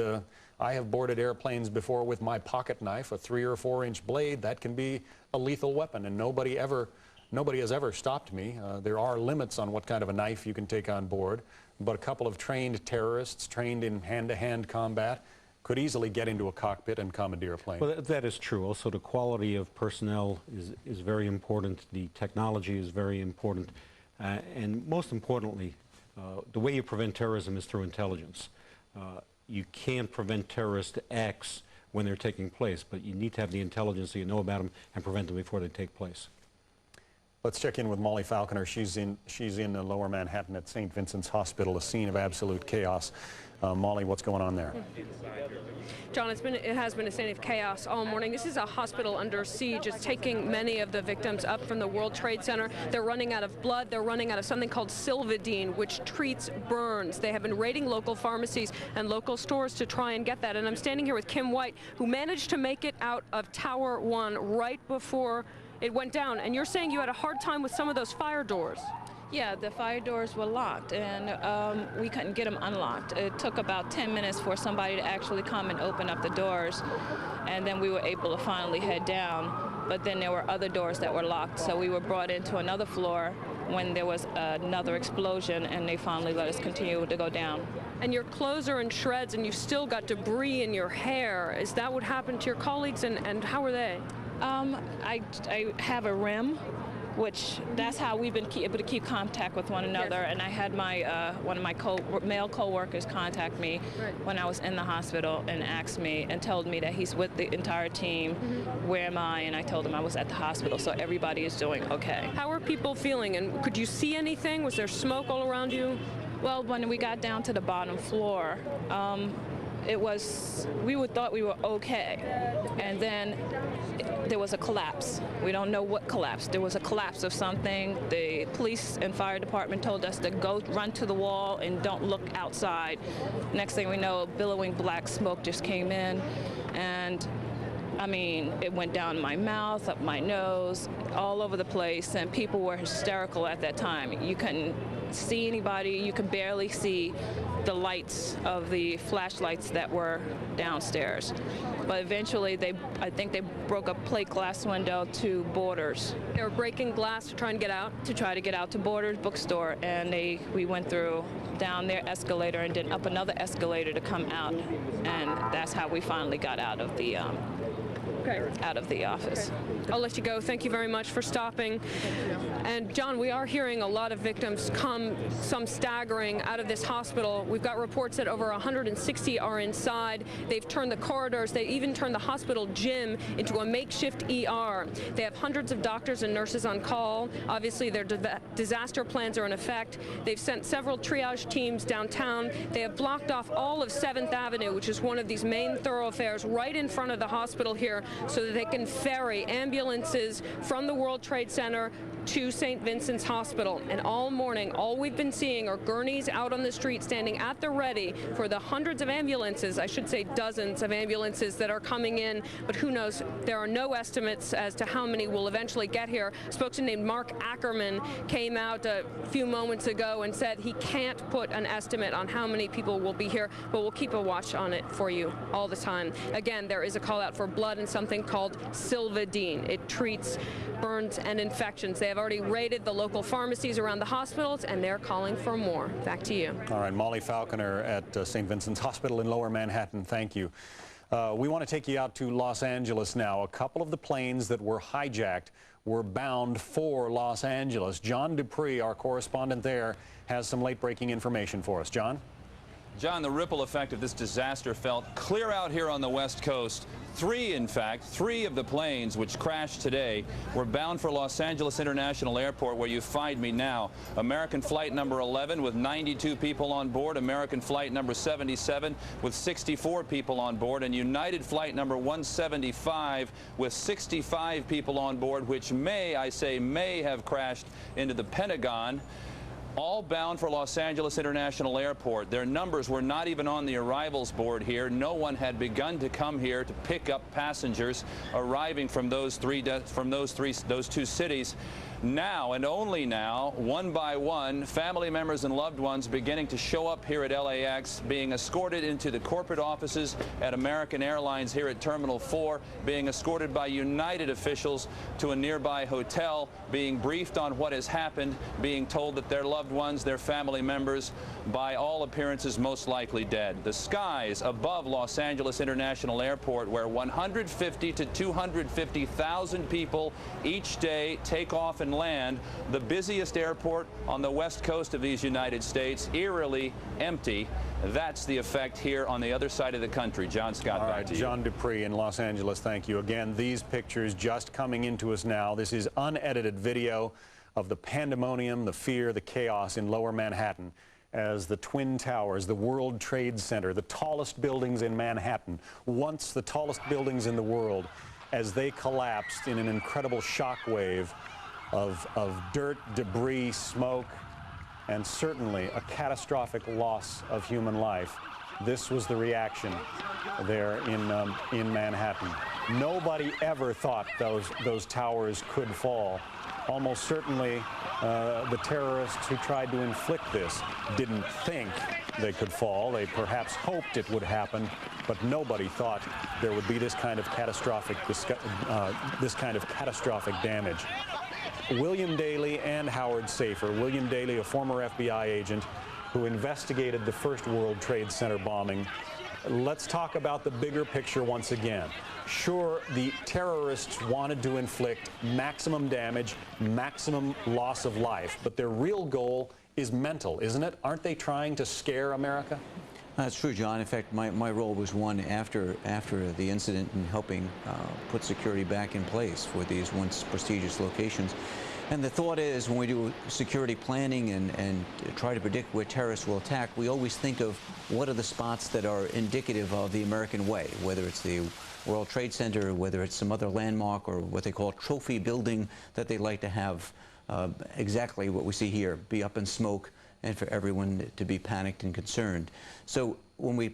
airplanes before with my pocket knife, a 3 or 4 inch blade. That can be a lethal weapon, and nobody has ever stopped me. There are limits on what kind of a knife you can take on board, but a couple of trained terrorists, trained in hand-to-hand combat, could easily get into a cockpit and commandeer a plane. Well, that is true. Also, the quality of personnel is very important. The technology is very important. And most importantly, the way you prevent terrorism is through intelligence. You can't prevent terrorist acts when they're taking place, but you need to have the intelligence so you know about them and prevent them before they take place. Let's check in with Molly Falconer. She's in Lower Manhattan at St. Vincent's Hospital, a scene of absolute chaos. Molly, what's going on there? John, it has been a scene of chaos all morning. This is a hospital under siege. It's taking many of the victims up from the World Trade Center. They're running out of blood. They're running out of something called Silvadene, which treats burns. They have been raiding local pharmacies and local stores to try and get that. And I'm standing here with Kim White, who managed to make it out of Tower 1 right before it went down. And you're saying you had a hard time with some of those fire doors. Yeah, the fire doors were locked, and we couldn't get them unlocked. It took about 10 minutes for somebody to actually come and open up the doors, and then we were able to finally head down. But then there were other doors that were locked, so we were brought into another floor when there was another explosion, and they finally let us continue to go down. And your clothes are in shreds, and you've still got debris in your hair. Is that what happened to your colleagues, and how are they? I have a rim, which that's how we've been able to keep contact with one another. Yes. And I had my one of my male co-workers contact me when I was in the hospital and asked me and told me that he's with the entire team. Where am I? And I told him I was at the hospital, so everybody is doing okay. How are people feeling, and could you see anything? Was there smoke all around you? Well, when we got down to the bottom floor, we thought we were okay, and then there was a collapse. We don't know what collapsed. There was a collapse of something. The police and fire department told us to go run to the wall and don't look outside. Next thing we know, billowing black smoke just came in, and I mean, it went down my mouth, up my nose, all over the place, and people were hysterical at that time. You couldn't see anybody. You could barely see the lights of the flashlights that were downstairs. But eventually, I think they broke a plate glass window to Borders. They were breaking glass to try and get out? To try to get out to Borders bookstore, and we went through down their escalator and then up another escalator to come out, and that's how we finally got out of the office. I'll let you go. Thank you very much for stopping. And John, we are hearing a lot of victims come, some staggering, out of this hospital. We've got reports that over 160 are inside. They've turned the corridors. They even turned the hospital gym into a makeshift ER. They have hundreds of doctors and nurses on call. Obviously, their disaster plans are in effect. They've sent several triage teams downtown. They have blocked off all of 7th Avenue, which is one of these main thoroughfares right in front of the hospital here, so that they can ferry ambulances from the World Trade Center to St. Vincent's Hospital. And all morning, all we've been seeing are gurneys out on the street standing at the ready for the hundreds of ambulances, I should say dozens of ambulances that are coming in, but who knows, there are no estimates as to how many will eventually get here. A spokesman named Mark Ackerman came out a few moments ago and said he can't put an estimate on how many people will be here, but we'll keep a watch on it for you all the time. Again, there is a call out for blood and something called Silvadene. It treats burns and infections. They have already raided the local pharmacies around the hospitals, and they're calling for more. Back to you. All right, Molly Falconer at St. Vincent's Hospital in Lower Manhattan, thank you. We want to take you out to Los Angeles now. A couple of the planes that were hijacked were bound for Los Angeles. John Dupree, our correspondent there, has some late-breaking information for us. John? John, the ripple effect of this disaster felt clear out here on the West Coast. Three of the planes which crashed today were bound for Los Angeles International Airport, where you find me now. American flight number 11 with 92 people on board, American flight number 77 with 64 people on board, and United flight number 175 with 65 people on board, which may have crashed into the Pentagon. All bound for Los Angeles International Airport. Their numbers were not even on the arrivals board here. No one had begun to come here to pick up passengers arriving from those two cities. Now, and only now, one by one, family members and loved ones beginning to show up here at LAX, being escorted into the corporate offices at American Airlines here at Terminal 4, being escorted by United officials to a nearby hotel, being briefed on what has happened, being told that their loved ones, their family members, by all appearances most likely dead. The skies above Los Angeles International Airport, where 150 to 250,000 people each day take off and land, the busiest airport on the west coast of these United States, eerily empty. That's the effect here on the other side of the country. John Scott, back to you. John Dupree in Los Angeles, thank you. Again, these pictures just coming into us now. This is unedited video of the pandemonium, the fear, the chaos in Lower Manhattan as the Twin Towers, the World Trade Center, the tallest buildings in Manhattan, once the tallest buildings in the world, as they collapsed in an incredible shockwave of dirt, debris, smoke, and certainly a catastrophic loss of human life. This was the reaction there in Manhattan. Nobody ever thought those towers could fall. Almost certainly the terrorists who tried to inflict this didn't think they could fall. They perhaps hoped it would happen, but nobody thought there would be this kind of catastrophic damage. William Daley and Howard Safir. William Daley, a former FBI agent who investigated the first World Trade Center bombing. Let's talk about the bigger picture once again. Sure, the terrorists wanted to inflict maximum damage, maximum loss of life, but their real goal is mental, isn't it? Aren't they trying to scare America? That's true, John. In fact, my role was one after the incident in helping put security back in place for these once prestigious locations. And the thought is, when we do security planning and try to predict where terrorists will attack, we always think of what are the spots that are indicative of the American way, whether it's the World Trade Center, whether it's some other landmark, or what they call a trophy building that they like to have exactly what we see here, be up in smoke, and for everyone to be panicked and concerned. So when we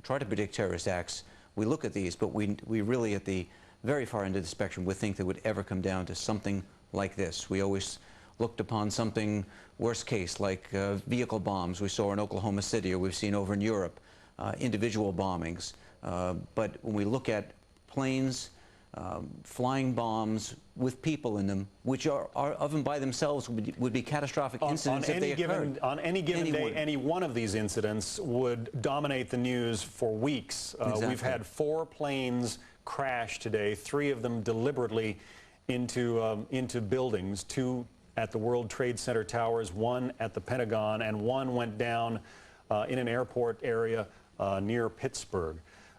try to predict terrorist acts, we look at these, but we really, at the very far end of the spectrum, would think that would ever come down to something like this. We always looked upon something worst case, like vehicle bombs we saw in Oklahoma City, or we've seen over in Europe, individual bombings. But when we look at planes, flying bombs with people in them, which are of and by themselves would be catastrophic incidents if they occurred. On any given day, any one of these incidents would dominate the news for weeks. Exactly. We've had 4 planes crash today, 3 of them deliberately into buildings, 2 at the World Trade Center towers, 1 at the Pentagon, and 1 went down in an airport area near Pittsburgh.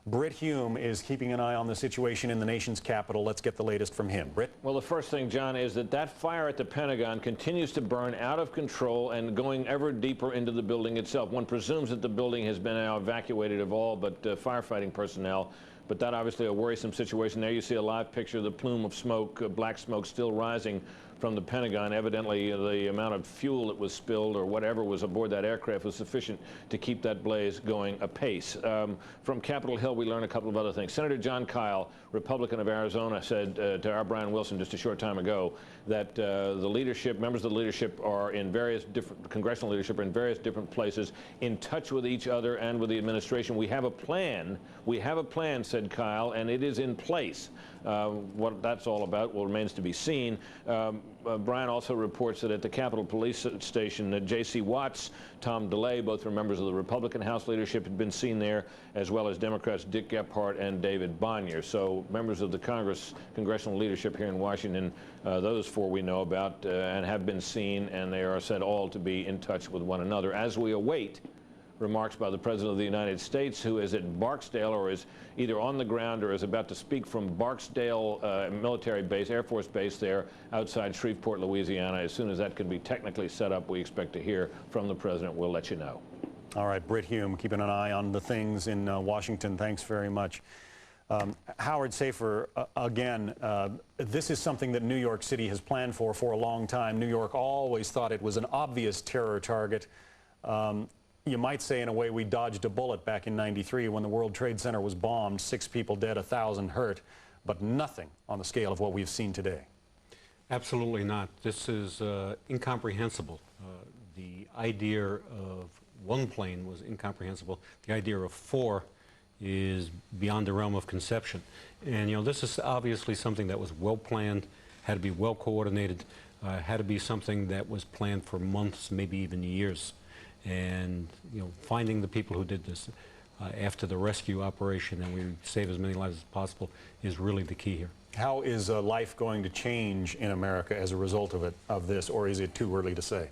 Britt Hume is keeping an eye on the situation in the nation's capital. Let's get the latest from him. Britt? Well, the first thing, John, is that fire at the Pentagon continues to burn out of control and going ever deeper into the building itself. One presumes that the building has been now evacuated of all but firefighting personnel. But that obviously a worrisome situation. There you see a live picture of the plume of smoke, black smoke still rising from the Pentagon. Evidently, the amount of fuel that was spilled or whatever was aboard that aircraft was sufficient to keep that blaze going apace. From Capitol Hill, we learned a couple of other things. Senator John Kyle, Republican of Arizona, said to our Brian Wilson just a short time ago that the leadership, members of the leadership are in various different, congressional leadership are in various different places, in touch with each other and with the administration. We have a plan, said Kyle, and it is in place. What that's all about remains to be seen. Brian also reports that at the Capitol Police Station, J.C. Watts, Tom DeLay, both were members of the Republican House leadership, had been seen there, as well as Democrats Dick Gephardt and David Bonnier. So members of the congressional leadership here in Washington, those four we know about and have been seen, and they are said all to be in touch with one another as we await remarks by the President of the United States, who is at Barksdale or is either on the ground or is about to speak from Barksdale military base, Air Force Base there outside Shreveport, Louisiana. As soon as that can be technically set up, we expect to hear from the President. We'll let you know. All right, Britt Hume, keeping an eye on the things in Washington. Thanks very much. Howard Safir, again, this is something that New York City has planned for a long time. New York always thought it was an obvious terror target. You might say, in a way, we dodged a bullet back in '93 when the World Trade Center was bombed, 6 people dead, 1,000 hurt, but nothing on the scale of what we've seen today. Absolutely not. This is incomprehensible. The idea of one plane was incomprehensible. The idea of 4 is beyond the realm of conception. And, you know, this is obviously something that was well planned, had to be well coordinated, had to be something that was planned for months, maybe even years. And, you know, finding the people who did this after the rescue operation, and we save as many lives as possible, is really the key here. How is life going to change in America as a result of this, or is it too early to say?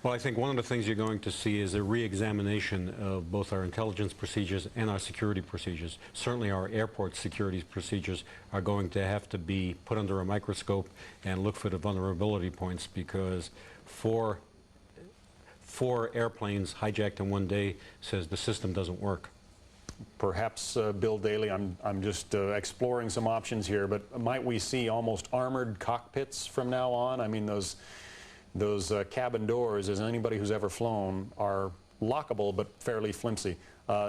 Well, I think one of the things you're going to see is a re-examination of both our intelligence procedures and our security procedures. Certainly our airport security procedures are going to have to be put under a microscope and look for the vulnerability points, because four airplanes hijacked in one day says the system doesn't work. Perhaps, Bill Daley, I'm just exploring some options here, but might we see almost armored cockpits from now on? I mean, those cabin doors, as anybody who's ever flown, are lockable but fairly flimsy.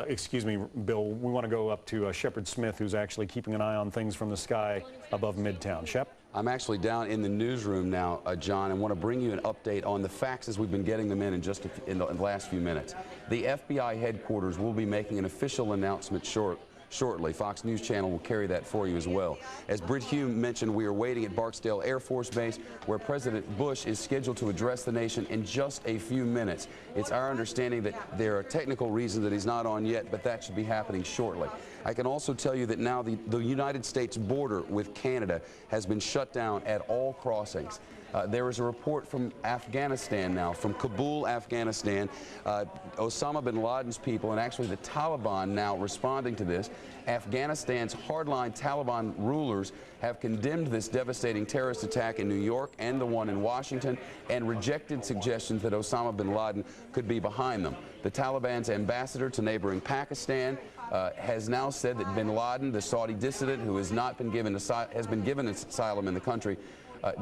Excuse me, Bill, we want to go up to Shepard Smith, who's actually keeping an eye on things from the sky above Midtown. Shep? I'm actually down in the newsroom now, John, and want to bring you an update on the facts as we've been getting them in just in the last few minutes. The FBI headquarters will be making an official announcement shortly. Fox News Channel will carry that for you as well. As Britt Hume mentioned, we are waiting at Barksdale Air Force Base, where President Bush is scheduled to address the nation in just a few minutes. It's our understanding that there are technical reasons that he's not on yet, but that should be happening shortly. I can also tell you that now the United States border with Canada has been shut down at all crossings. There is a report from Afghanistan now, from Kabul, Afghanistan. Osama bin Laden's people, and actually the Taliban now responding to this. Afghanistan's hardline Taliban rulers have condemned this devastating terrorist attack in New York and the one in Washington, and rejected suggestions that Osama bin Laden could be behind them. The Taliban's ambassador to neighboring Pakistan has now said that bin Laden, the Saudi dissident who has been given asylum in the country,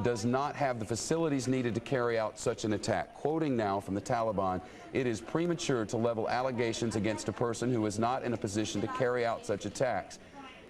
does not have the facilities needed to carry out such an attack. Quoting now from the Taliban, "It is premature to level allegations against a person who is not in a position to carry out such attacks.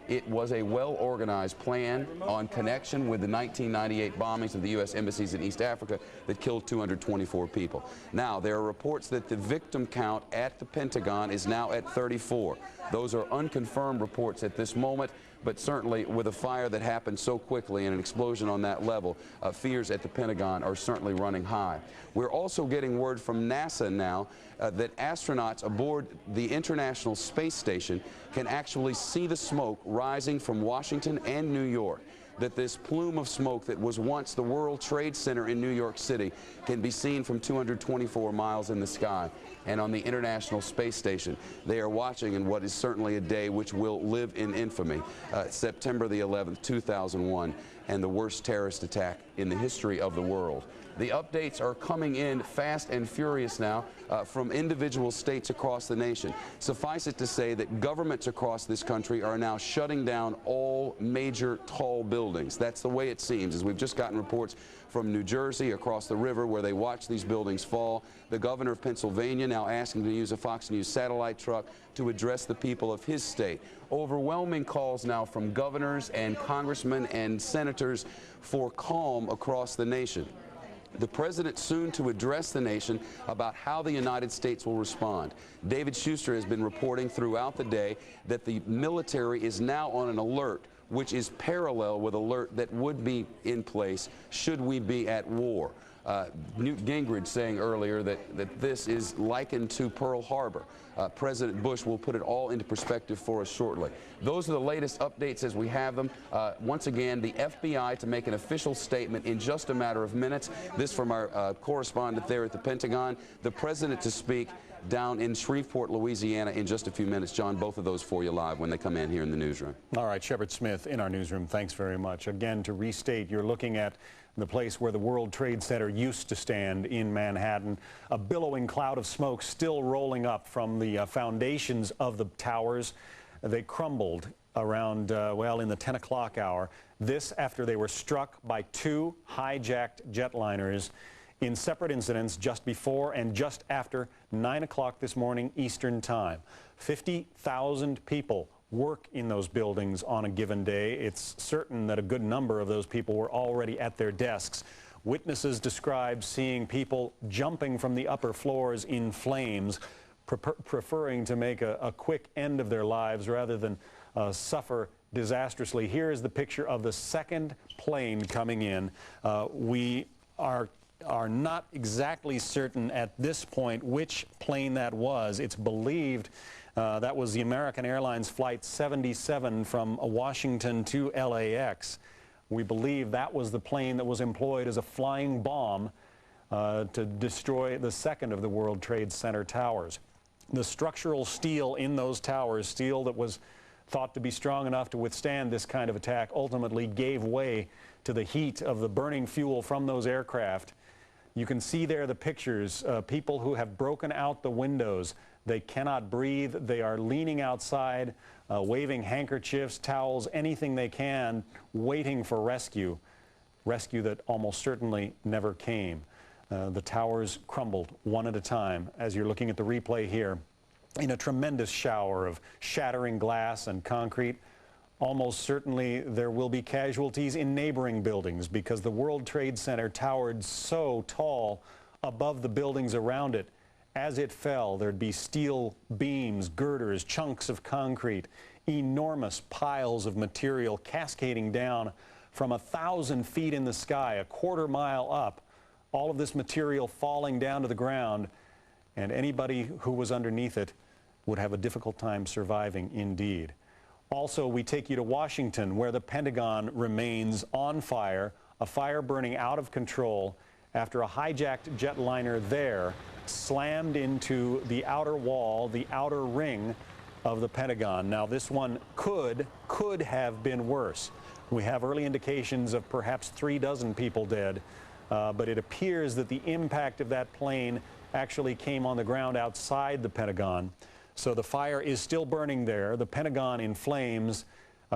It was a well-organized plan on connection with the 1998 bombings of the U.S. embassies in East Africa that killed 224 people." Now, there are reports that the victim count at the Pentagon is now at 34. Those are unconfirmed reports at this moment, but certainly with a fire that happened so quickly and an explosion on that level, fears at the Pentagon are certainly running high. We're also getting word from NASA now that astronauts aboard the International Space Station can actually see the smoke rising from Washington and New York. That this plume of smoke that was once the World Trade Center in New York City can be seen from 224 miles in the sky. And on the International Space Station, they are watching in what is certainly a day which will live in infamy, September the 11th, 2001, and the worst terrorist attack in the history of the world. The updates are coming in fast and furious now from individual states across the nation. Suffice it to say that governments across this country are now shutting down all major tall buildings. That's the way it seems, as we've just gotten reports from New Jersey across the river where they watch these buildings fall. The governor of Pennsylvania now asking to use a Fox News satellite truck to address the people of his state. Overwhelming calls now from governors and congressmen and senators for calm across the nation. The president soon to address the nation about how the United States will respond. David Schuster has been reporting throughout the day that the military is now on an alert which is parallel with alert that would be in place should we be at war. Newt Gingrich saying earlier that this is likened to Pearl Harbor. President Bush will put it all into perspective for us shortly. Those are the latest updates as we have them. Once again, the FBI to make an official statement in just a matter of minutes. This from our correspondent there at the Pentagon. The president to speak down in Shreveport, Louisiana in just a few minutes. John, both of those for you live when they come in here in the newsroom. All right, Shepard Smith in our newsroom. Thanks very much. Again, to restate, you're looking at the place where the World Trade Center used to stand in Manhattan. A billowing cloud of smoke still rolling up from the foundations of the towers. They crumbled around, well, in the 10 o'clock hour. This after they were struck by 2 hijacked jetliners in separate incidents just before and just after 9 o'clock this morning Eastern Time. 50,000 people work in those buildings on a given day. It's certain that a good number of those people were already at their desks. Witnesses describe seeing people jumping from the upper floors in flames, preferring to make a quick end of their lives rather than suffer disastrously. Here is the picture of the second plane coming in. We are not exactly certain at this point which plane that was. It's believed that was the American Airlines Flight 77 from Washington to LAX. We believe that was the plane that was employed as a flying bomb to destroy the second of the World Trade Center towers. The structural steel in those towers, steel that was thought to be strong enough to withstand this kind of attack, ultimately gave way to the heat of the burning fuel from those aircraft. You can see there the pictures, people who have broken out the windows. They cannot breathe. They are leaning outside, waving handkerchiefs, towels, anything they can, waiting for rescue. Rescue that almost certainly never came. The towers crumbled one at a time, as you're looking at the replay here, in a tremendous shower of shattering glass and concrete. Almost certainly there will be casualties in neighboring buildings because the World Trade Center towered so tall above the buildings around it. As it fell, there'd be steel beams, girders, chunks of concrete, enormous piles of material cascading down from 1,000 feet in the sky, a quarter mile up. All of this material falling down to the ground, and anybody who was underneath it would have a difficult time surviving indeed. Also, we take you to Washington, where the Pentagon remains on fire, a fire burning out of control after a hijacked jetliner there slammed into the outer wall, the outer ring of the Pentagon. Now, this one could have been worse. We have early indications of perhaps 3 dozen people dead, but it appears that the impact of that plane actually came on the ground outside the Pentagon. So the fire is still burning there, the Pentagon in flames.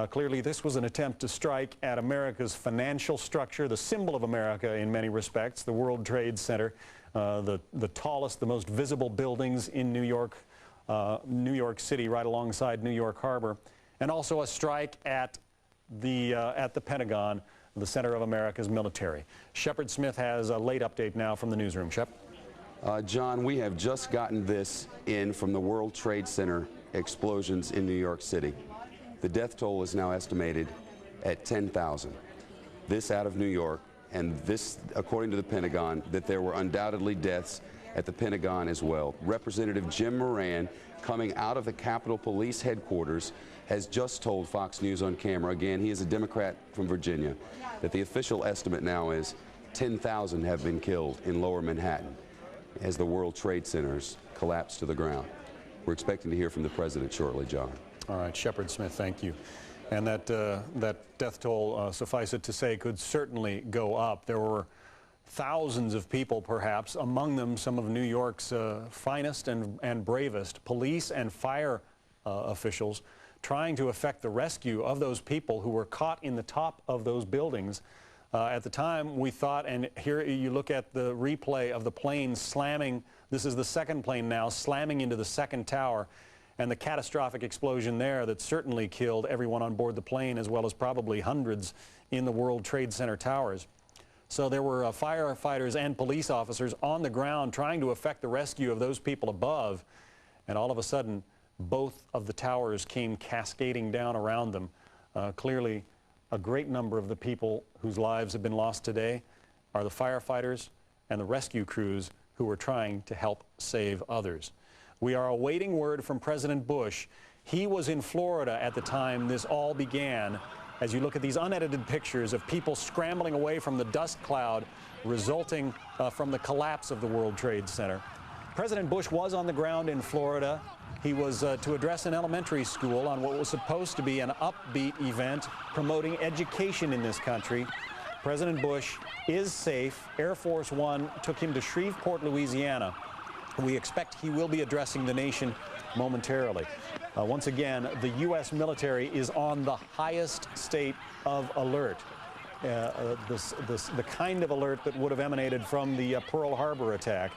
Clearly, this was an attempt to strike at America's financial structure, the symbol of America in many respects, the World Trade Center, the tallest, the most visible buildings in New York City, right alongside New York Harbor, and also a strike at the Pentagon, the center of America's military. Shepard Smith has a late update now from the newsroom. Shep? John, we have just gotten this in from the World Trade Center explosions in New York City. The death toll is now estimated at 10,000. This out of New York, and this, according to the Pentagon, that there were undoubtedly deaths at the Pentagon as well. Representative Jim Moran, coming out of the Capitol Police headquarters, has just told Fox News on camera, again, he is a Democrat from Virginia, that the official estimate now is 10,000 have been killed in lower Manhattan as the World Trade Centers collapse to the ground. We're expecting to hear from the president shortly, John. All right, Shepard Smith, thank you. And that death toll, suffice it to say, could certainly go up. There were thousands of people, perhaps, among them some of New York's finest and bravest police and fire officials, trying to effect the rescue of those people who were caught in the top of those buildings. At the time, we thought, and here you look at the replay of the plane slamming, this is the second plane now, slamming into the second tower, and the catastrophic explosion there that certainly killed everyone on board the plane, as well as probably hundreds in the World Trade Center towers. So there were firefighters and police officers on the ground trying to effect the rescue of those people above, and all of a sudden, both of the towers came cascading down around them. Clearly, a great number of the people whose lives have been lost today are the firefighters and the rescue crews who were trying to help save others. We are awaiting word from President Bush. He was in Florida at the time this all began. As you look at these unedited pictures of people scrambling away from the dust cloud resulting from the collapse of the World Trade Center. President Bush was on the ground in Florida. He was to address an elementary school on what was supposed to be an upbeat event promoting education in this country. President Bush is safe. Air Force One took him to Shreveport, Louisiana. We expect he will be addressing the nation momentarily. Once again, the U.S. military is on the highest state of alert. The kind of alert that would have emanated from the Pearl Harbor attack.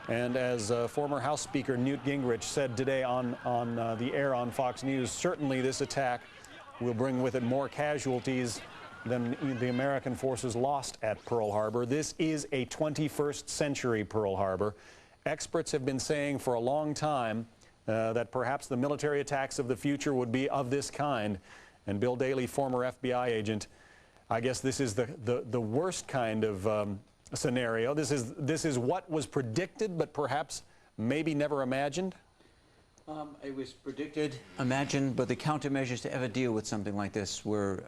And as former House Speaker Newt Gingrich said today on the air on Fox News, certainly this attack will bring with it more casualties than the American forces lost at Pearl Harbor. This is a 21st century Pearl Harbor. Experts have been saying for a long time that perhaps the military attacks of the future would be of this kind. And Bill Daley, former FBI agent, I guess this is the worst kind of scenario. This is what was predicted, but perhaps maybe never imagined. It was predicted, imagined, but the countermeasures to ever deal with something like this were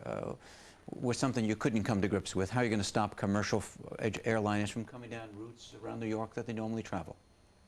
something you couldn't come to grips with. How are you going to stop commercial airliners from coming down routes around New York that they normally travel?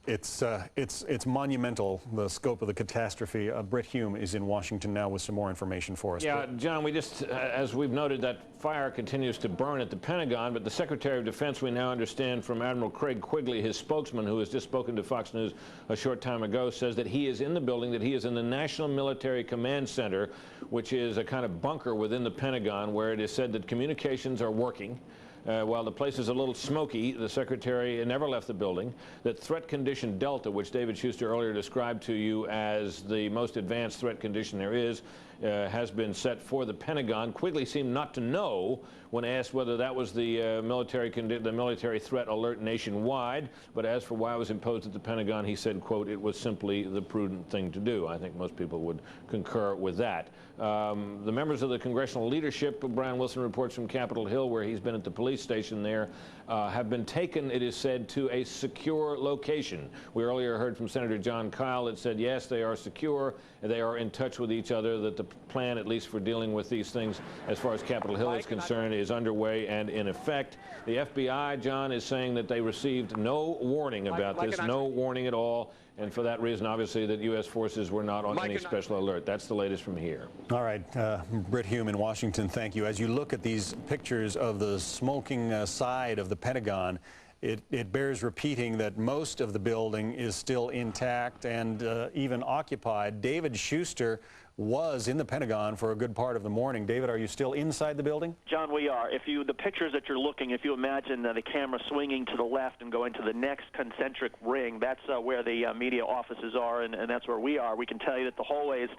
It's monumental, the scope of the catastrophe. Britt Hume is in Washington now with some more information for us. Yeah, John, we just, as we've noted, that fire continues to burn at the Pentagon, but the Secretary of Defense, we now understand from Admiral Craig Quigley, his spokesman, who has just spoken to Fox News a short time ago, says that he is in the building, that he is in the National Military Command Center, which is a kind of bunker within the Pentagon where it is said that communications are working. While the place is a little smoky, the Secretary never left the building. That threat condition Delta, which David Schuster earlier described to you as the most advanced threat condition there is, has been set for the Pentagon. Quigley seemed not to know when asked whether that was the military threat alert nationwide, but as for why it was imposed at the Pentagon, he said, quote, it was simply the prudent thing to do. I think most people would concur with that. The members of the congressional leadership, Brian Wilson reports from Capitol Hill, where he's been at the police station there, have been taken, it is said, to a secure location. We earlier heard from Senator John Kyle that said, yes, they are secure, they are in touch with each other, that the plan, at least for dealing with these things, as far as Capitol Hill is concerned, is underway and in effect. The FBI, John, is saying that they received no warning about this, no warning at all, and for that reason, obviously, that U.S. forces were not on any special alert. That's the latest from here. All right, Britt Hume in Washington, thank you. As you look at these pictures of the smoking side of the Pentagon, it bears repeating that most of the building is still intact and even occupied. David Schuster was in the Pentagon for a good part of the morning. David, are you still inside the building? John, we are. The pictures that you're looking, if you imagine the camera swinging to the left and going to the next concentric ring, that's where the media offices are, and that's where we are. We can tell you that the hallways,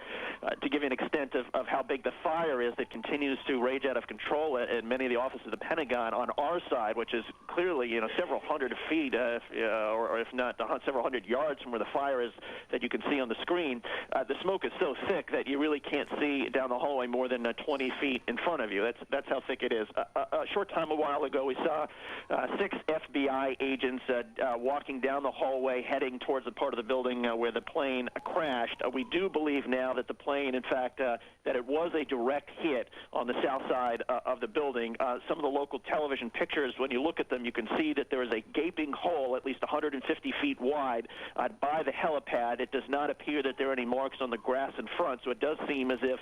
to give you an extent of how big the fire is that continues to rage out of control in many of the offices of the Pentagon on our side, which is clearly, several hundred feet, or if not several hundred yards from where the fire is that you can see on the screen, the smoke is so thick that you really can't see down the hallway more than 20 feet in front of you. That's how thick it is. A short time a while ago, we saw 6 FBI agents walking down the hallway heading towards the part of the building where the plane crashed. We do believe now that the plane, in fact, that it was a direct hit on the south side of the building. Some of the local television pictures, when you look at them, you can see that there is a gaping hole at least 150 feet wide by the helipad. It does not appear that there are any marks on the grass in front, so it does seem as if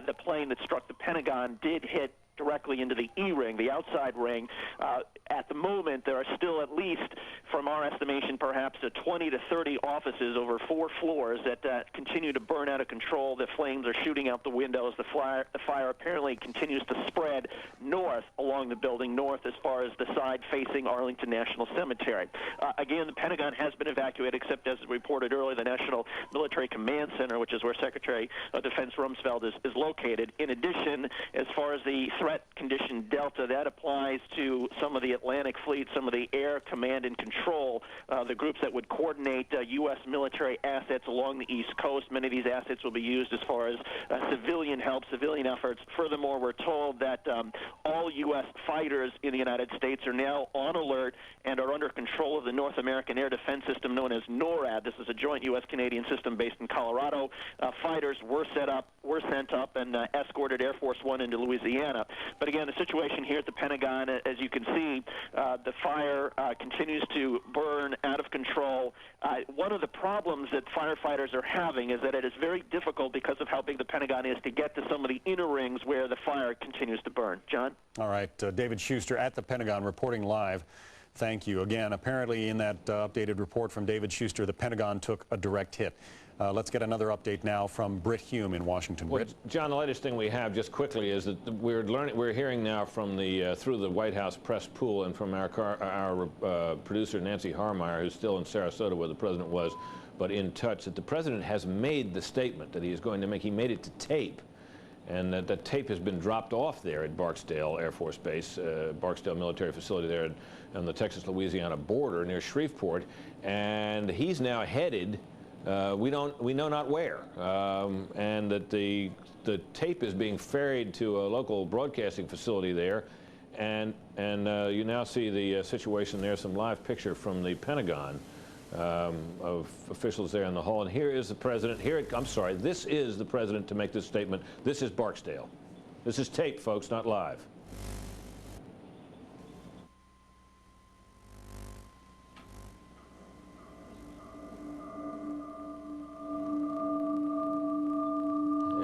the plane that struck the Pentagon did hit directly into the E-ring, the outside ring. At the moment, there are still at least, from our estimation, perhaps 20 to 30 offices over 4 floors that continue to burn out of control. The flames are shooting out the windows. The fire apparently continues to spread north along the building, north as far as the side facing Arlington National Cemetery. Again, the Pentagon has been evacuated, except as reported earlier, the National Military Command Center, which is where Secretary of Defense Rumsfeld is located. In addition, as far as the threat condition Delta. That applies to some of the Atlantic Fleet, some of the air command and control, the groups that would coordinate U.S. military assets along the East Coast. Many of these assets will be used as far as civilian help, civilian efforts. Furthermore, we're told that all U.S. fighters in the United States are now on alert and are under control of the North American Air Defense System known as NORAD. This is a joint U.S.-Canadian system based in Colorado. Fighters were sent up and escorted Air Force One into Louisiana. But again, the situation here at the Pentagon, as you can see, the fire continues to burn out of control. One of the problems that firefighters are having is that it is very difficult because of how big the Pentagon is to get to some of the inner rings where the fire continues to burn. John? All right, David Schuster at the Pentagon reporting live. Thank you. Again, apparently in that updated report from David Schuster, the Pentagon took a direct hit. Let's get another update now from Britt Hume in Washington. Well, Britt? John, the latest thing we have, just quickly, is that we're hearing now from the through the White House press pool and from our producer Nancy Harmeyer, who's still in Sarasota where the president was, but in touch, that the president has made the statement that he is going to make. He made it to tape, and that the tape has been dropped off there at Barksdale Air Force Base, Barksdale military facility there on the Texas-Louisiana border near Shreveport, and he's now headed. We know not where, and that the tape is being ferried to a local broadcasting facility there, and you now see the situation there. Some live picture from the Pentagon of officials there in the hall, and here is the president. I'm sorry, this is the president to make this statement. This is Barksdale. This is tape, folks, not live.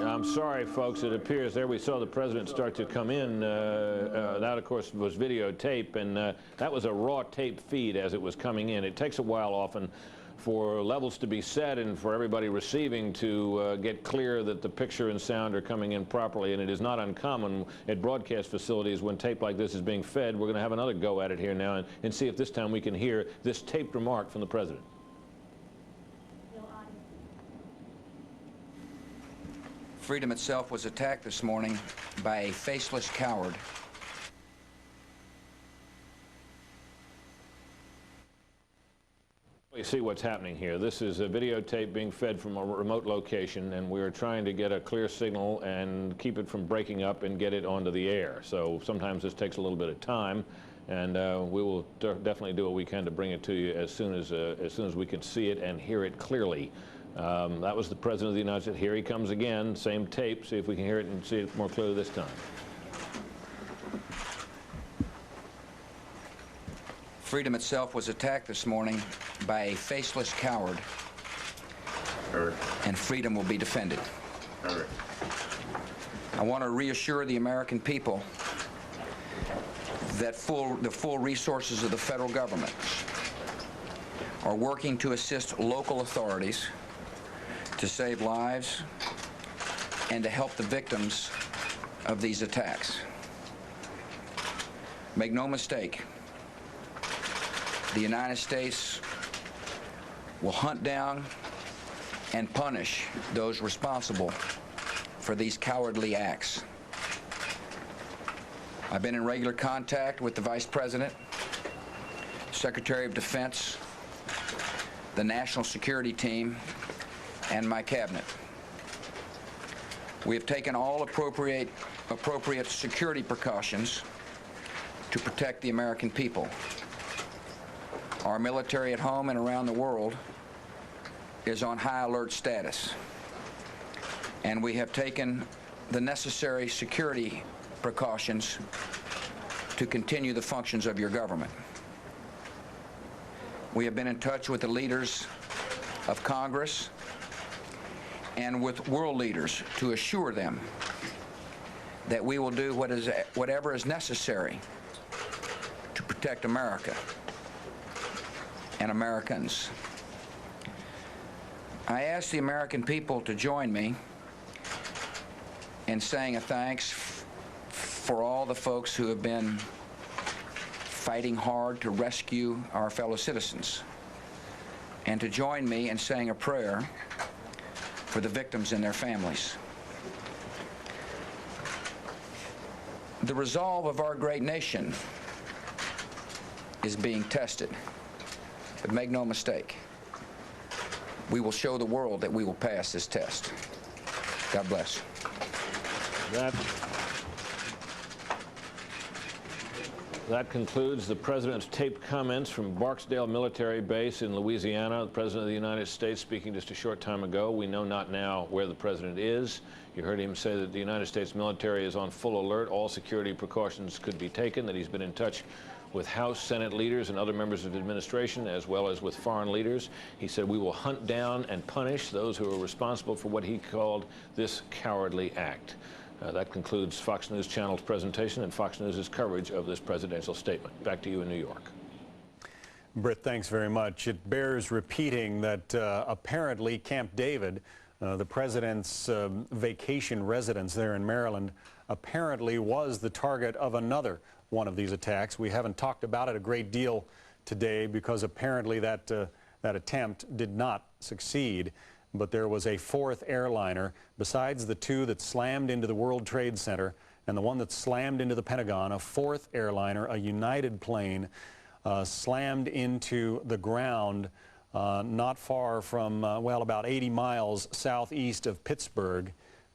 I'm sorry, folks. It appears there we saw the president start to come in. That, of course, was videotape, and that was a raw tape feed as it was coming in. It takes a while often for levels to be set and for everybody receiving to get clear that the picture and sound are coming in properly, and it is not uncommon at broadcast facilities when tape like this is being fed. We're going to have another go at it here now and see if this time we can hear this taped remark from the president. Freedom itself was attacked this morning by a faceless coward. You see what's happening here. This is a videotape being fed from a remote location, and we're trying to get a clear signal and keep it from breaking up and get it onto the air. So sometimes this takes a little bit of time, and we will definitely do what we can to bring it to you as soon as we can see it and hear it clearly. That was the President of the United States. Here he comes again, same tape. See if we can hear it and see it more clearly this time. Freedom itself was attacked this morning by a faceless coward, and freedom will be defended. I want to reassure the American people that the full resources of the federal government are working to assist local authorities to save lives and to help the victims of these attacks. Make no mistake, the United States will hunt down and punish those responsible for these cowardly acts. I've been in regular contact with the Vice President, Secretary of Defense, the National Security Team, and my cabinet. We have taken all appropriate security precautions to protect the American people. Our military at home and around the world is on high alert status, and we have taken the necessary security precautions to continue the functions of your government. We have been in touch with the leaders of Congress and with world leaders to assure them that we will do whatever is necessary to protect America and Americans. I ask the American people to join me in saying a thanks for all the folks who have been fighting hard to rescue our fellow citizens, and to join me in saying a prayer for the victims and their families. The resolve of our great nation is being tested. But make no mistake, we will show the world that we will pass this test. God bless. That concludes the President's taped comments from Barksdale Military Base in Louisiana. The President of the United States speaking just a short time ago. We know not now where the President is. You heard him say that the United States military is on full alert. All security precautions could be taken, that he's been in touch with House, Senate leaders and other members of the administration, as well as with foreign leaders. He said, we will hunt down and punish those who are responsible for what he called this cowardly act. That concludes Fox News Channel's presentation and Fox News' coverage of this presidential statement. Back to you in New York. Britt, thanks very much. It bears repeating that apparently Camp David, the president's vacation residence there in Maryland, apparently was the target of another one of these attacks. We haven't talked about it a great deal today because apparently that attempt did not succeed. But there was a fourth airliner, besides the two that slammed into the World Trade Center and the one that slammed into the Pentagon, a fourth airliner, a United plane, slammed into the ground not far from, well, about 80 miles southeast of Pittsburgh.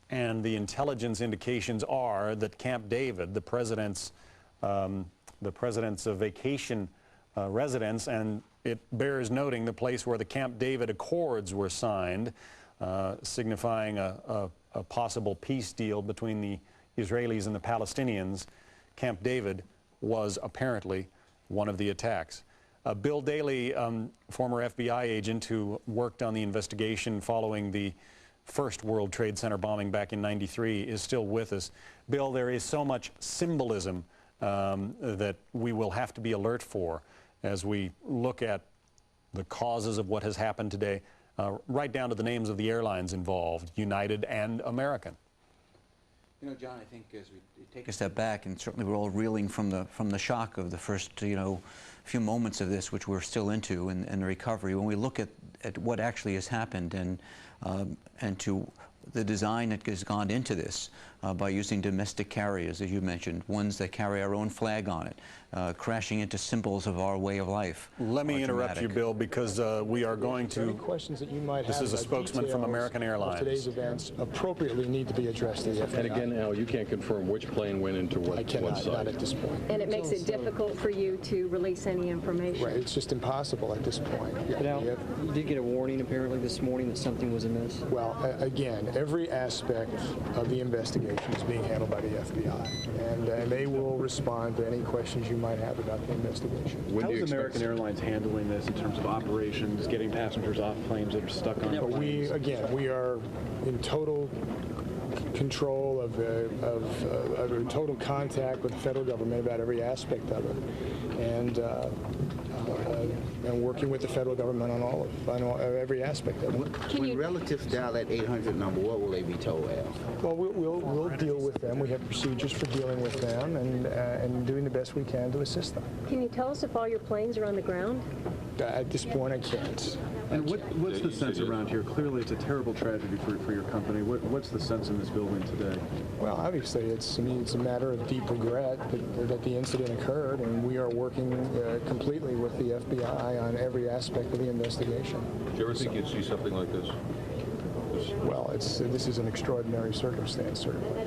And the intelligence indications are that Camp David, the president's vacation residence, and it bears noting the place where the Camp David Accords were signed, signifying a possible peace deal between the Israelis and the Palestinians. Camp David was apparently one of the attacks. Bill Daley, former FBI agent who worked on the investigation following the first World Trade Center bombing back in '93, is still with us. Bill, there is so much symbolism that we will have to be alert for as we look at the causes of what has happened today, right down to the names of the airlines involved, United and American. You know, John, I think as we take a step back, and certainly we're all reeling from the shock of the first, few moments of this, which we're still into, and the recovery. When we look at what actually has happened and to the design that has gone into this by using domestic carriers, as you mentioned, ones that carry our own flag on it, crashing into symbols of our way of life. Let me interrupt you, Bill, because we are going to... Any questions that you might this have is a spokesman from American Airlines. Today's events appropriately need to be addressed to the FBI. And again, Al, you can't confirm which plane went into what, I cannot, site. not at this point. And it makes it difficult for you to release any information. Right, it's just impossible at this point. Yeah, but Al, you did get a warning apparently this morning that something was amiss. Well, again, every aspect of the investigation is being handled by the FBI, and they will respond to any questions you might have about the investigation. How is American Airlines handling this in terms of operations, getting passengers off planes that are stuck on planes? We are in total control of total contact with the federal government about every aspect of it, and working with the federal government on every aspect of it. When relatives dial that 800 number, what will they be told, Al? Well, we'll deal with them. We have procedures for dealing with them and doing the best we can to assist them. Can you tell us if all your planes are on the ground? At this point, I can't. And what's the sense around here? Clearly, it's a terrible tragedy for your company. What's the sense in this building today? Well, obviously, it's a matter of deep regret that the incident occurred, and we are working completely with the FBI on every aspect of the investigation. Do you ever think you'd see something like this? Well, this is an extraordinary circumstance, certainly.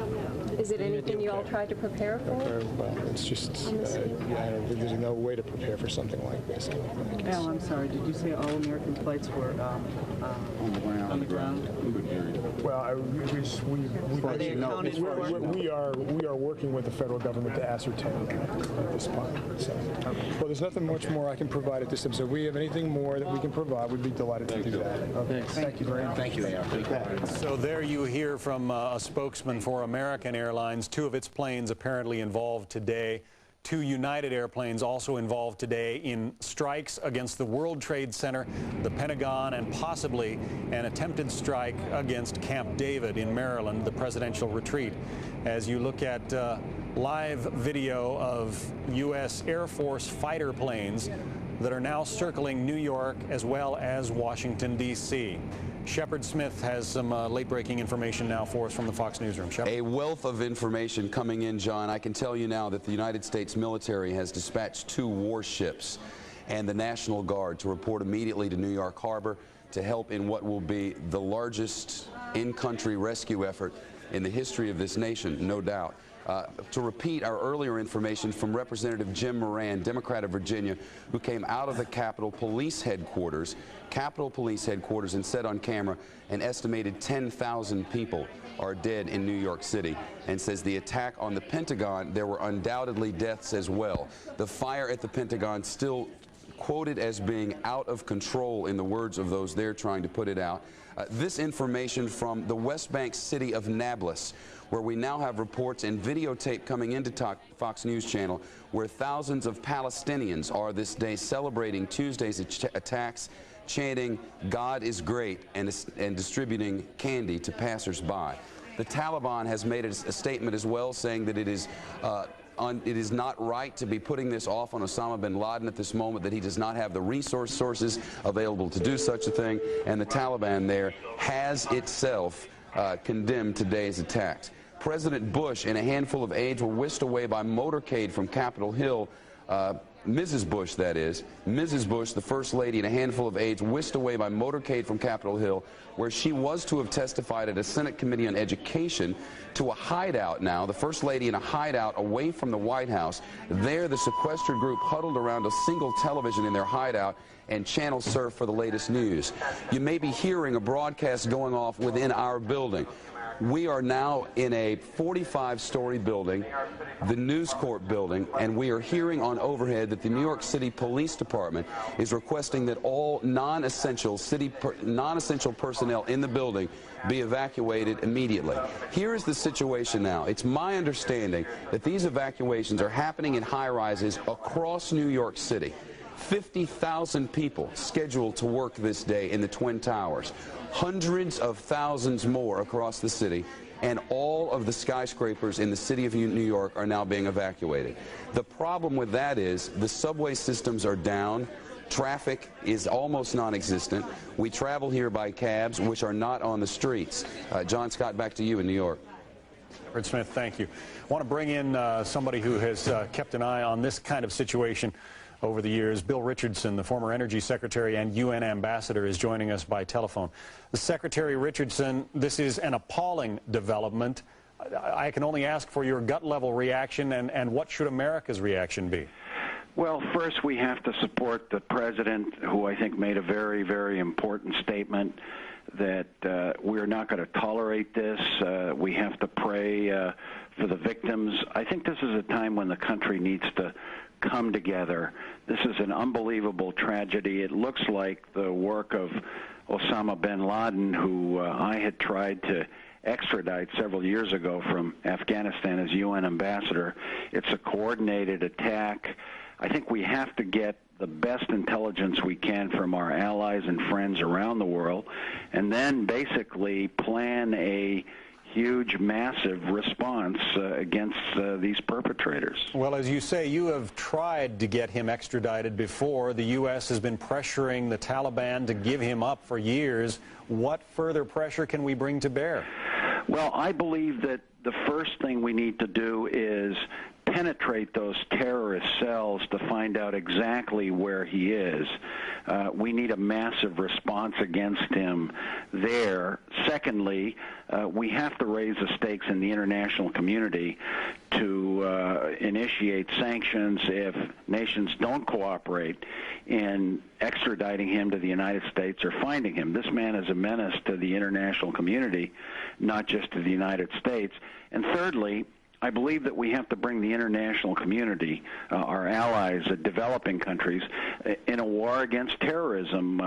Is it anything you all tried to prepare for? Well, it's just, there's no way to prepare for something like this. Al, I'm sorry, did you say all American flights were on the ground? Well, we are working with the federal government to ascertain that at this point. So, well, there's nothing much more I can provide at this time. So if we have anything more that we can provide, we'd be delighted to do that. Okay. Thank you very much. Thank you, Al. So there you hear from a spokesman for American Airlines. Two of its planes apparently involved today. Two United airplanes also involved today in strikes against the World Trade Center, the Pentagon, and possibly an attempted strike against Camp David in Maryland, the presidential retreat. As you look at live video of U.S. Air Force fighter planes that are now circling New York as well as Washington, D.C. Shepard Smith has some late-breaking information now for us from the Fox Newsroom. Shepard? A wealth of information coming in, John. I can tell you now that the United States military has dispatched 2 warships and the National Guard to report immediately to New York Harbor to help in what will be the largest in-country rescue effort in the history of this nation, no doubt. To repeat our earlier information from Representative Jim Moran, Democrat of Virginia, who came out of the Capitol Police Headquarters, and said on camera an estimated 10,000 people are dead in New York City, and says the attack on the Pentagon, there were undoubtedly deaths as well. The fire at the Pentagon still quoted as being out of control in the words of those there trying to put it out. This information from the West Bank city of Nablus, where we now have reports and videotape coming into Fox News Channel, where thousands of Palestinians are this day celebrating Tuesday's attacks, chanting "God is great," and distributing candy to passersby. The Taliban has made a statement as well, saying that it is not right to be putting this off on Osama bin Laden at this moment, that he does not have the resources available to do such a thing, and the Taliban there has itself condemned today's attacks. President Bush and a handful of aides were whisked away by motorcade from Capitol Hill. Mrs. Bush, that is. Mrs. Bush, the First Lady, and a handful of aides whisked away by motorcade from Capitol Hill, where she was to have testified at a Senate Committee on Education, to a hideout now, the First Lady in a hideout away from the White House. There, the sequestered group huddled around a single television in their hideout and channel surf for the latest news. You may be hearing a broadcast going off within our building. We are now in a 45-story building, the News Corp building, and we are hearing on overhead that the New York City Police Department is requesting that all non-essential personnel in the building be evacuated immediately. Here is the situation now. It's my understanding that these evacuations are happening in high-rises across New York City. 50,000 people scheduled to work this day in the Twin Towers. Hundreds of thousands more across the city, and all of the skyscrapers in the city of New York are now being evacuated. The problem with that is the subway systems are down. Traffic is almost non-existent. We travel here by cabs, which are not on the streets. John Scott, back to you in New York. Shepard Smith, thank you. I want to bring in somebody who has kept an eye on this kind of situation over the years. Bill Richardson, the former Energy Secretary and UN Ambassador, is joining us by telephone. Secretary Richardson, this is an appalling development. I can only ask for your gut-level reaction, and what should America's reaction be? Well, first we have to support the President, who I think made a very, very important statement that we're not going to tolerate this. We have to pray for the victims. I think this is a time when the country needs to come together. This is an unbelievable tragedy. It looks like the work of Osama bin Laden, who I had tried to extradite several years ago from Afghanistan as UN ambassador. It's a coordinated attack. I think we have to get the best intelligence we can from our allies and friends around the world, and then basically plan a huge, massive response against these perpetrators. Well, as you say, you have tried to get him extradited before. The U.S. has been pressuring the Taliban to give him up for years. What further pressure can we bring to bear? Well, I believe that the first thing we need to do is penetrate those terrorist cells to find out exactly where he is. We need a massive response against him there. Secondly, we have to raise the stakes in the international community to initiate sanctions if nations don't cooperate in extraditing him to the United States or finding him. This man is a menace to the international community, not just to the United States. And thirdly, I believe that we have to bring the international community, our allies, developing countries, in a war against terrorism.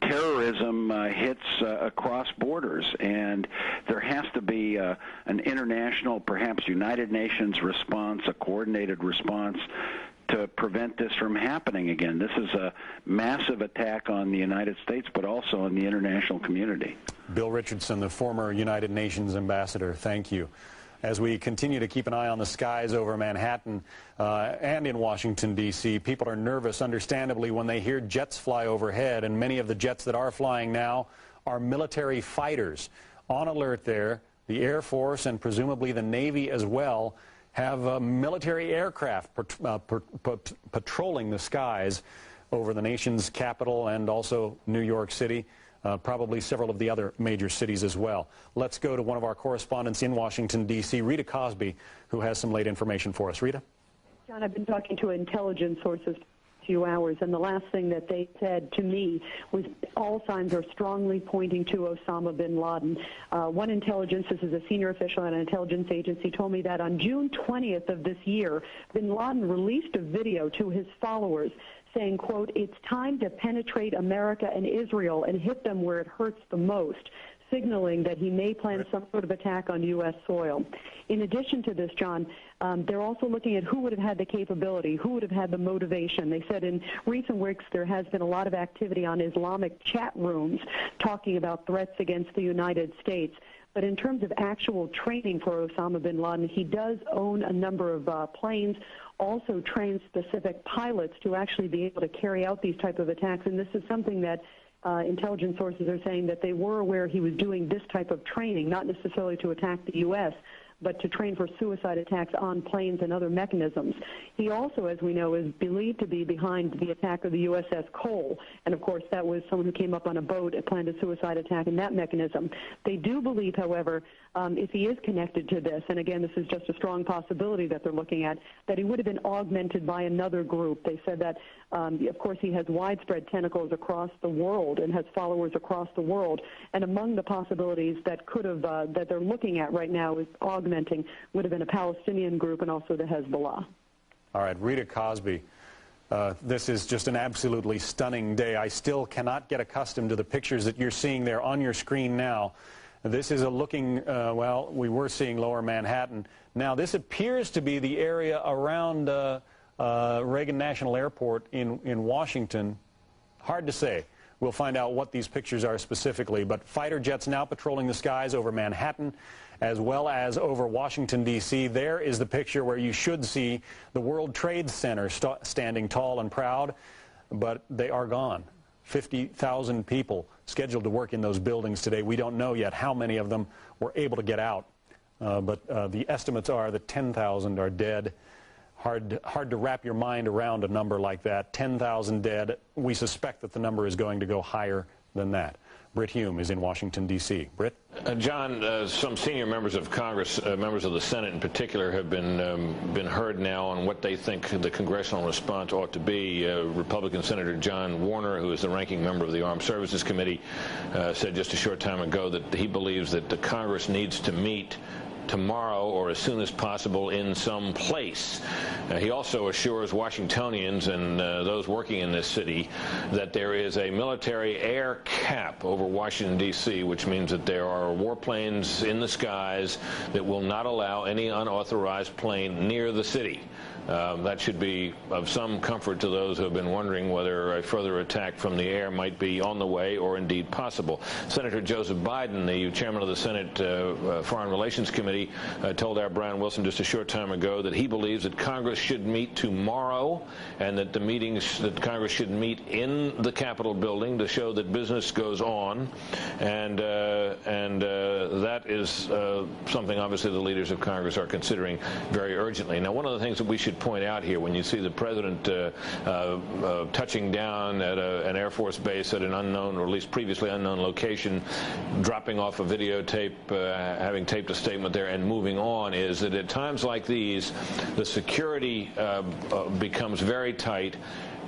Terrorism hits across borders, and there has to be an international, perhaps United Nations response, a coordinated response to prevent this from happening again. This is a massive attack on the United States, but also on the international community. Bill Richardson, the former United Nations ambassador, thank you. As we continue to keep an eye on the skies over Manhattan and in Washington, D.C., people are nervous, understandably, when they hear jets fly overhead, and many of the jets that are flying now are military fighters. On alert there, the Air Force and presumably the Navy as well have military aircraft patrolling the skies over the nation's capital and also New York City, probably several of the other major cities as well. Let's go to one of our correspondents in Washington, D.C., Rita Cosby, who has some late information for us. Rita? John, I've been talking to intelligence sources few hours, and the last thing that they said to me was all signs are strongly pointing to Osama bin Laden. One intelligence, this is a senior official at an intelligence agency, told me that on June 20th of this year, bin Laden released a video to his followers saying, quote, "It's time to penetrate America and Israel and hit them where it hurts the most," signaling that he may plan some sort of attack on U.S. soil. In addition to this, John, they're also looking at who would have had the capability, who would have had the motivation. They said in recent weeks there has been a lot of activity on Islamic chat rooms talking about threats against the United States. But in terms of actual training for Osama bin Laden, he does own a number of planes, also trains specific pilots to actually be able to carry out these type of attacks. And this is something that intelligence sources are saying that they were aware he was doing this type of training, not necessarily to attack the U.S., but to train for suicide attacks on planes and other mechanisms. He also, as we know, is believed to be behind the attack of the USS Cole. And, of course, that was someone who came up on a boat and planned a suicide attack in that mechanism. They do believe, however, if he is connected to this, and again, this is just a strong possibility that they're looking at, that he would have been augmented by another group. They said that, of course, he has widespread tentacles across the world and has followers across the world. And among the possibilities that could have, that they're looking at right now is augmenting would have been a Palestinian group and also the Hezbollah. All right, Rita Cosby. This is just an absolutely stunning day. I still cannot get accustomed to the pictures that you're seeing there on your screen now. This is a looking, well, we were seeing Lower Manhattan. Now, this appears to be the area around Reagan National Airport in Washington. Hard to say. We'll find out what these pictures are specifically. But fighter jets now patrolling the skies over Manhattan as well as over Washington, D.C. There is the picture where you should see the World Trade Center standing tall and proud, but they are gone. 50,000 people scheduled to work in those buildings today. We don't know yet how many of them were able to get out, but the estimates are that 10,000 are dead. Hard to wrap your mind around a number like that. 10,000 dead. We suspect that the number is going to go higher than that. Brit Hume is in Washington, D.C. Brit? John, some senior members of Congress, members of the Senate in particular, have been heard now on what they think the congressional response ought to be. Republican Senator John Warner, who is the ranking member of the Armed Services Committee, said just a short time ago that he believes that the Congress needs to meet tomorrow or as soon as possible in some place. He also assures Washingtonians and those working in this city that there is a military air cap over Washington, D.C., which means that there are warplanes in the skies that will not allow any unauthorized plane near the city. That should be of some comfort to those who have been wondering whether a further attack from the air might be on the way or indeed possible. Senator Joseph Biden, the chairman of the Senate Foreign Relations Committee, told our Brian Wilson just a short time ago that he believes that Congress should meet tomorrow and that the meetings that Congress should meet in the Capitol building to show that business goes on. And that is something obviously the leaders of Congress are considering very urgently. Now, one of the things that we should point out here when you see the president touching down at an Air Force base at an unknown or at least previously unknown location, dropping off a videotape, having taped a statement there and moving on, is that at times like these, the security becomes very tight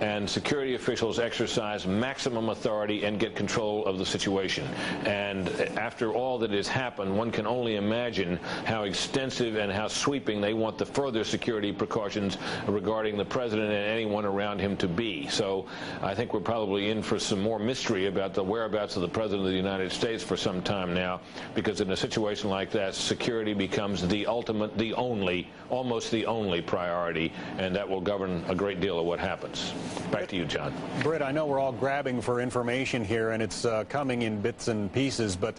and security officials exercise maximum authority and get control of the situation. And after all that has happened, one can only imagine how extensive and how sweeping they want the further security precautions regarding the president and anyone around him to be. So I think we're probably in for some more mystery about the whereabouts of the president of the United States for some time now, because in a situation like that, security becomes the ultimate, the only, almost the only priority, and that will govern a great deal of what happens. Back to you, John. Britt, I know we're all grabbing for information here, and it's coming in bits and pieces, but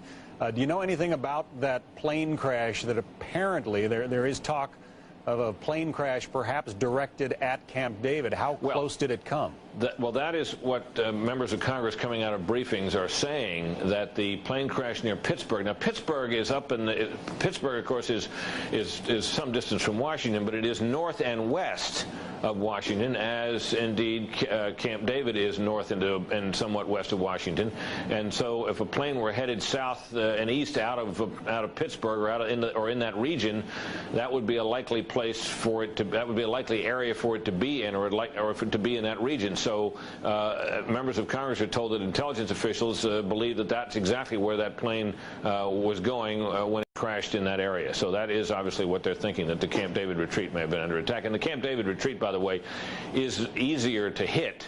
do you know anything about that plane crash that apparently there is talk of a plane crash perhaps directed at Camp David. How close did it come? That is what members of Congress coming out of briefings are saying, that the plane crash near Pittsburgh. Now, Pittsburgh is up in the... Pittsburgh, of course, is some distance from Washington, but it is north and west of Washington, as indeed Camp David is north and somewhat west of Washington. And so if a plane were headed south and east out of Pittsburgh or in that region, that would be a likely place for it to... That would be a likely area for it to be in, or for it to be in that region. So members of Congress are told that intelligence officials believe that that's exactly where that plane was going when it crashed in that area. So that is obviously what they're thinking, that the Camp David retreat may have been under attack. And the Camp David retreat, by the way, is easier to hit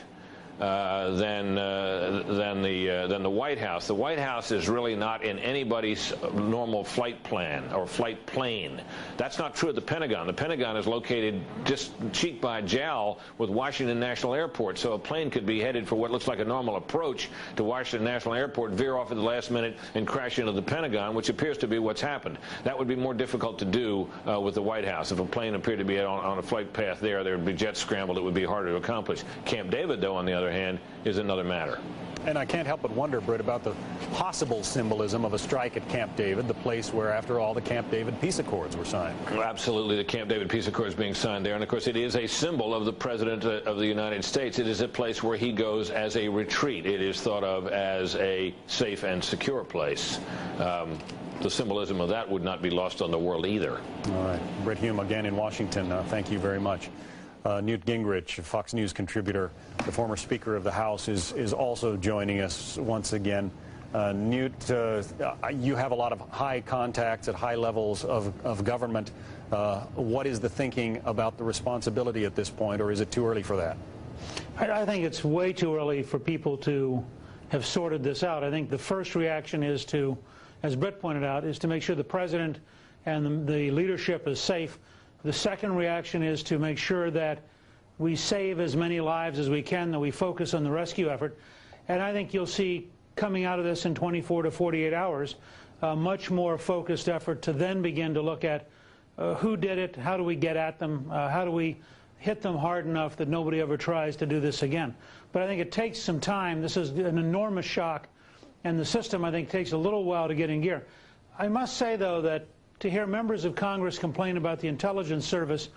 than the White House. The White House is really not in anybody's normal flight plan or flight plane. That's not true of the Pentagon. The Pentagon is located just cheek by jowl with Washington National Airport, so a plane could be headed for what looks like a normal approach to Washington National Airport, veer off at the last minute, and crash into the Pentagon, which appears to be what's happened. That would be more difficult to do with the White House. If a plane appeared to be on a flight path there would be jets scrambled. It would be harder to accomplish. Camp David, though, on the other hand, is another matter. And I can't help but wonder, Britt, about the possible symbolism of a strike at Camp David, the place where, after all, the Camp David peace accords were signed. Well, absolutely, the Camp David peace accords being signed there. And, of course, it is a symbol of the President of the United States. It is a place where he goes as a retreat. It is thought of as a safe and secure place. The symbolism of that would not be lost on the world either. All right. Britt Hume again in Washington. Thank you very much. Newt Gingrich, Fox News contributor, the former Speaker of the House, is also joining us once again. Newt, you have a lot of high contacts at high levels of government. What is the thinking about the responsibility at this point, or is it too early for that? I think it's way too early for people to have sorted this out. I think the first reaction is to, as Britt pointed out, is to make sure the President and the leadership is safe. The second reaction is to make sure that we save as many lives as we can, that we focus on the rescue effort. And I think you'll see coming out of this in 24 to 48 hours a much more focused effort to then begin to look at who did it, how do we get at them, how do we hit them hard enough that nobody ever tries to do this again. But I think it takes some time. This is an enormous shock, and the system, I think, takes a little while to get in gear. I must say, though, that to hear members of Congress complain about the intelligence service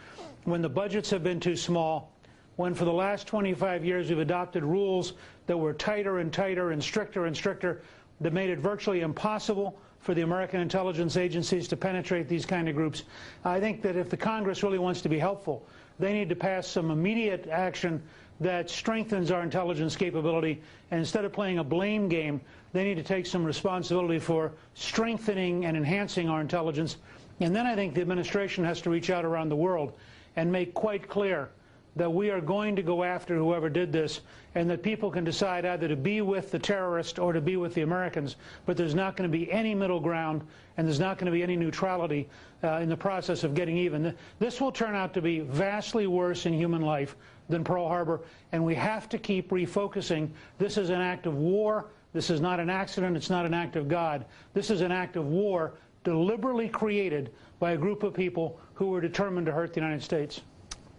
when the budgets have been too small, when for the last 25 years we've adopted rules that were tighter and tighter and stricter that made it virtually impossible for the American intelligence agencies to penetrate these kind of groups. I think that if the Congress really wants to be helpful, they need to pass some immediate action that strengthens our intelligence capability, and instead of playing a blame game, they need to take some responsibility for strengthening and enhancing our intelligence. And then I think the administration has to reach out around the world and make quite clear that we are going to go after whoever did this, and that people can decide either to be with the terrorist or to be with the Americans, but there's not going to be any middle ground, and there's not going to be any neutrality in the process of getting even. This will turn out to be vastly worse in human life than Pearl Harbor, and we have to keep refocusing. This is an act of war. This is not an accident. It's not an act of God. This is an act of war deliberately created by a group of people who were determined to hurt the United States.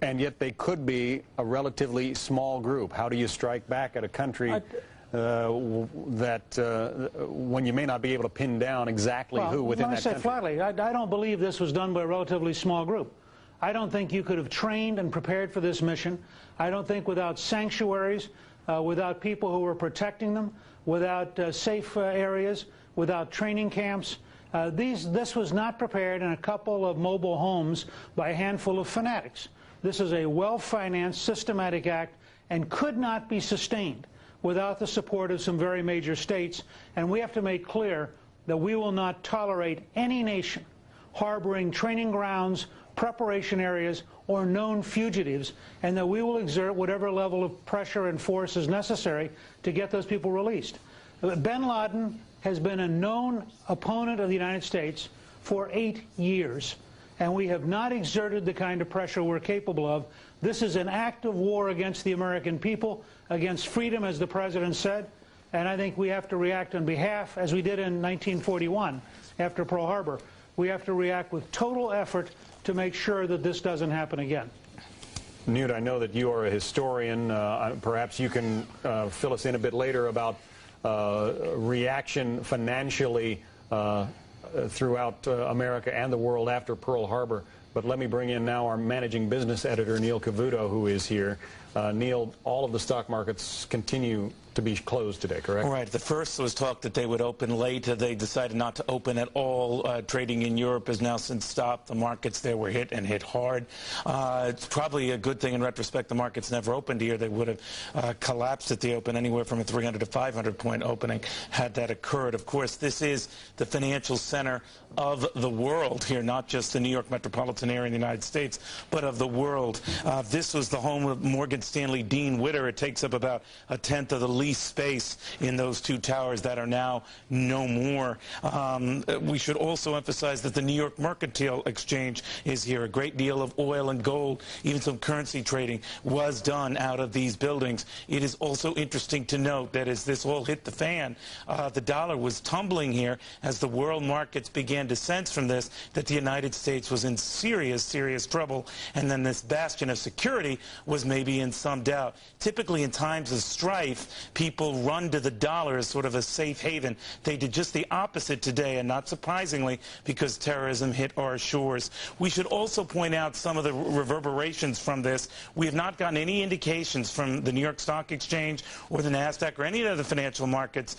And yet they could be a relatively small group. How do you strike back at a country when you may not be able to pin down exactly who within that country? Let me say flatly, I don't believe this was done by a relatively small group. I don't think you could have trained and prepared for this mission. I don't think without sanctuaries, without people who were protecting them, without safe areas, without training camps, this was not prepared in a couple of mobile homes by a handful of fanatics. This is a well-financed, systematic act and could not be sustained without the support of some very major states. And we have to make clear that we will not tolerate any nation harboring training grounds, preparation areas, or known fugitives, and that we will exert whatever level of pressure and force is necessary to get those people released. Bin Laden has been a known opponent of the United States for 8 years. And we have not exerted the kind of pressure we're capable of. This is an act of war against the American people, against freedom, as the President said, and I think we have to react on behalf, as we did in 1941 after Pearl Harbor. We have to react with total effort to make sure that this doesn't happen again. Newt, I know that you are a historian. Perhaps you can fill us in a bit later about reaction financially throughout America and the world after Pearl Harbor. But let me bring in now our managing business editor, Neil Cavuto, who is here. Neil, all of the stock markets continue to be closed today, correct? Right. The first was talk that they would open later. They decided not to open at all. Trading in Europe has now since stopped. The markets there were hit and hit hard. It's probably a good thing in retrospect the markets never opened here. They would have collapsed at the open, anywhere from a 300 to 500 point opening had that occurred. Of course, this is the financial center of the world here, not just the New York metropolitan area in the United States, but of the world. This was the home of Morgan Stanley Dean Witter. It takes up about a tenth of the lease space in those two towers that are now no more. We should also emphasize that the New York Mercantile Exchange is here. A great deal of oil and gold, even some currency trading, was done out of these buildings. It is also interesting to note that as this all hit the fan, the dollar was tumbling here as the world markets began to sense from this that the United States was in serious, serious trouble, and then this bastion of security was maybe in some doubt. Typically in times of strife, people run to the dollar as sort of a safe haven. They did just the opposite today, and not surprisingly, because terrorism hit our shores. We should also point out some of the reverberations from this. We have not gotten any indications from the New York Stock Exchange or the NASDAQ or any of the financial markets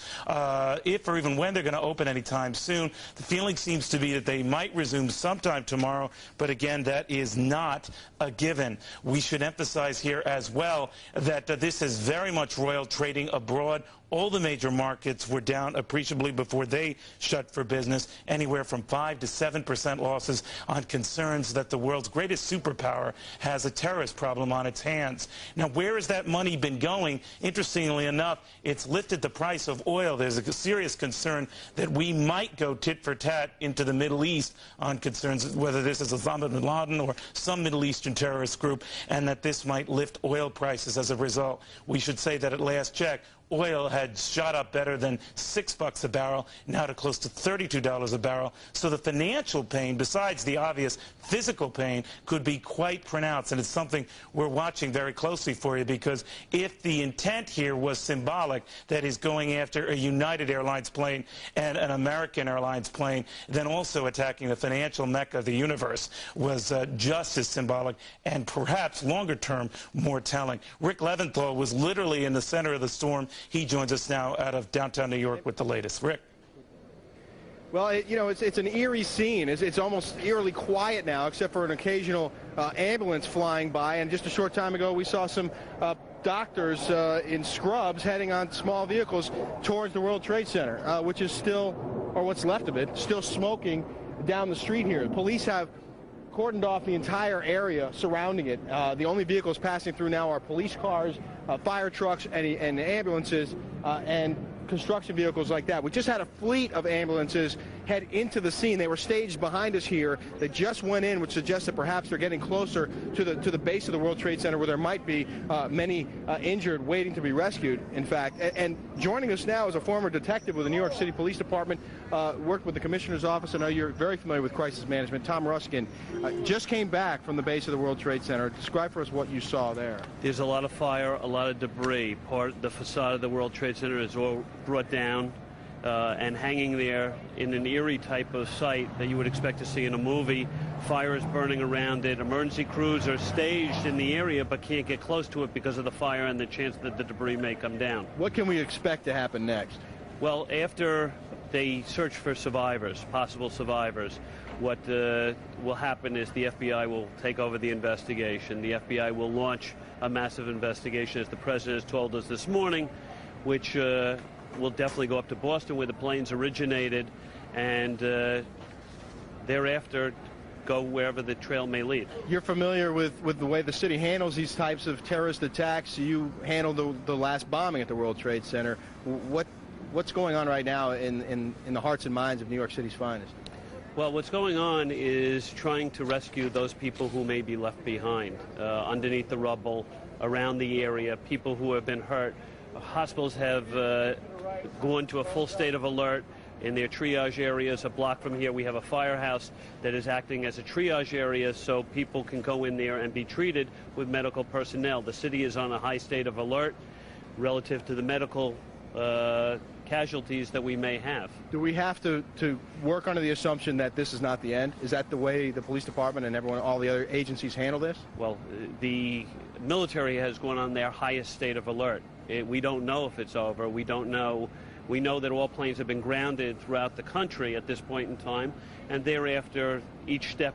if or even when they're going to open anytime soon. The feeling seems to be that they might resume sometime tomorrow, but again, that is not a given. We should emphasize here as well that this is very much royal trading abroad. All the major markets were down appreciably before they shut for business, anywhere from 5 to 7% losses on concerns that the world's greatest superpower has a terrorist problem on its hands. Now, where has that money been going? Interestingly enough, it's lifted the price of oil. There's a serious concern that we might go tit for tat into the Middle East on concerns whether this is Osama bin Laden or some Middle Eastern terrorist group, and that this might lift oil prices as a result. We should say that at last check, oil had shot up better than $6 a barrel, now to close to $32 a barrel. So the financial pain, besides the obvious physical pain, could be quite pronounced. And it's something we're watching very closely for you, because if the intent here was symbolic, that is going after a United Airlines plane and an American Airlines plane, then also attacking the financial mecca of the universe was just as symbolic and perhaps longer term more telling. Rick Leventhal was literally in the center of the storm. He joins us now out of downtown New York with the latest. Rick. Well, it's an eerie scene. It's almost eerily quiet now, except for an occasional ambulance flying by. And just a short time ago, we saw some doctors in scrubs heading on small vehicles towards the World Trade Center, which is still, or what's left of it, still smoking down the street here. The police have cordoned off the entire area surrounding it. The only vehicles passing through now are police cars, fire trucks, and ambulances, and construction vehicles like that. We just had a fleet of ambulances head into the scene. They were staged behind us here. They just went in, which suggests that perhaps they're getting closer to the base of the World Trade Center, where there might be many injured waiting to be rescued, in fact. And joining us now is a former detective with the New York City Police Department, worked with the Commissioner's Office. I know you're very familiar with crisis management. Tom Ruskin just came back from the base of the World Trade Center. Describe for us what you saw there. There's a lot of fire, a lot of debris. The facade of the World Trade Center is all brought down and hanging there in an eerie type of site that you would expect to see in a movie. Fire is burning around it. Emergency crews are staged in the area but can't get close to it because of the fire and the chance that the debris may come down. What can we expect to happen next? Well, after they search for survivors, possible survivors, what will happen is the FBI will take over the investigation. The FBI will launch a massive investigation, as the President has told us this morning, which will definitely go up to Boston, where the planes originated, and thereafter go wherever the trail may lead. You're familiar with the way the city handles these types of terrorist attacks. You handled the last bombing at the World Trade Center. What's going on right now in the hearts and minds of New York City's finest? Well, what's going on is trying to rescue those people who may be left behind underneath the rubble, around the area, people who have been hurt. Hospitals have gone to a full state of alert. in their triage areas. A block from here, we have a firehouse that is acting as a triage area so people can go in there and be treated with medical personnel. The city is on a high state of alert relative to the medical casualties that we may have. Do we have to work under the assumption that this is not the end? Is that the way the police department and everyone, all the other agencies handle this? Well, the military has gone on their highest state of alert. We don't know if it's over. We don't know. We know that all planes have been grounded throughout the country at this point in time, and thereafter each step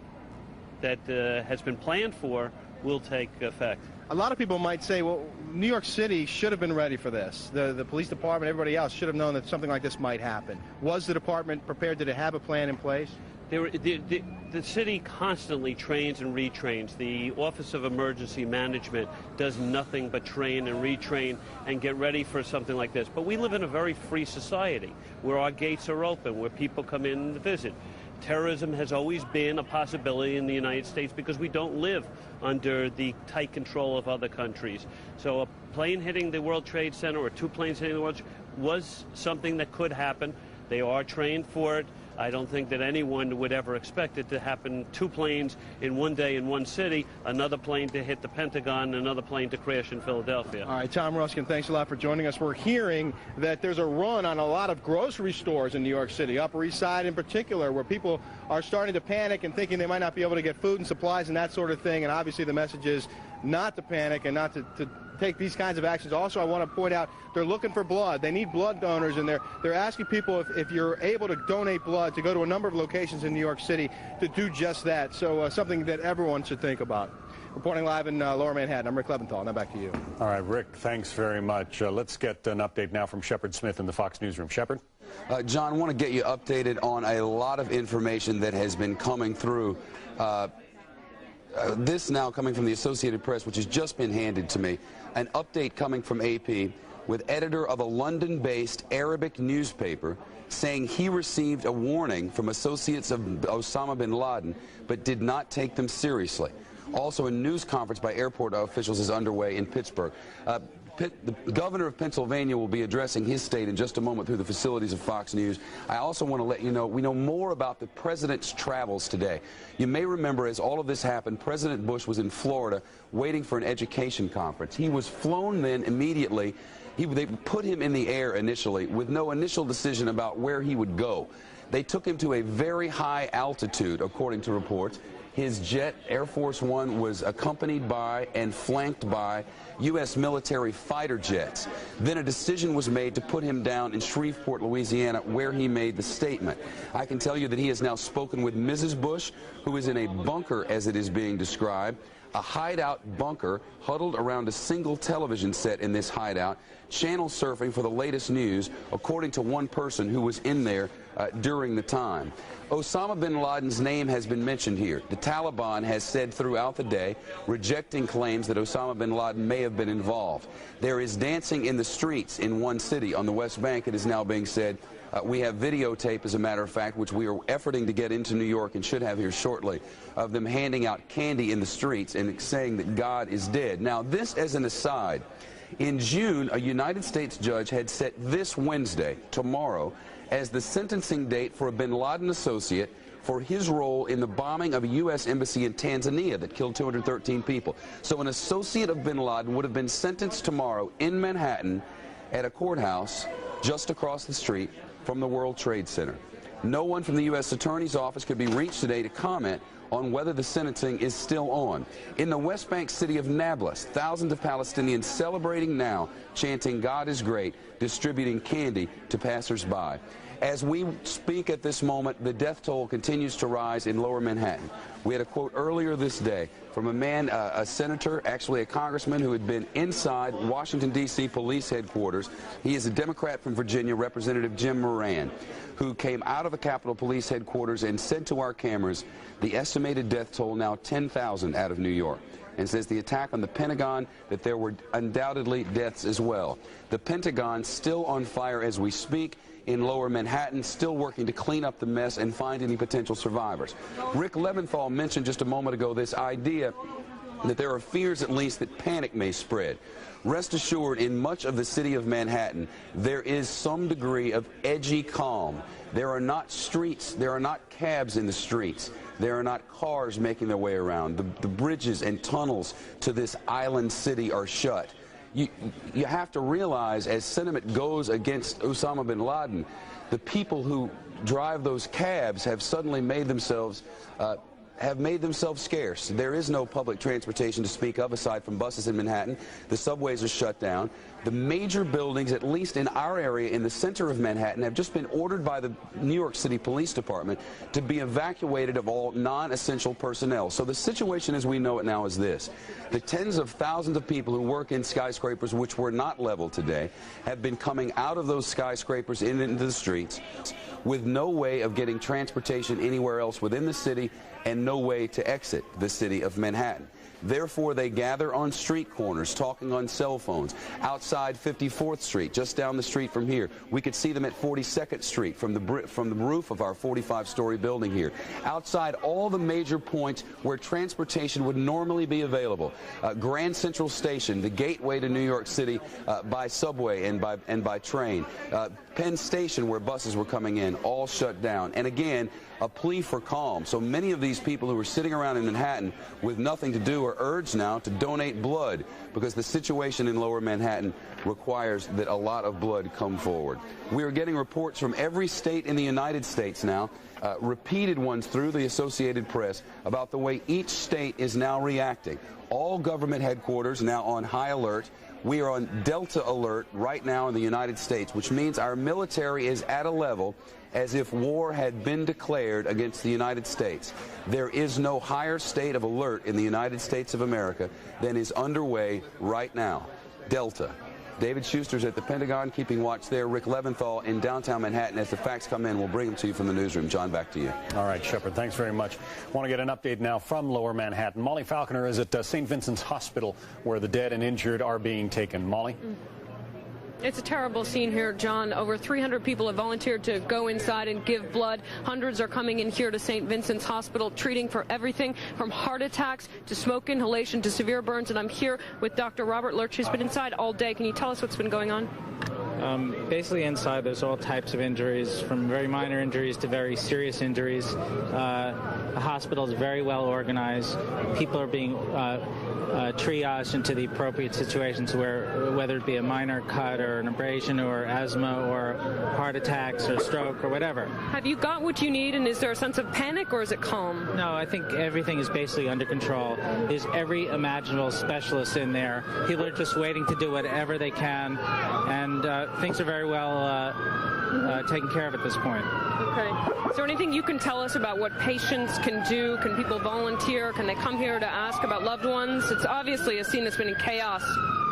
that has been planned for will take effect. A lot of people might say, well, New York City should have been ready for this. The police department, everybody else should have known that something like this might happen. Was the department prepared? Did it have a plan in place? The city constantly trains and retrains. The Office of Emergency Management does nothing but train and retrain and get ready for something like this. But we live in a very free society where our gates are open, where people come in and visit. Terrorism has always been a possibility in the United States because we don't live under the tight control of other countries. So a plane hitting the World Trade Center or two planes hitting the World Trade was something that could happen. They are trained for it. I don't think that anyone would ever expect it to happen. Two planes in one day in one city, another plane to hit the Pentagon, another plane to crash in Philadelphia. All right, Tom Ruskin, thanks a lot for joining us. We're hearing that there's a run on a lot of grocery stores in New York City, Upper East Side in particular, where people are starting to panic and thinking they might not be able to get food and supplies and that sort of thing. And obviously the message is not to panic and not to take these kinds of actions. Also, I want to point out they're looking for blood. They need blood donors, and they're asking people if you're able to donate blood to go to a number of locations in New York City to do just that. So something that everyone should think about. Reporting live in Lower Manhattan, I'm Rick Leventhal. Now back to you. All right, Rick, thanks very much. Let's get an update now from Shepard Smith in the Fox Newsroom. Shepard? John, I want to get you updated on a lot of information that has been coming through. This now coming from the Associated Press, which has just been handed to me. An update coming from AP with editor of a London-based Arabic newspaper saying he received a warning from associates of Osama bin Laden but did not take them seriously. Also, a news conference by airport officials is underway in Pittsburgh. The governor of Pennsylvania will be addressing his state in just a moment through the facilities of Fox News. I also want to let you know we know more about the president's travels today. You may remember as all of this happened, President Bush was in Florida waiting for an education conference. He was flown then immediately. They put him in the air initially with no initial decision about where he would go. They took him to a very high altitude, according to reports. His jet, Air Force One, was accompanied by and flanked by U.S. military fighter jets. Then a decision was made to put him down in Shreveport, Louisiana, where he made the statement. I can tell you that he has now spoken with Mrs. Bush, who is in a bunker, as it is being described, a hideout bunker huddled around a single television set in this hideout, channel surfing for the latest news, according to one person who was in there during the time. Osama bin Laden's name has been mentioned here. The Taliban has said throughout the day, rejecting claims that Osama bin Laden may have been involved. There is dancing in the streets in one city on the West Bank, it is now being said. We have videotape, as a matter of fact, which we are efforting to get into New York and should have here shortly, of them handing out candy in the streets and saying that God is dead. Now, this as an aside, in June, a United States judge had set this Wednesday, tomorrow, as the sentencing date for a bin Laden associate for his role in the bombing of a U.S. embassy in Tanzania that killed 213 people. So an associate of bin Laden would have been sentenced tomorrow in Manhattan at a courthouse just across the street from the World Trade Center. No one from the U.S. Attorney's Office could be reached today to comment on whether the sentencing is still on. In the West Bank city of Nablus, thousands of Palestinians celebrating now, chanting God is great, distributing candy to passers-by. As we speak at this moment, the death toll continues to rise in Lower Manhattan. We had a quote earlier this day from a man, a senator, actually a congressman who had been inside Washington, D.C. police headquarters. He is a Democrat from Virginia, Representative Jim Moran, who came out of the Capitol Police headquarters and said to our cameras, the estimated death toll now 10,000 out of New York, and says the attack on the Pentagon, that there were undoubtedly deaths as well. The Pentagon still on fire as we speak in Lower Manhattan, still working to clean up the mess and find any potential survivors. Rick Leventhal mentioned just a moment ago this idea that there are fears at least that panic may spread. Rest assured, in much of the city of Manhattan, there is some degree of edgy calm. There are not streets, there are not cabs in the streets. There are not cars making their way around. The bridges and tunnels to this island city are shut. You have to realize, as sentiment goes against Osama bin Laden, the people who drive those cabs have suddenly made themselves scarce. There is no public transportation to speak of aside from buses in Manhattan. The subways are shut down. The major buildings, at least in our area in the center of Manhattan, have just been ordered by the New York City Police Department to be evacuated of all non-essential personnel. So the situation as we know it now is this. The tens of thousands of people who work in skyscrapers which were not leveled today have been coming out of those skyscrapers into the streets with no way of getting transportation anywhere else within the city and no way to exit the city of Manhattan. Therefore, they gather on street corners, talking on cell phones, outside 54th Street, just down the street from here. We could see them at 42nd Street from the roof of our 45-story building here. Outside all the major points where transportation would normally be available. Grand Central Station, the gateway to New York City by subway and by train. Penn Station, where buses were coming in, all shut down. And again, a plea for calm. So many of these people who are sitting around in Manhattan with nothing to do are urged now to donate blood because the situation in Lower Manhattan requires that a lot of blood come forward. We are getting reports from every state in the United States now, repeated ones through the Associated Press, about the way each state is now reacting. All government headquarters now on high alert. We are on Delta alert right now in the United States, which means our military is at a level as if war had been declared against the United States. There is no higher state of alert in the United States of America than is underway right now. Delta. David Schuster's at the Pentagon, keeping watch there. Rick Leventhal in downtown Manhattan. As the facts come in, we'll bring them to you from the newsroom. John, back to you. All right, Shepard, thanks very much. Want to get an update now from Lower Manhattan. Molly Falconer is at St. Vincent's Hospital, where the dead and injured are being taken. Molly? It's a terrible scene here, John. Over 300 people have volunteered to go inside and give blood. Hundreds are coming in here to St. Vincent's Hospital, treating for everything from heart attacks to smoke inhalation to severe burns. And I'm here with Dr. Robert Lurch, who's been inside all day. Can you tell us what's been going on? Basically inside there's all types of injuries, from very minor injuries to very serious injuries. The hospital is very well organized. People are being triaged into the appropriate situations, whether it be a minor cut or an abrasion or asthma or heart attacks or stroke or whatever. Have you got what you need, and is there a sense of panic or is it calm? No, I think everything is basically under control. There's every imaginable specialist in there. People are just waiting to do whatever they can, and things are very well taken care of at this point. Okay. Is there anything you can tell us about what patients can do? Can people volunteer? Can they come here to ask about loved ones? It's obviously a scene that's been in chaos.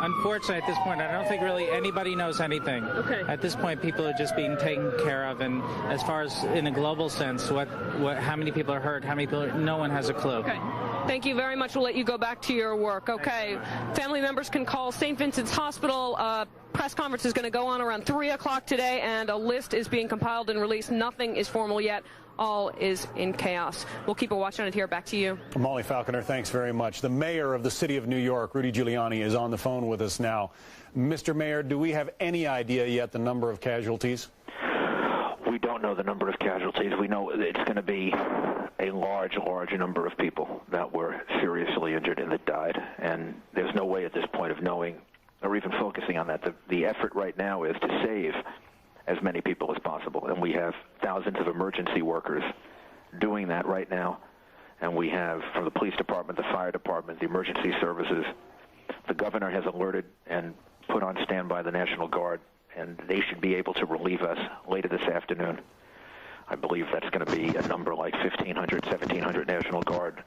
Unfortunately, at this point, I don't think really anybody knows anything. Okay. At this point, people are just being taken care of, and as far as in a global sense, how many people are hurt, how many people no one has a clue. Okay. Thank you very much. We'll let you go back to your work. Okay. Family members can call St. Vincent's Hospital. Press conference is going to go on around 3 o'clock today, and a list is being compiled and released. Nothing is formal yet. All is in chaos. We'll keep a watch on it here. Back to you. Molly Falconer, thanks very much. The mayor of the city of New York, Rudy Giuliani, is on the phone with us now. Mr. Mayor, do we have any idea yet the number of casualties? We don't know the number of casualties. We know it's going to be a large number of people that were seriously injured and that died. And there's no way at this point of knowing or even focusing on that. The effort right now is to save as many people as possible. And we have thousands of emergency workers doing that right now. And we have, from the police department, the fire department, the emergency services, the governor has alerted and put on standby the National Guard, and they should be able to relieve us later this afternoon. I believe that's going to be a number like 1,500, 1,700 National Guard.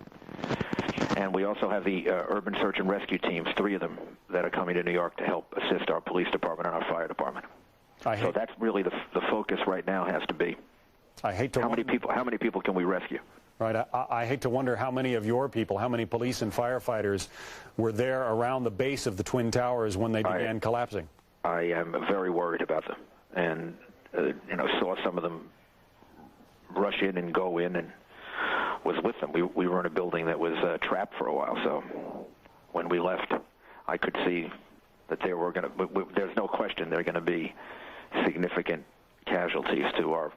And we also have the urban search and rescue teams, 3 of them, that are coming to New York to help assist our police department and our fire department. So that's really the focus right now has to be. I hate to how many people can we rescue? Right. I hate to wonder how many of your people, how many police and firefighters were there around the base of the Twin Towers when they began collapsing. I am very worried about them, and saw some of them rush in and go in, and was with them. We were in a building that was trapped for a while, so when we left, I could see that there were going to. There's no question there are going to be significant casualties to our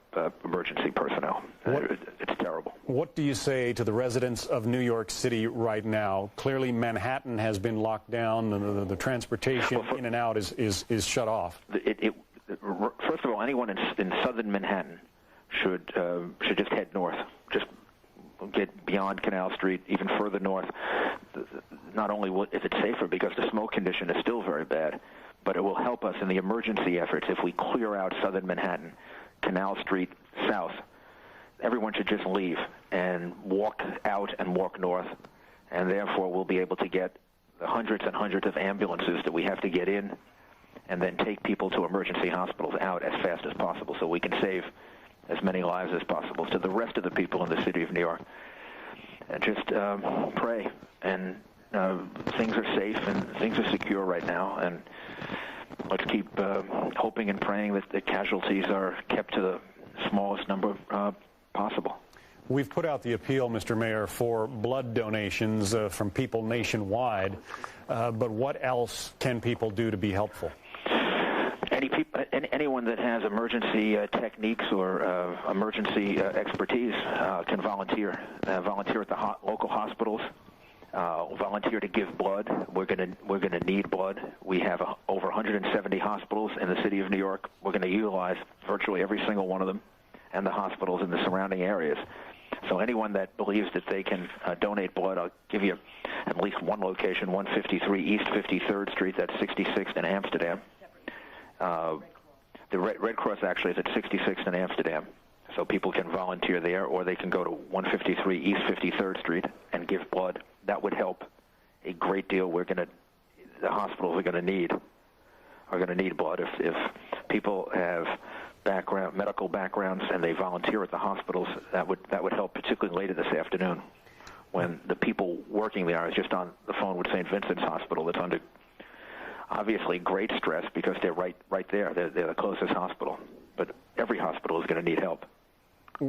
emergency personnel. It's terrible. What do you say to the residents of New York City right now? Clearly, Manhattan has been locked down. The transportation in and out is shut off. First of all, anyone in southern Manhattan should just head north. Just get beyond Canal Street, even further north. Not only is it safer because the smoke condition is still very bad, but it will help us in the emergency efforts if we clear out southern Manhattan, Canal Street south. Everyone should just leave and walk out and walk north, and therefore we'll be able to get the hundreds and hundreds of ambulances that we have to get in and then take people to emergency hospitals out as fast as possible so we can save as many lives as possible. To the rest of the people in the city of New York, and just pray. And things are safe and things are secure right now, and let's keep hoping and praying that the casualties are kept to the smallest number possible. We've put out the appeal, Mr. Mayor, for blood donations from people nationwide, but what else can people do to be helpful? Anyone that has emergency techniques or emergency expertise can volunteer. Volunteer at the local hospitals. Volunteer to give blood. We're gonna need blood. We have over 170 hospitals in the city of New York. We're going to utilize virtually every single one of them, and the hospitals in the surrounding areas. So anyone that believes that they can donate blood, I'll give you at least one location: 153 East 53rd Street. That's 66th in Amsterdam. The Red Cross actually is at 66th in Amsterdam, so people can volunteer there, or they can go to 153 East 53rd Street and give blood. That would help a great deal. The hospitals are going to need blood. If people have medical backgrounds and they volunteer at the hospitals, that would help, particularly later this afternoon, when the people working there. I was just on the phone with St. Vincent's Hospital. That's under obviously great stress because they're right there. They're the closest hospital. But every hospital is going to need help.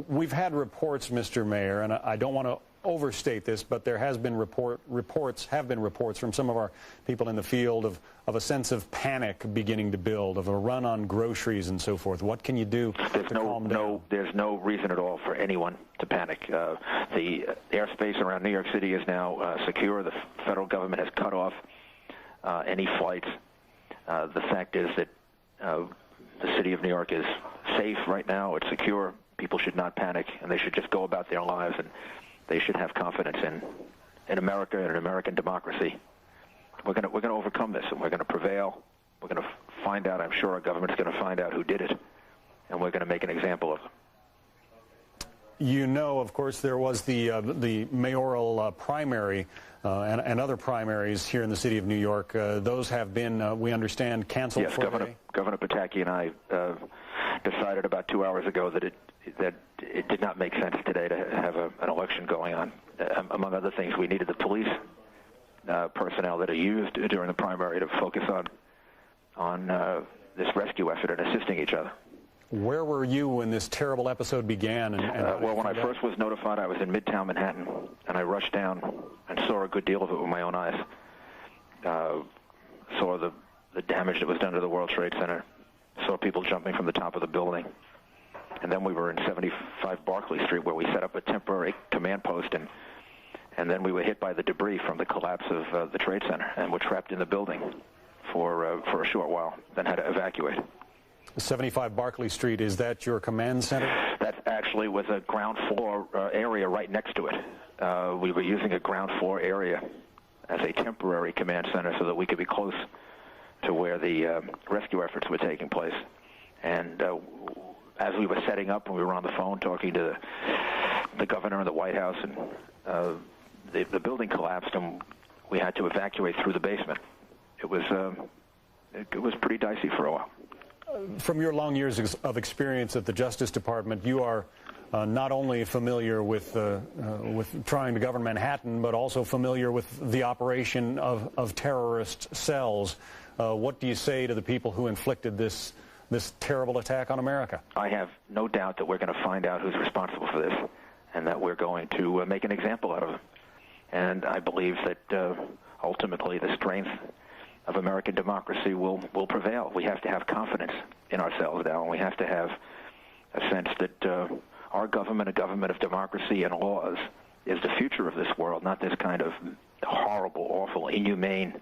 We've had reports, Mr. Mayor, and I don't want to overstate this, but there has been reports from some of our people in the field of a sense of panic beginning to build, of a run on groceries and so forth. What can you do to calm down? There's no reason at all for anyone to panic. The airspace around New York City is now secure. The federal government has cut off any flights. The fact is that the city of New York is safe right now. It's secure. People should not panic, and they should just go about their lives, and they should have confidence in America and in American democracy. We're going to overcome this, and we're going to prevail. We're going to find out. I'm sure our government's going to find out who did it, and we're going to make an example of them. You know, of course, there was the mayoral primary and other primaries here in the city of New York. Those have been, we understand, canceled. Yes, Governor Pataki and I decided about 2 hours ago that it did not make sense today to have an election going on. Among other things, we needed the police personnel that are used during the primary to focus on this rescue effort and assisting each other. Where were you when this terrible episode began? Well, when I first was notified, I was in Midtown Manhattan, and I rushed down and saw a good deal of it with my own eyes. Saw the damage that was done to the World Trade Center. Saw people jumping from the top of the building. And then we were in 75 Barclay Street, where we set up a temporary command post, and then we were hit by the debris from the collapse of the Trade Center, and were trapped in the building for a short while, then had to evacuate. 75 Barclay Street, is that your command center? That actually was a ground floor area right next to it. We were using a ground floor area as a temporary command center so that we could be close to where the rescue efforts were taking place. And as we were setting up, and we were on the phone talking to the governor and the White House, and the building collapsed, and we had to evacuate through the basement. It was pretty dicey for a while. From your long years of experience at the Justice Department, you are not only familiar with trying to govern Manhattan, but also familiar with the operation of terrorist cells. What do you say to the people who inflicted this terrible attack on America? I have no doubt that we're going to find out who's responsible for this, and that we're going to make an example out of him. And I believe that ultimately the strength of American democracy will prevail. We have to have confidence in ourselves now, and we have to have a sense that our government, a government of democracy and laws, is the future of this world, not this kind of horrible, awful, inhumane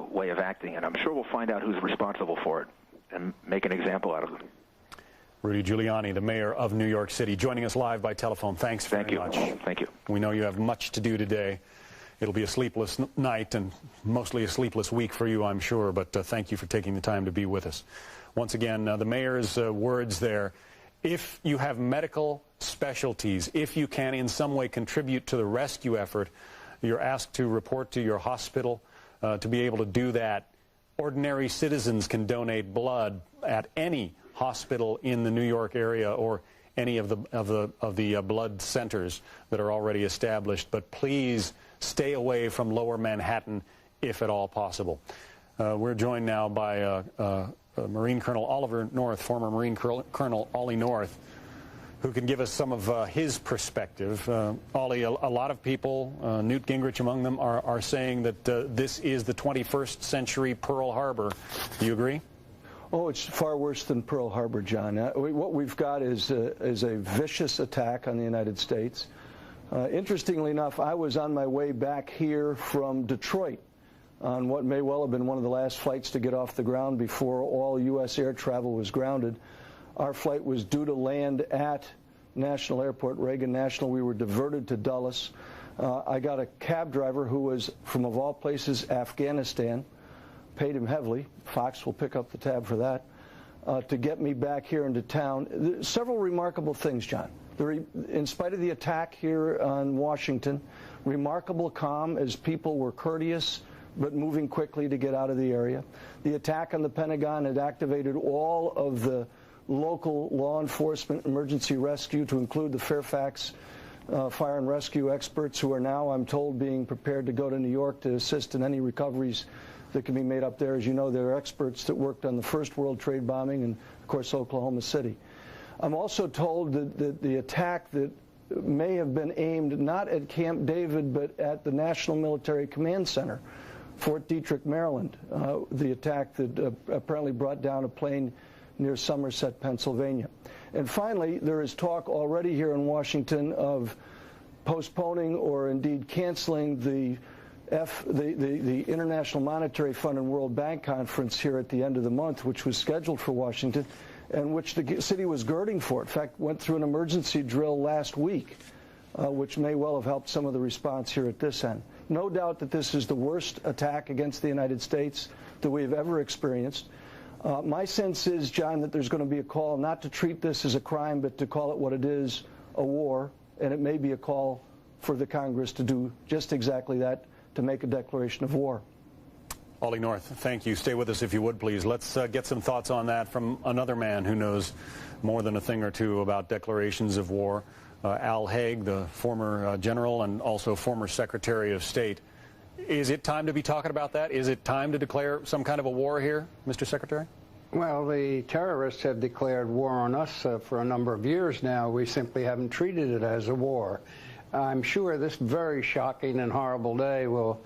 way of acting. And I'm sure we'll find out who's responsible for it and make an example out of them. Rudy Giuliani, the mayor of New York City, joining us live by telephone. Thanks very much. Thank you. We know you have much to do today. It'll be a sleepless night and mostly a sleepless week for you, I'm sure, but thank you for taking the time to be with us. Once again, the mayor's words there. If you have medical specialties, if you can in some way contribute to the rescue effort, you're asked to report to your hospital. To be able to do that, ordinary citizens can donate blood at any hospital in the New York area or any of the blood centers that are already established. But please stay away from Lower Manhattan if at all possible. We're joined now by Marine Colonel Oliver North, former Marine Colonel Ollie North, who can give us some of his perspective. Ollie, a lot of people, Newt Gingrich among them, are saying that this is the 21st century Pearl Harbor. Do you agree? Oh, it's far worse than Pearl Harbor, John. What we've got is a vicious attack on the United States. Interestingly enough, I was on my way back here from Detroit on what may well have been one of the last flights to get off the ground before all U.S. air travel was grounded. Our flight was due to land at National Airport, Reagan National. We were diverted to Dulles. I got a cab driver who was from, of all places, Afghanistan. Paid him heavily. Fox will pick up the tab for that. To get me back here into town. Several remarkable things, John. In spite of the attack here on Washington, remarkable calm as people were courteous but moving quickly to get out of the area. The attack on the Pentagon had activated all of the local law enforcement emergency rescue, to include the Fairfax fire and rescue experts, who are now, I'm told, being prepared to go to New York to assist in any recoveries that can be made up there. As you know, there are experts that worked on the first World Trade bombing and, of course, Oklahoma City. I'm also told that the attack that may have been aimed not at Camp David but at the National Military Command Center, Fort Detrick, Maryland, the attack that apparently brought down a plane near Somerset, Pennsylvania. And finally, there is talk already here in Washington of postponing or indeed canceling the International Monetary Fund and World Bank conference here at the end of the month, which was scheduled for Washington and which the city was girding for. In fact, went through an emergency drill last week, which may well have helped some of the response here at this end. No doubt that this is the worst attack against the United States that we've ever experienced. My sense is, John, that there's going to be a call not to treat this as a crime, but to call it what it is, a war, and it may be a call for the Congress to do just exactly that, to make a declaration of war. Ollie North, thank you. Stay with us if you would, please. Let's get some thoughts on that from another man who knows more than a thing or two about declarations of war. Al Haig, the former general and also former Secretary of State. Is it time to be talking about that? Is it time to declare some kind of a war here, Mr. Secretary? Well, the terrorists have declared war on us for a number of years now. We simply haven't treated it as a war. I'm sure this very shocking and horrible day will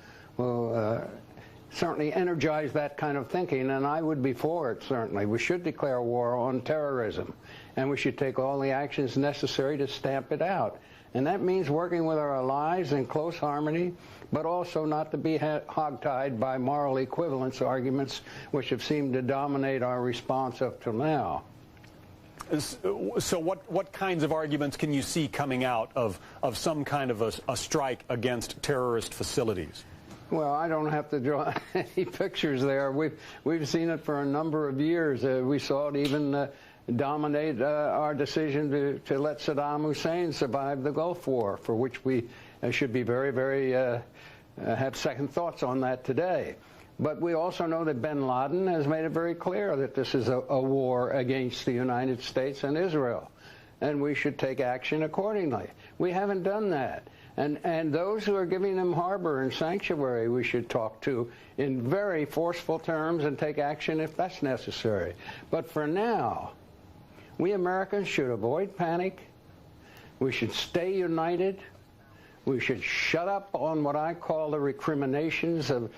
certainly energize that kind of thinking, and I would be for it, certainly. We should declare war on terrorism, and we should take all the actions necessary to stamp it out. And that means working with our allies in close harmony, but also not to be hogtied by moral equivalence arguments which have seemed to dominate our response up till now. So what kinds of arguments can you see coming out of some kind of a strike against terrorist facilities? Well, I don't have to draw any pictures there. We've seen it for a number of years. We saw it even dominate our decision to let Saddam Hussein survive the Gulf War, for which we should be very, very have second thoughts on that today. But we also know that bin Laden has made it very clear that this is a war against the United States and Israel, and we should take action accordingly. We haven't done that. And those who are giving them harbor and sanctuary we should talk to in very forceful terms and take action if that's necessary. But for now, we Americans should avoid panic, We should stay united. We should shut up on what I call the recriminations of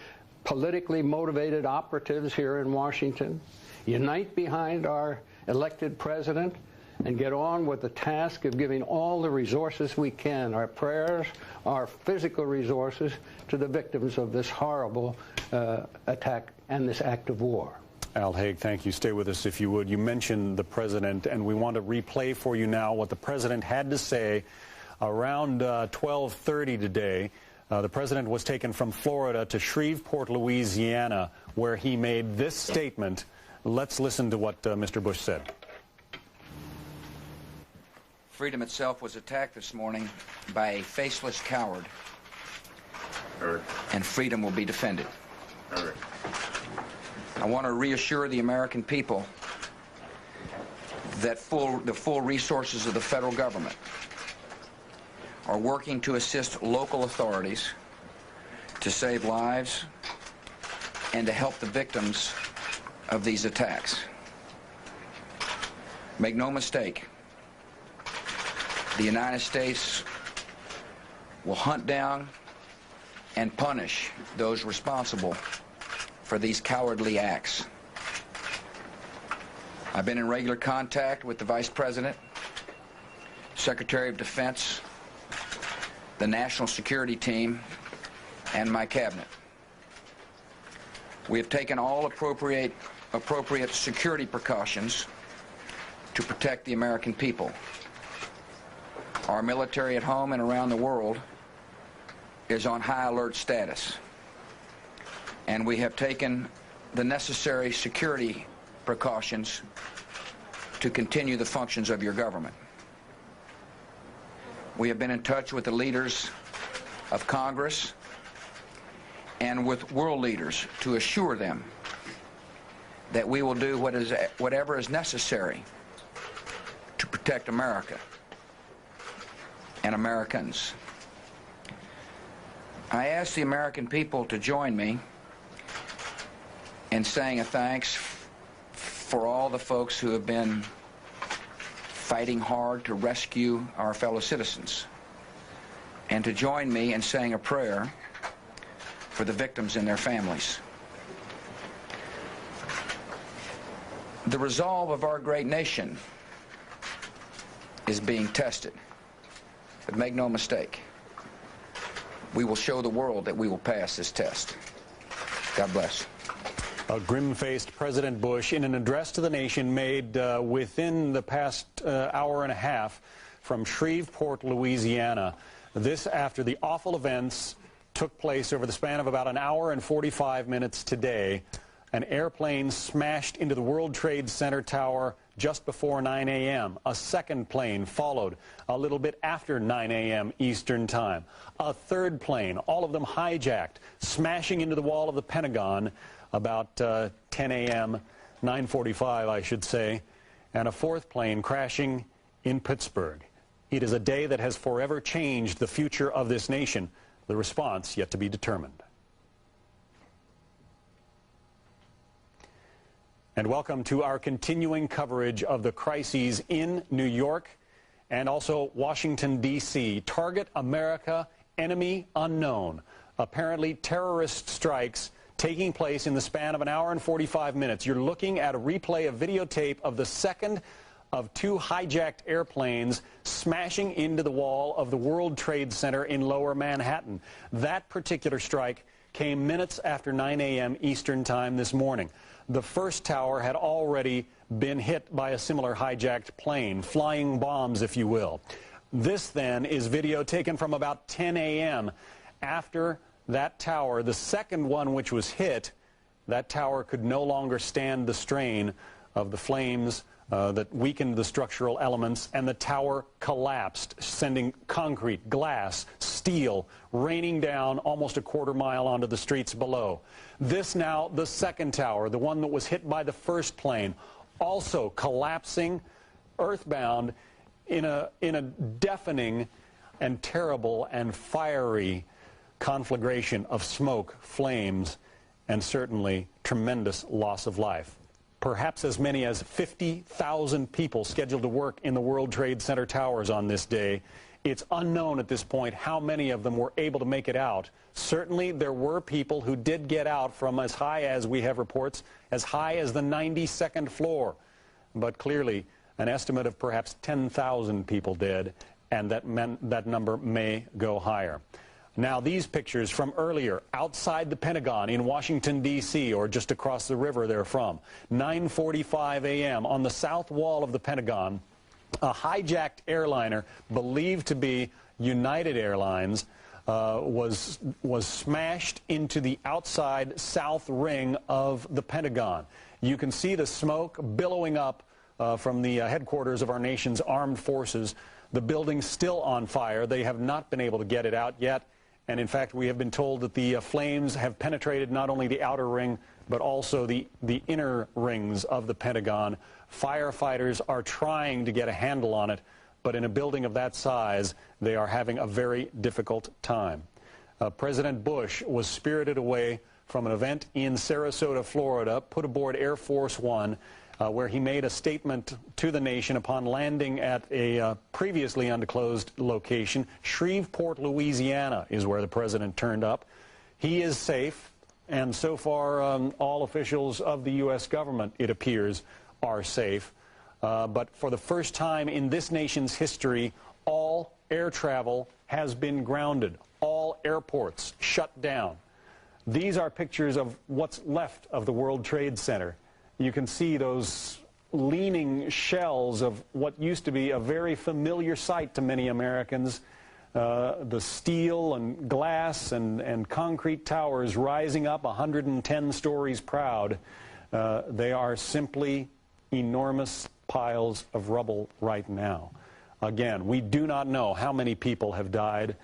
politically motivated operatives here in Washington, unite behind our elected president, and get on with the task of giving all the resources we can, our prayers, our physical resources, to the victims of this horrible attack and this act of war. Al Haig, thank you. Stay with us if you would. You mentioned the president, and we want to replay for you now what the president had to say around 12:30 today. The president was taken from Florida to Shreveport, Louisiana, where he made this statement. Let's listen to what Mr. Bush said. Freedom itself was attacked this morning by a faceless coward, and freedom will be defended. I want to reassure the American people that the full resources of the federal government are working to assist local authorities to save lives and to help the victims of these attacks. Make no mistake, the United States will hunt down and punish those responsible for these cowardly acts. I've been in regular contact with the Vice President, Secretary of Defense, the National Security Team, and my cabinet. We have taken all appropriate security precautions to protect the American people. Our military at home and around the world is on high alert status, and we have taken the necessary security precautions to continue the functions of your government. We have been in touch with the leaders of Congress and with world leaders to assure them that we will do whatever is necessary to protect America and Americans. I ask the American people to join me in saying a thanks for all the folks who have been fighting hard to rescue our fellow citizens, and to join me in saying a prayer for the victims and their families. The resolve of our great nation is being tested, but make no mistake, we will show the world that we will pass this test. God bless. A grim-faced President Bush in an address to the nation made within the past hour and a half from Shreveport, Louisiana. This after the awful events took place over the span of about an hour and 45 minutes today. An airplane smashed into the World Trade Center tower just before 9 a.m. A second plane followed a little bit after 9 a.m. Eastern Time. A third plane, all of them hijacked, smashing into the wall of the Pentagon about 10 a.m., 9:45, I should say, and a fourth plane crashing in Pittsburgh. It is a day that has forever changed the future of this nation. The response yet to be determined. And welcome to our continuing coverage of the crises in New York and also Washington, D.C. Target America, enemy unknown. Apparently terrorist strikes taking place in the span of an hour and 45 minutes. You're looking at a replay, a videotape of the second of two hijacked airplanes smashing into the wall of the World Trade Center in Lower Manhattan. That particular strike came minutes after 9 a.m. Eastern Time this morning. The first tower had already been hit by a similar hijacked plane, flying bombs, if you will. This, then, is video taken from about 10 a.m. after that tower, the second one which was hit, that tower could no longer stand the strain of the flames that weakened the structural elements, and the tower collapsed, sending concrete, glass, steel raining down almost a quarter mile onto the streets below. This now, the second tower, the one that was hit by the first plane, also collapsing, earthbound, in a deafening and terrible and fiery conflagration of smoke, flames, and certainly tremendous loss of life. perhaps as many as 50,000 people scheduled to work in the World Trade Center towers on this day. It's unknown at this point how many of them were able to make it out. Certainly there were people who did get out from as high as, we have reports, as high as the 92nd floor. But clearly an estimate of perhaps 10,000 people did, and that number may go higher. Now, these pictures from earlier outside the Pentagon in Washington, D.C., or just across the river they're from. 9:45 a.m. on the south wall of the Pentagon, a hijacked airliner believed to be United Airlines was smashed into the outside south ring of the Pentagon. You can see the smoke billowing up from the headquarters of our nation's armed forces. The building's still on fire. They have not been able to get it out yet. And in fact, we have been told that the flames have penetrated not only the outer ring, but also the inner rings of the Pentagon. Firefighters are trying to get a handle on it, but in a building of that size, they are having a very difficult time. President Bush was spirited away from an event in Sarasota, Florida, put aboard Air Force One, where he made a statement to the nation upon landing at a previously undisclosed location. Shreveport, Louisiana is where the president turned up. He is safe, and so far all officials of the U.S. government, it appears, are safe. But for the first time in this nation's history, all air travel has been grounded. All airports shut down. These are pictures of what's left of the World Trade Center. You can see those leaning shells of what used to be a very familiar sight to many Americans. The steel and glass and concrete towers rising up 110 stories proud. They are simply enormous piles of rubble right now. Again, we do not know how many people have died.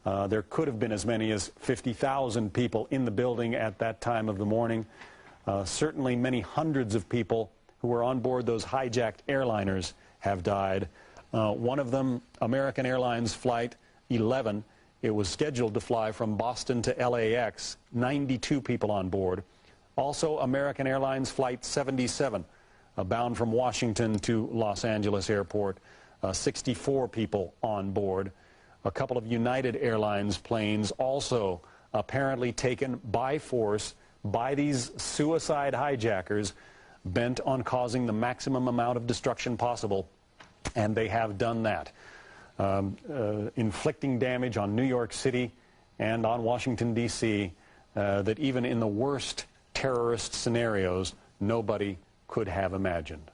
There could have been as many as 50,000 people in the building at that time of the morning. Certainly many hundreds of people who were on board those hijacked airliners have died. One of them, American Airlines Flight 11, it was scheduled to fly from Boston to LAX, 92 people on board. Also American Airlines Flight 77, bound from Washington to Los Angeles Airport, 64 people on board. A couple of United Airlines planes also apparently taken by force by these suicide hijackers bent on causing the maximum amount of destruction possible, and they have done that, inflicting damage on New York City and on Washington, D.C., that even in the worst terrorist scenarios, nobody could have imagined.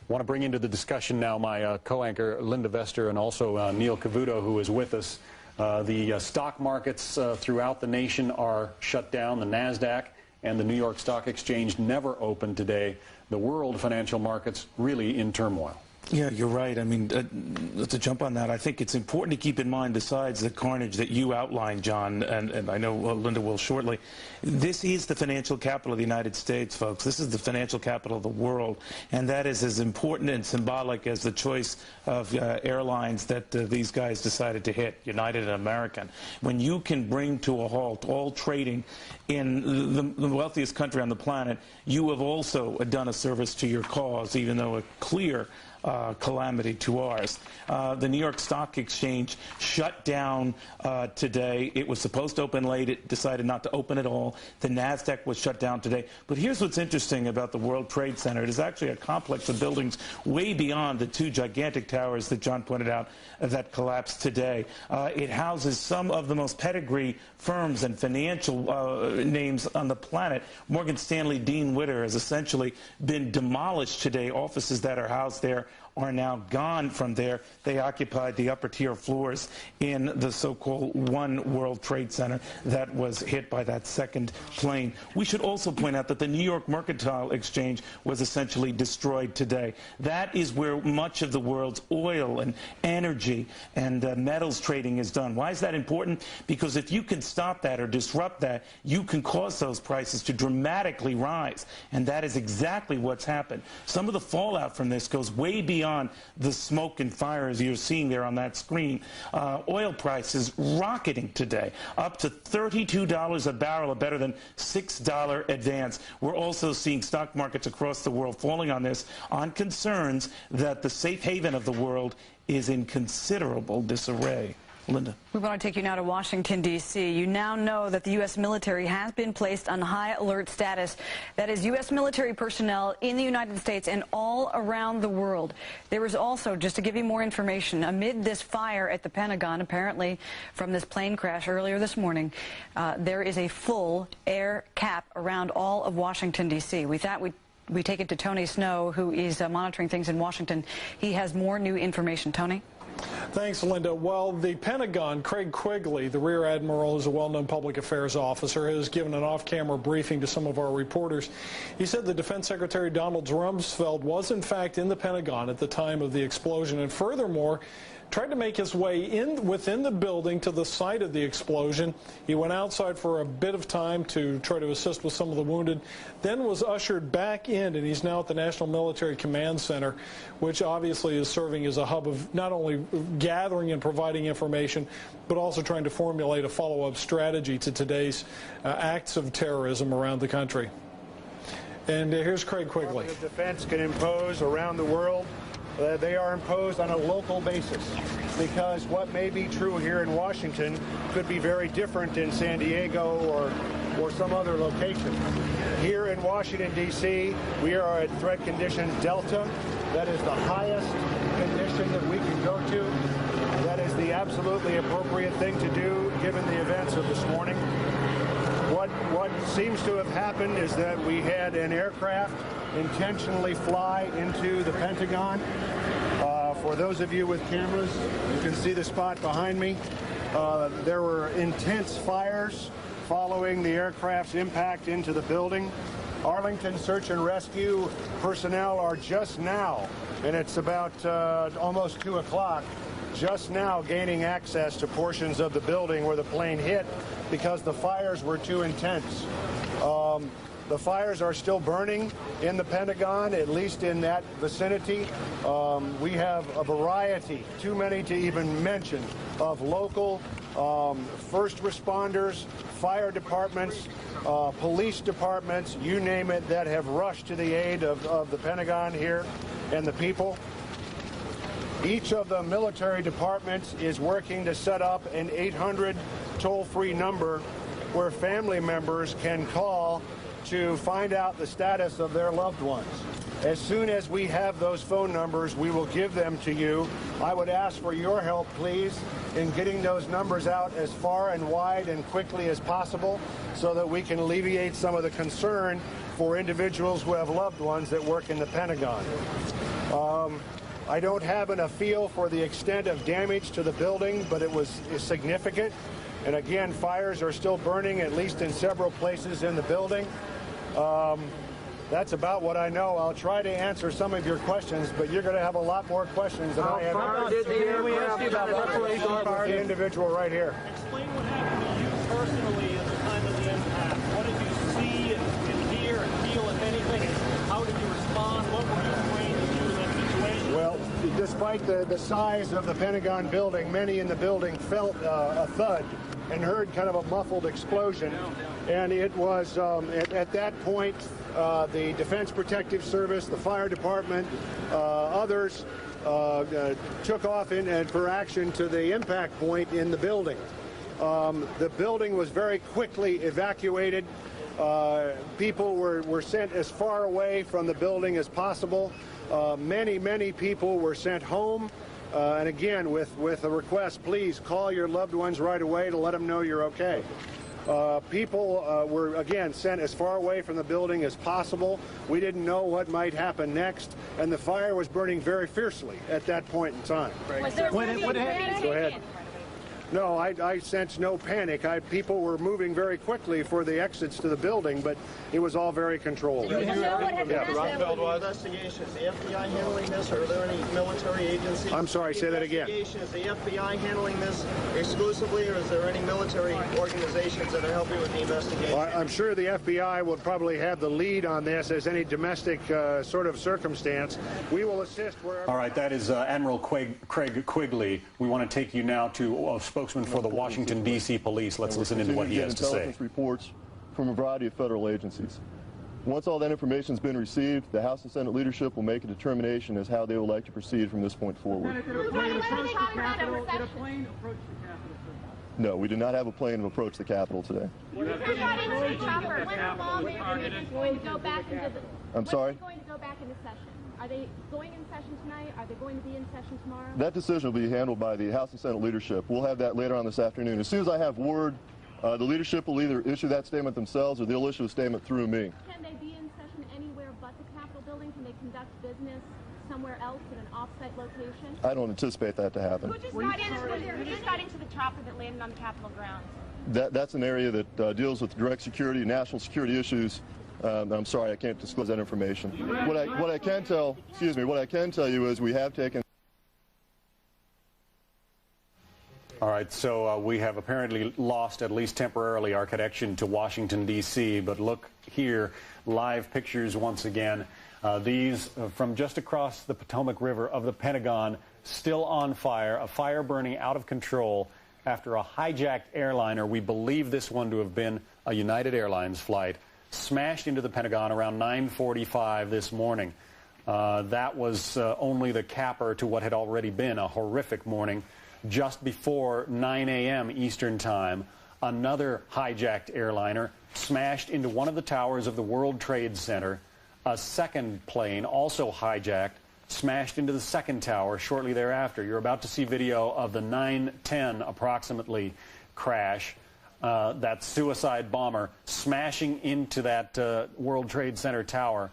I want to bring into the discussion now my co-anchor Linda Vester and also Neil Cavuto, who is with us. The stock markets throughout the nation are shut down. The NASDAQ and the New York Stock Exchange never opened today. The world financial markets really in turmoil. Yeah, you're right. I mean, to jump on that, I think it's important to keep in mind, besides the carnage that you outlined, John, and I know Linda will shortly, this is the financial capital of the United States, folks. This is the financial capital of the world, and that is as important and symbolic as the choice of airlines that these guys decided to hit, United and American. When you can bring to a halt all trading in the wealthiest country on the planet, you have also done a service to your cause, even though a clear calamity to ours. The New York Stock Exchange shut down today. It was supposed to open late. It decided not to open at all. The NASDAQ was shut down today. But here's what's interesting about the World Trade Center. It is actually a complex of buildings way beyond the two gigantic towers that John pointed out that collapsed today. It houses some of the most pedigree firms and financial names on the planet. Morgan Stanley Dean Witter has essentially been demolished today. Offices that are housed there are now gone from there. They occupied the upper tier floors in the so-called One World Trade Center that was hit by that second plane. We should also point out that the New York Mercantile Exchange was essentially destroyed today. That is where much of the world's oil and energy and metals trading is done. Why is that important? Because if you can stop that or disrupt that, you can cause those prices to dramatically rise. And that is exactly what's happened. Some of the fallout from this goes way beyond beyond the smoke and fire as you're seeing there on that screen. Oil prices rocketing today, up to $32 a barrel, a better than $6 advance. We're also seeing stock markets across the world falling on this, on concerns that the safe haven of the world is in considerable disarray. Linda. We want to take you now to Washington, D.C. You now know that the U.S. military has been placed on high alert status. That is U.S. military personnel in the United States and all around the world. There is also, just to give you more information, amid this fire at the Pentagon, apparently from this plane crash earlier this morning, there is a full air cap around all of Washington, D.C. We thought we take it to Tony Snow, who is monitoring things in Washington. He has more new information. Tony? Thanks, Linda. Well, the Pentagon, Craig Quigley, the Rear Admiral, who's a well-known public affairs officer, has given an off-camera briefing to some of our reporters. He said the Defense Secretary Donald Rumsfeld was, in fact, in the Pentagon at the time of the explosion, and furthermore, tried to make his way within the building to the site of the explosion. He went outside for a bit of time to try to assist with some of the wounded, then was ushered back in, and he's now at the National Military Command Center, which obviously is serving as a hub of not only gathering and providing information, but also trying to formulate a follow-up strategy to today's acts of terrorism around the country. And here's Craig Quigley. The defense can impose around the world. They are imposed on a local basis, because what may be true here in Washington could be very different in San Diego or some other location. Here in Washington, D.C., we are at threat condition Delta. That is the highest condition that we can go to. That is the absolutely appropriate thing to do given the events of this morning. What seems to have happened is that we had an aircraft intentionally fly into the Pentagon. For those of you with cameras, you can see the spot behind me. There were intense fires following the aircraft's impact into the building. Arlington Search and Rescue personnel are just now, and it's about almost 2 o'clock, just now gaining access to portions of the building where the plane hit because the fires were too intense. The fires are still burning in the Pentagon, at least in that vicinity. We have a variety, too many to even mention, of local first responders, fire departments, police departments, you name it, that have rushed to the aid of the Pentagon here and the people. Each of the military departments is working to set up an 800 toll-free number where family members can call to find out the status of their loved ones. As soon as we have those phone numbers, we will give them to you. I would ask for your help, please, in getting those numbers out as far and wide and quickly as possible so that we can alleviate some of the concern for individuals who have loved ones that work in the Pentagon. I don't have a feel for the extent of damage to the building, but it was significant. And again, fires are still burning, at least in several places in the building. That's about what I know. I'll try to answer some of your questions, but you're going to have a lot more questions than I have. How did the aircraft start the individual right here? Explain what happened to you personally at the time of the impact. What did you see and hear and feel, if anything? How did you respond? What were you trained to do in that situation? Well, despite the size of the Pentagon building, many in the building felt a thud and heard kind of a muffled explosion. And it was, at that point, the Defense Protective Service, the fire department, others took off for action to the impact point in the building. The building was very quickly evacuated. People were sent as far away from the building as possible. Many people were sent home. And again, with a request, please call your loved ones right away to let them know you're okay. People were, again, sent as far away from the building as possible. We didn't know what might happen next, and the fire was burning very fiercely at that point in time. What happened? Go ahead. No, I sense no panic. People were moving very quickly for the exits to the building, but it was all very controlled. Do you know what the investigation? Is the FBI handling this, or are there any military agencies? I'm sorry, say that again. Is the FBI handling this exclusively, or is there any military organizations that are helping with the investigation? Well, I'm sure the FBI will probably have the lead on this as any domestic sort of circumstance. We will assist wherever. All right, that is Admiral Craig Quigley. We want to take you now to a spokesman for the Washington, D.C. police. Let's listen into what he has to say. Intelligence reports from a variety of federal agencies. Once all that information has been received, the House and Senate leadership will make a determination as how they would like to proceed from this point forward. No, we do not have a plane to approach the Capitol today. I'm sorry? Are they going in session tonight? Are they going to be in session tomorrow? That decision will be handled by the House and Senate leadership. We'll have that later on this afternoon. As soon as I have word, the leadership will either issue that statement themselves or they'll issue a statement through me. Can they be in session anywhere but the Capitol building? Can they conduct business somewhere else at an off-site location? I don't anticipate that to happen. Who just got into the chopper that landed on the Capitol grounds? That's an area that deals with direct security, national security issues. I'm sorry, I can't disclose that information. What I can tell you is we have taken. All right, so we have apparently lost, at least temporarily, our connection to Washington, D.C. But look here, live pictures once again. These from just across the Potomac River of the Pentagon, still on fire, a fire burning out of control after a hijacked airliner, we believe this one to have been a United Airlines flight, smashed into the Pentagon around 9:45 this morning. That was only the capper to what had already been a horrific morning. Just before 9 a.m. Eastern Time, another hijacked airliner smashed into one of the towers of the World Trade Center. A second plane, also hijacked, smashed into the second tower shortly thereafter. You're about to see video of the 9:10 approximately crash. That suicide bomber smashing into that World Trade Center tower.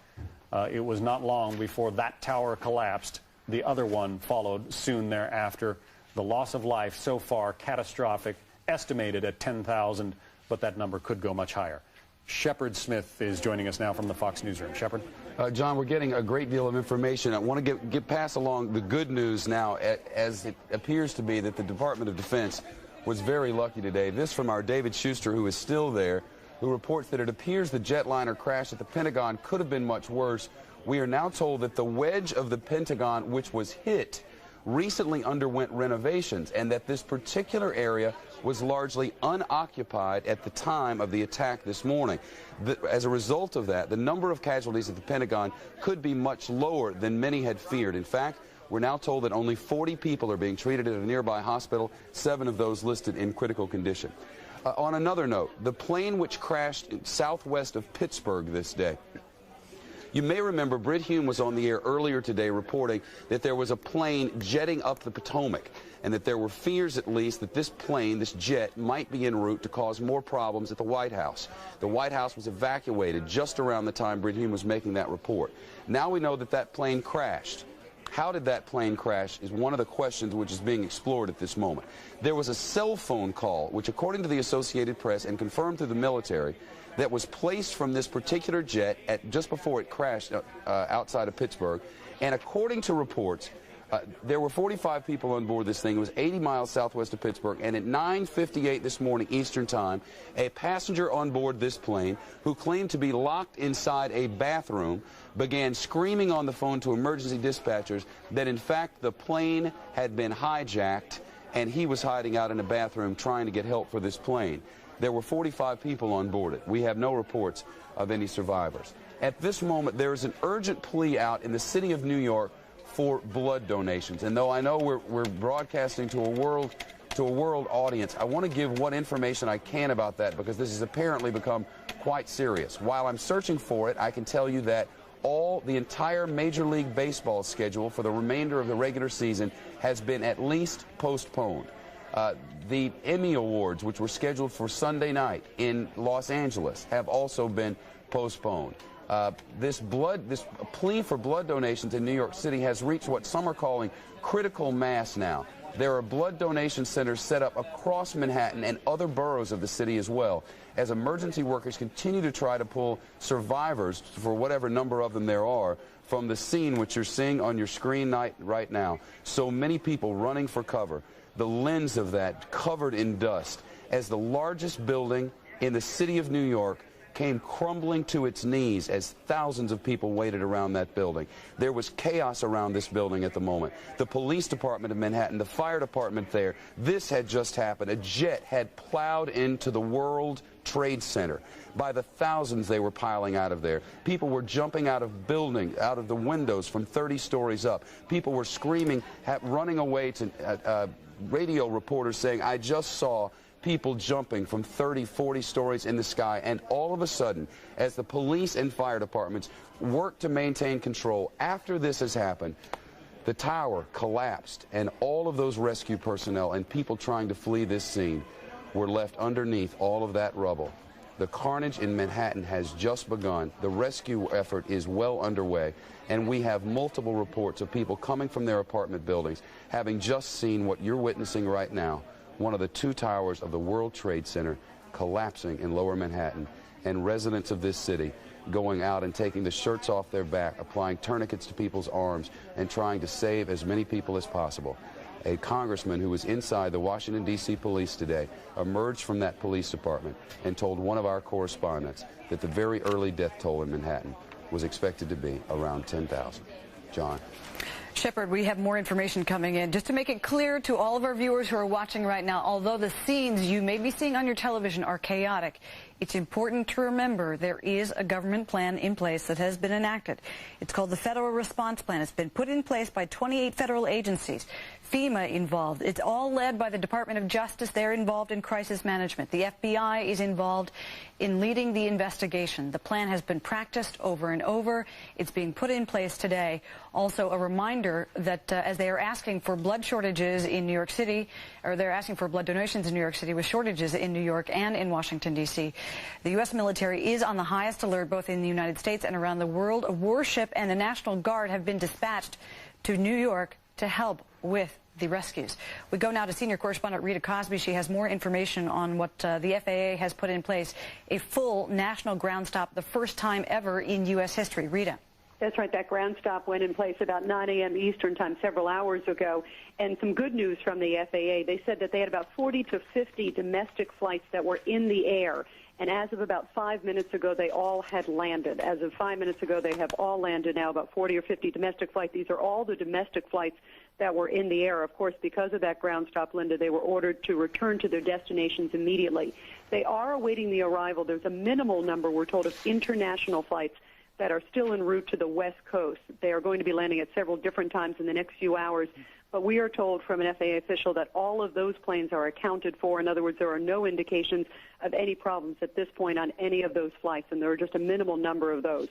It was not long before that tower collapsed. The other one followed soon thereafter. The loss of life so far catastrophic, estimated at 10,000, but that number could go much higher. Shepard Smith is joining us now from the Fox Newsroom. Shepard? John, we're getting a great deal of information. I want to get pass along the good news now, as it appears to be that the Department of Defense was very lucky today. This from our David Schuster, who is still there, who reports that it appears the jetliner crash at the Pentagon could have been much worse. We are now told that the wedge of the Pentagon, which was hit, recently underwent renovations, and that this particular area was largely unoccupied at the time of the attack this morning. As a result of that, the number of casualties at the Pentagon could be much lower than many had feared. In fact, we're now told that only 40 people are being treated at a nearby hospital, 7 of those listed in critical condition. On another note, the plane which crashed southwest of Pittsburgh this day, you may remember Britt Hume was on the air earlier today reporting that there was a plane jetting up the Potomac, and that there were fears, at least, that this plane, this jet, might be en route to cause more problems at the White House. The White House was evacuated just around the time Britt Hume was making that report. Now we know that that plane crashed. How did that plane crash is one of the questions which is being explored at this moment. There was a cell phone call, which, according to the Associated Press and confirmed through the military, that was placed from this particular jet at just before it crashed outside of Pittsburgh. And according to reports, there were 45 people on board this thing. It was 80 miles southwest of Pittsburgh. And at 9:58 this morning Eastern Time, a passenger on board this plane who claimed to be locked inside a bathroom began screaming on the phone to emergency dispatchers that, in fact, the plane had been hijacked and he was hiding out in a bathroom trying to get help for this plane. There were 45 people on board it. We have no reports of any survivors. At this moment, there is an urgent plea out in the city of New York for blood donations. And though I know we're broadcasting to a world audience, I want to give what information I can about that, because this has apparently become quite serious. While I'm searching for it, I can tell you that the entire Major League Baseball schedule for the remainder of the regular season has been at least postponed. The Emmy Awards, which were scheduled for Sunday night in Los Angeles, have also been postponed. This plea for blood donations in New York City has reached what some are calling critical mass now. There are blood donation centers set up across Manhattan and other boroughs of the city as well, as emergency workers continue to try to pull survivors, for whatever number of them there are, from the scene which you're seeing on your screen right now. So many people running for cover. The lens of that covered in dust as the largest building in the city of New York came crumbling to its knees as thousands of people waited around that building. There was chaos around this building at the moment. The police department of Manhattan, the fire department there, this had just happened. A jet had plowed into the World Trade Center. By the thousands they were piling out of there. People were jumping out of buildings, out of the windows from 30 stories up. People were screaming, running away to radio reporters saying, "I just saw people jumping from 30, 40 stories in the sky." And all of a sudden, as the police and fire departments work to maintain control, after this has happened, the tower collapsed, and all of those rescue personnel and people trying to flee this scene were left underneath all of that rubble. The carnage in Manhattan has just begun. The rescue effort is well underway, and we have multiple reports of people coming from their apartment buildings, having just seen what you're witnessing right now, one of the two towers of the World Trade Center collapsing in lower Manhattan, and residents of this city going out and taking the shirts off their back, applying tourniquets to people's arms, and trying to save as many people as possible. A congressman who was inside the Washington, D.C. police today emerged from that police department and told one of our correspondents that the very early death toll in Manhattan was expected to be around 10,000. John. Shepard, we have more information coming in. Just to make it clear to all of our viewers who are watching right now, although the scenes you may be seeing on your television are chaotic, it's important to remember there is a government plan in place that has been enacted. It's called the Federal Response Plan. It's been put in place by 28 federal agencies. FEMA involved. It's all led by the Department of Justice. They're involved in crisis management. The FBI is involved in leading the investigation. The plan has been practiced over and over. It's being put in place today. Also, a reminder that as they are asking for blood shortages in New York City, or they're asking for blood donations in New York City with shortages in New York and in Washington, D.C., the U.S. military is on the highest alert both in the United States and around the world. A warship and the National Guard have been dispatched to New York to help with the rescues. We go now to senior correspondent Rita Cosby. She has more information on what the FAA has put in place, a full national ground stop, the first time ever in U.S. history. Rita. That's right. That ground stop went in place about 9 a.m. Eastern time several hours ago. And some good news from the FAA. They said that they had about 40 to 50 domestic flights that were in the air. And as of about 5 minutes ago, they all had landed. As of 5 minutes ago, they have all landed now, about 40 or 50 domestic flights. These are all the domestic flights that were in the air. Of course, because of that ground stop, Linda, they were ordered to return to their destinations immediately. They are awaiting the arrival. There's a minimal number, we're told, of international flights that are still en route to the West Coast. They are going to be landing at several different times in the next few hours. But we are told from an FAA official that all of those planes are accounted for. In other words, there are no indications of any problems at this point on any of those flights, and there are just a minimal number of those.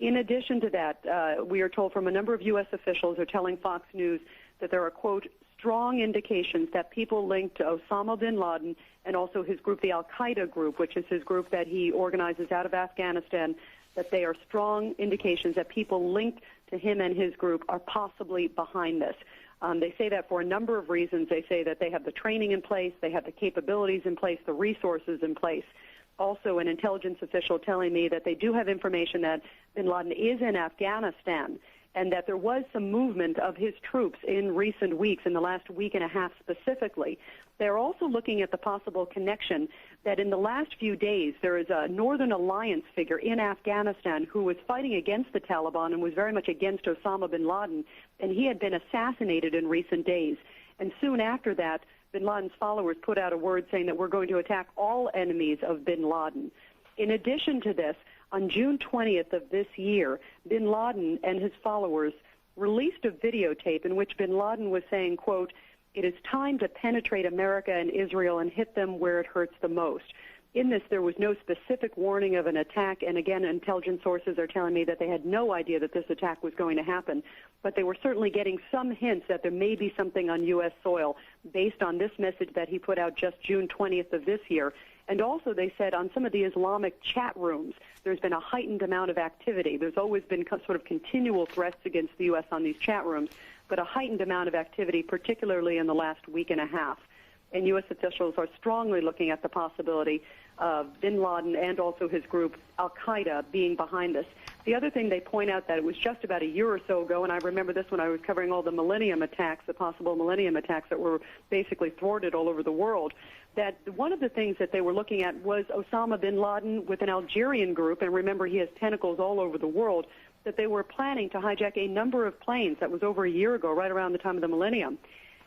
In addition to that, we are told from a number of U.S. officials are telling Fox News that there are, quote, strong indications that people linked to Osama bin Laden and also his group, the Al-Qaeda group, which is his group that he organizes out of Afghanistan, that they are strong indications that people linked to him and his group are possibly behind this. They say that for a number of reasons. They say that they have the training in place, they have the capabilities in place, the resources in place. Also, an intelligence official telling me that they do have information that bin Laden is in Afghanistan and that there was some movement of his troops in recent weeks, in the last week and a half specifically. They're also looking at the possible connection that in the last few days there is a Northern Alliance figure in Afghanistan who was fighting against the Taliban and was very much against Osama bin Laden, and he had been assassinated in recent days. And soon after that, bin Laden's followers put out a word saying that we're going to attack all enemies of bin Laden. In addition to this, on June 20th of this year, bin Laden and his followers released a videotape in which bin Laden was saying, quote, "It is time to penetrate America and Israel and hit them where it hurts the most." In this, there was no specific warning of an attack, and again, intelligence sources are telling me that they had no idea that this attack was going to happen, but they were certainly getting some hints that there may be something on U.S. soil based on this message that he put out just June 20th of this year. And also, they said on some of the Islamic chat rooms, there's been a heightened amount of activity. There's always been sort of continual threats against the U.S. on these chat rooms. but a heightened amount of activity, particularly in the last week and a half. And U.S. officials are strongly looking at the possibility of bin Laden and also his group, Al-Qaeda, being behind this. The other thing they point out that it was just about a year or so ago, and I remember this when I was covering all the Millennium attacks, the possible Millennium attacks that were basically thwarted all over the world, that one of the things that they were looking at was Osama bin Laden with an Algerian group, and remember he has tentacles all over the world, that they were planning to hijack a number of planes. That was over a year ago, right around the time of the Millennium.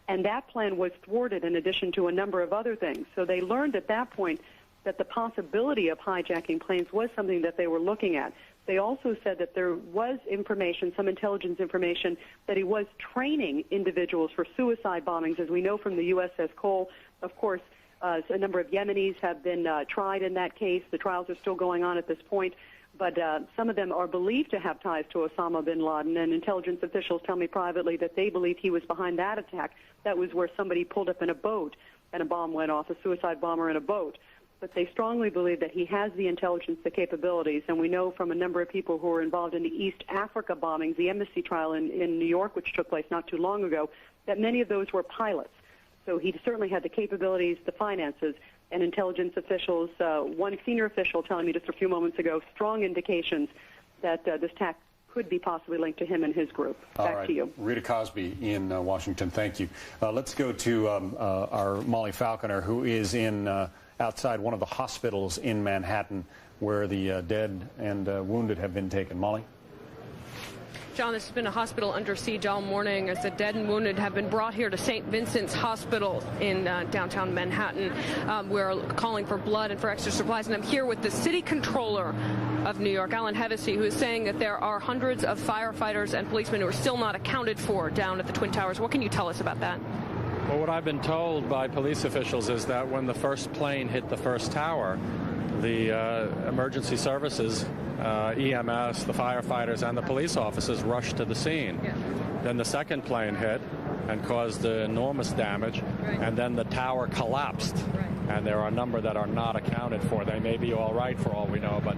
And that plan was thwarted in addition to a number of other things. So they learned at that point that the possibility of hijacking planes was something that they were looking at. They also said that there was information, some intelligence information, that he was training individuals for suicide bombings. As we know from the USS Cole, of course, a number of Yemenis have been tried in that case. The trials are still going on at this point. But some of them are believed to have ties to Osama bin Laden, and intelligence officials tell me privately that they believe he was behind that attack. That was where somebody pulled up in a boat and a bomb went off, a suicide bomber in a boat. But they strongly believe that he has the intelligence, the capabilities, and we know from a number of people who were involved in the East Africa bombings, the embassy trial in New York, which took place not too long ago, that many of those were pilots. So he certainly had the capabilities, the finances, and intelligence officials, one senior official telling me just a few moments ago, strong indications that this attack could be possibly linked to him and his group. Back to you. Rita Cosby in Washington, thank you. Let's go to our Molly Falconer, who is in outside one of the hospitals in Manhattan where the dead and wounded have been taken. Molly? John, this has been a hospital under siege all morning as the dead and wounded have been brought here to St. Vincent's Hospital in downtown Manhattan. We're calling for blood and for extra supplies, and I'm here with the city controller of New York, Alan Hevesi, who is saying that there are hundreds of firefighters and policemen who are still not accounted for down at the Twin Towers. What can you tell us about that? Well, what I've been told by police officials is that when the first plane hit the first tower, the emergency services, EMS, the firefighters, and the police officers rushed to the scene. Yeah. Then the second plane hit and caused enormous damage, and then the tower collapsed. And there are a number that are not accounted for. They may be all right for all we know, but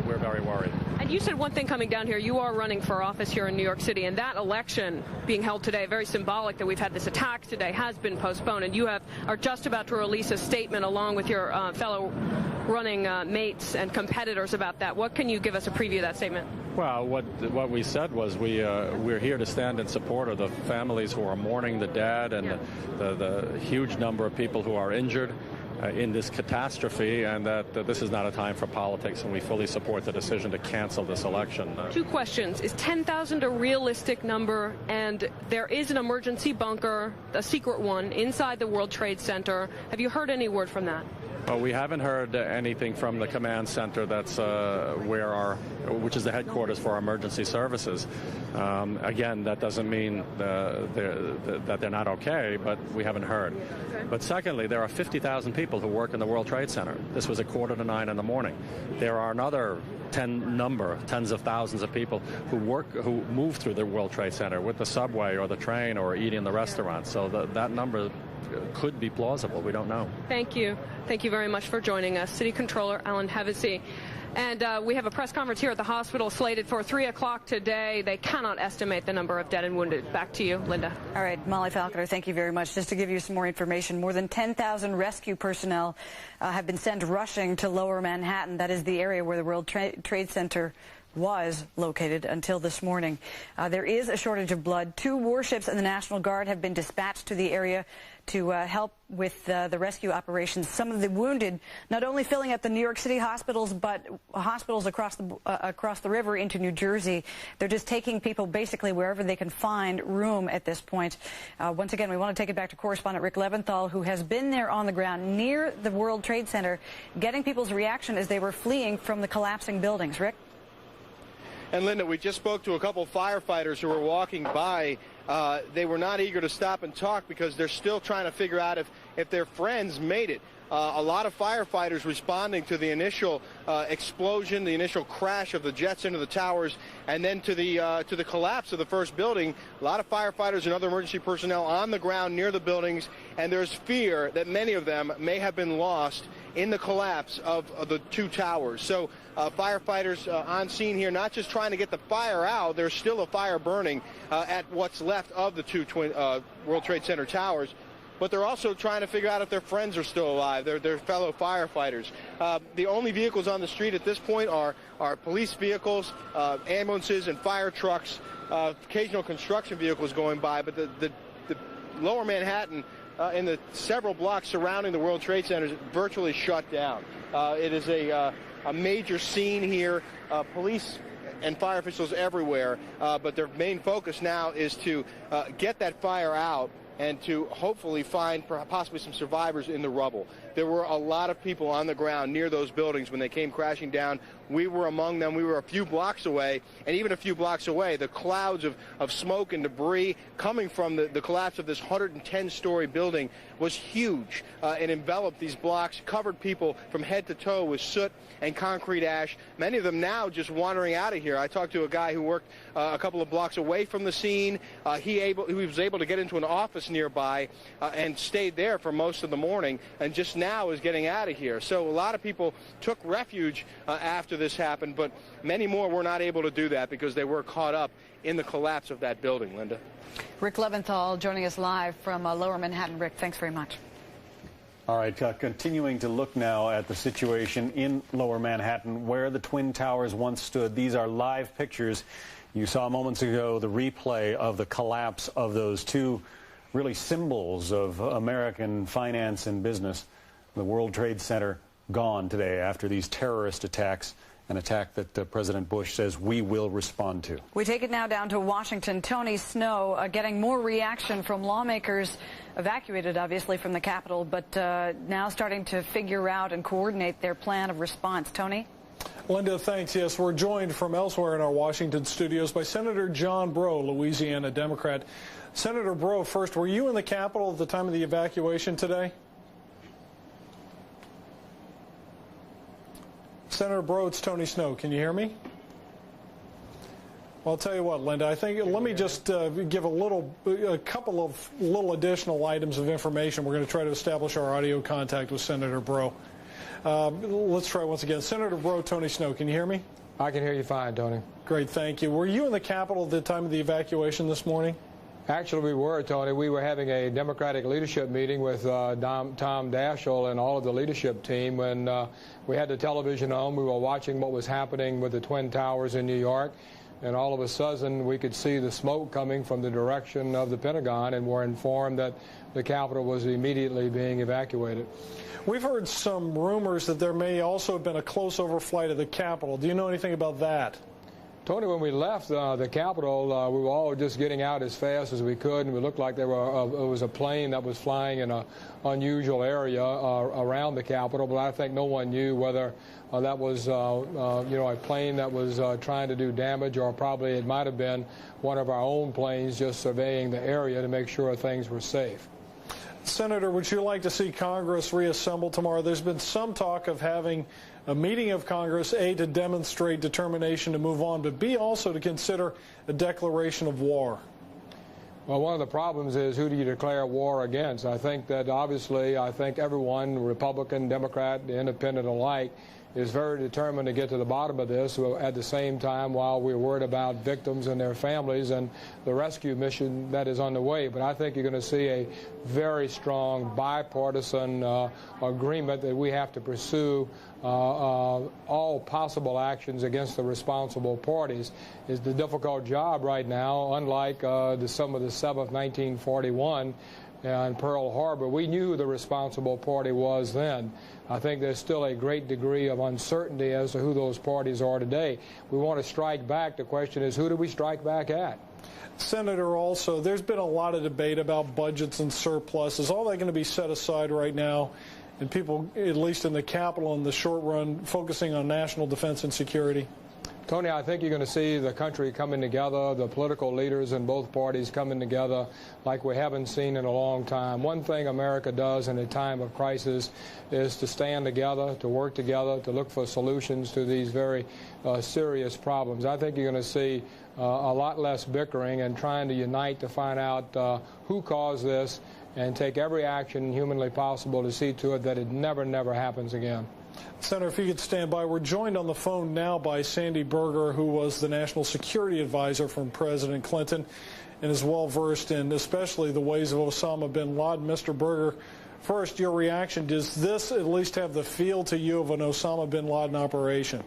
we're very worried. And you said one thing coming down here, you are running for office here in New York City, and that election being held today, very symbolic that we've had this attack today, has been postponed, and you are just about to release a statement along with your fellow running mates and competitors about that. What can you give us a preview of that statement? Well, what we said was we're here to stand in support of the families who are mourning the dead and the huge number of people who are injured in this catastrophe, and that this is not a time for politics, and we fully support the decision to cancel this election. Two questions. Is 10,000 a realistic number? And there is an emergency bunker, a secret one, inside the World Trade Center. Have you heard any word from that? Well, we haven't heard anything from the command center. That's which is the headquarters for our emergency services. Again, that doesn't mean that they're not okay, but we haven't heard. Okay. But secondly, there are 50,000 people who work in the World Trade Center. This was at 8:45 in the morning. There are another tens of thousands of people who move through the World Trade Center with the subway or the train or eat in the restaurant. So that number could be plausible. We don't know. Thank you. Thank you very much for joining us. City Controller Alan Hevesi. And we have a press conference here at the hospital slated for 3 o'clock today. They cannot estimate the number of dead and wounded. Back to you, Linda. All right, Molly Falconer, thank you very much. Just to give you some more information, more than 10,000 rescue personnel have been sent rushing to Lower Manhattan. That is the area where the World Trade Center was located until this morning. There is a shortage of blood. 2 warships and the National Guard have been dispatched to the area to help with the rescue operations. Some of the wounded not only filling up the New York City hospitals, but hospitals across the river into New Jersey. They're just taking people basically wherever they can find room at this point. Once again, we want to take it back to correspondent Rick Leventhal, who has been there on the ground near the World Trade Center, getting people's reaction as they were fleeing from the collapsing buildings. Rick? And Linda, we just spoke to a couple firefighters who were walking by. They were not eager to stop and talk because they're still trying to figure out if their friends made it. A lot of firefighters responding to the initial explosion, the initial crash of the jets into the towers, and then to the collapse of the first building. A lot of firefighters and other emergency personnel on the ground near the buildings, and there's fear that many of them may have been lost in the collapse of the two towers. So firefighters on scene here, not just trying to get the fire out, there's still a fire burning at what's left of the two World Trade Center towers, but they're also trying to figure out if their friends are still alive, their fellow firefighters. The only vehicles on the street at this point are police vehicles, ambulances, and fire trucks, occasional construction vehicles going by, but the lower Manhattan in the several blocks surrounding the World Trade Center is virtually shut down. It is a major scene here. Police and fire officials everywhere, but their main focus now is to get that fire out and to hopefully find possibly some survivors in the rubble. There were a lot of people on the ground near those buildings when they came crashing down. We were among them. We were a few blocks away, and even a few blocks away, the clouds of smoke and debris coming from the collapse of this 110-story building was huge. It enveloped these blocks, covered people from head to toe with soot and concrete ash. Many of them now just wandering out of here. I talked to a guy who worked a couple of blocks away from the scene. He was able to get into an office nearby and stayed there for most of the morning, and just now is getting out of here. So a lot of people took refuge after this happened, but many more were not able to do that because they were caught up in the collapse of that building, Linda. Rick Leventhal joining us live from Lower Manhattan. Rick, thanks very much. All right, continuing to look now at the situation in Lower Manhattan where the Twin Towers once stood. These are live pictures. You saw moments ago the replay of the collapse of those two really symbols of American finance and business. The World Trade Center gone today after these terrorist attacks, an attack that President Bush says we will respond to. We take it now down to Washington. Tony Snow getting more reaction from lawmakers evacuated, obviously, from the Capitol, but now starting to figure out and coordinate their plan of response. Tony? Linda, thanks. Yes, we're joined from elsewhere in our Washington studios by Senator John Breaux, Louisiana Democrat. Senator Breaux, first, were you in the Capitol at the time of the evacuation today? Senator Breaux, it's Tony Snow. Can you hear me? Well, I'll tell you what, Linda, I think let me just give a couple of little additional items of information. We're going to try to establish our audio contact with Senator Breaux. Let's try once again. Senator Breaux, Tony Snow, can you hear me? I can hear you fine, Tony. Great, thank you. Were you in the Capitol at the time of the evacuation this morning? Actually, we were, Tony. We were having a Democratic leadership meeting with Tom Daschle and all of the leadership team. When we had the television on, we were watching what was happening with the Twin Towers in New York. And all of a sudden, we could see the smoke coming from the direction of the Pentagon, and were informed that the Capitol was immediately being evacuated. We've heard some rumors that there may also have been a close overflight of the Capitol. Do you know anything about that? Tony, when we left the Capitol, we were all just getting out as fast as we could, and it looked like it was a plane that was flying in an unusual area around the Capitol, but I think no one knew whether that was a plane that was trying to do damage, or probably it might have been one of our own planes just surveying the area to make sure things were safe. Senator, would you like to see Congress reassemble tomorrow? There's been some talk of having a meeting of Congress, A, to demonstrate determination to move on, but B, also to consider a declaration of war. Well, one of the problems is who do you declare war against? I think that obviously, everyone, Republican, Democrat, Independent alike, is very determined to get to the bottom of this at the same time while we're worried about victims and their families and the rescue mission that is on the way. But I think you're going to see a very strong bipartisan agreement that we have to pursue all possible actions against the responsible parties. Is the difficult job right now, unlike December the 7th, 1941, and Pearl Harbor. We knew who the responsible party was then. I think there's still a great degree of uncertainty as to who those parties are today. We want to strike back. The question is, who do we strike back at? Senator, also, there's been a lot of debate about budgets and surpluses. All that going to be set aside right now, and people, at least in the Capitol in the short run, focusing on national defense and security? Tony, I think you're going to see the country coming together, the political leaders in both parties coming together like we haven't seen in a long time. One thing America does in a time of crisis is to stand together, to work together, to look for solutions to these very serious problems. I think you're going to see a lot less bickering and trying to unite to find out who caused this and take every action humanly possible to see to it that it never happens again. Senator, if you could stand by. We're joined on the phone now by Sandy Berger, who was the national security advisor from President Clinton and is well-versed in especially the ways of Osama bin Laden. Mr. Berger, first, your reaction. Does this at least have the feel to you of an Osama bin Laden operation?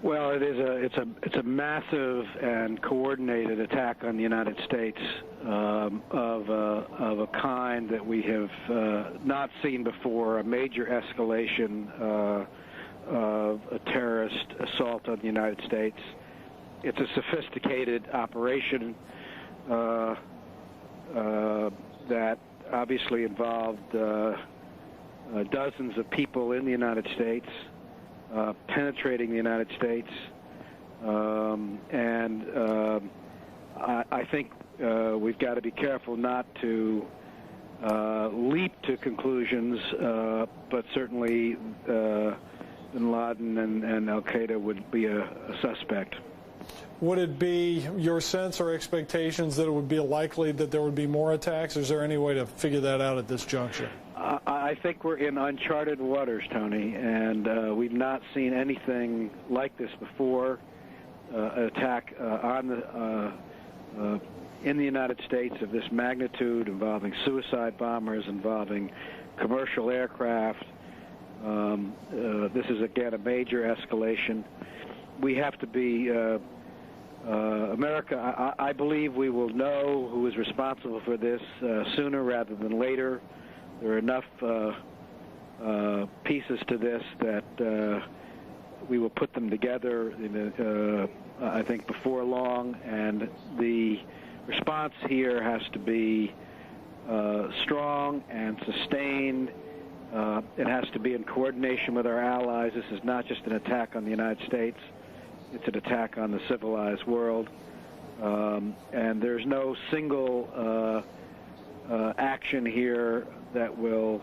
Well, it's a massive and coordinated attack on the United States of a kind that we have not seen before, a major escalation of a terrorist assault on the United States. It's a sophisticated operation that obviously involved dozens of people in the United States, penetrating the United States, I think we've got to be careful not to leap to conclusions, but certainly bin Laden and al-Qaeda would be a suspect. Would it be your sense or expectations that it would be likely that there would be more attacks? Or is there any way to figure that out at this juncture? I think we're in uncharted waters, Tony, and we've not seen anything like this before. An attack in the United States of this magnitude, involving suicide bombers, involving commercial aircraft. This is, again, a major escalation. We have to be America. I believe we will know who is responsible for this sooner rather than later. There are enough pieces to this that we will put them together, I think, before long, and the response here has to be strong and sustained. It has to be in coordination with our allies. This is not just an attack on the United States. It's an attack on the civilized world. And there's no single action here that will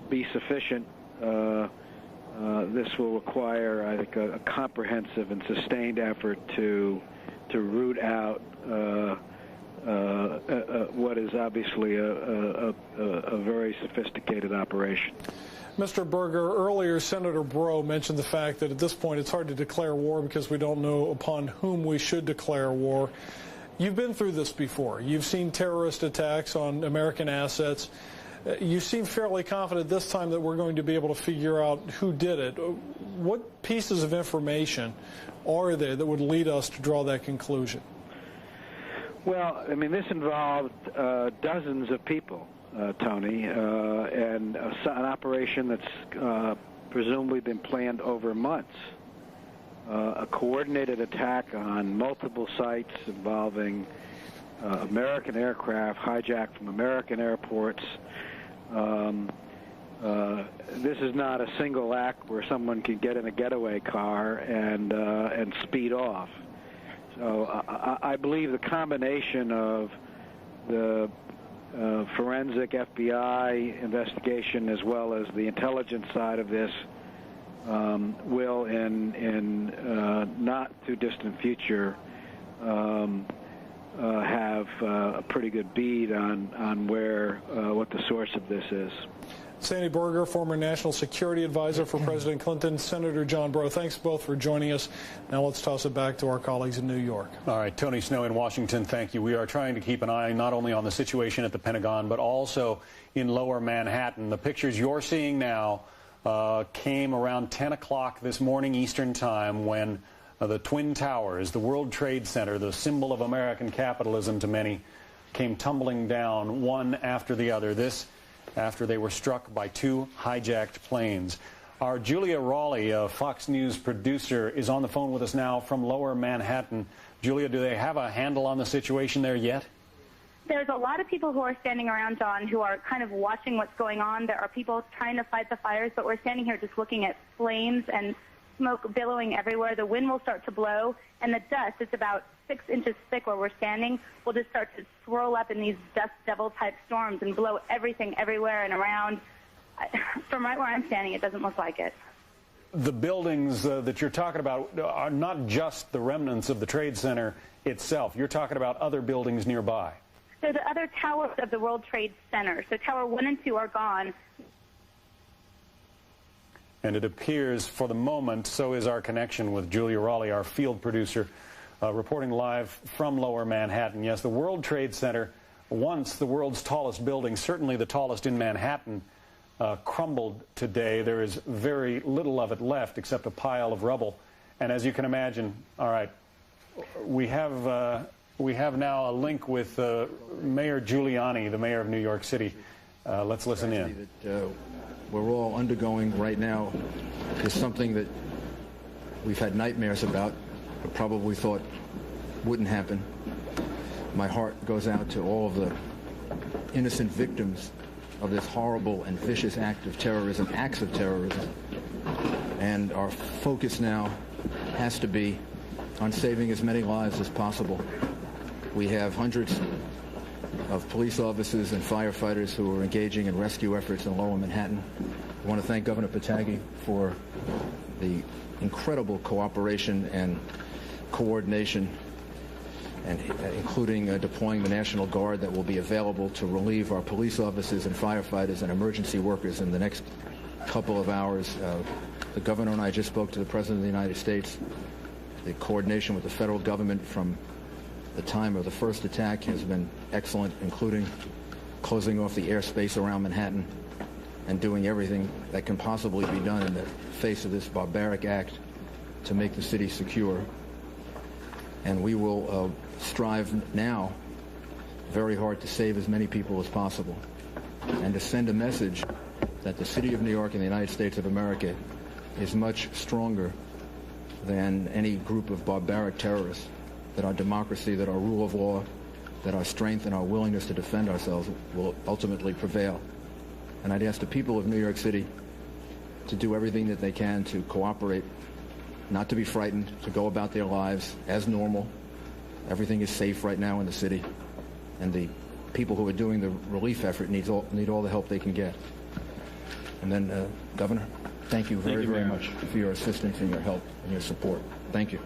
be sufficient. This will require, I think, a comprehensive and sustained effort to root out what is obviously a very sophisticated operation. Mr. Berger, earlier Senator Breaux mentioned the fact that at this point it's hard to declare war because we don't know upon whom we should declare war. You've been through this before. You've seen terrorist attacks on American assets. You seem fairly confident this time that we're going to be able to figure out who did it. What pieces of information are there that would lead us to draw that conclusion? Well, I mean, this involved dozens of people, Tony, and an operation that's presumably been planned over months. A coordinated attack on multiple sites involving American aircraft hijacked from American airports. This is not a single act where someone can get in a getaway car and speed off. So I believe the combination of the forensic FBI investigation as well as the intelligence side of this will, in not too distant future, have a pretty good bead on where what the source of this is. Sandy Berger, former National Security Advisor for President Clinton, Senator John Breaux, thanks both for joining us. Now let's toss it back to our colleagues in New York. All right, Tony Snow in Washington, thank you. We are trying to keep an eye not only on the situation at the Pentagon, but also in lower Manhattan. The pictures you're seeing now came around 10 o'clock this morning Eastern Time when the Twin Towers, the World Trade Center, the symbol of American capitalism to many, came tumbling down one after the other. This after they were struck by two hijacked planes. Our Julia Raleigh, a Fox News producer, is on the phone with us now from lower Manhattan. Julia, do they have a handle on the situation there yet? There's a lot of people who are standing around, John, who are kind of watching what's going on. There are people trying to fight the fires, but we're standing here just looking at flames and smoke billowing everywhere. The wind will start to blow, and the dust, it's about 6 inches thick where we're standing, will just start to swirl up in these dust devil-type storms and blow everything everywhere and around. From right where I'm standing, it doesn't look like it. The buildings that you're talking about are not just the remnants of the Trade Center itself. You're talking about other buildings nearby. So the other towers of the World Trade Center, so Tower 1 and 2 are gone. And it appears, for the moment, so is our connection with Julia Raleigh, our field producer, reporting live from Lower Manhattan. Yes, the World Trade Center, once the world's tallest building, certainly the tallest in Manhattan, crumbled today. There is very little of it left except a pile of rubble. And as you can imagine, all right, we have now a link with Mayor Giuliani, the mayor of New York City. Let's listen in. That, we're all undergoing right now is something that we've had nightmares about, but probably thought wouldn't happen. My heart goes out to all of the innocent victims of this horrible and vicious act of terrorism, acts of terrorism. And our focus now has to be on saving as many lives as possible. We have hundreds of police officers and firefighters who are engaging in rescue efforts in Lower Manhattan. I want to thank Governor Pataki for the incredible cooperation and coordination, and including deploying the National Guard that will be available to relieve our police officers and firefighters and emergency workers in the next couple of hours. The governor and I just spoke to the President of the United States. The coordination with the federal government from the time of the first attack has been excellent, including closing off the airspace around Manhattan and doing everything that can possibly be done in the face of this barbaric act to make the city secure. And we will strive now very hard to save as many people as possible and to send a message that the city of New York and the United States of America is much stronger than any group of barbaric terrorists, that our democracy, that our rule of law, that our strength and our willingness to defend ourselves will ultimately prevail. And I'd ask the people of New York City to do everything that they can to cooperate, not to be frightened, to go about their lives as normal. Everything is safe right now in the city, and the people who are doing the relief effort need all the help they can get. And then, Governor, thank you very much for your assistance and your help and your support. Thank you.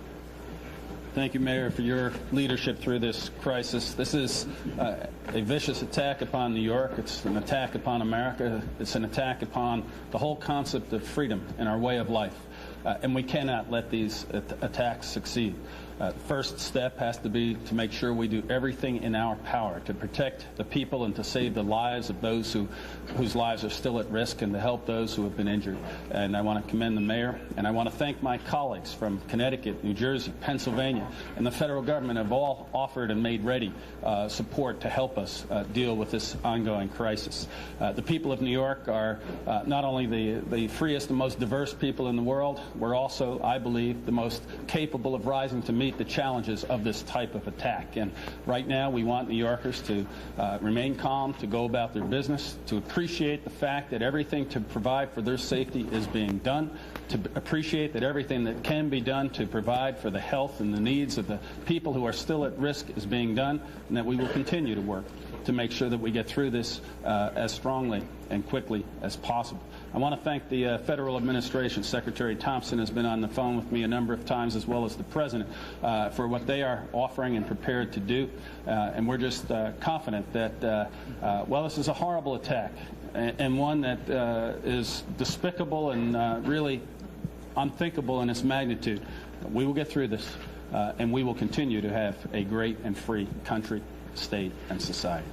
Thank you, Mayor, for your leadership through this crisis. This is a vicious attack upon New York. It's an attack upon America. It's an attack upon the whole concept of freedom and our way of life. And we cannot let these attacks succeed. The first step has to be to make sure we do everything in our power to protect the people and to save the lives of those whose lives are still at risk and to help those who have been injured. And I want to commend the mayor, and I want to thank my colleagues from Connecticut, New Jersey, Pennsylvania, and the federal government have all offered and made ready support to help us deal with this ongoing crisis. The people of New York are not only the freest and most diverse people in the world, we're also, I believe, the most capable of rising to meet the challenges of this type of attack. And right now we want New Yorkers to remain calm, to go about their business, to appreciate the fact that everything to provide for their safety is being done, to appreciate that everything that can be done to provide for the health and the needs of the people who are still at risk is being done, and that we will continue to work to make sure that we get through this as strongly and quickly as possible. I want to thank the federal administration. Secretary Thompson has been on the phone with me a number of times, as well as the President, for what they are offering and prepared to do. And we're just confident that, well, this is a horrible attack and one that is despicable and really unthinkable in its magnitude. We will get through this, and we will continue to have a great and free country, state, and society.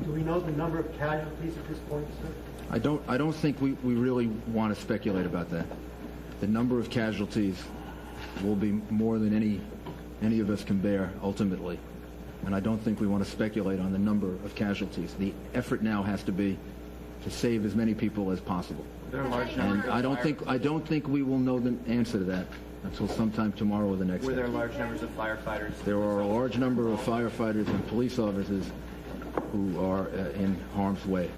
Do we know the number of casualties at this point, sir? I don't think we really want to speculate about that. The number of casualties will be more than any of us can bear ultimately, and I don't think we want to speculate on the number of casualties. The effort now has to be to save as many people as possible. And I don't think we will know the answer to that until sometime tomorrow or the next day. Were there large numbers of firefighters? There are a large number of firefighters and police officers who are in harm's way.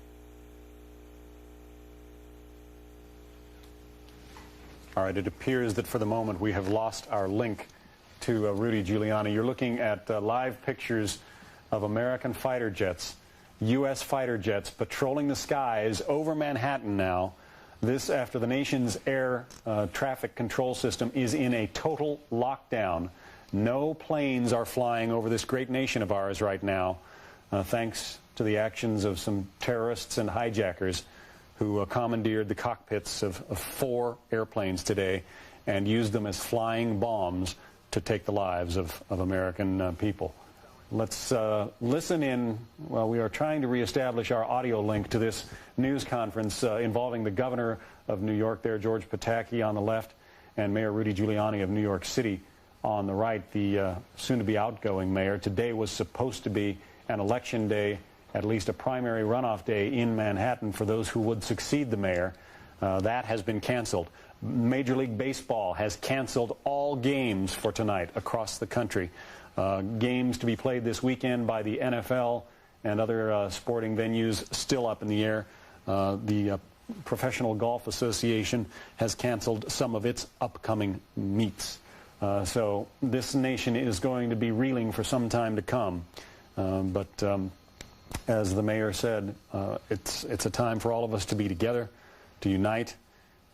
All right, it appears that for the moment we have lost our link to Rudy Giuliani. You're looking at live pictures of American fighter jets, U.S. fighter jets, patrolling the skies over Manhattan now. This after the nation's air traffic control system is in a total lockdown. No planes are flying over this great nation of ours right now. thanks to the actions of some terrorists and hijackers who commandeered the cockpits of 4 airplanes today and used them as flying bombs to take the lives of American people. Let's listen in while we are trying to reestablish our audio link to this news conference involving the governor of New York there, George Pataki, on the left, and Mayor Rudy Giuliani of New York City on the right, the soon-to-be outgoing mayor. Today was supposed to be an election day, at least a primary runoff day in Manhattan for those who would succeed the mayor. That has been canceled. Major League Baseball has canceled all games for tonight across the country. Games to be played this weekend by the NFL and other sporting venues still up in the air. The Professional Golf Association has canceled some of its upcoming meets. So this nation is going to be reeling for some time to come. But as the mayor said, it's a time for all of us to be together, to unite,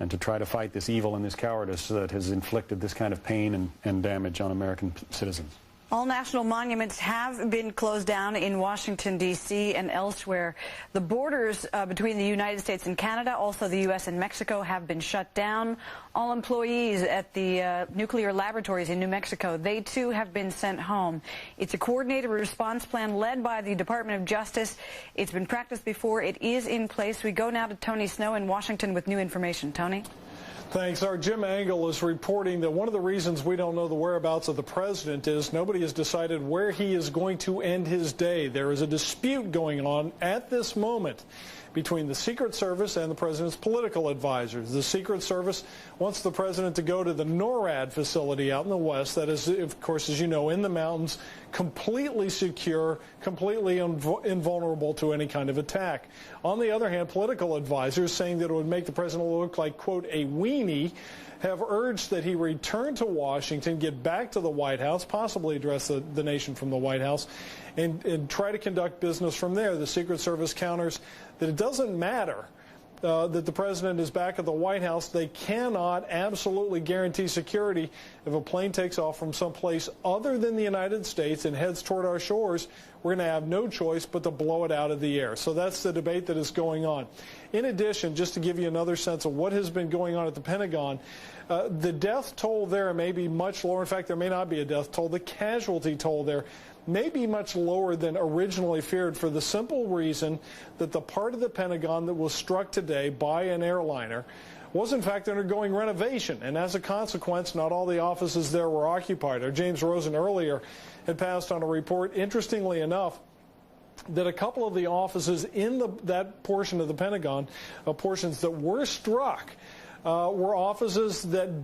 and to try to fight this evil and this cowardice that has inflicted this kind of pain and damage on American citizens. All national monuments have been closed down in Washington, D.C. and elsewhere. The borders between the United States and Canada, also the U.S. and Mexico, have been shut down. All employees at the nuclear laboratories in New Mexico, they too have been sent home. It's a coordinated response plan led by the Department of Justice. It's been practiced before. It is in place. We go now to Tony Snow in Washington with new information. Tony? Thanks. Our Jim Angle is reporting that one of the reasons we don't know the whereabouts of the president is nobody has decided where he is going to end his day. There is a dispute going on at this moment between the Secret Service and the president's political advisors. The Secret Service wants the president to go to the NORAD facility out in the west, that is, of course, as you know, in the mountains, completely secure, completely invulnerable to any kind of attack. On the other hand, political advisors saying that it would make the president look like, quote, a weenie, have urged that he return to Washington, get back to the White House, possibly address the nation from the White House, and try to conduct business from there. The Secret Service counters that it doesn't matter that the president is back at the White House. They cannot absolutely guarantee security if a plane takes off from someplace other than the United States and heads toward our shores. We're going to have no choice but to blow it out of the air. So that's the debate that is going on. In addition, just to give you another sense of what has been going on at the Pentagon, the death toll there may be much lower. In fact, there may not be a death toll. The casualty toll there may be much lower than originally feared, for the simple reason that the part of the Pentagon that was struck today by an airliner was in fact undergoing renovation, and as a consequence, not all the offices there were occupied. Our James Rosen earlier had passed on a report, interestingly enough, that a couple of the offices in that portion of the Pentagon, portions that were struck, were offices that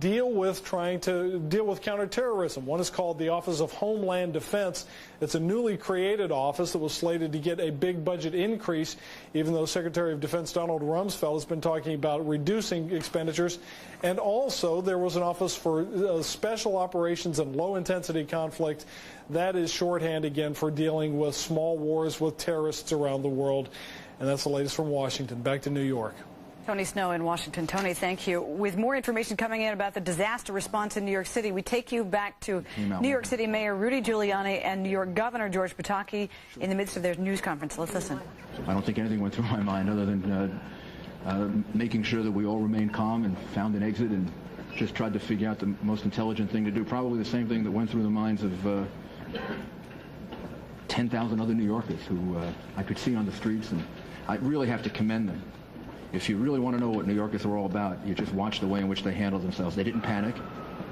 trying to deal with counterterrorism. One is called the Office of Homeland Defense. It's a newly created office that was slated to get a big budget increase, even though Secretary of Defense Donald Rumsfeld has been talking about reducing expenditures. And also there was an office for special operations and low-intensity conflict. That is shorthand, again, for dealing with small wars with terrorists around the world. And that's the latest from Washington. Back to New York. Tony Snow in Washington. Tony, thank you. With more information coming in about the disaster response in New York City, we take you back to New York City Mayor Rudy Giuliani and New York Governor George Pataki in the midst of their news conference. Let's listen. I don't think anything went through my mind other than making sure that we all remained calm and found an exit and just tried to figure out the most intelligent thing to do. Probably the same thing that went through the minds of 10,000 other New Yorkers who I could see on the streets, and I really have to commend them. If you really want to know what New Yorkers are all about, you just watch the way in which they handle themselves. They didn't panic.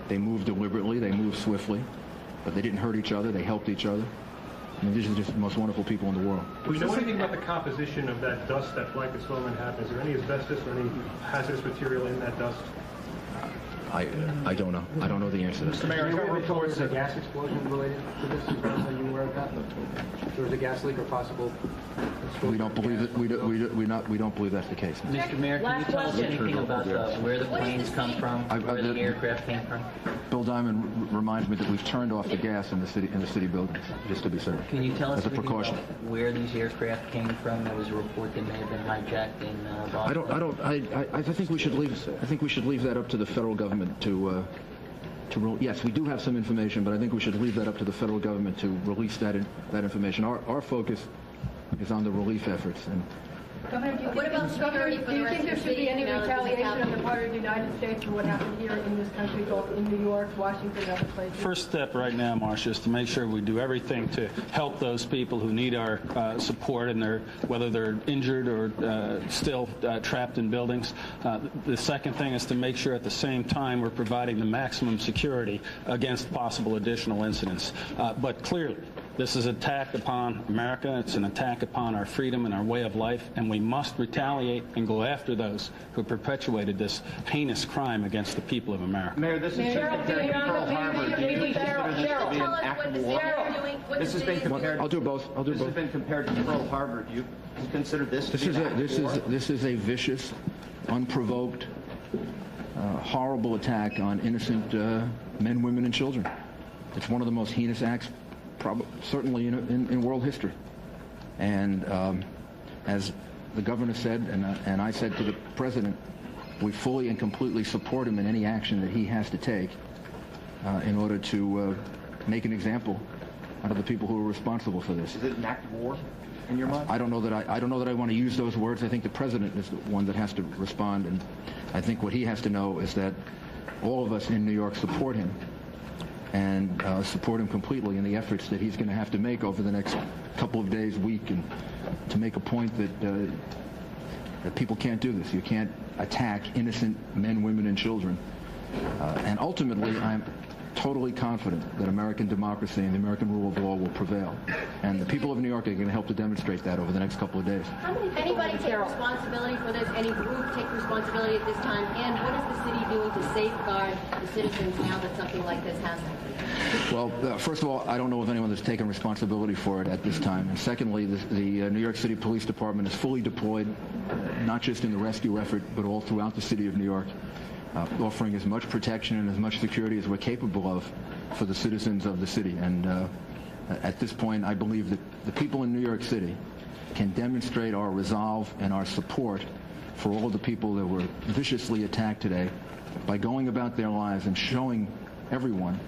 They moved deliberately. They moved swiftly. But they didn't hurt each other. They helped each other. I mean, these are just the most wonderful people in the world. Do we know anything about the composition of that dust that blankets over Manhattan? Is there any asbestos or any hazardous material in that dust? I don't know. I don't know the answer to that. Mr. Mayor, I got reports of a gas explosion related to this. Are you aware of that? There was a gas leak or possible. We don't believe it. We don't believe that's the case. Mr. Mayor, can you tell us anything about where the planes come from, where the aircraft came from? Bill Diamond reminds me that we've turned off the gas in the city buildings, just to be certain. Can you tell us as a precaution where these aircraft came from? There was a report they may have been hijacked in Boston. I think we should leave. I think we should leave that up to the federal government to rule. Yes, we do have some information, but I think we should leave that up to the federal government to release that information. Our focus is on the relief efforts. And Governor, what about security for the rest of the city? Do you think there should be any retaliation on the part of the United States for what happened here in this country, both in New York, Washington, and other places? First step right now, Marcia, is to make sure we do everything to help those people who need our support, and whether they're injured or still trapped in buildings. The second thing is to make sure at the same time we're providing the maximum security against possible additional incidents. But clearly, this is an attack upon America. It's an attack upon our freedom and our way of life, and we must retaliate and go after those who perpetuated this heinous crime against the people of America. Mayor, this is compared to Pearl Harbor. Do you consider this to be an act of war? This has been compared. I'll do both. This has been compared to Pearl Harbor. Do you consider this to be an act of war? This is a vicious, unprovoked, horrible attack on innocent men, women, and children. It's one of the most heinous acts, certainly in world history. And as the governor said, and I said to the president, we fully and completely support him in any action that he has to take in order to make an example out of the people who are responsible for this. Is it an act of war in your mind? I don't know that I want to use those words. I think the president is the one that has to respond, and I think what he has to know is that all of us in New York support him, and support him completely in the efforts that he's going to have to make over the next couple of days, week, and to make a point that people can't do this. You can't attack innocent men, women, and children. And ultimately, I'm totally confident that American democracy and the American rule of law will prevail. And the people of New York are going to help to demonstrate that over the next couple of days. Anybody take responsibility for this? Any group take responsibility at this time? And what is the city doing to safeguard the citizens now that something like this has happened? Well, first of all, I don't know of anyone that's taken responsibility for it at this time. And secondly, the New York City Police Department is fully deployed, not just in the rescue effort, but all throughout the city of New York, offering as much protection and as much security as we're capable of for the citizens of the city. And at this point, I believe that the people in New York City can demonstrate our resolve and our support for all of the people that were viciously attacked today by going about their lives and showing everyone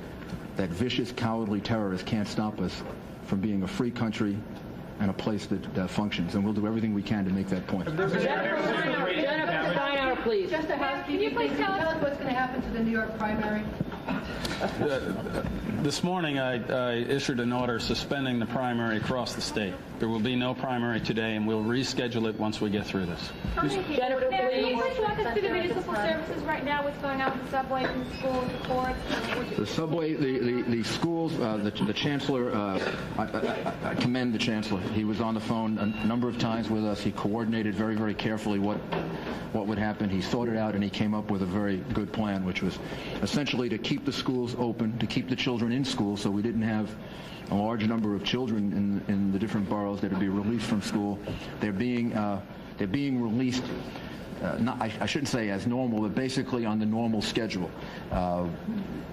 that vicious, cowardly terrorists can't stop us from being a free country and a place that functions. And we'll do everything we can to make that point. Jennifer Steiner, please. Just a housekeeping. Can you please tell us what's going to happen to the New York primary? This morning, I issued an order suspending the primary across the state. There will be no primary today, and we'll reschedule it once we get through this. Jennifer, Can you please. please walk us through the municipal services right now? What's going on with the subway, and the schools, the courts? The subway, the schools, the chancellor, I commend the chancellor. He was on the phone a number of times with us. He coordinated very, very carefully what would happen. He thought it out, and he came up with a very good plan, which was essentially to keep the schools open, to keep the children in school, so we didn't have a large number of children in the different boroughs that would be released from school. They're being released. I shouldn't say as normal, but basically on the normal schedule.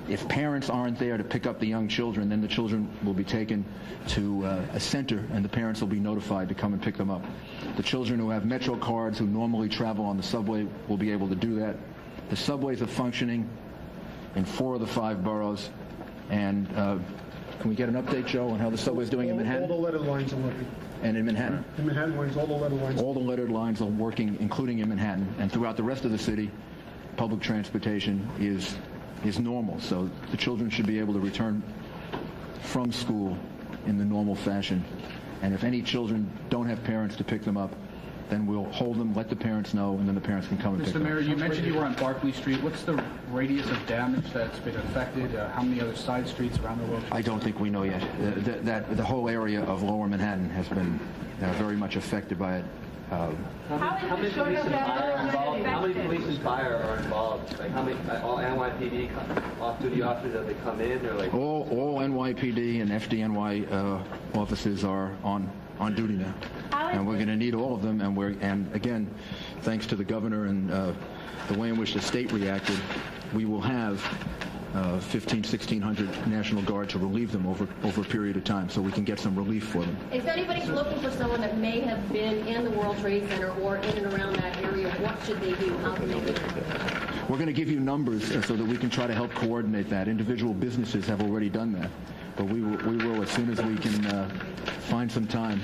If parents aren't there to pick up the young children, then the children will be taken to a center, and the parents will be notified to come and pick them up. The children who have Metro cards, who normally travel on the subway, will be able to do that. The subways are functioning in 4 of the 5 boroughs, and can we get an update, Joe, on how the subway's doing in Manhattan? All the lettered lines are working. And in Manhattan? In Manhattan lines, all the lettered lines. All the lettered lines are working, including in Manhattan. And throughout the rest of the city, public transportation is normal. So the children should be able to return from school in the normal fashion. And if any children don't have parents to pick them up, then we'll hold them, let the parents know, and then the parents can come and pick them up. Mr. Mayor, you mentioned you were on Barclay Street. What's the radius of damage that's been affected? How many other side streets around the world? I don't think we know yet. The whole area of Lower Manhattan has been very much affected by it. How many police and fire are involved? Like how many all NYPD off-duty officers that they come in, or like all NYPD and FDNY officers are on duty now, and we're going to need all of them. And again, thanks to the governor and the way in which the state reacted, we will have 1,600 National Guard to relieve them over a period of time, so we can get some relief for them. If anybody's looking for someone that may have been in the World Trade Center or in and around that area, what should they do? How can they do it? We're going to give you numbers so that we can try to help coordinate that. Individual businesses have already done that, but we will as soon as we can find some time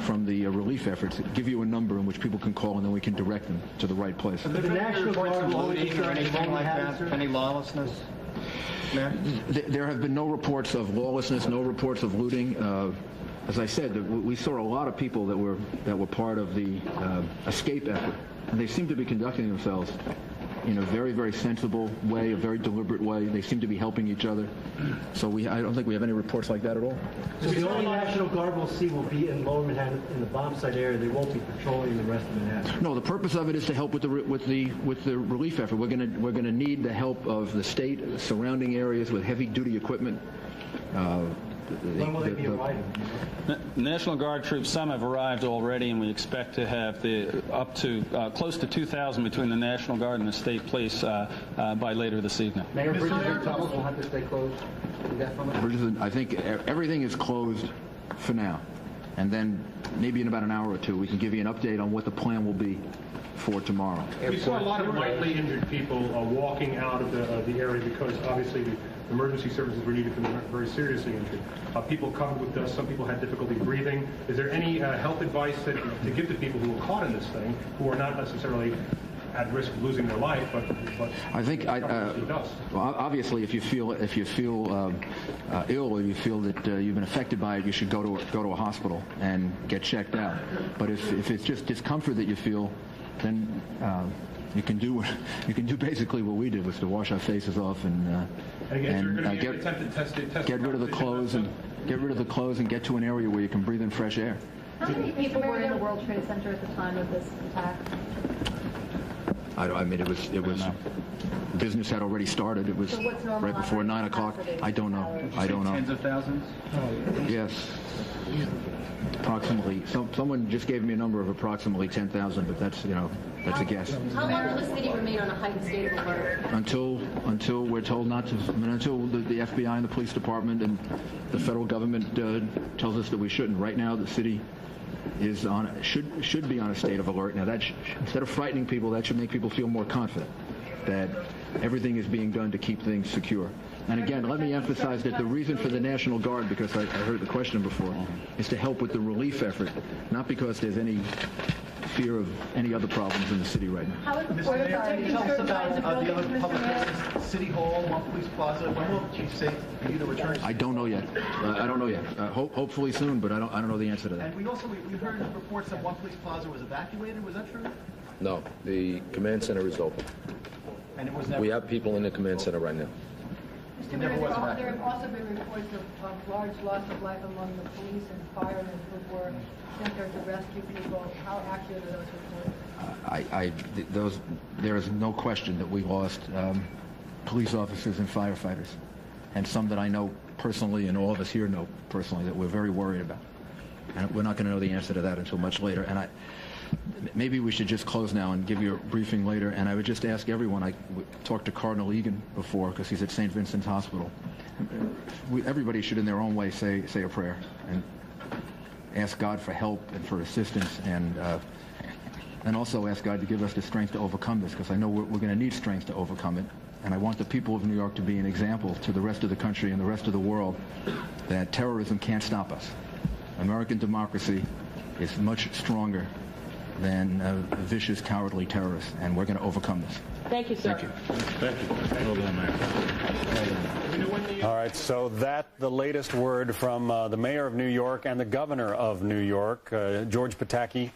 from the relief efforts, give you a number in which people can call, and then we can direct them to the right place. The National Guard loading or anything like that? Any lawlessness? There have been no reports of lawlessness, no reports of looting. As I said, we saw a lot of people that were part of the escape effort, and they seem to be conducting themselves in a very, very sensible way, a very deliberate way. They seem to be helping each other. So I don't think we have any reports like that at all. So the only National Guard we'll see will be in Lower Manhattan, in the bomb site area. They won't be patrolling the rest of Manhattan. No, the purpose of it is to help with the relief effort. We're going to need the help of the state, surrounding areas with heavy-duty equipment. When will they be arriving? National Guard troops, some have arrived already, and we expect to have up to close to 2,000 between the National Guard and the state police by later this evening. Mayor Bridges and tunnels will have to stay closed indefinitely? Bridges, I think everything is closed for now. And then maybe in about an hour or two, we can give you an update on what the plan will be for tomorrow. We saw a lot of lightly injured people walking out of the area because obviously the emergency services were needed for the very seriously injured. People covered with dust. Some people had difficulty breathing. Is there any health advice to give to people who were caught in this thing, who are not necessarily at risk of losing their life, but I think well, obviously if you feel ill or you feel that you've been affected by it, you should go to a hospital and get checked out. But if it's just discomfort that you feel, then you can do basically what we did, was to wash our faces off and get rid of the clothes and get to an area where you can breathe in fresh air. How many people were in the World Trade Center at the time of this attack? I mean, it was business had already started. It was right before 9 o'clock. I don't know. Tens of thousands? Yes. Approximately. Someone just gave me a number of approximately 10,000, but that's a guess. How long will the city remain on a heightened state of alert? Until we're told not to. I mean, until the FBI and the police department and the federal government tells us that we shouldn't. Right now, the city is should be on a state of alert. Now, that instead of frightening people, that should make people feel more confident that everything is being done to keep things secure. And again, let me emphasize that the reason for the National Guard, because I heard the question before, is to help with the relief effort, not because there's any fear of any other problems in the city right now. How is the Port Authority tell us about the other public places, City Hall, One Police Plaza? When will the chief say for you to return? I don't know yet. Hopefully soon, but I don't know the answer to that. And we heard reports that One Police Plaza was evacuated. Was that true? No, the command center is open. And it was never. We have people in the command center right now. Mr. Mayor, there have also been reports of large loss of life among the police and firemen who were sent there to rescue people. How accurate are those reports? There is no question that we lost police officers and firefighters, and some that I know personally, and all of us here know personally, that we're very worried about. And we're not going to know the answer to that until much later. And maybe we should just close now and give you a briefing later. And I would just ask everyone, I talked to Cardinal Egan before because he's at St. Vincent's Hospital. Everybody should in their own way say a prayer and ask God for help and for assistance, and also ask God to give us the strength to overcome this, because I know we're going to need strength to overcome it. And I want the people of New York to be an example to the rest of the country and the rest of the world that terrorism can't stop us. American democracy is much stronger than vicious, cowardly terrorists, and we're going to overcome this. Thank you, sir. Thank you. All right, so the latest word from the mayor of New York and the governor of New York, George Pataki,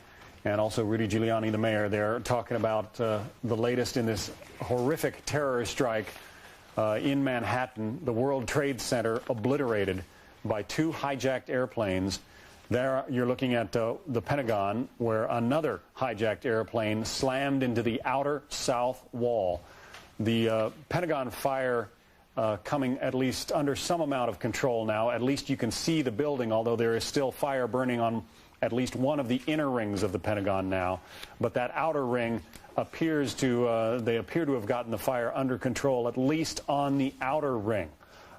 and also Rudy Giuliani, the mayor. They're talking about the latest in this horrific terror strike in Manhattan, the World Trade Center obliterated by 2 hijacked airplanes. There you're looking at the Pentagon, where another hijacked airplane slammed into the outer south wall. The Pentagon fire coming at least under some amount of control now. At least you can see the building, although there is still fire burning on at least one of the inner rings of the Pentagon now. But that outer ring appears to, they appear to have gotten the fire under control, at least on the outer ring.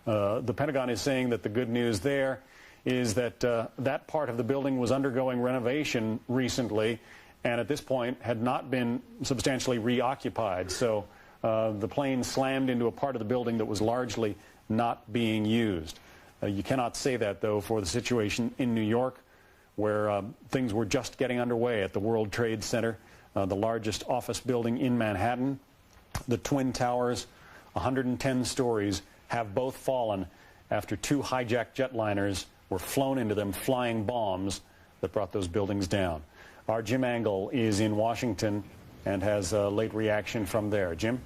The Pentagon is saying that the good news there is that that part of the building was undergoing renovation recently, and at this point had not been substantially reoccupied. So the plane slammed into a part of the building that was largely not being used. You cannot say that, though, for the situation in New York, where things were just getting underway at the World Trade Center, the largest office building in Manhattan. The Twin Towers, 110 stories, have both fallen after 2 hijacked jetliners were flown into them, flying bombs that brought those buildings down. Our Jim Angle is in Washington and has a late reaction from there. Jim?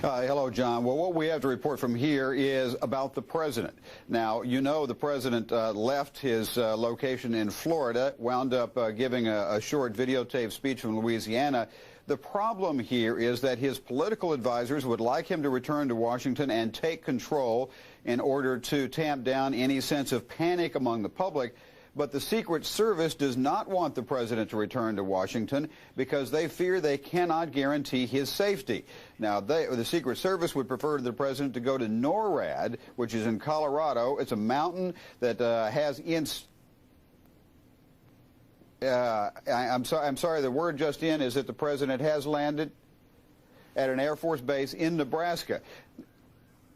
Hello, John. Well, what we have to report from here is about the president. Now, you know the president left his location in Florida, wound up giving a short videotaped speech from Louisiana. The problem here is that his political advisors would like him to return to Washington and take control in order to tamp down any sense of panic among the public. But the Secret Service does not want the president to return to Washington because they fear they cannot guarantee his safety. Now, the Secret Service would prefer the president to go to NORAD, which is in Colorado. It's a mountain that has I'm sorry, the word just in is that the president has landed at an Air Force base in Nebraska.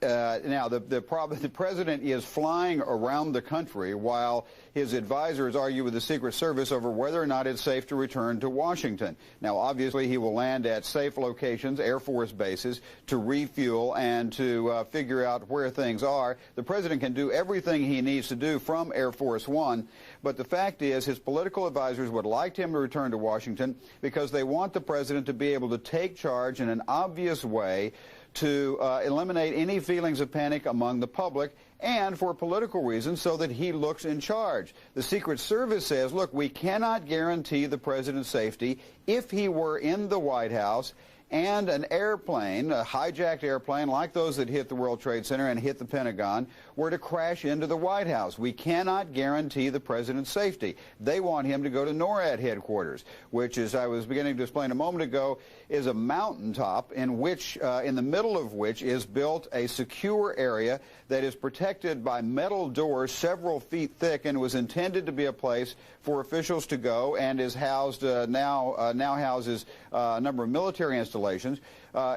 Now, the president is flying around the country while his advisors argue with the Secret Service over whether or not it's safe to return to Washington. Now, obviously, he will land at safe locations, Air Force bases, to refuel and to figure out where things are. The president can do everything he needs to do from Air Force One, but the fact is his political advisors would like him to return to Washington because they want the president to be able to take charge in an obvious way to eliminate any feelings of panic among the public and for political reasons so that he looks in charge. The Secret Service says, look, we cannot guarantee the president's safety if he were in the White House and an airplane, a hijacked airplane like those that hit the World Trade Center and hit the Pentagon, were to crash into the White House. We cannot guarantee the president's safety. They want him to go to NORAD headquarters, which, as I was beginning to explain a moment ago, is a mountaintop in which, in the middle of which is built a secure area that is protected by metal doors several feet thick and was intended to be a place for officials to go and is housed now houses a number of military installations.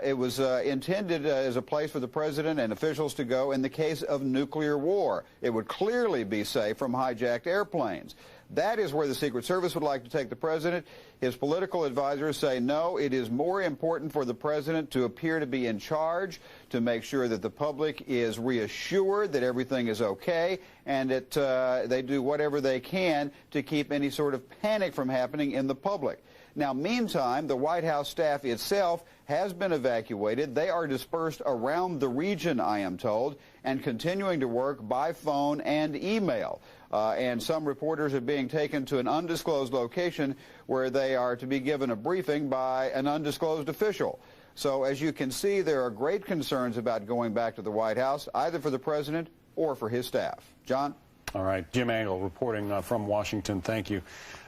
It was intended as a place for the president and officials to go in the case of nuclear war. It would clearly be safe from hijacked airplanes. That is where the Secret Service would like to take the president. His political advisors say, no, it is more important for the president to appear to be in charge, to make sure that the public is reassured that everything is okay, and that they do whatever they can to keep any sort of panic from happening in the public. Now, meantime, the White House staff itself has been evacuated. They are dispersed around the region, I am told, and continuing to work by phone and email. And some reporters are being taken to an undisclosed location where they are to be given a briefing by an undisclosed official. So, as you can see, there are great concerns about going back to the White House, either for the president or for his staff. John? All right. Jim Angle reporting from Washington. Thank you.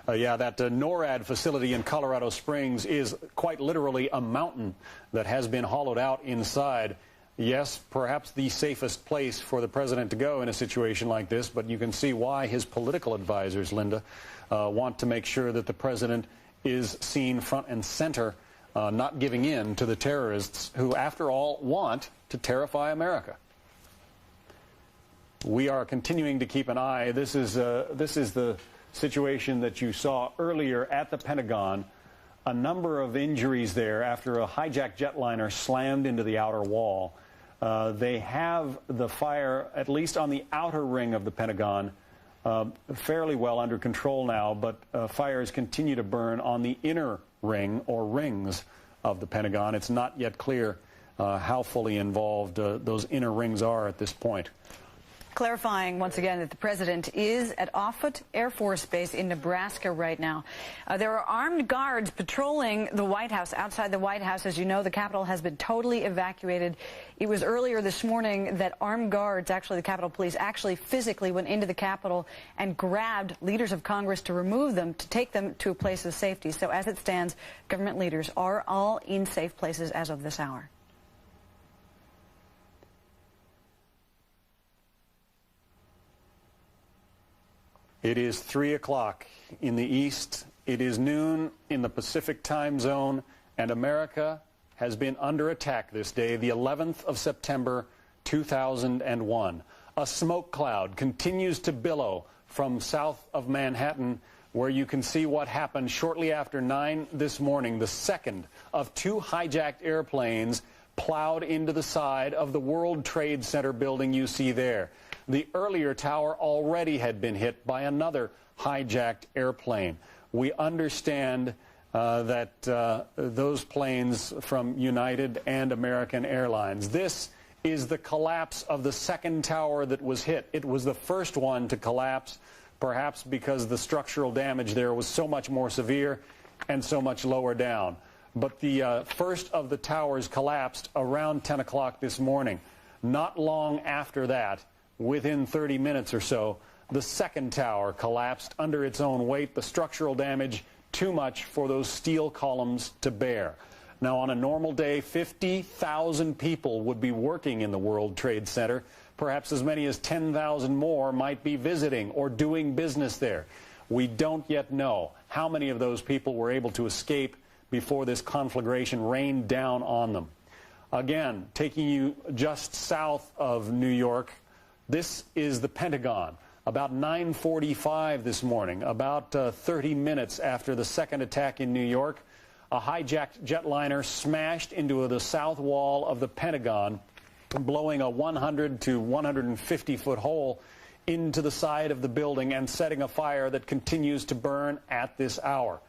Yeah, that NORAD facility in Colorado Springs is quite literally a mountain that has been hollowed out inside. Yes, perhaps the safest place for the president to go in a situation like this, but you can see why his political advisors, Linda, want to make sure that the president is seen front and center, not giving in to the terrorists who, after all, want to terrify America. We are continuing to keep an eye. This is the situation that you saw earlier at the Pentagon. A number of injuries there after a hijacked jetliner slammed into the outer wall. They have the fire, at least on the outer ring of the Pentagon, fairly well under control now, but fires continue to burn on the inner ring or rings of the Pentagon. It's not yet clear how fully involved those inner rings are at this point. Clarifying once again that the president is at Offutt Air Force Base in Nebraska right now. There are armed guards patrolling the White House, outside the White House. As you know, the Capitol has been totally evacuated. It was earlier this morning that armed guards, actually the Capitol Police, actually physically went into the Capitol and grabbed leaders of Congress to remove them, to take them to a place of safety. So as it stands, government leaders are all in safe places as of this hour. It is 3 o'clock in the East. It is noon in the Pacific time zone, and America has been under attack this day, the 11th of September, 2001. A smoke cloud continues to billow from south of Manhattan, where you can see what happened shortly after 9 this morning. The second of 2 hijacked airplanes plowed into the side of the World Trade Center building you see there. The earlier tower already had been hit by another hijacked airplane. We understand that those planes from United and American Airlines. This is the collapse of the second tower that was hit. It was the first one to collapse, perhaps because the structural damage there was so much more severe and so much lower down. But the first of the towers collapsed around 10 o'clock this morning. Not long after that, within 30 minutes or so, the second tower collapsed under its own weight. The structural damage too much for those steel columns to bear. Now, on a normal day, 50,000 people would be working in the World Trade Center. Perhaps as many as 10,000 more might be visiting or doing business there. We don't yet know how many of those people were able to escape before this conflagration rained down on them. Again, taking you just south of New York, this is the Pentagon. About 9:45 this morning, about 30 minutes after the second attack in New York, a hijacked jetliner smashed into the south wall of the Pentagon, blowing a 100 to 150-foot hole into the side of the building and setting a fire that continues to burn at this hour.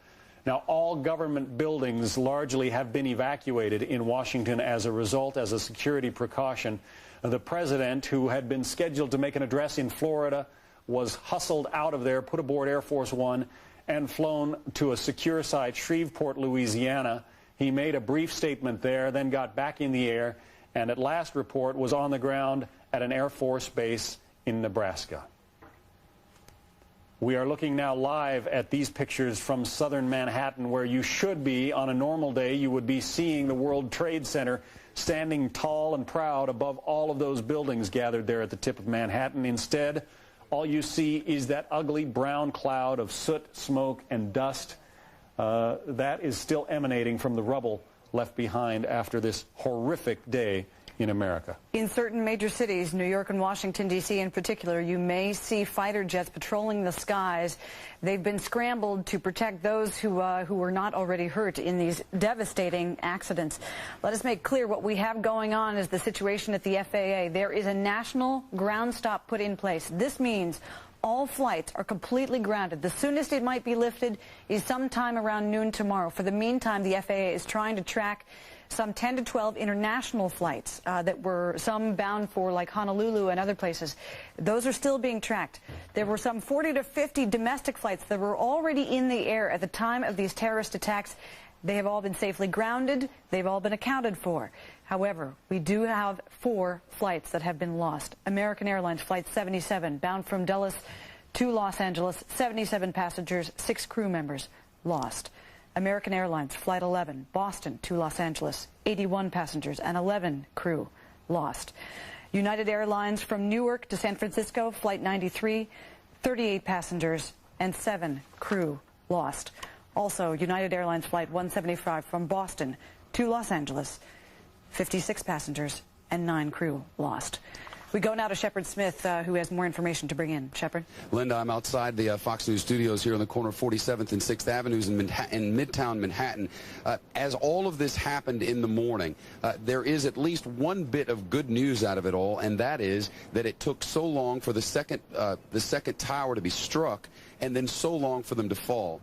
Now, all government buildings largely have been evacuated in Washington as a result, as a security precaution. The president, who had been scheduled to make an address in Florida, was hustled out of there, put aboard Air Force One, and flown to a secure site, Shreveport, Louisiana. He made a brief statement there, then got back in the air, and at last report was on the ground at an Air Force base in Nebraska. We are looking now live at these pictures from southern Manhattan, where you should be on a normal day. You would be seeing the World Trade Center standing tall and proud above all of those buildings gathered there at the tip of Manhattan. Instead, all you see is that ugly brown cloud of soot, smoke, and dust that is still emanating from the rubble left behind after this horrific day in America. In certain major cities, New York and Washington, D.C. in particular, you may see fighter jets patrolling the skies. They've been scrambled to protect those who were not already hurt in these devastating accidents. Let us make clear what we have going on is the situation at the FAA. There is a national ground stop put in place. This means all flights are completely grounded. The soonest it might be lifted is sometime around noon tomorrow. For the meantime, the FAA is trying to track some 10 to 12 international flights that were some bound for like Honolulu and other places. Those are still being tracked. There were some 40 to 50 domestic flights that were already in the air at the time of these terrorist attacks. They have all been safely grounded. They've all been accounted for. However, we do have 4 flights that have been lost. American Airlines Flight 77, bound from Dulles to Los Angeles, 77 passengers, 6 crew members lost. American Airlines Flight 11, Boston to Los Angeles, 81 passengers and 11 crew lost. United Airlines from Newark to San Francisco, Flight 93, 38 passengers and 7 crew lost. Also, United Airlines Flight 175 from Boston to Los Angeles, 56 passengers and 9 crew lost. We go now to Shepard Smith, who has more information to bring in. Shepard? Linda, I'm outside the Fox News studios here on the corner of 47th and 6th Avenues in Midtown Manhattan. As all of this happened in the morning, there is at least one bit of good news out of it all, and that is that it took so long for the second tower to be struck and then so long for them to fall.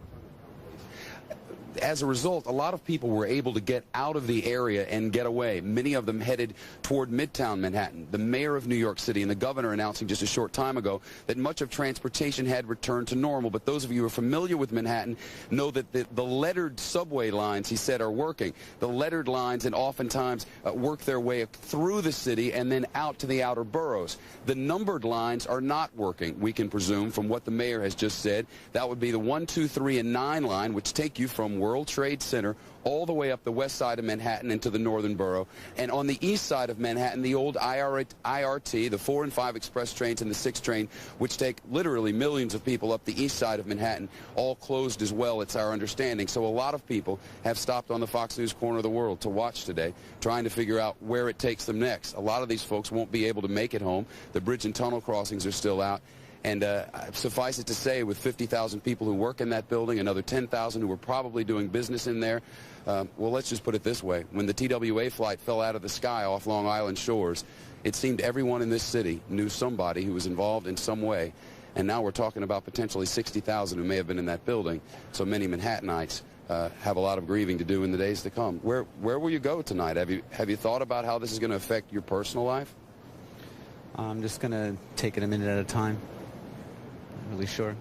As a result, a lot of people were able to get out of the area and get away. Many of them headed toward Midtown Manhattan. The mayor of New York City and the governor announcing just a short time ago that much of transportation had returned to normal. But those of you who are familiar with Manhattan know that the lettered subway lines, he said, are working. The lettered lines and oftentimes work their way through the city and then out to the outer boroughs. The numbered lines are not working, we can presume, from what the mayor has just said. That would be the 1, 2, 3, and 9 line, which take you from World Trade Center all the way up the west side of Manhattan into the northern borough. And on the east side of Manhattan, the old IRT, the 4 and 5 express trains and the 6 train, which take literally millions of people up the east side of Manhattan, all closed as well, it's our understanding. So a lot of people have stopped on the Fox News Corner of the World to watch today, trying to figure out where it takes them next. A lot of these folks won't be able to make it home. The bridge and tunnel crossings are still out. And suffice it to say, with 50,000 people who work in that building, another 10,000 who were probably doing business in there, well, let's just put it this way. When the TWA flight fell out of the sky off Long Island shores, it seemed everyone in this city knew somebody who was involved in some way. And now we're talking about potentially 60,000 who may have been in that building. So many Manhattanites have a lot of grieving to do in the days to come. Where will you go tonight? Have you thought about how this is going to affect your personal life? I'm just going to take it a minute at a time. Not really sure.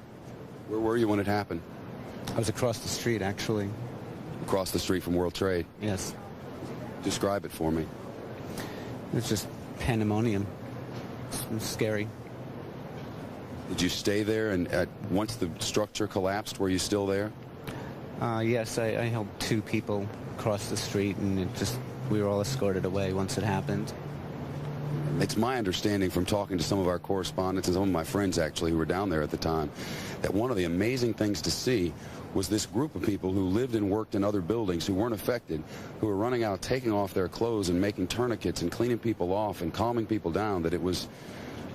Where were you when it happened? I was across the street, actually. Across the street from World Trade? Yes. Describe it for me. It was just pandemonium. It was scary. Did you stay there, and once the structure collapsed, were you still there? Yes, I helped two people cross the street, and we were all escorted away once it happened. It's my understanding from talking to some of our correspondents and some of my friends, actually, who were down there at the time, that one of the amazing things to see was this group of people who lived and worked in other buildings who weren't affected, who were running out, taking off their clothes and making tourniquets and cleaning people off and calming people down, that it was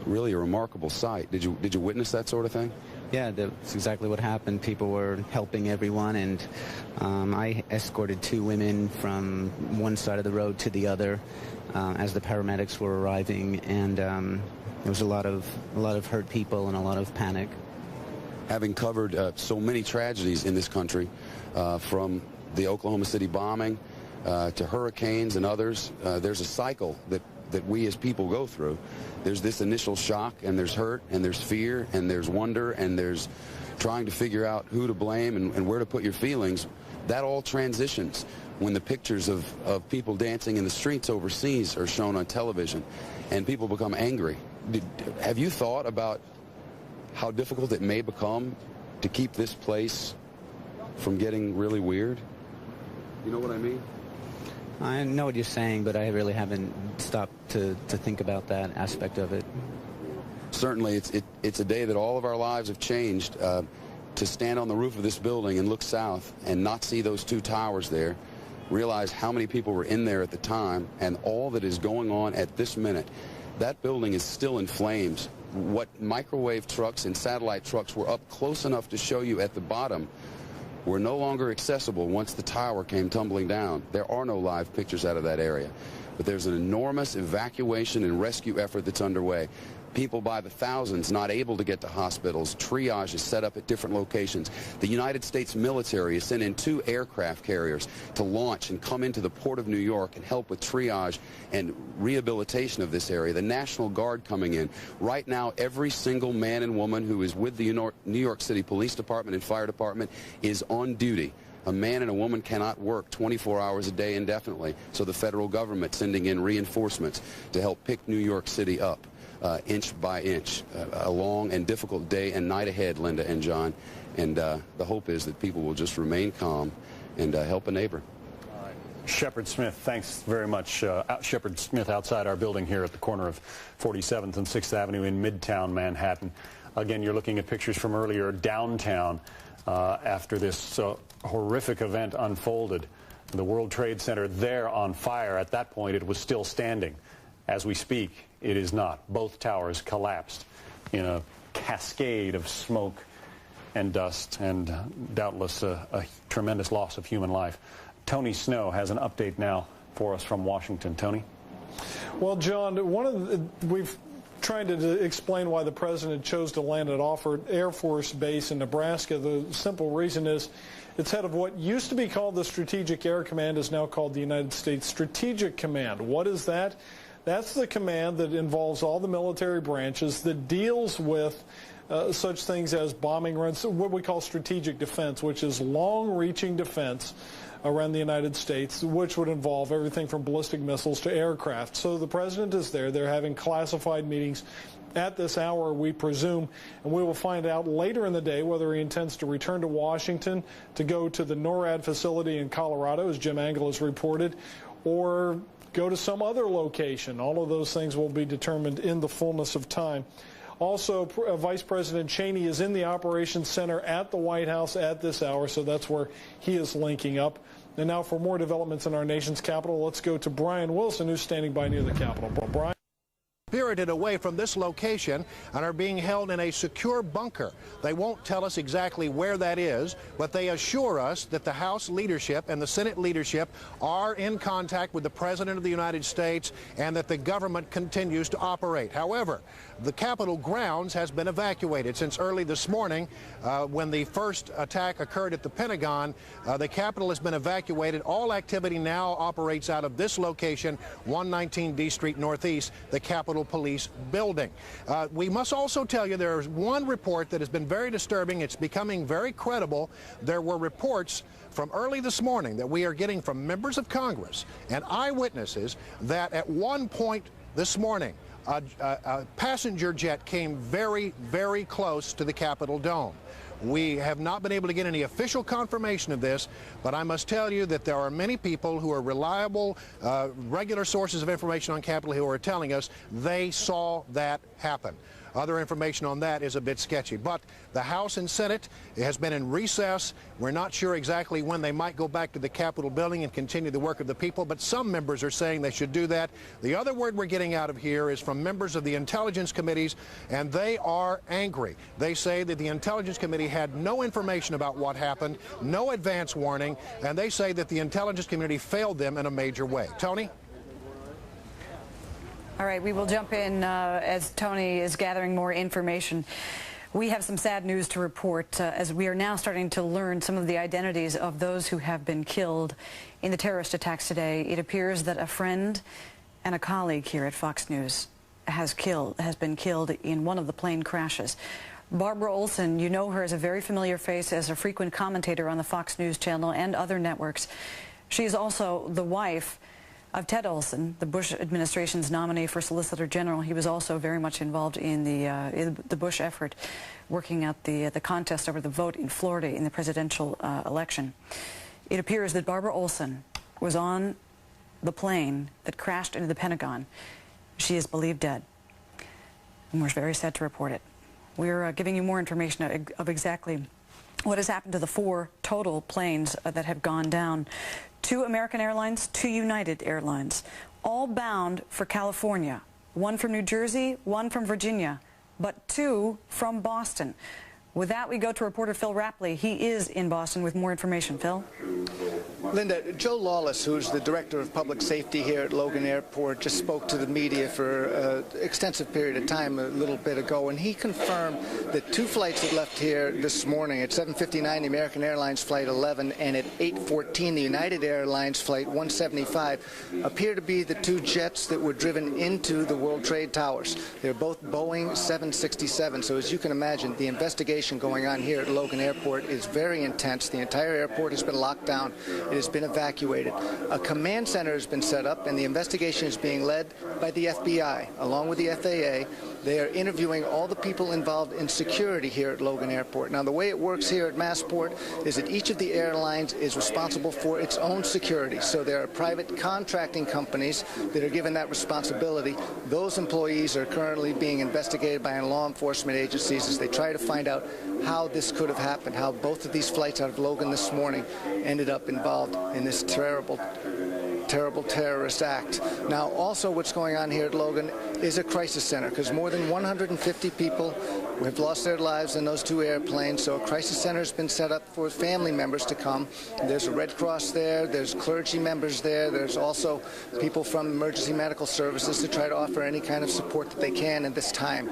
really a remarkable sight. Did you witness that sort of thing? Yeah, that's exactly what happened. People were helping everyone, and I escorted two women from one side of the road to the other as the paramedics were arriving, and there was a lot of hurt people and a lot of panic. Having covered so many tragedies in this country, from the Oklahoma City bombing to hurricanes and others, there's a cycle that we as people go through. There's this initial shock, and there's hurt, and there's fear, and there's wonder, and there's trying to figure out who to blame and where to put your feelings. That all transitions when the pictures of people dancing in the streets overseas are shown on television, and people become angry. Have you thought about how difficult it may become to keep this place from getting really weird? You know what I mean? I know what you're saying, but I really haven't stopped to think about that aspect of it. Certainly, it's a day that all of our lives have changed. To stand on the roof of this building and look south and not see those two towers there, realize how many people were in there at the time, and all that is going on at this minute. That building is still in flames. What microwave trucks and satellite trucks were up close enough to show you at the bottom were no longer accessible once the tower came tumbling down. There are no live pictures out of that area. But there's an enormous evacuation and rescue effort that's underway. People by the thousands not able to get to hospitals. Triage is set up at different locations. The United States military has sent in 2 aircraft carriers to launch and come into the Port of New York and help with triage and rehabilitation of this area. The National Guard coming in. Right now, every single man and woman who is with the New York City Police Department and Fire Department is on duty. A man and a woman cannot work 24 hours a day indefinitely, so the federal government sending in reinforcements to help pick New York City up. Inch by inch. A long and difficult day and night ahead, Linda and John. And the hope is that people will just remain calm and help a neighbor. Shepard Smith, thanks very much. Shepard Smith outside our building here at the corner of 47th and 6th Avenue in Midtown Manhattan. Again, you're looking at pictures from earlier downtown after this horrific event unfolded. The World Trade Center there on fire. At that point, it was still standing. As we speak, it is not. Both towers collapsed in a cascade of smoke and dust, and doubtless a tremendous loss of human life. Tony Snow has an update now for us from Washington. Tony? Well, John, we've tried to explain why the president chose to land at Offutt Air Force Base in Nebraska. The simple reason is it's head of what used to be called the Strategic Air Command is now called the United States Strategic Command. What is that? That's the command that involves all the military branches, that deals with such things as bombing runs, what we call strategic defense, which is long-reaching defense around the United States, which would involve everything from ballistic missiles to aircraft. So the president is there. They're having classified meetings at this hour, we presume, and we will find out later in the day whether he intends to return to Washington to go to the NORAD facility in Colorado, as Jim Angle has reported, or go to some other location. All of those things will be determined in the fullness of time. Also, Vice President Cheney is in the Operations Center at the White House at this hour, so that's where he is linking up. And now for more developments in our nation's capital, let's go to Brian Wilson, who's standing by near the Capitol. Brian? spirited away from this location and are being held in a secure bunker. They won't tell us exactly where that is, but they assure us that the House leadership and the Senate leadership are in contact with the President of the United States and that the government continues to operate. However, the Capitol grounds has been evacuated since early this morning when the first attack occurred at the Pentagon. The Capitol has been evacuated. All activity now operates out of this location, 119 D Street Northeast, the Capitol Police Building. We must also tell you there is one report that has been very disturbing. It's becoming very credible. There were reports from early this morning that we are getting from members of Congress and eyewitnesses that at one point this morning, a passenger jet came very, very close to the Capitol dome. We have not been able to get any official confirmation of this, but I must tell you that there are many people who are reliable, regular sources of information on Capitol Hill who are telling us they saw that happen. Other information on that is a bit sketchy. But the House and Senate has been in recess. We're not sure exactly when they might go back to the Capitol building and continue the work of the people, but some members are saying they should do that. The other word we're getting out of here is from members of the intelligence committees, and they are angry. They say that the intelligence committee had no information about what happened, no advance warning, and they say that the intelligence community failed them in a major way. Tony? All right, we will jump in as Tony is gathering more information. We have some sad news to report as we are now starting to learn some of the identities of those who have been killed in the terrorist attacks today. It appears that a friend and a colleague here at Fox News has been killed in one of the plane crashes. Barbara Olson, you know her as a very familiar face as a frequent commentator on the Fox News channel and other networks. She is also the wife of Ted Olson, the Bush administration's nominee for Solicitor General. He was also very much involved in the Bush effort, working out the contest over the vote in Florida in the presidential election. It appears that Barbara Olson was on the plane that crashed into the Pentagon. She is believed dead, and we're very sad to report it. We're giving you more information of exactly what has happened to the 4 total planes that have gone down. 2 American Airlines, 2 United Airlines, all bound for California. 1 from New Jersey, 1 from Virginia, but 2 from Boston. With that, we go to reporter Phil Rapley. He is in Boston with more information. Phil? Linda, Joe Lawless, who's the director of public safety here at Logan Airport, just spoke to the media for an extensive period of time a little bit ago, and he confirmed that 2 flights that left here this morning at 7:59, the American Airlines Flight 11, and at 8:14, the United Airlines Flight 175, appear to be the 2 jets that were driven into the World Trade Towers. They're both Boeing 767, so as you can imagine, the investigation going on here at Logan Airport is very intense. The entire airport has been locked down. It has been evacuated. A command center has been set up, and the investigation is being led by the FBI, along with the FAA. They are interviewing all the people involved in security here at Logan Airport. Now, the way it works here at Massport is that each of the airlines is responsible for its own security. So there are private contracting companies that are given that responsibility. Those employees are currently being investigated by law enforcement agencies as they try to find out how this could have happened, how both of these flights out of Logan this morning ended up involved in this terrible terrorist act. Now, also what's going on here at Logan is a crisis center, because more than 150 people have lost their lives in those 2 airplanes, so a crisis center has been set up for family members to come. There's a Red Cross there, there's clergy members there, there's also people from emergency medical services to try to offer any kind of support that they can at this time.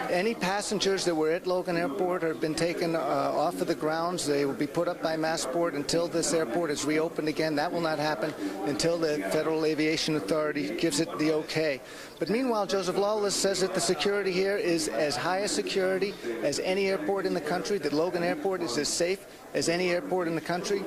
Any passengers that were at Logan Airport have been taken off of the grounds. They will be put up by Massport until this airport is reopened again. That will not happen until the Federal Aviation Authority gives it the okay. But meanwhile, Joseph Lawless says that the security here is as high a security as any airport in the country, that Logan Airport is as safe as any airport in the country.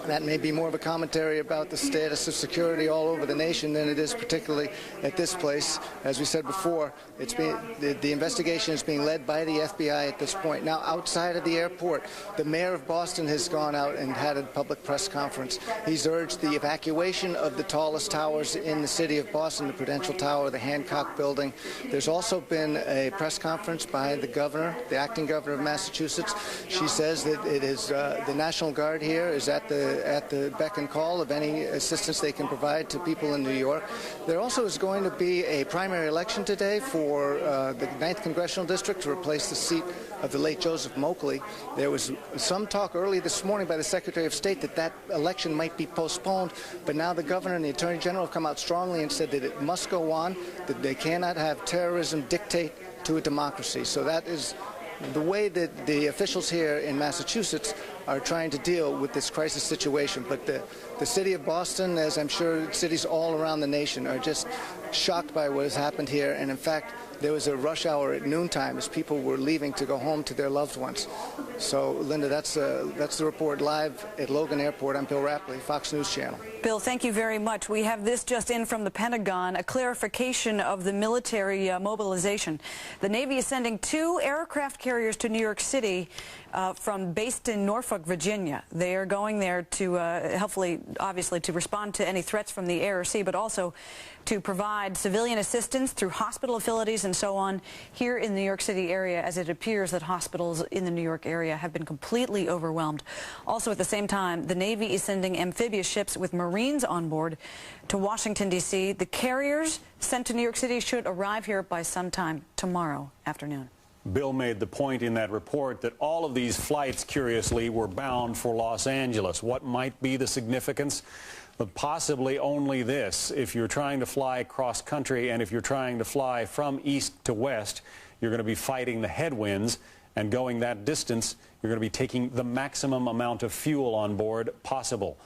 That may be more of a commentary about the status of security all over the nation than it is particularly at this place. As we said before, the investigation investigation is being led by the FBI at this point. Now, outside of the airport, the mayor of Boston has gone out and had a public press conference. He's urged the evacuation of the tallest towers in the city of Boston, the Prudential Tower, the Hancock Building. There's also been a press conference by the governor, the acting governor of Massachusetts. She says that it is the National Guard here is at the beck and call of any assistance they can provide to people in New York. There also is going to be a primary election today for the 9th Congressional District to replace the seat of the late Joseph Moakley. There was some talk early this morning by the Secretary of State that that election might be postponed, but now the governor and the Attorney General have come out strongly and said that it must go on, that they cannot have terrorism dictate to a democracy. So that is the way that the officials here in Massachusetts are trying to deal with this crisis situation. But the city of Boston, as I'm sure cities all around the nation, are just shocked by what has happened here. And in fact, there was a rush hour at noontime as people were leaving to go home to their loved ones. So, Linda, that's the report live at Logan Airport. I'm Bill Rapley, Fox News Channel. Bill, thank you very much. We have this just in from the Pentagon, a clarification of the military mobilization. The Navy is sending 2 aircraft carriers to New York City based in Norfolk, Virginia. They are going there to hopefully, obviously, to respond to any threats from the air or sea, but also to provide civilian assistance through hospital facilities and so on here in the New York City area, as it appears that hospitals in the New York area have been completely overwhelmed. Also, at the same time, the Navy is sending amphibious ships with Marines on board to Washington, D.C. The carriers sent to New York City should arrive here by sometime tomorrow afternoon. Bill made the point in that report that all of these flights, curiously, were bound for Los Angeles. What might be the significance? But possibly only this. If you're trying to fly cross country and if you're trying to fly from east to west, you're going to be fighting the headwinds, and going that distance, you're going to be taking the maximum amount of fuel on board possible.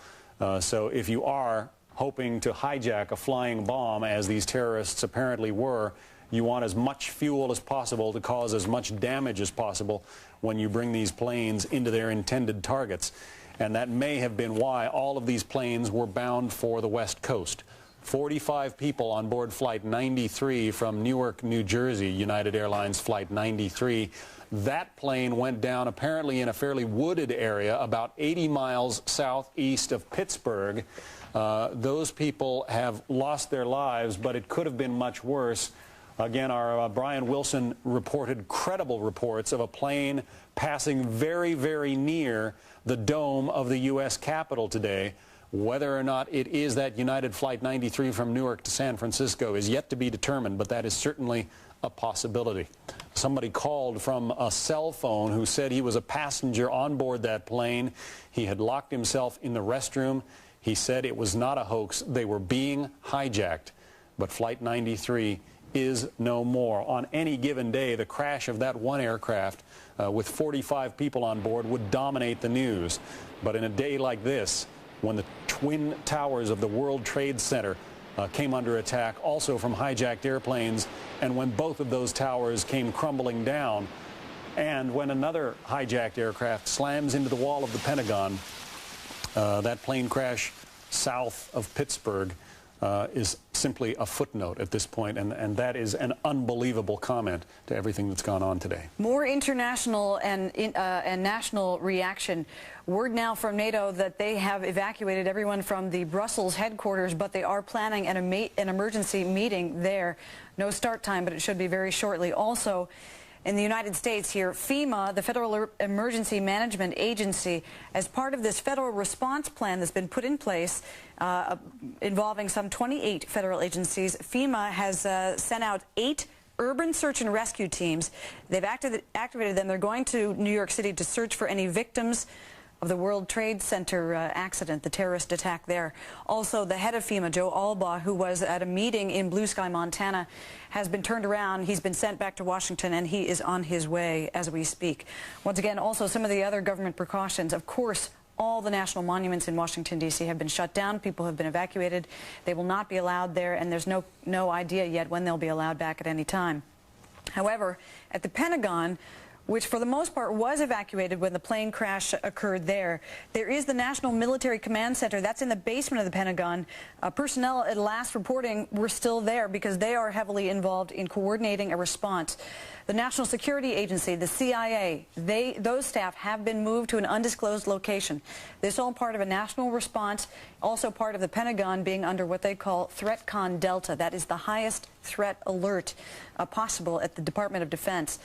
So if you are hoping to hijack a flying bomb, as these terrorists apparently were, you want as much fuel as possible to cause as much damage as possible when you bring these planes into their intended targets. And that may have been why all of these planes were bound for the West Coast. 45 people on board Flight 93 from Newark, New Jersey, United Airlines Flight 93. That plane went down apparently in a fairly wooded area about 80 miles southeast of Pittsburgh. Those people have lost their lives, but it could have been much worse. Again, our Brian Wilson reported credible reports of a plane passing very, very near the dome of the U.S. Capitol today. Whether or not it is that United Flight 93 from Newark to San Francisco is yet to be determined, but that is certainly a possibility. Somebody called from a cell phone who said he was a passenger on board that plane. He had locked himself in the restroom. He said it was not a hoax. They were being hijacked. But Flight 93 is no more. On any given day, the crash of that one aircraft with 45 people on board would dominate the news. But in a day like this, when the twin towers of the World Trade Center came under attack, also from hijacked airplanes, and when both of those towers came crumbling down, and when another hijacked aircraft slams into the wall of the Pentagon, that plane crash south of Pittsburgh is simply a footnote at this point, and that is an unbelievable comment to everything that's gone on today. More international and national reaction. Word now from NATO that they have evacuated everyone from the Brussels headquarters, but they are planning an emergency meeting there. No start time, but it should be very shortly. Also, in the United States here, FEMA, the Federal Emergency Management Agency, as part of this federal response plan that's been put in place involving some 28 federal agencies, FEMA has sent out 8 urban search and rescue teams. They've activated them. They're going to New York City to search for any victims of the World Trade Center accident, the terrorist attack there. Also, the head of FEMA, Joe Albaugh, who was at a meeting in Blue Sky, Montana, has been turned around. He's been sent back to Washington, and he is on his way as we speak. Once again, also some of the other government precautions. Of course, all the national monuments in Washington, D.C. have been shut down. People have been evacuated. They will not be allowed there, and there's no idea yet when they'll be allowed back at any time. However, at the Pentagon, which for the most part was evacuated when the plane crash occurred there. There is the National Military Command Center. That's in the basement of the Pentagon. Personnel at last reporting were still there because they are heavily involved in coordinating a response. The National Security Agency, the CIA, those staff have been moved to an undisclosed location. This is all part of a national response, also part of the Pentagon being under what they call ThreatCon Delta. That is the highest threat alert possible at the Department of Defense.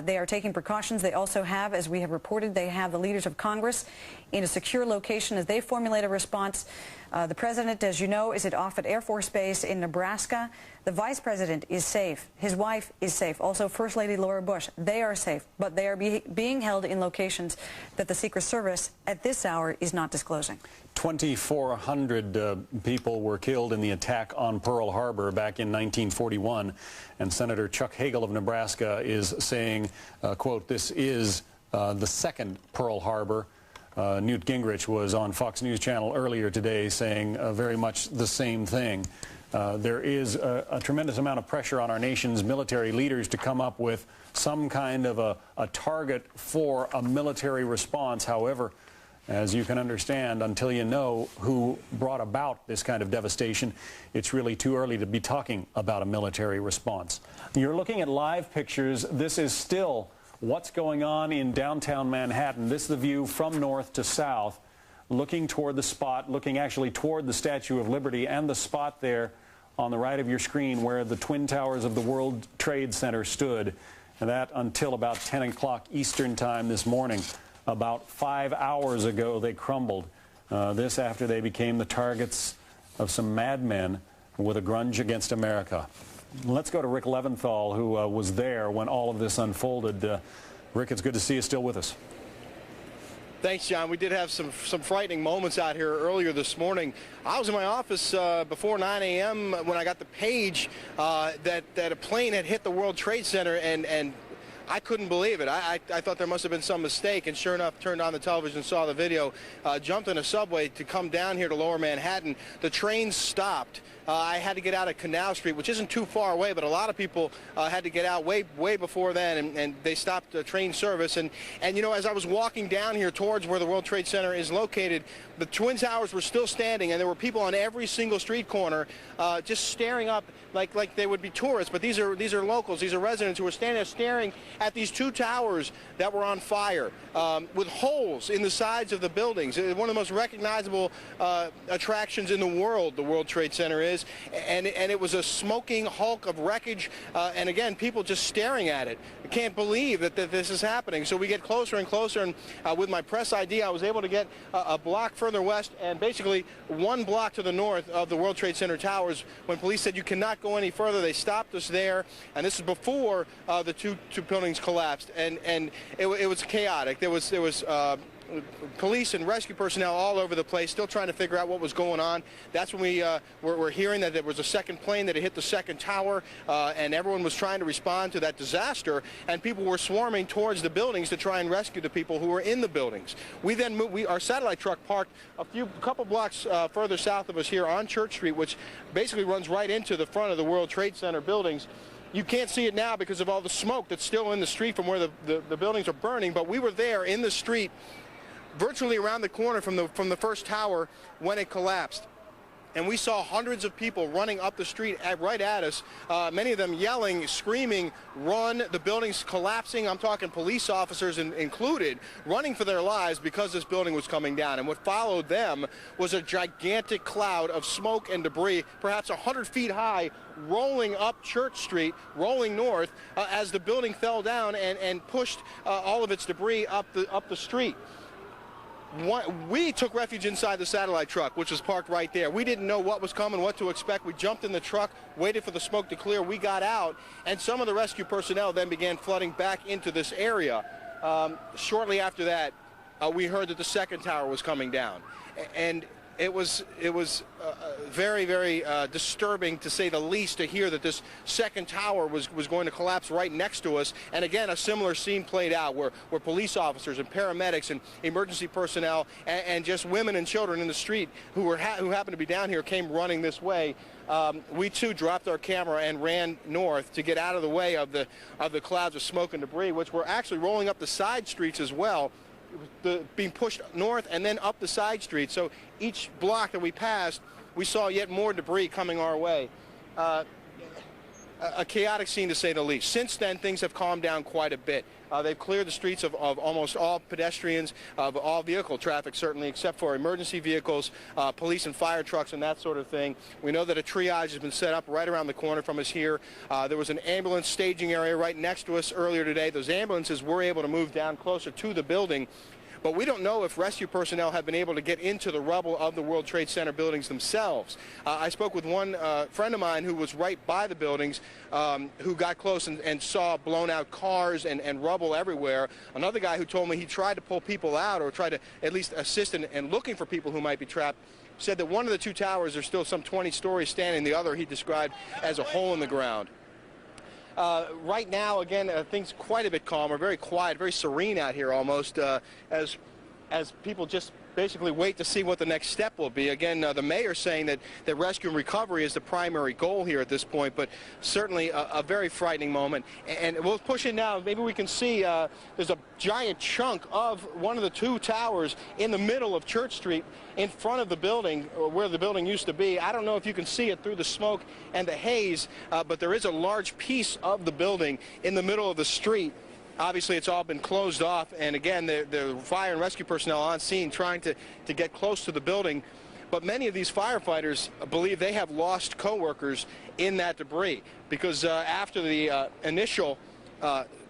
They are taking precautions. They also have, as we have reported, they have the leaders of Congress in a secure location as they formulate a response. The president, as you know, is at Offutt Air Force Base in Nebraska. The vice president is safe. His wife is safe. Also, First Lady Laura Bush. They are safe, but they are being held in locations that the Secret Service at this hour is not disclosing. 2,400 people were killed in the attack on Pearl Harbor back in 1941. And Senator Chuck Hagel of Nebraska is saying, quote, this is the second Pearl Harbor. Newt Gingrich was on Fox News Channel earlier today saying very much the same thing. There is a tremendous amount of pressure on our nation's military leaders to come up with some kind of a target for a military response. However, as you can understand, until you know who brought about this kind of devastation, it's really too early to be talking about a military response. You're looking at live pictures. This is still what's going on in downtown Manhattan. This is the view from north to south, looking toward the spot, looking actually toward the Statue of Liberty and the spot there on the right of your screen where the Twin Towers of the World Trade Center stood. And that until about 10 o'clock Eastern time this morning. About 5 hours ago, they crumbled. This after they became the targets of some madmen with a grudge against America. Let's go to Rick Leventhal, who was there when all of this unfolded. Rick, it's good to see you still with us. Thanks, John. We did have some frightening moments out here earlier this morning. I was in my office before 9 a.m. when I got the page that a plane had hit the World Trade Center, and I couldn't believe it. I thought there must have been some mistake, and sure enough, turned on the television, saw the video, jumped in a subway to come down here to Lower Manhattan. The train stopped. I had to get out of Canal Street, which isn't too far away, but a lot of people had to get out way before then, and they stopped train service. And you know, as I was walking down here towards where the World Trade Center is located, the Twin Towers were still standing, and there were people on every single street corner just staring up like they would be tourists. But these are locals, these are residents who were standing there staring at these two towers that were on fire with holes in the sides of the buildings. One of the most recognizable attractions in the world, the World Trade Center is. And it was a smoking hulk of wreckage, and again, people just staring at it. I can't believe that this is happening. So we get closer and closer, and with my press ID, I was able to get a block further west and basically 1 block to the north of the World Trade Center towers. When police said you cannot go any further, they stopped us there, and this is before the two buildings collapsed, and it was chaotic. There was police and rescue personnel all over the place, still trying to figure out what was going on. That's when we were hearing that there was a second plane that had hit the second tower, and everyone was trying to respond to that disaster, and people were swarming towards the buildings to try and rescue the people who were in the buildings. We then moved, our satellite truck parked a couple blocks further south of us here on Church Street, which basically runs right into the front of the World Trade Center buildings. You can't see it now because of all the smoke that's still in the street from where the buildings are burning, but we were there in the street virtually around the corner from the first tower when it collapsed. And we saw hundreds of people running up the street right at us, many of them yelling, screaming, run, the building's collapsing. I'm talking police officers included, running for their lives because this building was coming down. And what followed them was a gigantic cloud of smoke and debris, perhaps 100 feet high, rolling up Church Street, rolling north, as the building fell down and pushed all of its debris up the street. We took refuge inside the satellite truck, which was parked right there. We didn't know what was coming, what to expect. We jumped in the truck, waited for the smoke to clear. We got out, and some of the rescue personnel then began flooding back into this area. Shortly after that, we heard that the second tower was coming down. And It was very, very disturbing, to say the least, to hear that this second tower was going to collapse right next to us. And again, a similar scene played out where police officers and paramedics and emergency personnel and just women and children in the street who happened to be down here came running this way. We too dropped our camera and ran north to get out of the way of the clouds of smoke and debris, which were actually rolling up the side streets as well. Being pushed north and then up the side street. So each block that we passed, we saw yet more debris coming our way. A chaotic scene, to say the least. Since then, things have calmed down quite a bit. They've cleared the streets of almost all pedestrians, of all vehicle traffic, certainly, except for emergency vehicles, police and fire trucks and that sort of thing. We know that a triage has been set up right around the corner from us here. There was an ambulance staging area right next to us earlier today. Those ambulances were able to move down closer to the building. But we don't know if rescue personnel have been able to get into the rubble of the World Trade Center buildings themselves. I spoke with one friend of mine who was right by the buildings, who got close and saw blown out cars and rubble everywhere. Another guy who told me he tried to pull people out, or tried to at least assist in looking for people who might be trapped, said that one of the two towers, there's still some 20 stories standing. The other he described as a hole in the ground. Right now, again, things quite a bit calmer, very quiet, very serene out here almost, as people just basically wait to see what the next step will be. Again, the mayor saying that rescue and recovery is the primary goal here at this point, but certainly a very frightening moment. And we'll push in now. Maybe we can see there's a giant chunk of one of the two towers in the middle of Church Street, in front of the building, where the building used to be. I don't know if you can see it through the smoke and the haze, but there is a large piece of the building in the middle of the street. Obviously, it's all been closed off, and again, the fire and rescue personnel on scene trying to get close to the building. But many of these firefighters believe they have lost coworkers in that debris, because after the initial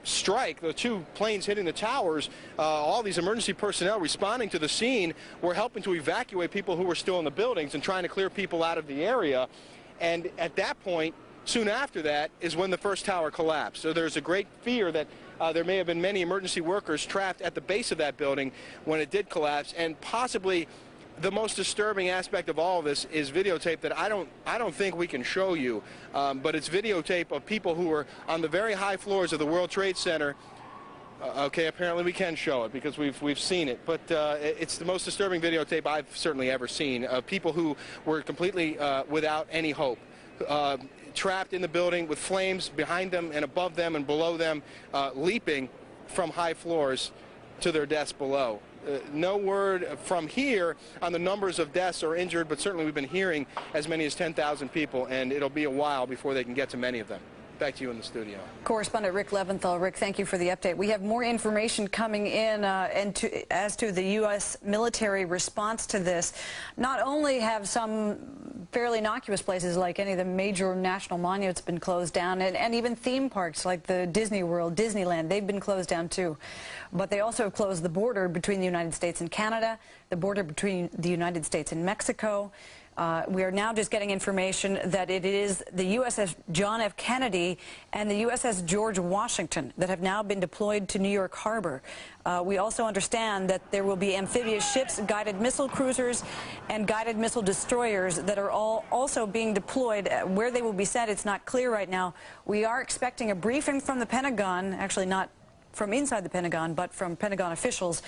strike, the two planes hitting the towers, all these emergency personnel responding to the scene were helping to evacuate people who were still in the buildings and trying to clear people out of the area. And at that point, soon after that, is when the first tower collapsed. So there's a great fear that there may have been many emergency workers trapped at the base of that building when it did collapse. And possibly the most disturbing aspect of all of this is videotape that I don't think we can show you, but it's videotape of people who were on the very high floors of the World Trade Center. Okay, apparently we can show it because we've seen it, but it's the most disturbing videotape I've certainly ever seen of people who were completely without any hope. Trapped in the building with flames behind them and above them and below them, leaping from high floors to their deaths below. No word from here on the numbers of deaths or injured, but certainly we've been hearing as many as 10,000 people, and it'll be a while before they can get to many of them. Back to you in the studio. Correspondent Rick Leventhal. Rick, thank you for the update. We have more information coming in as to the U.S. military response to this. Not only have some fairly innocuous places like any of the major national monuments been closed down, and even theme parks like the Disney World, Disneyland, they've been closed down too. But they also have closed the border between the United States and Canada, the border between the United States and Mexico. We are now just getting information that it is the USS John F. Kennedy and the USS George Washington that have now been deployed to New York Harbor. We also understand that there will be amphibious ships, guided missile cruisers, and guided missile destroyers that are all also being deployed. Where they will be sent, it's not clear right now. We are expecting a briefing from the Pentagon, actually not from inside the Pentagon, but from Pentagon officials.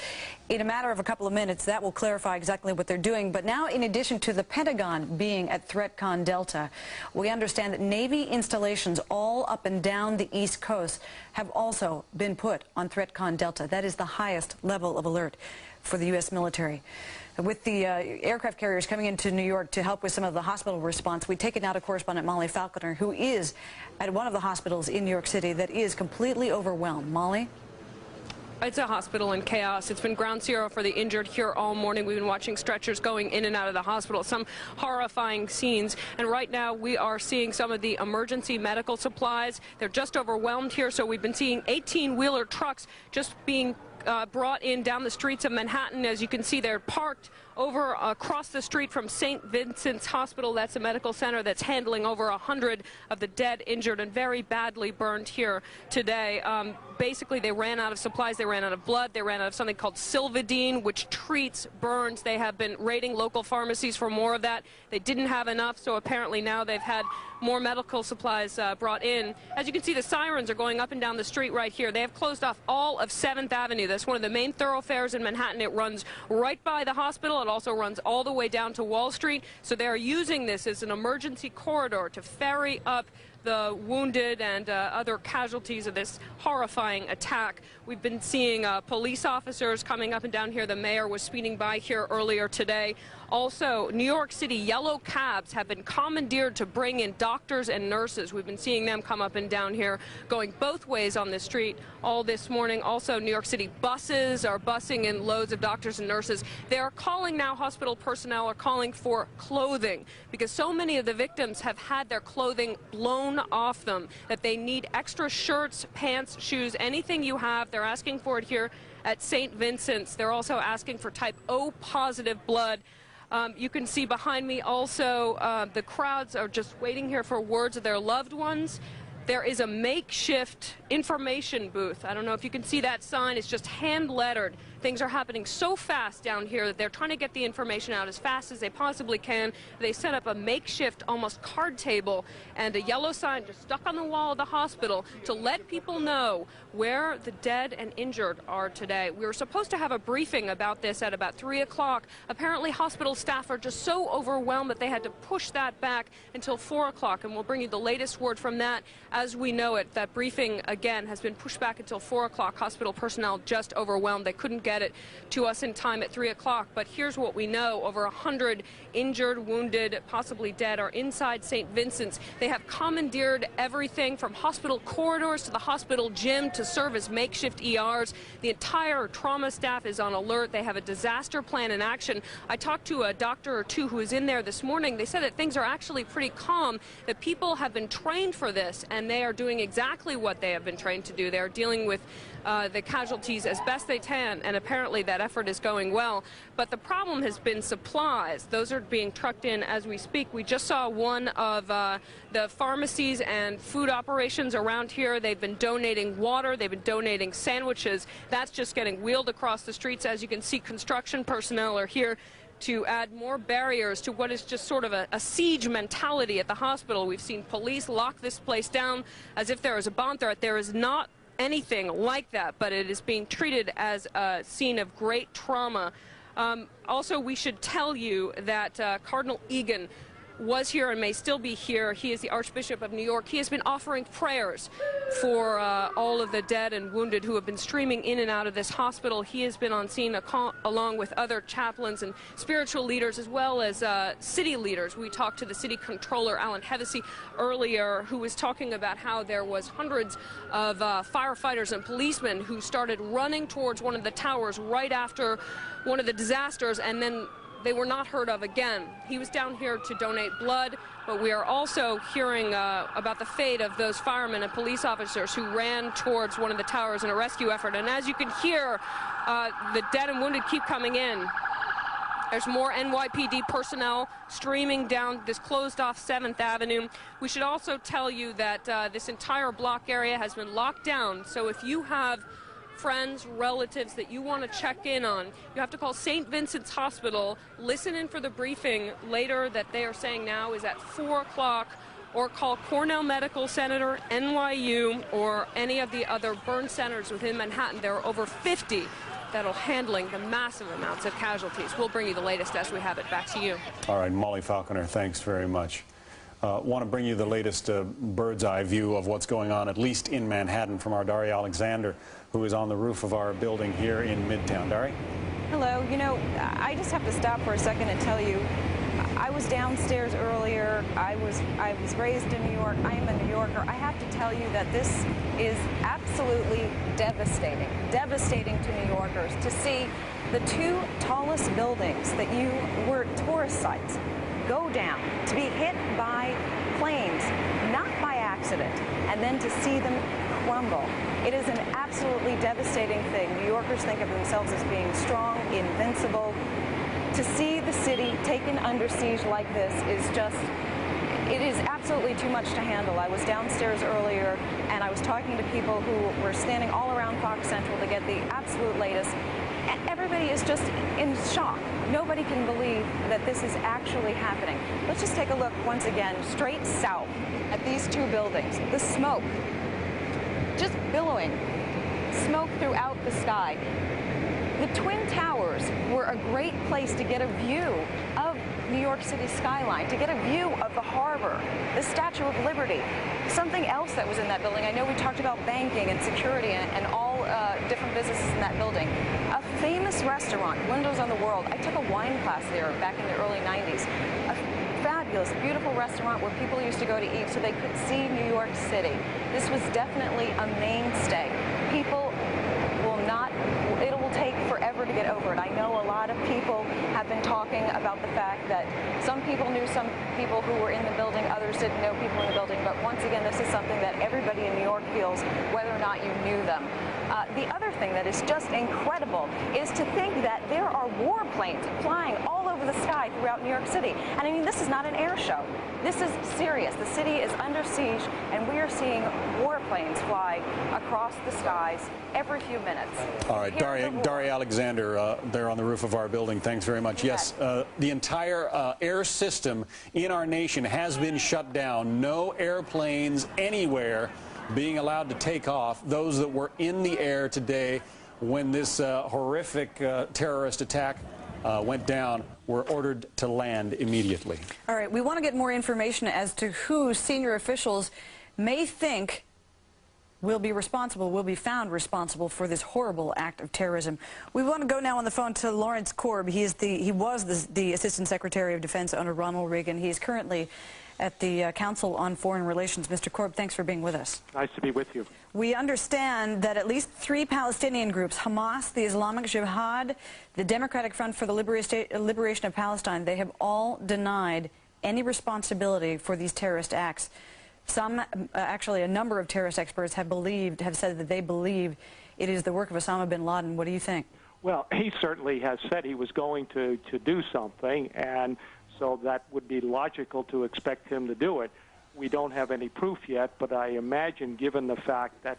In a matter of a couple of minutes, that will clarify exactly what they're doing. But now, in addition to the Pentagon being at ThreatCon Delta, we understand that Navy installations all up and down the East Coast have also been put on ThreatCon Delta. That is the highest level of alert for the U.S. military. With the aircraft carriers coming into New York to help with some of the hospital response, we take it now to correspondent Molly Falconer, who is at one of the hospitals in New York City that is completely overwhelmed. Molly? It's a hospital in chaos. It's been ground zero for the injured here all morning. We've been watching stretchers going in and out of the hospital, some horrifying scenes. And right now we are seeing some of the emergency medical supplies. They're just overwhelmed here, so we've been seeing 18-wheeler trucks just being brought in down the streets of Manhattan. As you can see, they're parked over across the street from St. Vincent's Hospital. That's a medical center that's handling over 100 of the dead, injured, and very badly burned here today. Basically, they ran out of supplies. They ran out of blood. They ran out of something called Silvadine, which treats burns. They have been raiding local pharmacies for more of that. They didn't have enough, so apparently now they've had more medical supplies brought in. As you can see, the sirens are going up and down the street right here. They have closed off all of 7th Avenue. That's one of the main thoroughfares in Manhattan. It runs right by the hospital. It also runs all the way down to Wall Street. So they're using this as an emergency corridor to ferry up the wounded and other casualties of this horrifying attack. We've been seeing police officers coming up and down here. The mayor was speeding by here earlier today. Also, New York City yellow cabs have been commandeered to bring in doctors and nurses. We've been seeing them come up and down here, going both ways on the street all this morning. Also, New York City buses are busing in loads of doctors and nurses. They are calling now, hospital personnel are calling for clothing, because so many of the victims have had their clothing blown off them that they need extra shirts, pants, shoes, anything you have. They're asking for it here at St. Vincent's. They're also asking for type O positive blood. You can see behind me also the crowds are just waiting here for words of their loved ones. There is a makeshift information booth. I don't know if you can see that sign. It's just hand lettered. Things are happening so fast down here that they're trying to get the information out as fast as they possibly can. They set up a makeshift, almost card table, and a yellow sign just stuck on the wall of the hospital to let people know where the dead and injured are today. We were supposed to have a briefing about this at about 3 o'clock. Apparently, hospital staff are just so overwhelmed that they had to push that back until 4 o'clock, and we'll bring you the latest word from that as we know it. That briefing, again, has been pushed back until 4 o'clock. Hospital personnel just overwhelmed. They couldn't get it to us in time at 3 o'clock. But here's what we know. Over 100 injured, wounded, possibly dead are inside St. Vincent's. They have commandeered everything from hospital corridors to the hospital gym to serve as makeshift ERs. The entire trauma staff is on alert. They have a disaster plan in action. I talked to a doctor or two who was in there this morning. They said that things are actually pretty calm, that people have been trained for this, and they are doing exactly what they have been trained to do. They are dealing with the casualties as best they can, and apparently that effort is going well. But the problem has been supplies. Those are being trucked in as we speak. We just saw one of the pharmacies and food operations around here. They've been donating water. They've been donating sandwiches. That's just getting wheeled across the streets. As you can see, construction personnel are here to add more barriers to what is just sort of a siege mentality at the hospital. We've seen police lock this place down as if there is a bomb threat. There is not anything like that, but it is being treated as a scene of great trauma. Also, we should tell you that Cardinal Egan was here and may still be here. He is the Archbishop of New York. He has been offering prayers for all of the dead and wounded who have been streaming in and out of this hospital. He has been on scene along with other chaplains and spiritual leaders, as well as city leaders. We talked to the city controller, Alan Hevesy, earlier, who was talking about how there was hundreds of firefighters and policemen who started running towards one of the towers right after one of the disasters, and then they were not heard of again. He was down here to donate blood, but we are also hearing about the fate of those firemen and police officers who ran towards one of the towers in a rescue effort. And as you can hear, the dead and wounded keep coming in. There's more NYPD personnel streaming down this closed-off 7th Avenue. We should also tell you that this entire block area has been locked down, so if you have friends, relatives that you want to check in on, you have to call St. Vincent's Hospital. Listen in for the briefing later that they are saying now is at 4 o'clock, or call Cornell Medical Center, NYU, or any of the other burn centers within Manhattan. There are over 50 that are handling the massive amounts of casualties. We'll bring you the latest as we have it. Back to you. All right, Molly Falconer, thanks very much. Want to bring you the latest bird's eye view of what's going on, at least in Manhattan, from our Dari Alexander, who is on the roof of our building here in Midtown. Dari? Hello. You know, I just have to stop for a second and tell you, I was downstairs earlier. I was raised in New York. I am a New Yorker. I have to tell you that this is absolutely devastating. Devastating to New Yorkers to see the two tallest buildings that were tourist sites go down, to be hit by planes, not by accident, and then to see them crumble. It is an absolutely devastating thing. New Yorkers think of themselves as being strong, invincible. To see the city taken under siege like this is just, it is absolutely too much to handle. I was downstairs earlier and I was talking to people who were standing all around Fox Central to get the absolute latest. And everybody is just in shock. Nobody can believe that this is actually happening. Let's just take a look once again straight south at these two buildings. The smoke, just billowing, smoke throughout the sky. The Twin Towers were a great place to get a view of New York City skyline, to get a view of the harbor, the Statue of Liberty. Something else that was in that building, I know we talked about banking and security and all different businesses in that building. A famous restaurant, Windows on the World. I took a wine class there back in the early 90s. A fabulous, beautiful restaurant where people used to go to eat so they could see New York City. This was definitely a mainstay. People will not, it will take forever to get over it. I know a lot of people have been talking about the fact that some people knew some people who were in the building, others didn't know people in the building, but once again, this is something that everybody in New York feels, whether or not you knew them. The other thing that is just incredible is to think that there are warplanes flying all over the sky throughout New York City. And I mean, this is not an air show. This is serious. The city is under siege, and we are seeing warplanes fly across the skies every few minutes. All right, Daria Alexander, there on the roof of our building. Thanks very much. Yes, the entire air system in our nation has been shut down. No airplanes anywhere being allowed to take off. Those that were in the air today when this horrific terrorist attack went down were ordered to land immediately. All right, we want to get more information as to who senior officials may think will be found responsible for this horrible act of terrorism. We want to go now on the phone to Lawrence Korb. He was the Assistant Secretary of Defense under Ronald Reagan. He is currently at the Council on Foreign Relations. Mr. Korb, thanks for being with us. Nice to be with you. We understand that at least 3 Palestinian groups, Hamas, the Islamic Jihad, the Democratic Front for the Liberation of Palestine, they have all denied any responsibility for these terrorist acts. Some, actually a number of terrorist experts have said that they believe it is the work of Osama bin Laden. What do you think? Well, he certainly has said he was going to do something, and so that would be logical to expect him to do it. We don't have any proof yet, but I imagine, given the fact that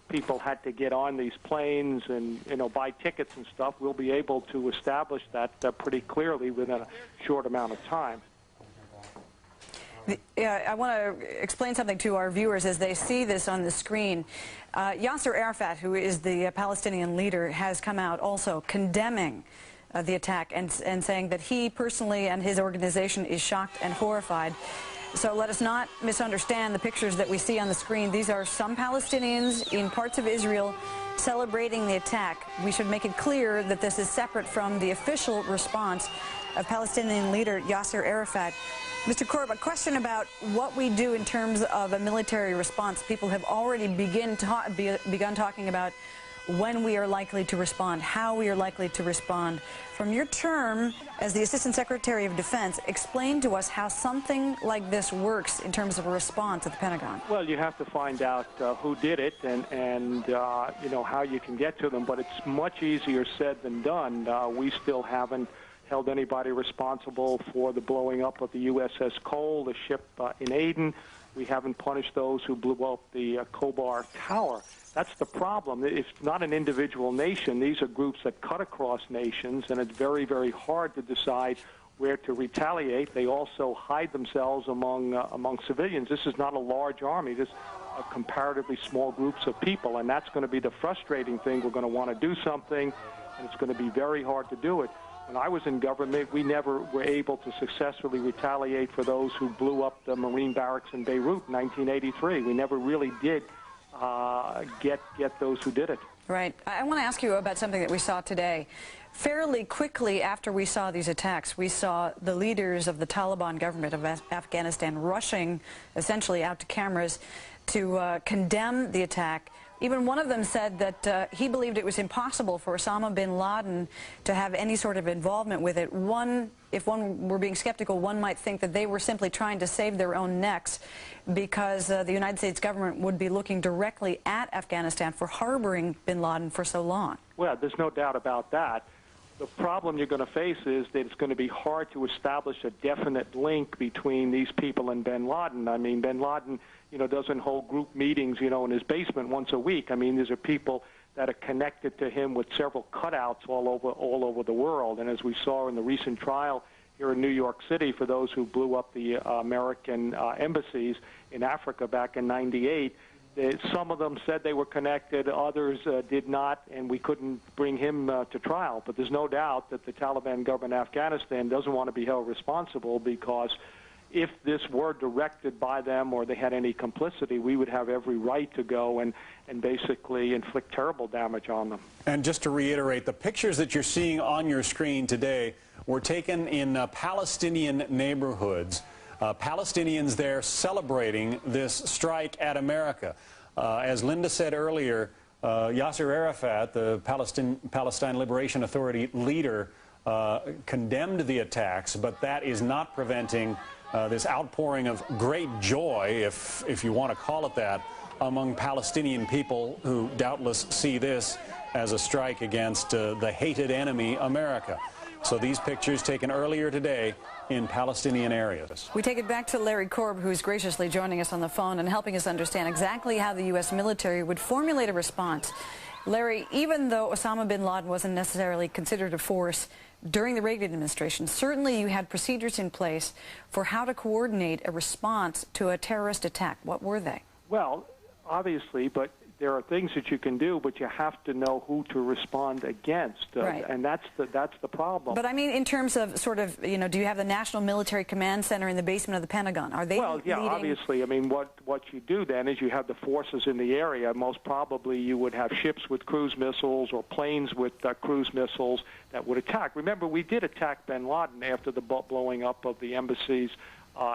people had to get on these planes and buy tickets and stuff, we'll be able to establish that pretty clearly within a short amount of time. I want to explain something to our viewers as they see this on the screen. Yasser Arafat, who is the Palestinian leader, has come out also condemning the attack and saying that he personally and his organization is shocked and horrified. So let us not misunderstand the pictures that we see on the screen. These are some Palestinians in parts of Israel celebrating the attack. We should make it clear that this is separate from the official response of Palestinian leader Yasser Arafat. Mr. Korb, a question about what we do in terms of a military response. People have already begun talking about when we are likely to respond, how we are likely to respond. From your term as the Assistant Secretary of Defense, explain to us how something like this works in terms of a response at the Pentagon. Well, you have to find out who did it and how you can get to them, but it's much easier said than done. We still haven't held anybody responsible for the blowing up of the USS Cole, the ship in Aden. We haven't punished those who blew up the Khobar Tower. That's the problem. It's not an individual nation. These are groups that cut across nations, and it's very, very hard to decide where to retaliate. They also hide themselves among civilians. This is not a large army. This are comparatively small groups of people, and that's going to be the frustrating thing. We're going to want to do something, and it's going to be very hard to do it. When I was in government, we never were able to successfully retaliate for those who blew up the Marine barracks in Beirut in 1983. We never really did get those who did it. Right. I want to ask you about something that we saw today. Fairly quickly after we saw these attacks, we saw the leaders of the Taliban government of Afghanistan rushing essentially out to cameras to condemn the attack, Even one of them said that he believed it was impossible for Osama bin Laden to have any sort of involvement with it. If one were being skeptical, one might think that they were simply trying to save their own necks because the United States government would be looking directly at Afghanistan for harboring bin Laden for so long. Well, there's no doubt about that. The problem you're going to face is that it's going to be hard to establish a definite link between these people and bin Laden. I mean, bin Laden, doesn't hold group meetings, in his basement once a week. I mean, these are people that are connected to him with several cutouts all over the world. And as we saw in the recent trial here in New York City for those who blew up the American embassies in Africa back in '98, some of them said they were connected, others did not, and we couldn't bring him to trial. But there's no doubt that the Taliban government in Afghanistan doesn't want to be held responsible, because if this were directed by them or they had any complicity, we would have every right to go and basically inflict terrible damage on them. And just to reiterate, the pictures that you're seeing on your screen today were taken in Palestinian neighborhoods. Palestinians there celebrating this strike at America. As Linda said earlier, Yasser Arafat, the Palestine Liberation Authority leader, condemned the attacks, but that is not preventing this outpouring of great joy, if you want to call it that, among Palestinian people who doubtless see this as a strike against the hated enemy, America. So these pictures taken earlier today in Palestinian areas. We take it back to Larry Korb, who's graciously joining us on the phone and helping us understand exactly how the U.S. military would formulate a response. Larry, even though Osama bin Laden wasn't necessarily considered a force during the Reagan administration, certainly you had procedures in place for how to coordinate a response to a terrorist attack. What were they? Well, obviously, but there are things that you can do, but you have to know who to respond against, right. And that's the problem. But I mean, in terms of sort of, do you have the National Military Command Center in the basement of the Pentagon? Are they Well, yeah, leading? Obviously. I mean, what you do then is you have the forces in the area. Most probably you would have ships with cruise missiles or planes with cruise missiles that would attack. Remember, we did attack bin Laden after the blowing up of the embassies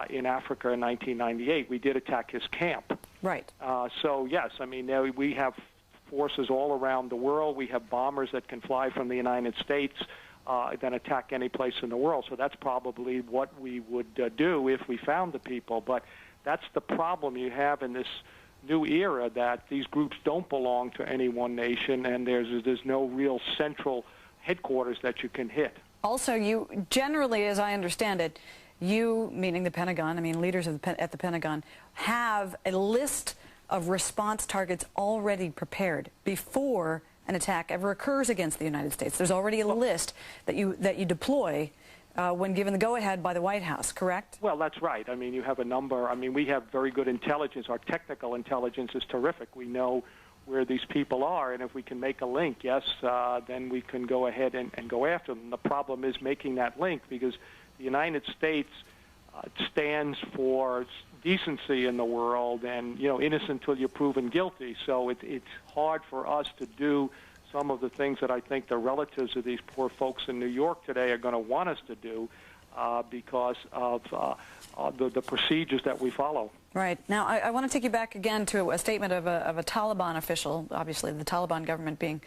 in Africa in 1998. We did attack his camp. Right. So, yes, I mean, we have forces all around the world. We have bombers that can fly from the United States that attack any place in the world. So that's probably what we would do if we found the people. But that's the problem you have in this new era, that these groups don't belong to any one nation, and there's no real central headquarters that you can hit. Also, you generally, as I understand it, you, meaning the Pentagon, I mean leaders at the Pentagon, have a list of response targets already prepared before an attack ever occurs against the United States. There's already a list that you deploy when given the go-ahead by the White House, correct? Well, that's right. I mean, you have a number. I mean, we have very good intelligence. Our technical intelligence is terrific. We know where these people are, and if we can make a link, yes, then we can go ahead and go after them. The problem is making that link, because the United States stands for decency in the world, and, innocent until you're proven guilty. So it's hard for us to do some of the things that I think the relatives of these poor folks in New York today are going to want us to do because of the procedures that we follow. Right. Now, I want to take you back again to a statement of a Taliban official, obviously the Taliban government being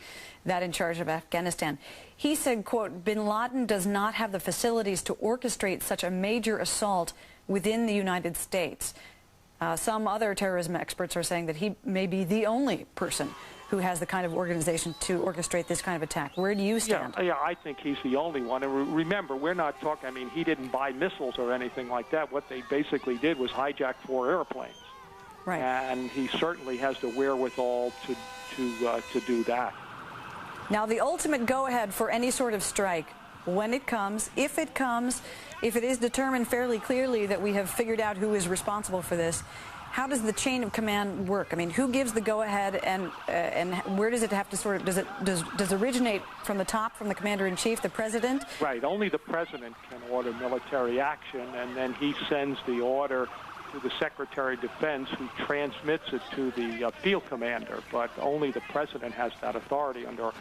that in charge of Afghanistan. He said, quote, bin Laden does not have the facilities to orchestrate such a major assault within the United States. Some other terrorism experts are saying that he may be the only person who has the kind of organization to orchestrate this kind of attack. Where do you stand? Yeah, I think he's the only one. And remember, we're not talking, I mean, he didn't buy missiles or anything like that. What they basically did was hijack 4 airplanes. Right. And he certainly has the wherewithal to do that. Now, the ultimate go-ahead for any sort of strike, when it comes, if it is determined fairly clearly that we have figured out who is responsible for this, how does the chain of command work? I mean, who gives the go-ahead, and where does it have to sort of, does it originate from the top, from the commander-in-chief, the president? Right. Only the president can order military action, and then he sends the order to the Secretary of Defense, who transmits it to the field commander. But only the president has that authority under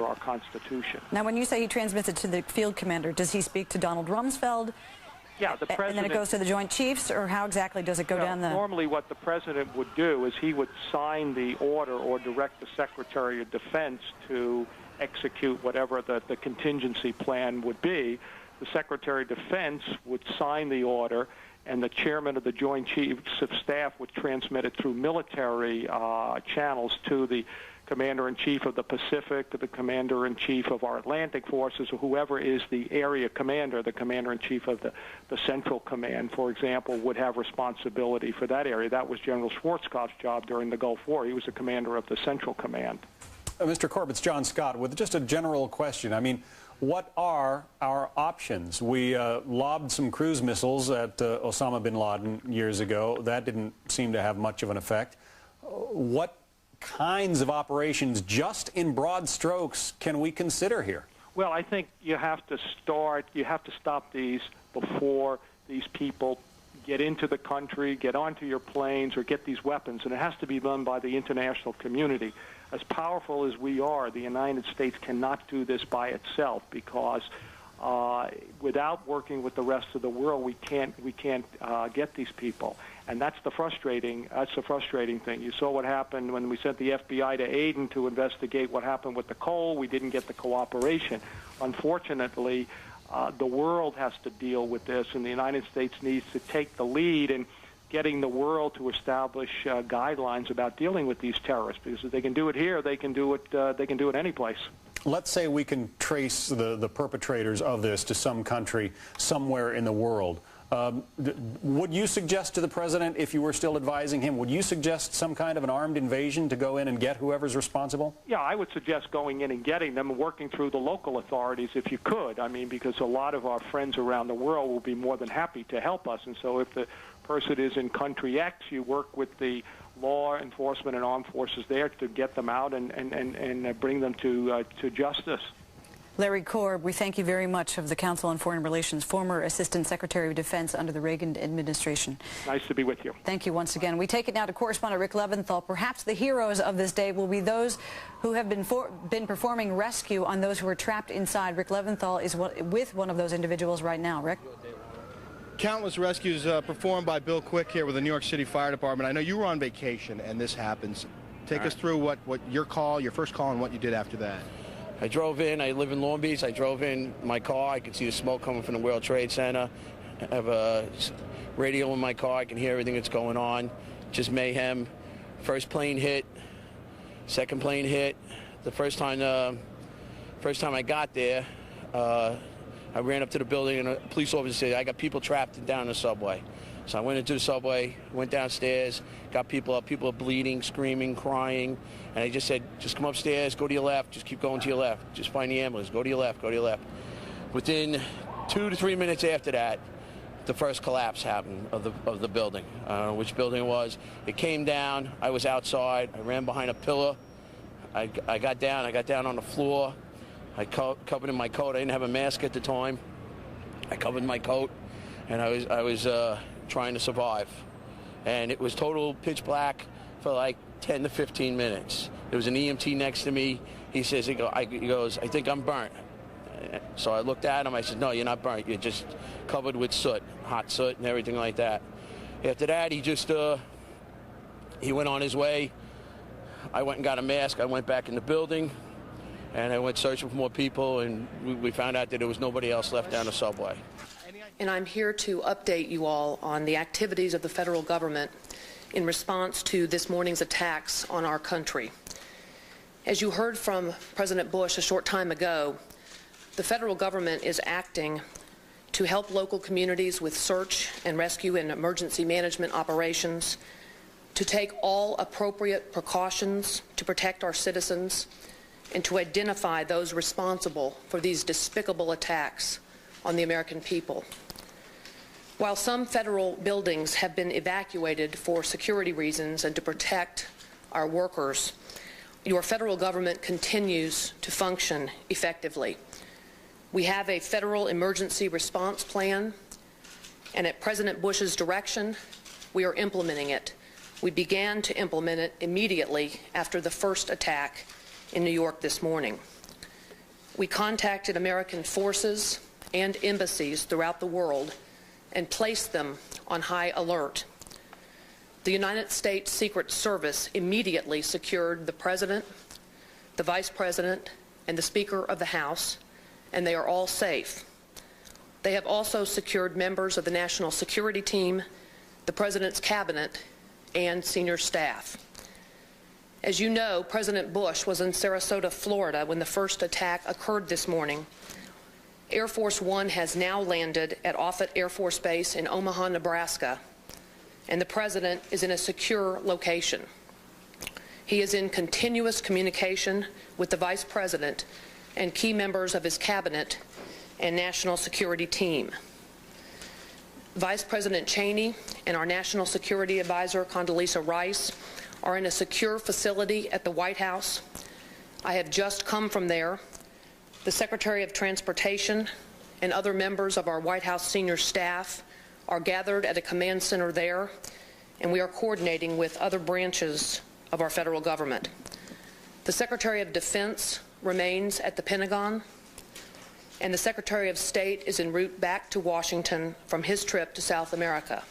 our Constitution. Now, when you say he transmits it to the field commander, does he speak to Donald Rumsfeld? Yeah, the president. And then it goes to the Joint Chiefs, or how exactly does it go down the... Normally what the president would do is he would sign the order or direct the Secretary of Defense to execute whatever the contingency plan would be. The Secretary of Defense would sign the order, and the chairman of the Joint Chiefs of Staff would transmit it through military channels to the Commander-in-Chief of the Pacific, to the Commander-in-Chief of our Atlantic forces, or whoever is the area commander. The Commander-in-Chief of the Central Command, for example, would have responsibility for that area. That was General Schwarzkopf's job during the Gulf War. He was the commander of the Central Command. Mr. Corbett's John Scott, with just a general question. I mean, what are our options? We lobbed some cruise missiles at Osama bin Laden years ago. That didn't seem to have much of an effect. What kinds of operations, just in broad strokes, can we consider here? Well, I think you have to stop these before these people get into the country, get onto your planes, or get these weapons, and it has to be done by the international community. As powerful as we are, the United States cannot do this by itself, because without working with the rest of the world, we can't get these people. And that's the frustrating thing. You saw what happened when we sent the FBI to Aden to investigate what happened with the coal. We didn't get the cooperation. Unfortunately, the world has to deal with this, and the United States needs to take the lead in getting the world to establish guidelines about dealing with these terrorists. Because if they can do it here, they can do it any place. Let's say we can trace the perpetrators of this to some country somewhere in the world. Would you suggest to the president, if you were still advising him, would you suggest some kind of an armed invasion to go in and get whoever's responsible? Yeah, I would suggest going in and getting them and working through the local authorities if you could. I mean, because a lot of our friends around the world will be more than happy to help us. And so if the person is in country X, you work with the law enforcement and armed forces there to get them out and bring them to justice. Larry Korb, we thank you very much, of the Council on Foreign Relations, former Assistant Secretary of Defense under the Reagan administration. Nice to be with you. Thank you once again. We take it now to correspondent Rick Leventhal. Perhaps the heroes of this day will be those who have been performing rescue on those who are trapped inside. Rick Leventhal is with one of those individuals right now. Rick? Countless rescues performed by Bill Quick here with the New York City Fire Department. I know you were on vacation and this happens. Take us through what your first call, and what you did after that. I drove in. I live in Long Beach. I drove in my car. I could see the smoke coming from the World Trade Center. I have a radio in my car. I can hear everything that's going on. Just mayhem. First plane hit. Second plane hit. The first time I got there, I ran up to the building, and a police officer said, "I got people trapped down in the subway." So I went into the subway, went downstairs, got people up. People are bleeding, screaming, crying. And I just said, just come upstairs, go to your left, just keep going to your left. Just find the ambulance, go to your left, go to your left. Within 2 to 3 minutes after that, the first collapse happened of the building. I don't know which building it was. It came down. I was outside. I ran behind a pillar. I got down on the floor. I covered in my coat. I didn't have a mask at the time. I covered my coat, and I was trying to survive. And it was total pitch black for like 10 to 15 minutes. There was an EMT next to me. He says, he goes, "I think I'm burnt." So I looked at him. I said, "No, you're not burnt. You're just covered with soot, hot soot and everything like that." After that, he went on his way. I went and got a mask. I went back in the building, and I went searching for more people, and we found out that there was nobody else left down the subway. And I'm here to update you all on the activities of the federal government in response to this morning's attacks on our country. As you heard from President Bush a short time ago, the federal government is acting to help local communities with search and rescue and emergency management operations, to take all appropriate precautions to protect our citizens, and to identify those responsible for these despicable attacks on the American people. While some federal buildings have been evacuated for security reasons and to protect our workers, your federal government continues to function effectively. We have a federal emergency response plan, and at President Bush's direction, we are implementing it. We began to implement it immediately after the first attack in New York this morning. We contacted American forces and embassies throughout the world and placed them on high alert. The United States Secret Service immediately secured the President, the Vice President, and the Speaker of the House, and they are all safe. They have also secured members of the National Security Team, the President's Cabinet, and senior staff. As you know, President Bush was in Sarasota, Florida, when the first attack occurred this morning. Air Force One has now landed at Offutt Air Force Base in Omaha, Nebraska, and the President is in a secure location. He is in continuous communication with the Vice President and key members of his Cabinet and National Security Team. Vice President Cheney and our National Security Advisor, Condoleezza Rice, are in a secure facility at the White House. I have just come from there. The Secretary of Transportation and other members of our White House senior staff are gathered at a command center there, and we are coordinating with other branches of our federal government. The Secretary of Defense remains at the Pentagon, and the Secretary of State is en route back to Washington from his trip to South America.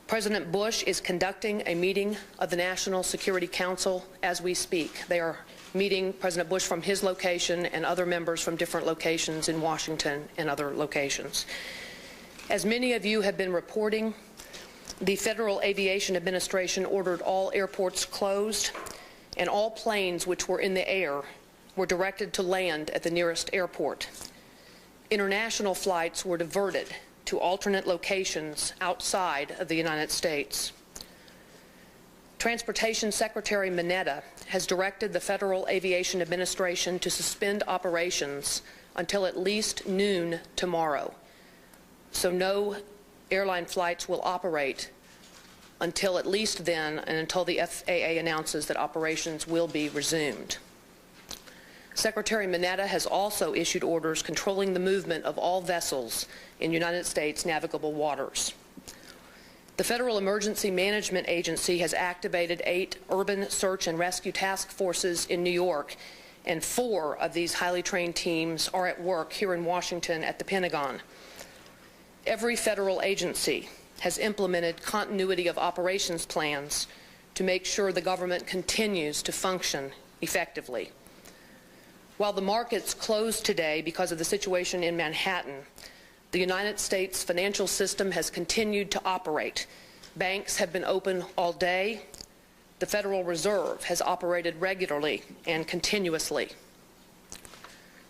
President Bush is conducting a meeting of the National Security Council as we speak. They are meeting President Bush from his location and other members from different locations in Washington and other locations. As many of you have been reporting, the Federal Aviation Administration ordered all airports closed, and all planes which were in the air were directed to land at the nearest airport. International flights were diverted to alternate locations outside of the United States. Transportation Secretary Mineta has directed the Federal Aviation Administration to suspend operations until at least noon tomorrow. So no airline flights will operate until at least then, and until the FAA announces that operations will be resumed. Secretary Mineta has also issued orders controlling the movement of all vessels in United States navigable waters. The Federal Emergency Management Agency has activated 8 urban search and rescue task forces in New York, and 4 of these highly trained teams are at work here in Washington at the Pentagon. Every federal agency has implemented continuity of operations plans to make sure the government continues to function effectively. While the markets closed today because of the situation in Manhattan, the United States financial system has continued to operate. Banks have been open all day. The Federal Reserve has operated regularly and continuously.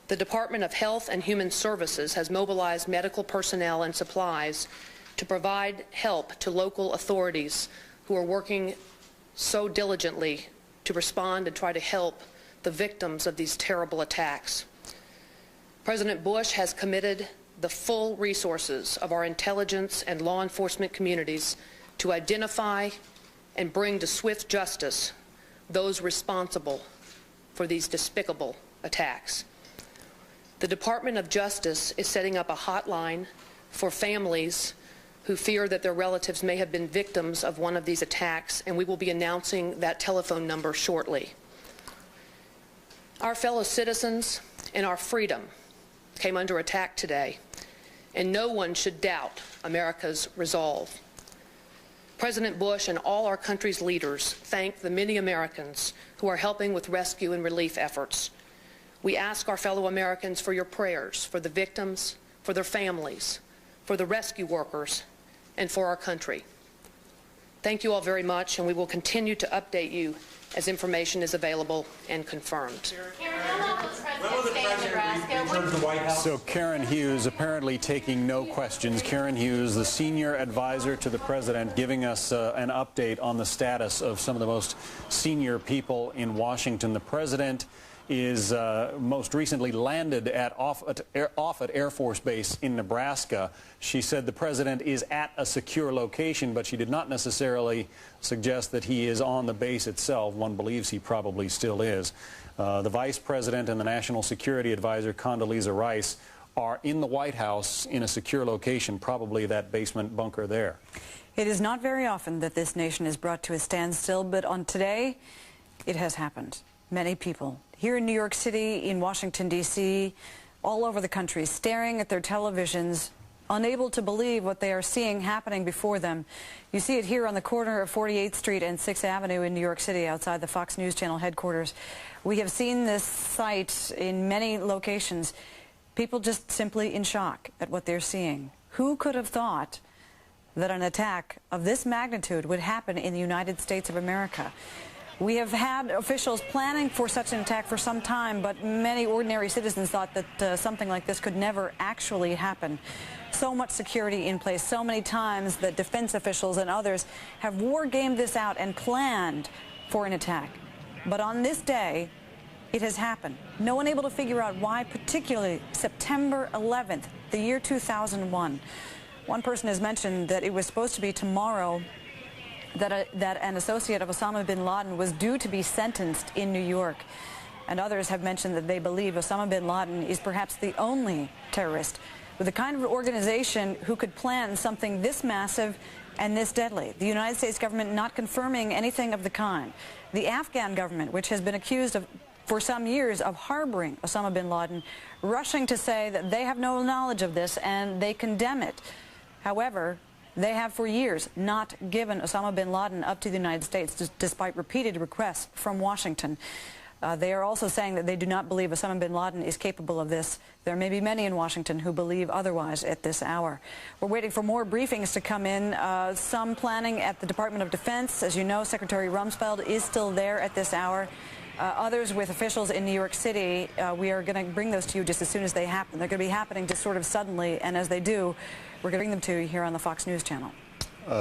The Department of Health and Human Services has mobilized medical personnel and supplies to provide help to local authorities who are working so diligently to respond and try to help the victims of these terrible attacks. President Bush has committed the full resources of our intelligence and law enforcement communities to identify and bring to swift justice those responsible for these despicable attacks. The Department of Justice is setting up a hotline for families who fear that their relatives may have been victims of one of these attacks, and we will be announcing that telephone number shortly. Our fellow citizens and our freedom came under attack today, and no one should doubt America's resolve. President Bush and all our country's leaders thank the many Americans who are helping with rescue and relief efforts. We ask our fellow Americans for your prayers for the victims, for their families, for the rescue workers, and for our country. Thank you all very much, and we will continue to update you as information is available and confirmed. So Karen Hughes apparently taking no questions. Karen Hughes, the senior advisor to the president, giving us an update on the status of some of the most senior people in Washington. The president is most recently landed at Offutt Air Force Base in Nebraska. She said the president is at a secure location, but she did not necessarily suggest that he is on the base itself. One believes he probably still is. The vice president and the national security advisor, Condoleezza Rice, are in the White House in a secure location, probably that basement bunker there. It is not very often that this nation is brought to a standstill, but on today, it has happened. Many people here in New York City, in Washington, D.C., all over the country, staring at their televisions unable to believe what they are seeing happening before them. You see it here on the corner of 48th Street and 6th Avenue in New York City outside the Fox News Channel headquarters. We have seen this site in many locations. People just simply in shock at what they're seeing. Who could have thought that an attack of this magnitude would happen in the United States of America? We have had officials planning for such an attack for some time, but many ordinary citizens thought that something like this could never actually happen. So much security in place, so many times that defense officials and others have war-gamed this out and planned for an attack. But on this day, it has happened. No one able to figure out why, particularly September 11th, the year 2001. One person has mentioned that it was supposed to be tomorrow that an associate of Osama bin Laden was due to be sentenced in New York. And others have mentioned that they believe Osama bin Laden is perhaps the only terrorist with the kind of organization who could plan something this massive and this deadly. The United States government not confirming anything of the kind. The Afghan government, which has been accused of for some years of harboring Osama bin Laden, rushing to say that they have no knowledge of this and they condemn it. However, they have for years not given Osama bin Laden up to the United States, despite repeated requests from Washington. They are also saying that they do not believe Osama bin Laden is capable of this. There may be many in Washington who believe otherwise at this hour. We're waiting for more briefings to come in. Some planning at the Department of Defense. As you know, Secretary Rumsfeld is still there at this hour. Others with officials in New York City, we are going to bring those to you just as soon as they happen. They're going to be happening just sort of suddenly, and as they do, we're going to bring them to you here on the Fox News Channel.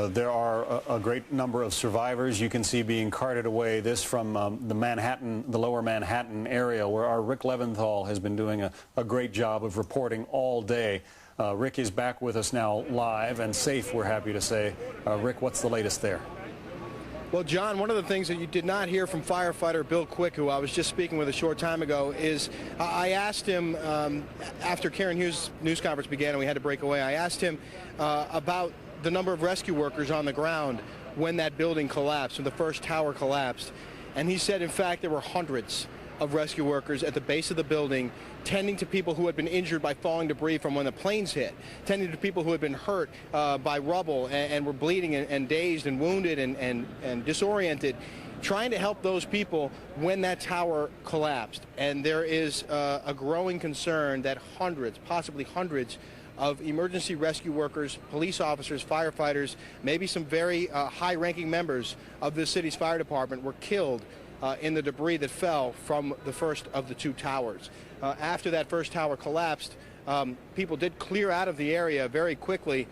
There are a great number of survivors you can see being carted away. This from the lower Manhattan area, where our Rick Leventhal has been doing a great job of reporting all day. Rick is back with us now live and safe, we're happy to say. Rick, what's the latest there? Well, John, one of the things that you did not hear from firefighter Bill Quick, who I was just speaking with a short time ago, is I asked him, after Karen Hughes' news conference began and we had to break away, I asked him about the number of rescue workers on the ground when that building collapsed, when the first tower collapsed. And he said, in fact, there were hundreds of rescue workers at the base of the building tending to people who had been injured by falling debris from when the planes hit, tending to people who had been hurt by rubble and were bleeding and dazed and wounded and disoriented, trying to help those people when that tower collapsed. And there is a growing concern that hundreds, possibly hundreds, of emergency rescue workers, police officers, firefighters, maybe some very high-ranking members of the city's fire department were killed in the debris that fell from the first of the two towers. After that first tower collapsed, people did clear out of the area very quickly.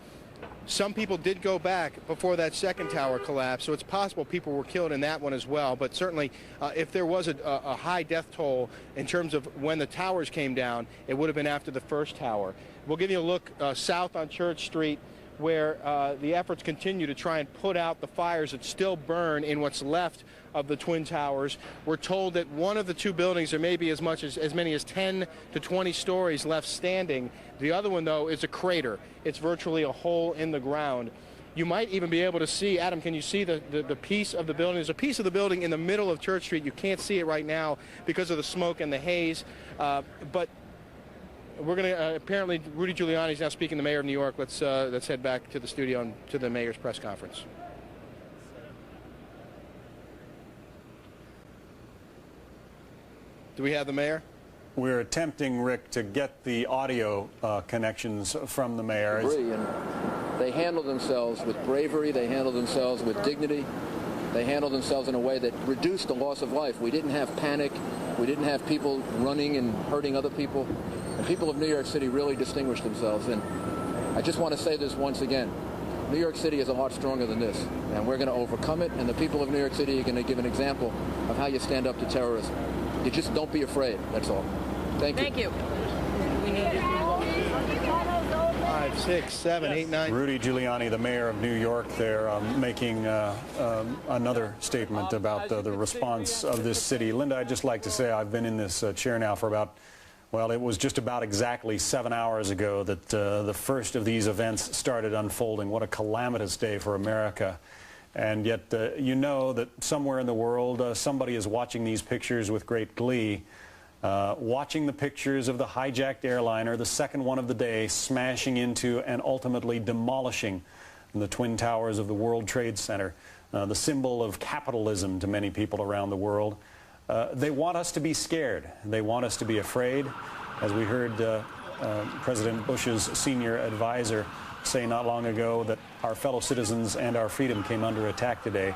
Some people did go back before that second tower collapsed, so it's possible people were killed in that one as well. But certainly, if there was a high death toll in terms of when the towers came down, it would have been after the first tower. We'll give you a look south on Church Street, where the efforts continue to try and put out the fires that still burn in what's left of the Twin Towers. We're told that one of the two buildings, there may be as many as 10 to 20 stories left standing. The other one, though, is a crater. It's virtually a hole in the ground. You might even be able to see, Adam, can you see the piece of the building? There's a piece of the building in the middle of Church Street. You can't see it right now because of the smoke and the haze, but we're going to, apparently, Rudy Giuliani is now speaking to the mayor of New York. Let's head back to the studio and to the mayor's press conference. Do we have the mayor? We're attempting, Rick, to get the audio connections from the mayor. And they handled themselves with bravery. They handled themselves with dignity. They handled themselves in a way that reduced the loss of life. We didn't have panic. We didn't have people running and hurting other people. The people of New York City really distinguished themselves. And I just want to say this once again. New York City is a lot stronger than this, and we're going to overcome it, and the people of New York City are going to give an example of how you stand up to terrorism. You just don't be afraid, that's all. Thank you. Thank you. 5, 6, 7, 8, 9. Rudy Giuliani, the mayor of New York, there making another statement about the response of this city. Linda, I'd just like to say I've been in this chair now for about, well, it was just about exactly 7 hours ago that the first of these events started unfolding. What a calamitous day for America. And yet, you know that somewhere in the world, somebody is watching these pictures with great glee. watching the pictures of the hijacked airliner, the second one of the day, smashing into and ultimately demolishing the Twin Towers of the World Trade Center, the symbol of capitalism to many people around the world. They want us to be scared. They want us to be afraid. As we heard President Bush's senior advisor say not long ago that our fellow citizens and our freedom came under attack today.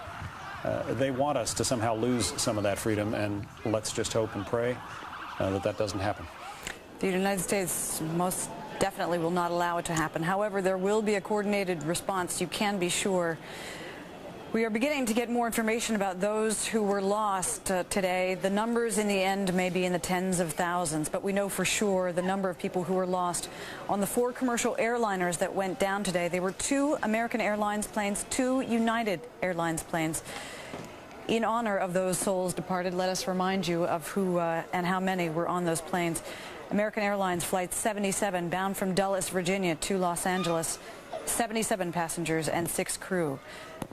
They want us to somehow lose some of that freedom, and let's just hope and pray that that doesn't happen. The United States most definitely will not allow it to happen. However, there will be a coordinated response, you can be sure. We are beginning to get more information about those who were lost today. The numbers in the end may be in the tens of thousands, but we know for sure the number of people who were lost on the 4 commercial airliners that went down today. They were 2 American Airlines planes, 2 United Airlines planes. In honor of those souls departed, let us remind you of who and how many were on those planes. American Airlines Flight 77, bound from Dulles, Virginia to Los Angeles, 77 passengers and 6 crew.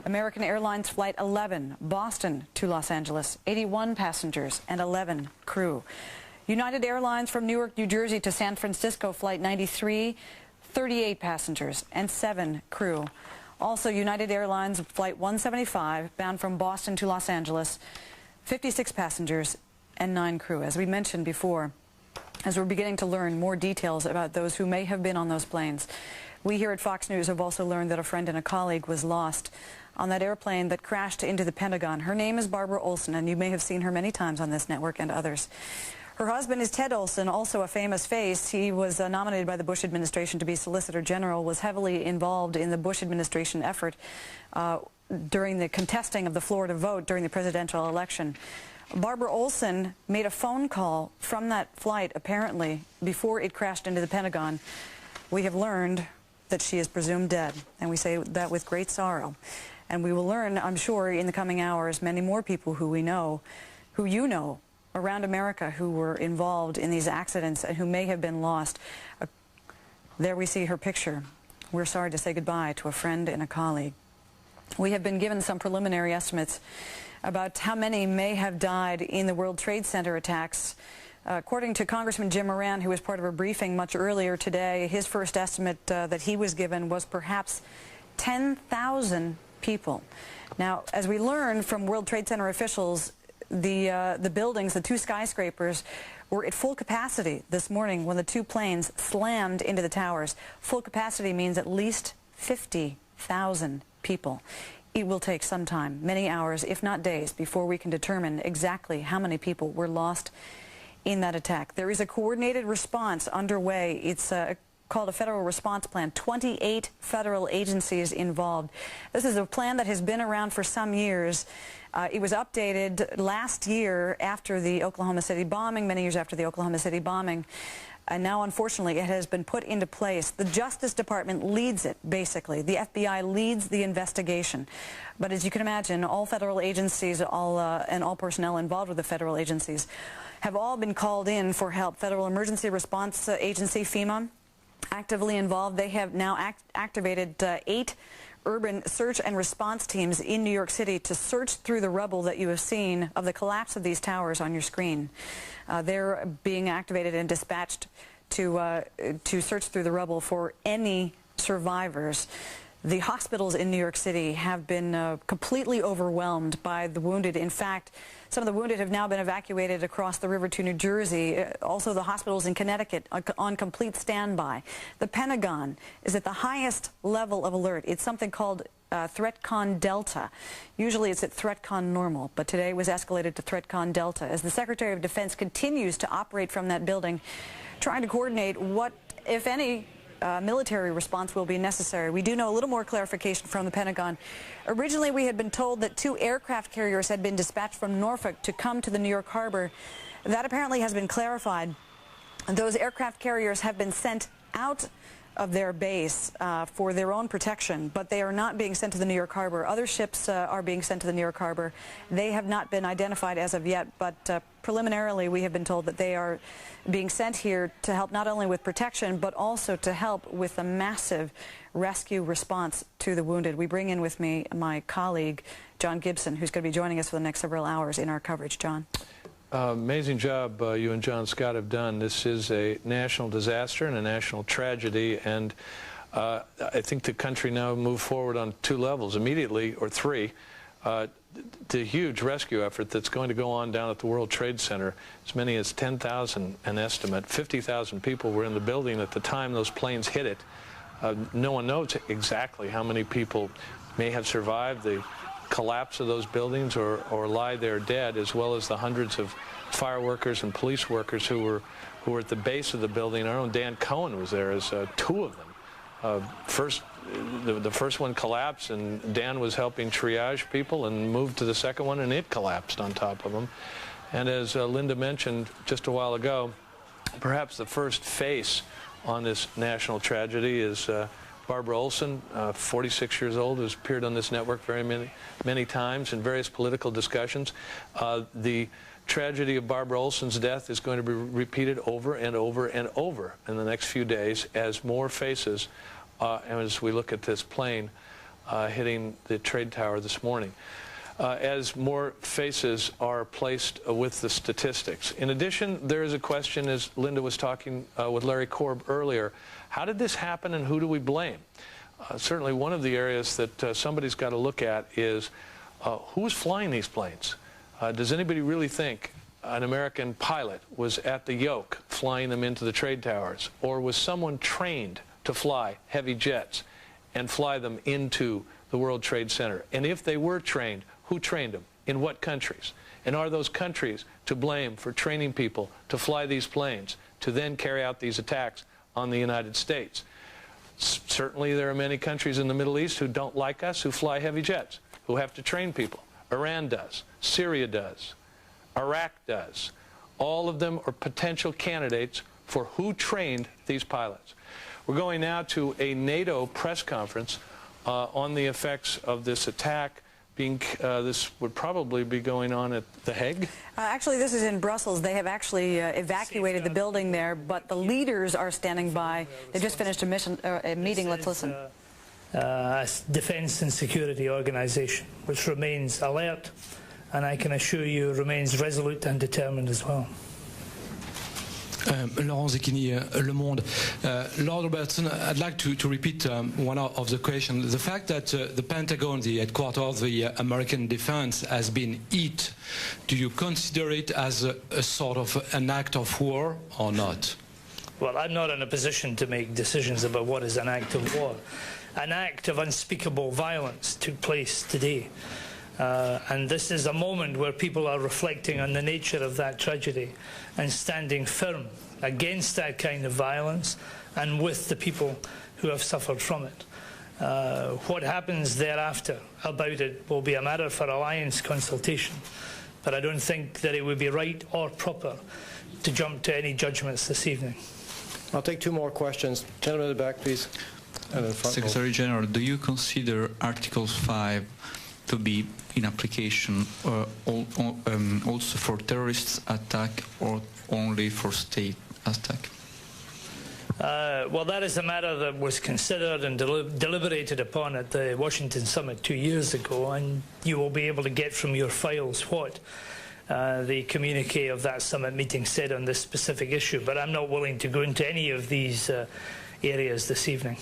American Airlines Flight 11, Boston to Los Angeles, 81 passengers and 11 crew. United Airlines from Newark, New Jersey to San Francisco, Flight 93, 38 passengers and 7 crew. Also, United Airlines Flight 175, bound from Boston to Los Angeles, 56 passengers and 9 crew. As we mentioned before, as we're beginning to learn more details about those who may have been on those planes, we here at Fox News have also learned that a friend and a colleague was lost on that airplane that crashed into the Pentagon. Her name is Barbara Olson, and you may have seen her many times on this network and others. Her husband is Ted Olson, also a famous face. He was nominated by the Bush administration to be Solicitor General, was heavily involved in the Bush administration effort during the contesting of the Florida vote during the presidential election. Barbara Olson made a phone call from that flight, apparently, before it crashed into the Pentagon. We have learned that she is presumed dead, and we say that with great sorrow. And we will learn, I'm sure, in the coming hours, many more people who we know, who you know, around America who were involved in these accidents and who may have been lost. There we see her picture. We're sorry to say goodbye to a friend and a colleague. We have been given some preliminary estimates about how many may have died in the World Trade Center attacks. According to Congressman Jim Moran, who was part of a briefing much earlier today, his first estimate that he was given was perhaps 10,000 people. Now, as we learned from World Trade Center officials, the buildings, the 2 skyscrapers, were at full capacity this morning when the 2 planes slammed into the towers. Full capacity means at least 50,000 people. It will take some time, many hours, if not days, before we can determine exactly how many people were lost in that attack. There is a coordinated response underway. It's called a Federal Response Plan. 28 federal agencies involved. This is a plan that has been around for some years. It was updated last year after the Oklahoma City bombing, many years after the Oklahoma City bombing. And now, unfortunately, it has been put into place. The Justice Department leads it, basically. The FBI leads the investigation. But as you can imagine, all federal agencies, all personnel involved with the federal agencies have all been called in for help. Federal Emergency Response Agency, FEMA, actively involved. They have now activated 8 urban search and response teams in New York City to search through the rubble that you have seen of the collapse of these towers on your screen. They're being activated and dispatched to search through the rubble for any survivors. The hospitals in New York City have been completely overwhelmed by the wounded. In fact, some of the wounded have now been evacuated across the river to New Jersey. Also, the hospitals in Connecticut on complete standby. The Pentagon is at the highest level of alert. It's something called ThreatCon Delta. Usually it's at ThreatCon Normal, but today was escalated to ThreatCon Delta as the Secretary of Defense continues to operate from that building, trying to coordinate what, if any, military response will be necessary. We do know a little more clarification from the Pentagon. Originally, we had been told that 2 aircraft carriers had been dispatched from Norfolk to come to the New York harbor. That apparently has been clarified. Those aircraft carriers have been sent out of their base for their own protection, but they are not being sent to the New York harbor. Other ships are being sent to the New York harbor. They have not been identified as of yet, but preliminarily we have been told that they are being sent here to help not only with protection, but also to help with a massive rescue response to the wounded. We bring in with me my colleague, John Gibson, who's going to be joining us for the next several hours in our coverage. John. Amazing job you and John Scott have done. This is a national disaster and a national tragedy, and I think the country now moved forward on 2 levels immediately, or 3. The huge rescue effort that's going to go on down at the World Trade Center. As many as 10,000, an estimate. 50,000 people were in the building at the time those planes hit it. No one knows exactly how many people may have survived the collapse of those buildings or lie there dead, as well as the hundreds of fire workers and police workers who were at the base of the building. Our own Dan Cohen was there as 2 of them. The first one collapsed, and Dan was helping triage people, and moved to the second one, and it collapsed on top of them. And as Linda mentioned just a while ago, perhaps the first face on this national tragedy is Barbara Olson, 46 years old, who's appeared on this network many times in various political discussions. The tragedy of Barbara Olson's death is going to be repeated over and over and over in the next few days as more faces, as we look at this plane hitting the trade tower this morning. As more faces are placed with the statistics. In addition, there is a question, as Linda was talking with Larry Korb earlier, how did this happen and who do we blame? Certainly one of the areas that somebody's got to look at is who's flying these planes? Does anybody really think an American pilot was at the yoke flying them into the trade towers? Or was someone trained to fly heavy jets and fly them into the World Trade Center? And if they were trained, who trained them? In what countries? And are those countries to blame for training people to fly these planes to then carry out these attacks on the United States? Certainly there are many countries in the Middle East who don't like us, who fly heavy jets, who have to train people. Iran does. Syria does. Iraq does. All of them are potential candidates for who trained these pilots. We're going now to a NATO press conference on the effects of this attack. This would probably be going on at The Hague? Actually, this is in Brussels. They have actually evacuated the building there, but the leaders are standing by. They just finished a meeting. Let's listen. A defence and security organisation, which remains alert, and I can assure you remains resolute and determined as well. Laurent Zecchini, Le Monde. Lord Robertson, I'd like to repeat one of the questions. The fact that the Pentagon, the headquarters of the American defense, has been hit, do you consider it as a sort of an act of war or not? Well, I'm not in a position to make decisions about what is an act of war. An act of unspeakable violence took place today. And this is a moment where people are reflecting on the nature of that tragedy and standing firm against that kind of violence and with the people who have suffered from it. What happens thereafter about it will be a matter for alliance consultation, but I don't think that it would be right or proper to jump to any judgments this evening. I'll take 2 more questions. Gentleman in the back, please. Secretary General, do you consider Article 5 to be in application also for terrorist attack or only for state attack? Well, that is a matter that was considered and deliberated upon at the Washington summit 2 years ago, and you will be able to get from your files what the communique of that summit meeting said on this specific issue. But I'm not willing to go into any of these areas this evening.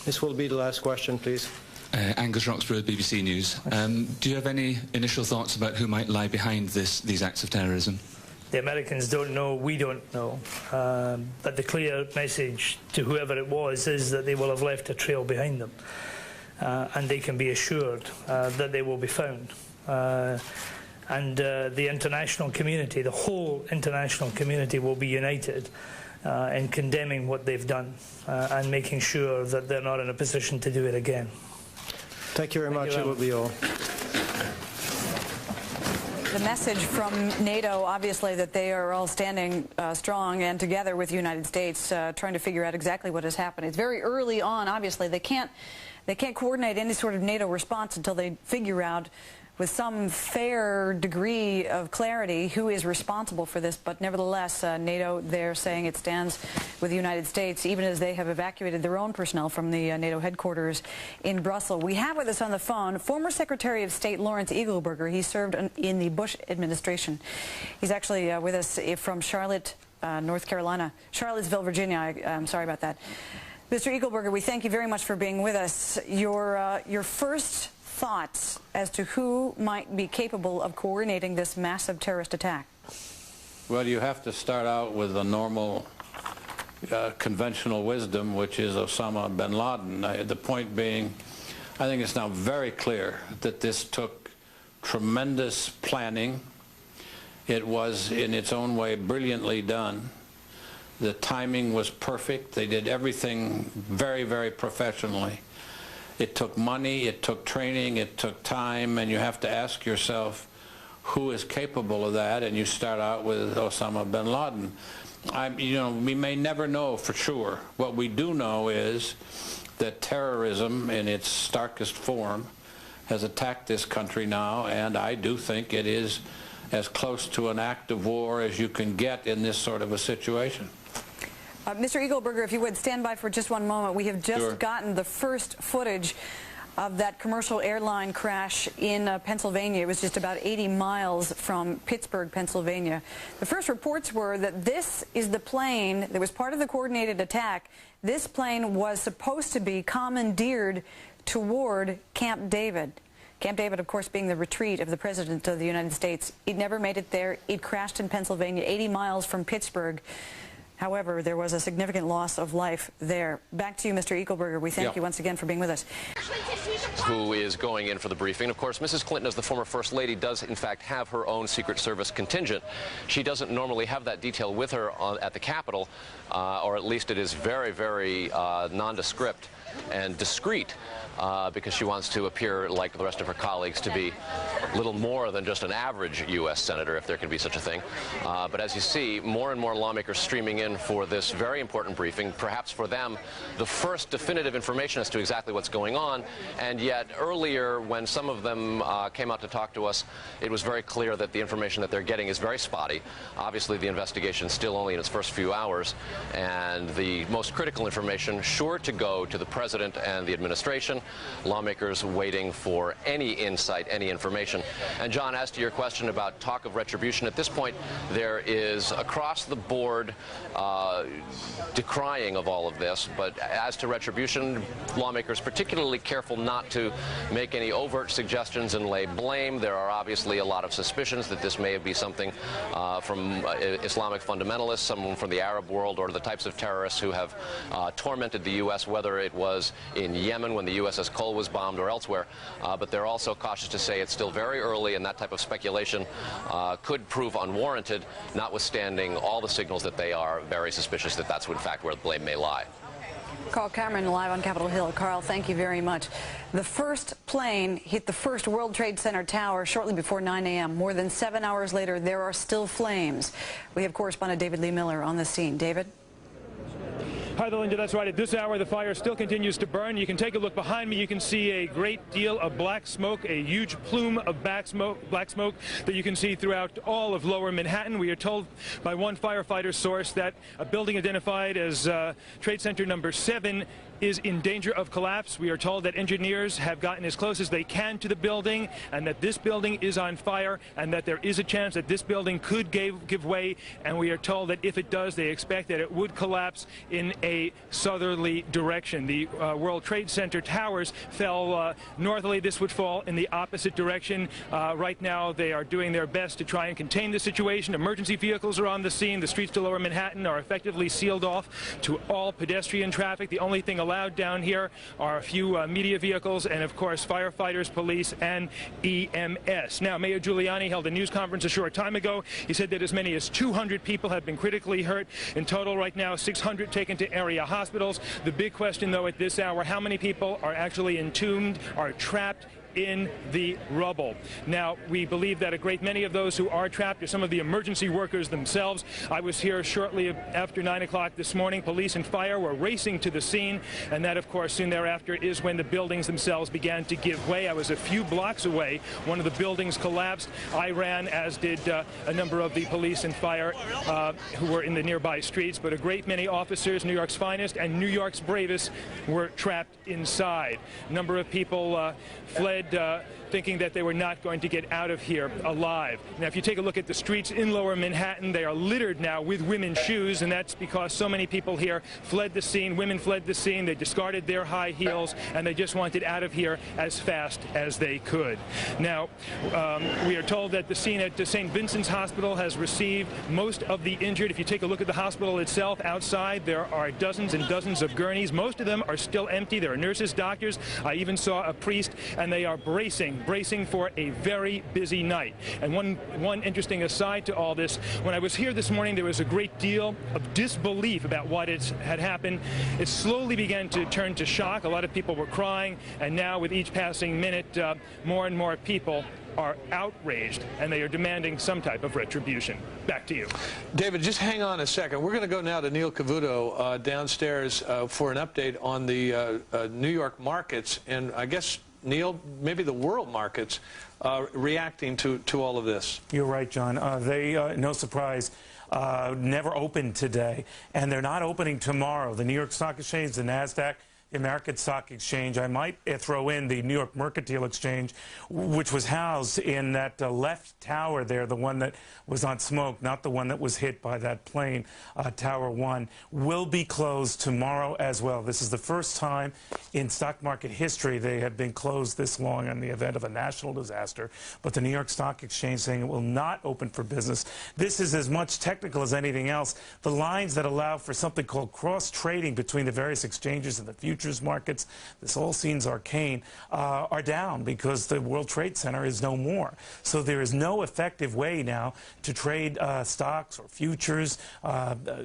This will be the last question, please. Angus Roxburgh, BBC News. Do you have any initial thoughts about who might lie behind these acts of terrorism? The Americans don't know, we don't know. But the clear message to whoever it was is that they will have left a trail behind them. And they can be assured that they will be found. And the international community, the whole international community, will be united in condemning what they've done and making sure that they're not in a position to do it again. Thank you very much. It will be all. The message from NATO, obviously, that they are all standing strong and together with the United States, trying to figure out exactly what has happened. It's very early on, obviously. They can't coordinate any sort of NATO response until they figure out with some fair degree of clarity who is responsible for this, but nevertheless, NATO, they're saying it stands with the United States, even as they have evacuated their own personnel from the NATO headquarters in Brussels. We have with us on the phone former Secretary of State Lawrence Eagleburger. He served in the Bush administration. He's actually with us from Charlotte, North Carolina, Charlottesville, Virginia. I'm sorry about that. Mr. Eagleburger, we thank you very much for being with us. Your first thoughts as to who might be capable of coordinating this massive terrorist attack? Well, you have to start out with the normal conventional wisdom, which is Osama bin Laden. The point being, I think it's now very clear that this took tremendous planning. It was, in its own way, brilliantly done. The timing was perfect. They did everything very, very professionally. It took money, it took training, it took time, and you have to ask yourself who is capable of that, and you start out with Osama bin Laden. We may never know for sure. What we do know is that terrorism in its starkest form has attacked this country now, and I do think it is as close to an act of war as you can get in this sort of a situation. Mr. Eagleburger, if you would stand by for just one moment. We have just gotten the first footage of that commercial airline crash in Pennsylvania. It was just about 80 miles from Pittsburgh, Pennsylvania. The first reports were that this is the plane that was part of the coordinated attack. This plane was supposed to be commandeered toward Camp David. Camp David, of course, being the retreat of the President of the United States. It never made it there. It crashed in Pennsylvania, 80 miles from Pittsburgh. However, there was a significant loss of life there. Back to you, Mr. Eagleburger. We thank you once again for being with us. Who is going in for the briefing? Of course, Mrs. Clinton, as the former First Lady, does in fact have her own Secret Service contingent. She doesn't normally have that detail with her at the Capitol, or at least it is very, very nondescript and discreet, because she wants to appear like the rest of her colleagues, to be little more than just an average U.S. senator, if there can be such a thing. But as you see, more and more lawmakers streaming in for this very important briefing, perhaps for them the first definitive information as to exactly what's going on. And yet earlier, when some of them came out to talk to us, it was very clear that the information that they're getting is very spotty. Obviously, the investigation is still only in its first few hours, and the most critical information sure to go to the President and the administration. Lawmakers waiting for any insight, any information. And John, as to your question about talk of retribution, at this point there is across the board decrying of all of this. But as to retribution, lawmakers particularly careful not to make any overt suggestions and lay blame. There are obviously a lot of suspicions that this may be something from Islamic fundamentalists, someone from the Arab world, or the types of terrorists who have tormented the U.S., whether it was in Yemen when the USS Cole was bombed or elsewhere. But they're also cautious to say it's still very early, and that type of speculation could prove unwarranted, notwithstanding all the signals that they are very suspicious that that's in fact where the blame may lie. Carl Cameron live on Capitol Hill. Carl, thank you very much. The first plane hit the first World Trade Center tower shortly before 9 a.m. More than 7 hours later, there are still flames. We have correspondent David Lee Miller on the scene. David? Hi, Linda. That's right. At this hour, the fire still continues to burn. You can take a look behind me. You can see a great deal of black smoke, a huge plume of black smoke that you can see throughout all of lower Manhattan. We are told by one firefighter source that a building identified as Trade Center number 7 is in danger of collapse. We are told that engineers have gotten as close as they can to the building, and that this building is on fire, and that there is a chance that this building could give way. And we are told that if it does, they expect that it would collapse in a southerly direction. The World Trade Center towers fell northerly. This would fall in the opposite direction. Right now, they are doing their best to try and contain the situation. Emergency vehicles are on the scene. The streets to lower Manhattan are effectively sealed off to all pedestrian traffic. The only thing allowed down here are a few media vehicles and, of course, firefighters, police, and EMS. Now, Mayor Giuliani held a news conference a short time ago. He said that as many as 200 people have been critically hurt. In total, right now, 600 taken to area hospitals. The big question, though, at this hour, how many people are actually entombed, are trapped in the rubble. Now, we believe that a great many of those who are trapped are some of the emergency workers themselves. I was here shortly after 9 o'clock this morning. Police and fire were racing to the scene, and that, of course, soon thereafter is when the buildings themselves began to give way. I was a few blocks away. One of the buildings collapsed. I ran, as did a number of the police and fire who were in the nearby streets, but a great many officers, New York's finest and New York's bravest, were trapped inside. A number of people fled thinking that they were not going to get out of here alive. Now, if you take a look at the streets in Lower Manhattan, they are littered now with women's shoes, and that's because so many people here fled the scene. Women fled the scene. They discarded their high heels, and they just wanted out of here as fast as they could. Now, we are told that the scene at St. Vincent's Hospital has received most of the injured. If you take a look at the hospital itself, outside there are dozens and dozens of gurneys. Most of them are still empty. There are nurses, doctors. I even saw a priest, and they are bracing for a very busy night. And one interesting aside to all this, when I was here this morning, there was a great deal of disbelief about what had happened. It slowly began to turn to shock. A lot of people were crying, and now with each passing minute, more and more people are outraged, and they are demanding some type of retribution. Back to you. David, just hang on a second. We're going to go now to Neil Cavuto downstairs for an update on the New York markets, and I guess, Neil, maybe the world markets reacting to all of this. You're right, John. They, no surprise, never opened today, and they're not opening tomorrow. The New York Stock Exchange, the NASDAQ, the American Stock Exchange. I might throw in the New York Mercantile Exchange, which was housed in that left tower there, the one that was on smoke, not the one that was hit by that plane, Tower 1, will be closed tomorrow as well. This is the first time in stock market history they have been closed this long in the event of a national disaster. But the New York Stock Exchange saying it will not open for business. This is as much technical as anything else. The lines that allow for something called cross-trading between the various exchanges and the futures markets, this all seems arcane, are down because the World Trade Center is no more. So there is no effective way now to trade stocks or futures.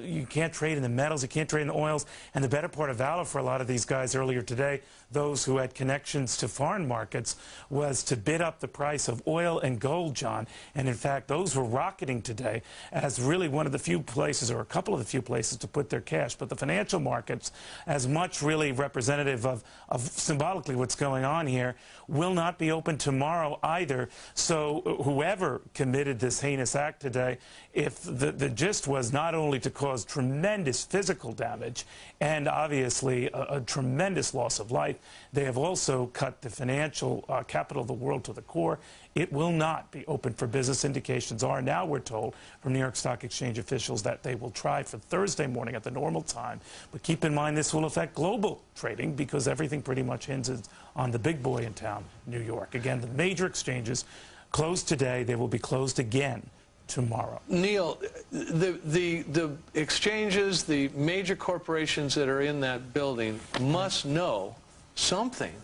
You can't trade in the metals, you can't trade in the oils. And the better part of valor for a lot of these guys earlier today, those who had connections to foreign markets, was to bid up the price of oil and gold, John. And in fact, those were rocketing today as really one of the few places, or a couple of the few places, to put their cash. But the financial markets, as much really representative of symbolically what's going on here, will not be open tomorrow either. So whoever committed this heinous act today, if the gist was not only to cause tremendous physical damage and obviously a tremendous loss of life, they have also cut the financial capital of the world to the core. It will not be open for business. Indications are now, we're told, from New York Stock Exchange officials that they will try for Thursday morning at the normal time. But keep in mind this will affect global trading because everything pretty much hinges on the big boy in town, New York. Again, the major exchanges closed today. They will be closed again tomorrow. Neil, the exchanges, the major corporations that are in that building must know something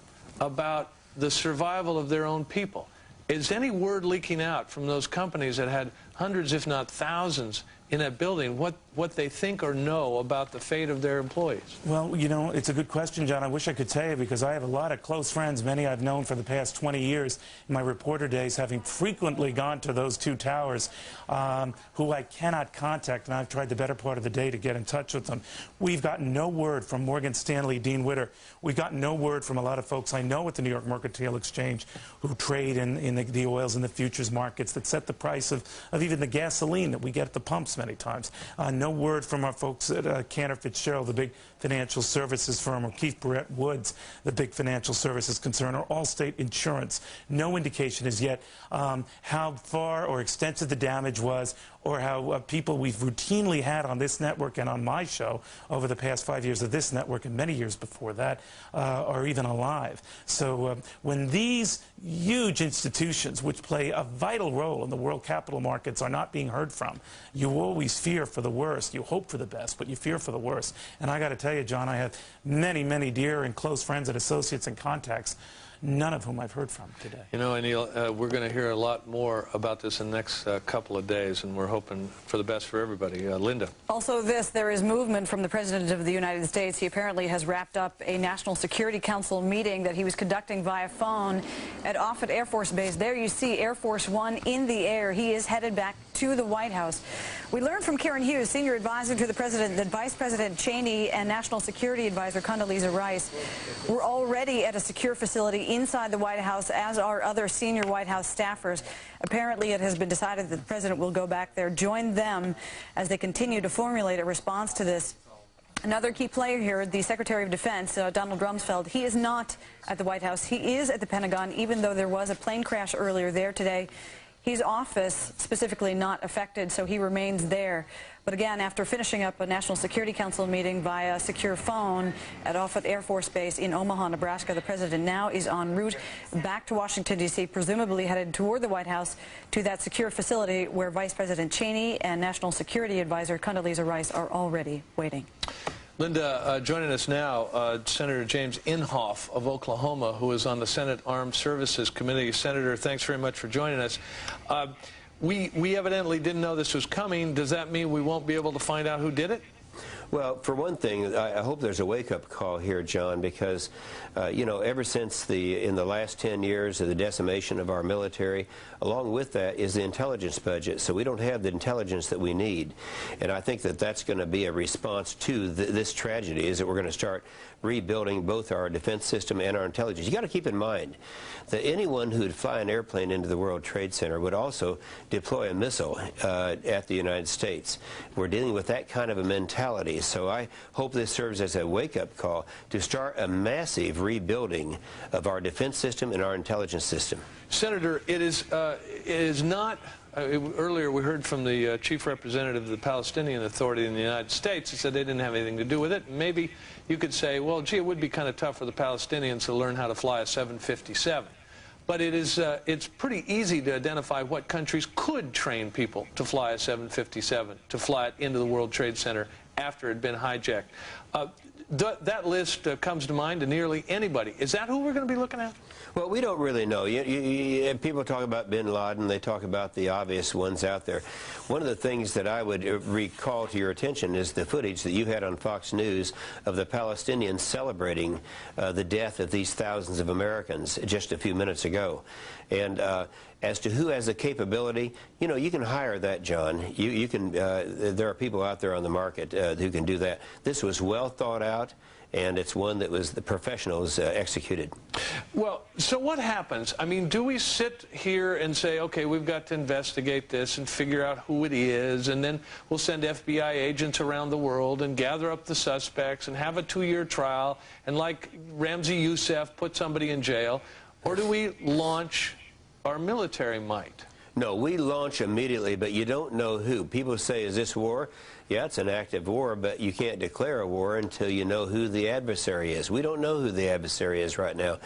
about the survival of their own people. Is any word leaking out from those companies that had hundreds, if not thousands, in that building, what they think or know about the fate of their employees? Well, you know, it's a good question, John. I wish I could tell you because I have a lot of close friends, many I've known for the past 20 years in my reporter days, having frequently gone to those two towers, who I cannot contact, and I've tried the better part of the day to get in touch with them. We've gotten no word from Morgan Stanley, Dean Witter. We've gotten no word from a lot of folks I know at the New York Mercantile Exchange who trade in the oils and the futures markets that set the price of even the gasoline that we get at the pumps many times. No word from our folks at Cantor Fitzgerald, the big financial services firm, or Keefe Bruyette Woods, the big financial services concern, or Allstate Insurance. No indication as yet how far or extensive the damage was, or how people we've routinely had on this network and on my show over the past 5 years of this network and many years before that are even alive. So when these huge institutions, which play a vital role in the world capital markets, are not being heard from, you always fear for the worst. You hope for the best, but you fear for the worst. And I got to tell you, John, I have many, many dear and close friends and associates and contacts none of whom I've heard from today. You know, Anil, we're going to hear a lot more about this in the next couple of days, and we're hoping for the best for everybody. Linda. Also there is movement from the President of the United States. He apparently has wrapped up a National Security Council meeting that he was conducting via phone at Offutt Air Force Base. There you see Air Force One in the air. He is headed back to the White House. We learned from Karen Hughes, senior advisor to the President, that Vice President Cheney and National Security Advisor Condoleezza Rice were already at a secure facility inside the White House, as are other senior White House staffers. Apparently, it has been decided that the President will go back there, join them as they continue to formulate a response to this. Another key player here, the Secretary of Defense, Donald Rumsfeld, he is not at the White House. He is at the Pentagon, even though there was a plane crash earlier there today. His office specifically not affected, so he remains there. But again, after finishing up a National Security Council meeting via secure phone at Offutt Air Force Base in Omaha, Nebraska, the President now is en route back to Washington, D.C., presumably headed toward the White House to that secure facility where Vice President Cheney and National Security Advisor Condoleezza Rice are already waiting. Linda, joining us now, Senator James Inhofe of Oklahoma, who is on the Senate Armed Services Committee. Senator, thanks very much for joining us. We evidently didn't know this was coming. Does that mean we won't be able to find out who did it? Well, for one thing, I hope there's a wake-up call here, John, because, you know, ever since in the last 10 years of the decimation of our military, along with that is the intelligence budget. So we don't have the intelligence that we need. And I think that that's going to be a response to this tragedy, is that we're going to start rebuilding both our defense system and our intelligence. You got to keep in mind that anyone who would fly an airplane into the World Trade Center would also deploy a missile at the United States. We're dealing with that kind of a mentality. So I hope this serves as a wake-up call to start a massive rebuilding of our defense system and our intelligence system. Senator, it is not. Earlier we heard from the chief representative of the Palestinian Authority in the United States. He said they didn't have anything to do with it. Maybe you could say, well, gee, it would be kind of tough for the Palestinians to learn how to fly a 757. But it's pretty easy to identify what countries could train people to fly a 757, to fly it into the World Trade Center after it had been hijacked. That list comes to mind to nearly anybody. Is that who we're going to be looking at? Well, we don't really know. People talk about bin Laden. They talk about the obvious ones out there. One of the things that I would recall to your attention is the footage that you had on Fox News of the Palestinians celebrating the death of these thousands of Americans just a few minutes ago. And as to who has the capability, you know, you can hire that, John. You can. There are people out there on the market who can do that. This was well thought out, and it's one that was the professionals executed. Well, so what happens? I mean, do we sit here and say, okay, we've got to investigate this and figure out who it is, and then we'll send FBI agents around the world and gather up the suspects and have a 2-year trial and, like Ramzi Youssef, put somebody in jail? Or do we launch our military might? No, we launch immediately, but you don't know who. People say, is this war? Yeah, it's an active war, but you can't declare a war until you know who the adversary is. We don't know who the adversary is right now.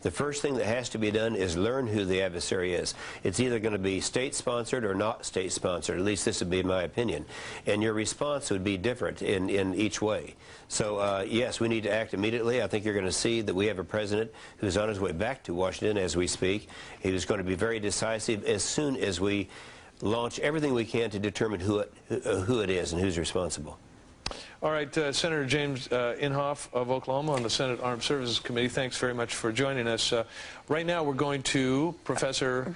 The first thing that has to be done is learn who the adversary is. It's either going to be state-sponsored or not state-sponsored. At least this would be my opinion. And your response would be different in each way. So, yes, we need to act immediately. I think you're going to see that we have a president who's on his way back to Washington as we speak. He was going to be very decisive as soon as we launch everything we can to determine who it is and who's responsible. All right, Senator James Inhofe of Oklahoma on the Senate Armed Services Committee, thanks very much for joining us. Right now we're going to Professor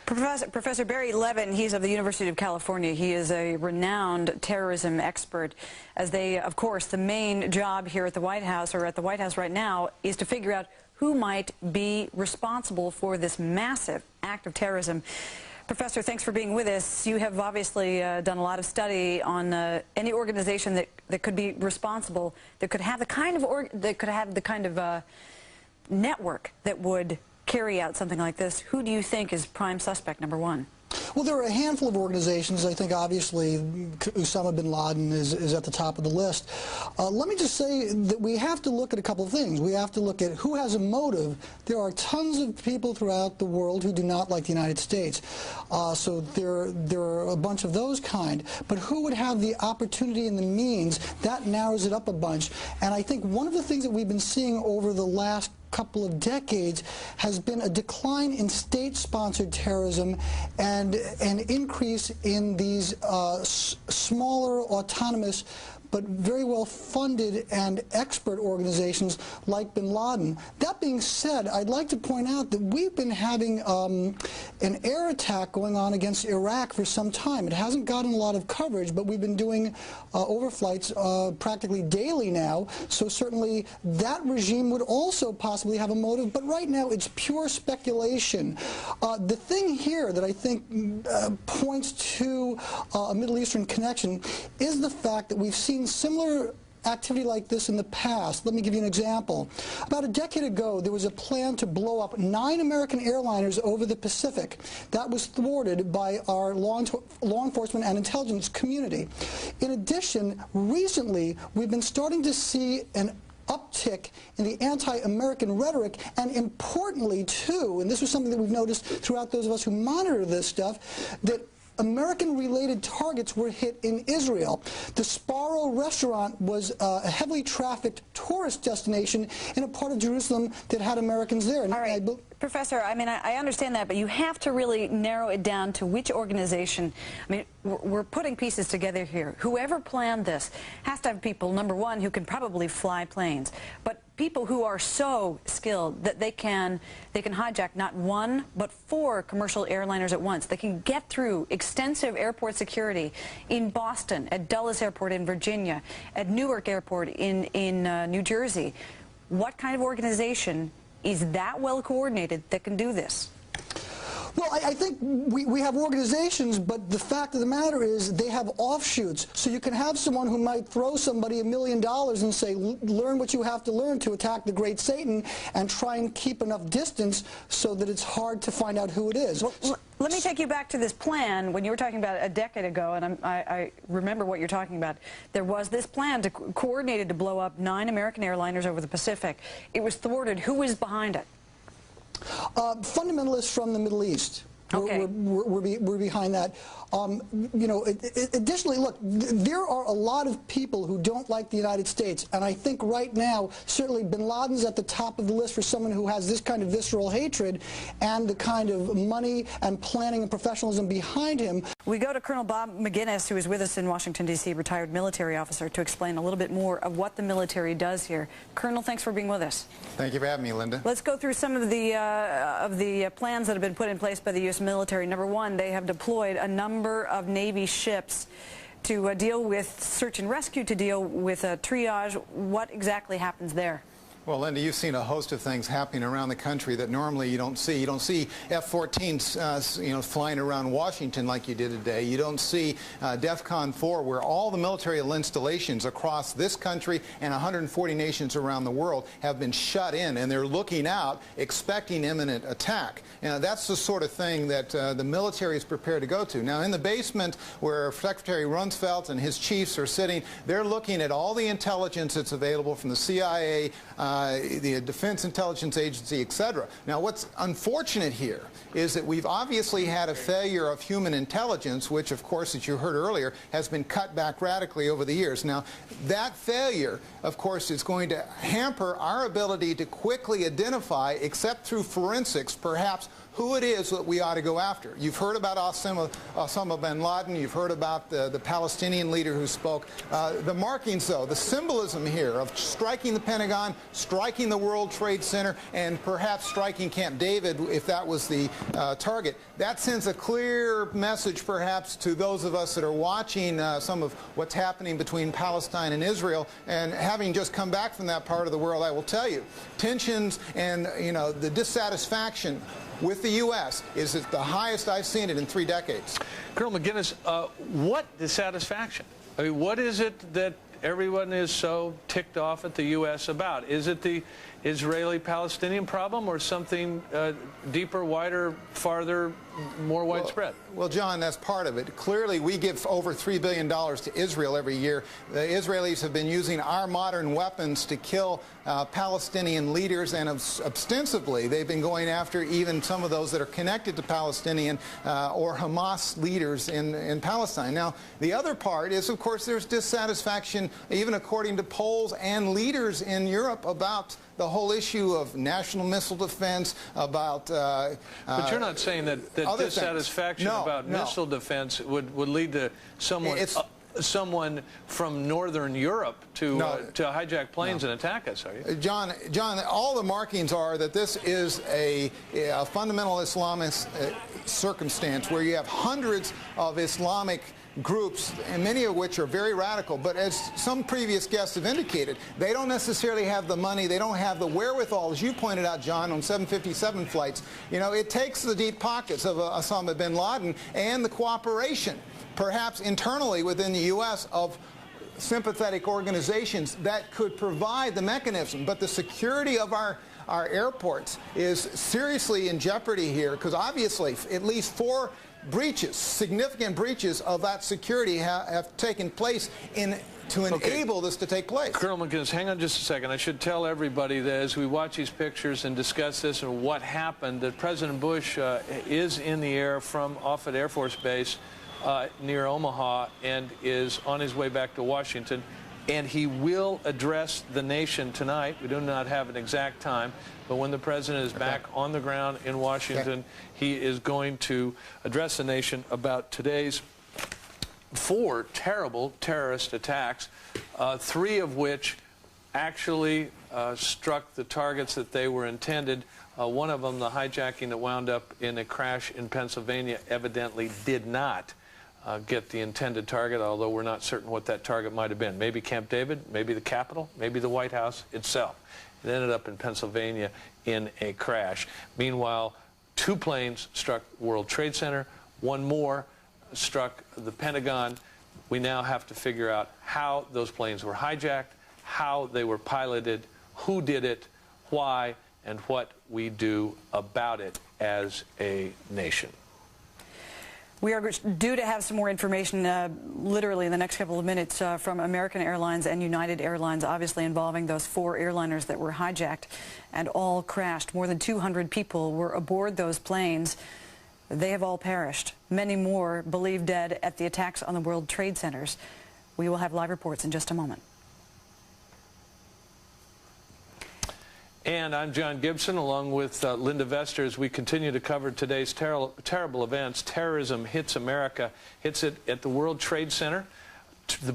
Barry Levin. He's of the University of California. He is a renowned terrorism expert. As they, of course, the main job here at the White House, or at the White House right now, is to figure out who might be responsible for this massive act of terrorism. Professor, thanks for being with us. You have obviously done a lot of study on any organization that could be responsible, that could have the kind of network that would carry out something like this. Who do you think is prime suspect number one? Well, there are a handful of organizations. I think obviously Osama bin Laden is at the top of the list. Let me just say that we have to look at a couple of things. We have to look at who has a motive. There are tons of people throughout the world who do not like the United States. So there are a bunch of those kind. But who would have the opportunity and the means? That narrows it up a bunch. And I think one of the things that we've been seeing over the last couple of decades has been a decline in state-sponsored terrorism and an increase in these smaller, autonomous, but very well funded and expert organizations like bin Laden. That being said, I'd like to point out that we've been having an air attack going on against Iraq for some time. It hasn't gotten a lot of coverage, but we've been doing overflights practically daily now, so certainly that regime would also possibly have a motive, but right now it's pure speculation. The thing here that I think points to a Middle Eastern connection is the fact that we've seen similar activity like this in the past. Let me give you an example. About a decade ago, there was a plan to blow up 9 American airliners over the Pacific. That was thwarted by our law enforcement and intelligence community. In addition, recently, we've been starting to see an uptick in the anti-American rhetoric, and importantly, too, and this was something that we've noticed throughout those of us who monitor this stuff, that American-related targets were hit in Israel. The Sparrow restaurant was a heavily trafficked tourist destination in a part of Jerusalem that had Americans there. And all right, Professor, I mean, I understand that, but you have to really narrow it down to which organization. I mean, we're putting pieces together here. Whoever planned this has to have people, number one, who can probably fly planes, but people who are so skilled that they can hijack not 1 but 4 commercial airliners at once. They can get through extensive airport security in Boston, at Dulles Airport in Virginia, at Newark Airport in New Jersey. What kind of organization is that well coordinated that can do this? Well, I think we have organizations, but the fact of the matter is they have offshoots. So you can have someone who might throw somebody $1 million and say, learn what you have to learn to attack the great Satan, and try and keep enough distance so that it's hard to find out who it is. Well, let me take you back to this plan. When you were talking about it a decade ago, and I remember what you're talking about, there was this plan coordinated to blow up 9 American airliners over the Pacific. It was thwarted. Who was behind it? Fundamentalists from the Middle East. Okay. We're behind that. You know, additionally, look, there are a lot of people who don't like the United States, and I think right now, certainly bin Laden's at the top of the list for someone who has this kind of visceral hatred and the kind of money and planning and professionalism behind him. We go to Colonel Bob Maginnis, who is with us in Washington, D.C., retired military officer, to explain a little bit more of what the military does here. Colonel, thanks for being with us. Thank you for having me, Linda. Let's go through some of the plans that have been put in place by the U.S. military. Number one, they have deployed a number of Navy ships to deal with search and rescue, to deal with triage. What exactly happens there? Well, Linda, you've seen a host of things happening around the country that normally you don't see. You don't see F-14s, flying around Washington like you did today. You don't see DEFCON 4, where all the military installations across this country and 140 nations around the world have been shut in, and they're looking out, expecting imminent attack. And that's the sort of thing that the military is prepared to go to. Now, in the basement where Secretary Rumsfeld and his chiefs are sitting, they're looking at all the intelligence that's available from the CIA, the Defense Intelligence Agency, etc. Now, what's unfortunate here is that we've obviously had a failure of human intelligence, which, of course, as you heard earlier, has been cut back radically over the years. Now, that failure, of course, is going to hamper our ability to quickly identify, except through forensics, perhaps, who it is that we ought to go after. You've heard about Osama bin Laden. You've heard about the Palestinian leader who spoke. The markings, though, the symbolism here of striking the Pentagon, striking the World Trade Center, and perhaps striking Camp David, if that was the target, that sends a clear message, perhaps, to those of us that are watching some of what's happening between Palestine and Israel. And having just come back from that part of the world, I will tell you, tensions and, the dissatisfaction with the U.S. is at the highest I've seen it in 3 decades. Colonel Maginnis, what dissatisfaction? I mean, what is it that everyone is so ticked off at the U.S. about? Is it the Israeli-Palestinian problem or something deeper, wider, farther more widespread. Well, John, that's part of it. Clearly, we give over $3 billion to Israel every year. The Israelis have been using our modern weapons to kill Palestinian leaders, and ostensibly they've been going after even some of those that are connected to Palestinian or Hamas leaders in Palestine. Now, the other part is, of course, there's dissatisfaction, even according to polls and leaders in Europe, about the whole issue of national missile defense, about but you're not saying that dissatisfaction about missile defense would lead to someone from northern Europe to hijack planes and attack us, are you? John, all the markings are that this is a fundamental Islamist circumstance where you have hundreds of Islamic groups, and many of which are very radical, but as some previous guests have indicated, they don't necessarily have the money, they don't have the wherewithal, as you pointed out, John, on 757 flights. You know, it takes the deep pockets of Osama bin Laden and the cooperation, perhaps internally within the U.S., of sympathetic organizations that could provide the mechanism. But the security of our airports is seriously in jeopardy here, because obviously at least 4 breaches, significant breaches of that security have taken place to enable this to take place. Colonel McGinnis, hang on just a second. I should tell everybody that as we watch these pictures and discuss this and what happened, that President Bush is in the air from Offutt Air Force Base near Omaha and is on his way back to Washington. And he will address the nation tonight. We do not have an exact time, but when the president is back on the ground in Washington, he is going to address the nation about today's 4 terrible terrorist attacks, 3 of which actually struck the targets that they were intended. One of them, the hijacking that wound up in a crash in Pennsylvania, evidently did not get the intended target, although we're not certain what that target might have been. Maybe Camp David, maybe the Capitol, maybe the White House itself. It ended up in Pennsylvania in a crash. Meanwhile, 2 planes struck World Trade Center. 1 more struck the Pentagon. We now have to figure out how those planes were hijacked, how they were piloted, who did it, why, and what we do about it as a nation. We are due to have some more information literally in the next couple of minutes from American Airlines and United Airlines, obviously involving those 4 airliners that were hijacked and all crashed. More than 200 people were aboard those planes. They have all perished. Many more believed dead at the attacks on the World Trade Centers. We will have live reports in just a moment. And I'm John Gibson, along with Linda Vester, as we continue to cover today's terrible events. Terrorism hits America, hits it at the World Trade Center.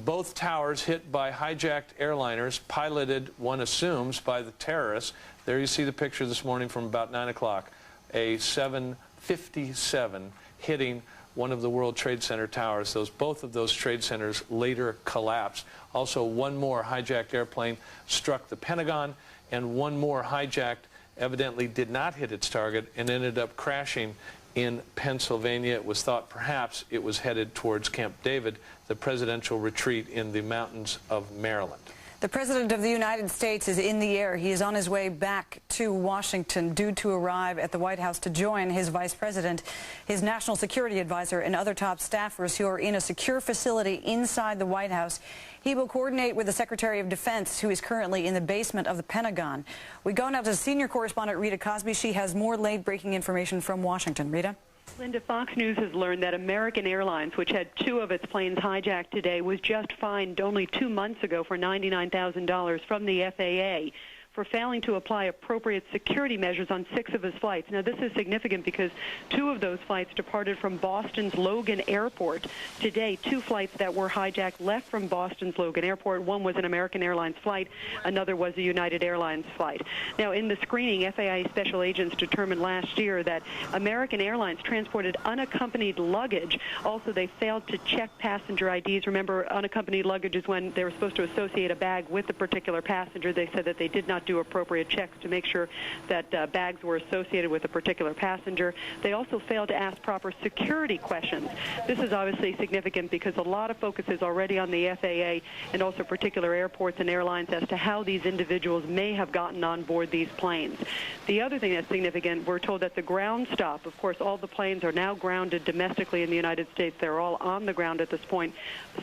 Both towers hit by hijacked airliners, piloted, one assumes, by the terrorists. There you see the picture this morning from about 9 o'clock. A 757 hitting one of the World Trade Center towers. Both of those trade centers later collapsed. Also, 1 more hijacked airplane struck the Pentagon, and 1 more hijacked evidently did not hit its target and ended up crashing in Pennsylvania. It was thought perhaps it was headed towards Camp David, the presidential retreat in the mountains of Maryland. The President of the United States is in the air. He is on his way back to Washington, due to arrive at the White House to join his Vice President, his National Security Advisor, and other top staffers who are in a secure facility inside the White House. He will coordinate with the Secretary of Defense, who is currently in the basement of the Pentagon. We go now to senior correspondent Rita Cosby. She has more late-breaking information from Washington. Rita? Linda, Fox News has learned that American Airlines, which had 2 of its planes hijacked today, was just fined only 2 months ago for $99,000 from the FAA for failing to apply appropriate security measures on 6 of his flights. Now, this is significant because 2 of those flights departed from Boston's Logan Airport. Today, 2 flights that were hijacked left from Boston's Logan Airport. One was an American Airlines flight. Another was a United Airlines flight. Now, in the screening, FAA special agents determined last year that American Airlines transported unaccompanied luggage. Also, they failed to check passenger IDs. Remember, unaccompanied luggage is when they were supposed to associate a bag with a particular passenger. They said that they did not not do appropriate checks to make sure that bags were associated with a particular passenger. They also failed to ask proper security questions. This is obviously significant because a lot of focus is already on the FAA and also particular airports and airlines as to how these individuals may have gotten on board these planes. The other thing that's significant, we're told that the ground stop, of course, all the planes are now grounded domestically in the United States. They're all on the ground at this point.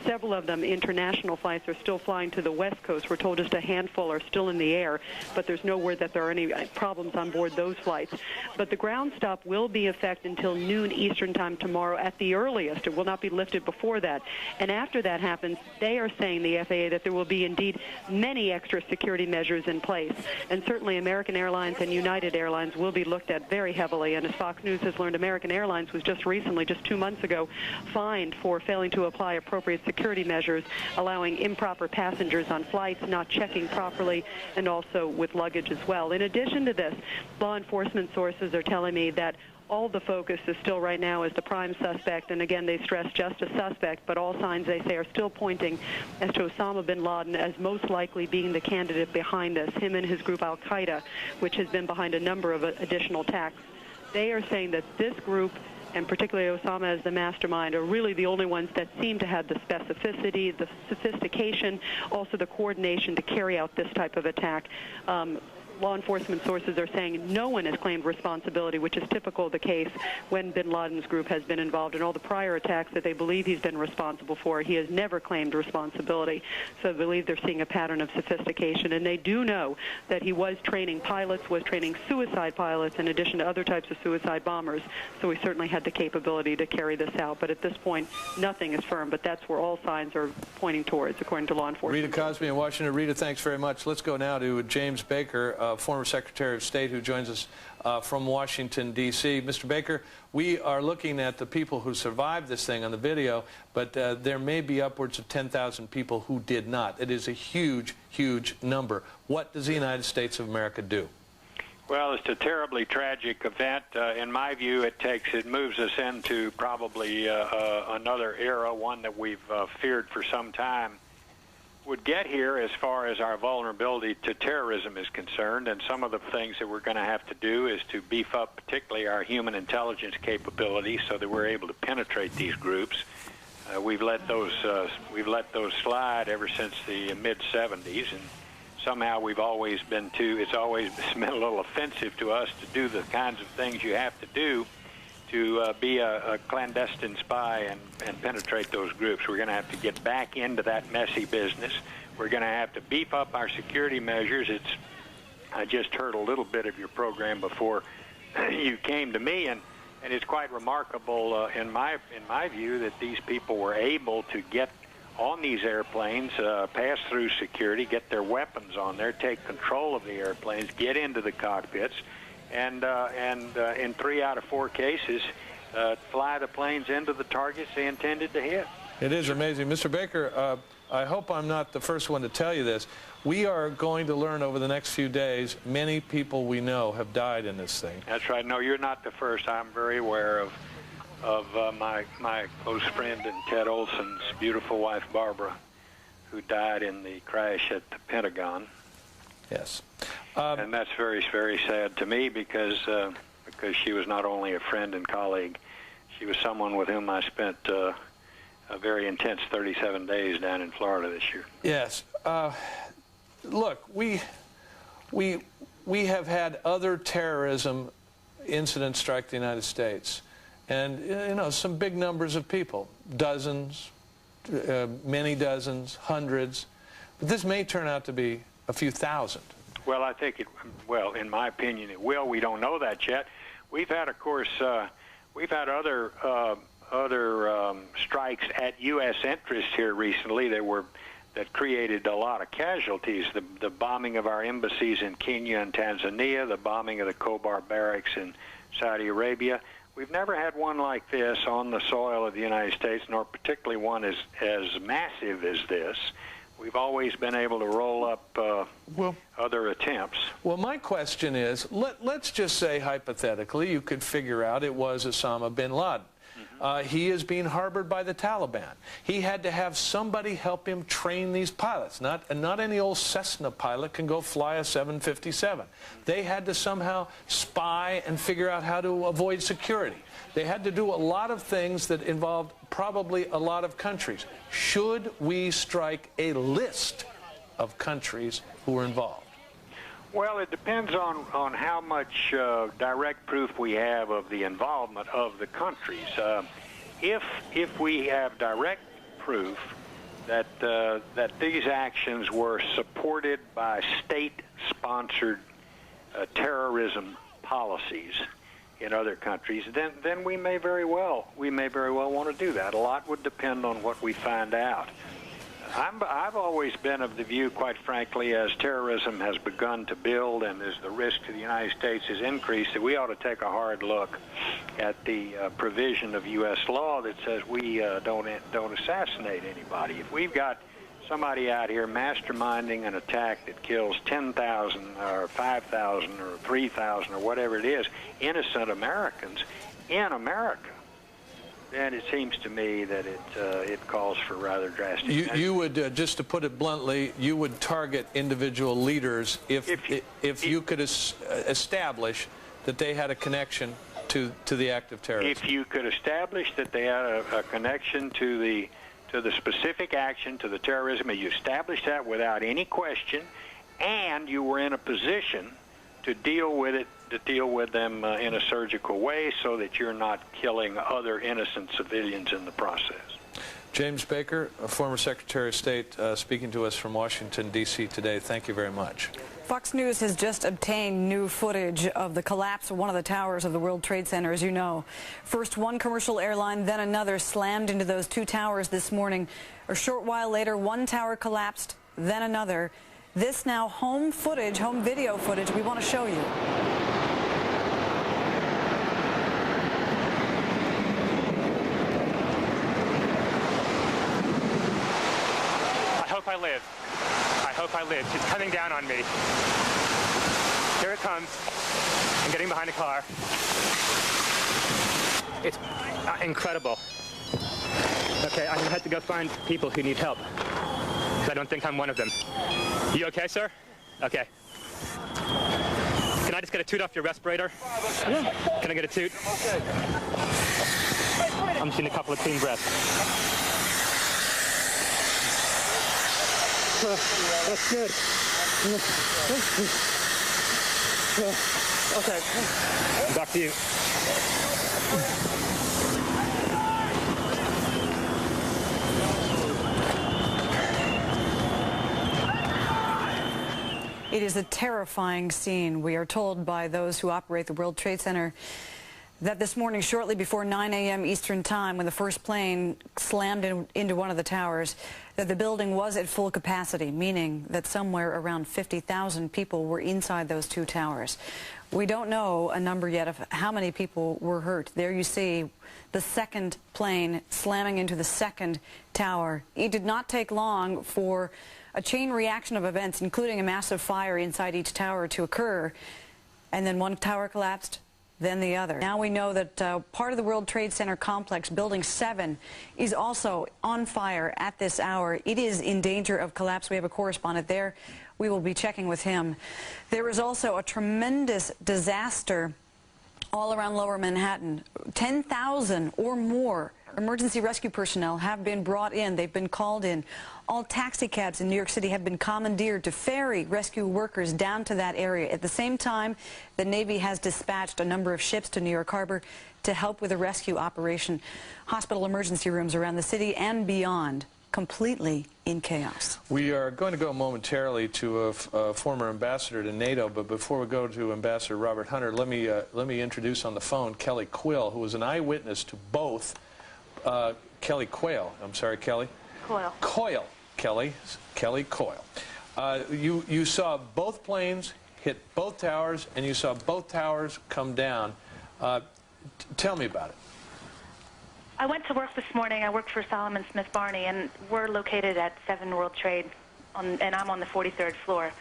Several of them, international flights, are still flying to the West Coast. We're told just a handful are still in the air, but there's no word that there are any problems on board those flights. But the ground stop will be in effect until noon Eastern time tomorrow at the earliest. It will not be lifted before that. And after that happens, they are saying, the FAA, that there will be indeed many extra security measures in place. And certainly American Airlines and United Airlines will be looked at very heavily. And as Fox News has learned, American Airlines was just recently, just 2 months ago, fined for failing to apply appropriate security measures, allowing improper passengers on flights, not checking properly, and also with luggage as well. In addition to this, law enforcement sources are telling me that all the focus is still right now is the prime suspect, and again, they stress just a suspect, but all signs, they say, are still pointing as to Osama bin Laden as most likely being the candidate behind this, him and his group Al-Qaeda, which has been behind a number of additional attacks. They are saying that this group, and particularly Osama as the mastermind, are really the only ones that seem to have the specificity, the sophistication, also the coordination to carry out this type of attack. Law enforcement sources are saying no one has claimed responsibility, which is typical of the case when bin Laden's group has been involved in all the prior attacks that they believe he's been responsible for. He has never claimed responsibility. So I believe they're seeing a pattern of sophistication. And they do know that he was training pilots, was training suicide pilots in addition to other types of suicide bombers. So he certainly had the capability to carry this out. But at this point, nothing is firm. But that's where all signs are pointing towards, according to law enforcement. Rita Cosby in Washington. Rita, thanks very much. Let's go now to James Baker, former Secretary of State, who joins us from Washington, D.C. Mr. Baker, we are looking at the people who survived this thing on the video, but there may be upwards of 10,000 people who did not. It is a huge, huge number. What does the United States of America do? Well, it's a terribly tragic event. In my view, it moves us into probably another era, one that we've feared for some time would get here as far as our vulnerability to terrorism is concerned. And some of the things that we're going to have to do is to beef up particularly our human intelligence capabilities so that we're able to penetrate these groups. We've let those slide ever since the mid-'70s, and somehow we've always been it's always been a little offensive to us to do the kinds of things you have to do to be a clandestine spy and penetrate those groups. We're going to have to get back into that messy business. We're going to have to beef up our security measures. I just heard a little bit of your program before you came to me, and it's quite remarkable in my view that these people were able to get on these airplanes, pass through security, get their weapons on there, take control of the airplanes, get into the cockpits, and in 3 out of 4 cases, fly the planes into the targets they intended to hit. It is amazing. Mr. Baker, I hope I'm not the first one to tell you this. We are going to learn over the next few days many people we know have died in this thing. That's right. No, you're not the first. I'm very aware of my close friend and Ted Olson's beautiful wife, Barbara, who died in the crash at the Pentagon. Yes. And that's very, very sad to me because she was not only a friend and colleague, she was someone with whom I spent a very intense 37 days down in Florida this year. Yes. Look, we have had other terrorism incidents strike the United States, and you know, some big numbers of people, dozens, many dozens, hundreds, but this may turn out to be a few thousand. Well, I think well, in my opinion, it will. We don't know that yet. We've had, of course, we've had other strikes at U.S. interests here recently that created a lot of casualties. The bombing of our embassies in Kenya and Tanzania, the bombing of the Khobar barracks in Saudi Arabia. We've never had one like this on the soil of the United States, nor particularly one as massive as this. We've always been able to roll up other attempts. Well, my question is, let's just say hypothetically you could figure out it was Osama bin Laden. He is being harbored by the Taliban. He had to have somebody help him train these pilots. Not any old Cessna pilot can go fly a 757. They had to somehow spy and figure out how to avoid security. They had to do a lot of things that involved probably a lot of countries. Should we strike a list of countries who were involved? Well, it depends on how much direct proof we have of the involvement of the countries. If we have direct proof that that these actions were supported by state-sponsored terrorism policies in other countries, then we may very well want to do that. A lot would depend on what we find out. I've always been of the view, quite frankly, as terrorism has begun to build and as the risk to the United States has increased, that we ought to take a hard look at the provision of U.S. law that says we don't assassinate anybody. If we've got somebody out here masterminding an attack that kills 10,000 or 5,000 or 3,000 or whatever it is, innocent Americans in America, then it seems to me that it calls for rather drastic measures. You would, just to put it bluntly, you would target individual leaders if you could establish that they had a connection to the act of terrorism. If you could establish that they had a connection to the specific action, to the terrorism, and you established that without any question, and you were in a position to deal with it, to deal with them in a surgical way so that you're not killing other innocent civilians in the process. James Baker, a former Secretary of State, speaking to us from Washington, D.C. today. Thank you very much. Fox News has just obtained new footage of the collapse of one of the towers of the World Trade Center, as you know. First one commercial airline, then another slammed into those two towers this morning. A short while later, one tower collapsed, then another. This now home video footage, we want to show you. I live. I hope I live. It's coming down on me. Here it comes. I'm getting behind a car. It's incredible. Okay, I'm gonna have to go find people who need help, because I don't think I'm one of them. You okay, sir? Okay. Can I just get a toot off your respirator? Yeah. Can I get a toot? Okay. I'm just getting a couple of clean breaths. That's good. Okay. Back to you. It is a terrifying scene. We are told by those who operate the World Trade Center that this morning, shortly before 9 a.m. Eastern Time, when the first plane slammed into one of the towers, that the building was at full capacity, meaning that somewhere around 50,000 people were inside those two towers. We don't know a number yet of how many people were hurt. There you see the second plane slamming into the second tower. It did not take long for a chain reaction of events, including a massive fire inside each tower, to occur, and then one tower collapsed, then the other. Now we know that part of the World Trade Center complex, Building 7, is also on fire at this hour. It is in danger of collapse. We have a correspondent there. We will be checking with him. There is also a tremendous disaster all around Lower Manhattan. 10,000 or more emergency rescue personnel have been brought in. They've been called in. All taxi cabs in New York City have been commandeered to ferry rescue workers down to that area. At the same time, the Navy has dispatched a number of ships to New York Harbor to help with the rescue operation. Hospital emergency rooms around the city and beyond completely in chaos. We are going to go momentarily to a former ambassador to NATO, but before we go to Ambassador Robert Hunter, let me introduce on the phone Kelly Quill, who was an eyewitness to both Kelly Quayle. I'm sorry, Kelly. Coyle. Coyle. Kelly Coyle. You saw both planes hit both towers, and you saw both towers come down. Tell me about it. I went to work this morning. I worked for Solomon Smith Barney, and we're located at 7 World Trade, and I'm on the 43rd floor.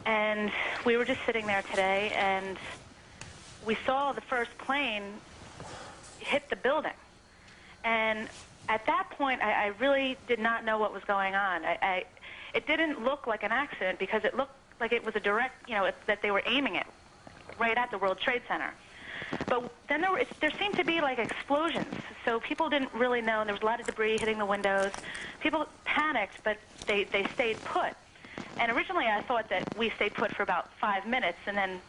And we were just sitting there today, and we saw the first plane hit the building. And at that point, I really did not know what was going on. It didn't look like an accident because it looked like it was a direct, that they were aiming it right at the World Trade Center. But then there seemed to be like explosions, so people didn't really know, and there was a lot of debris hitting the windows. People panicked, but they stayed put. And originally I thought that we stayed put for about 5 minutes, and then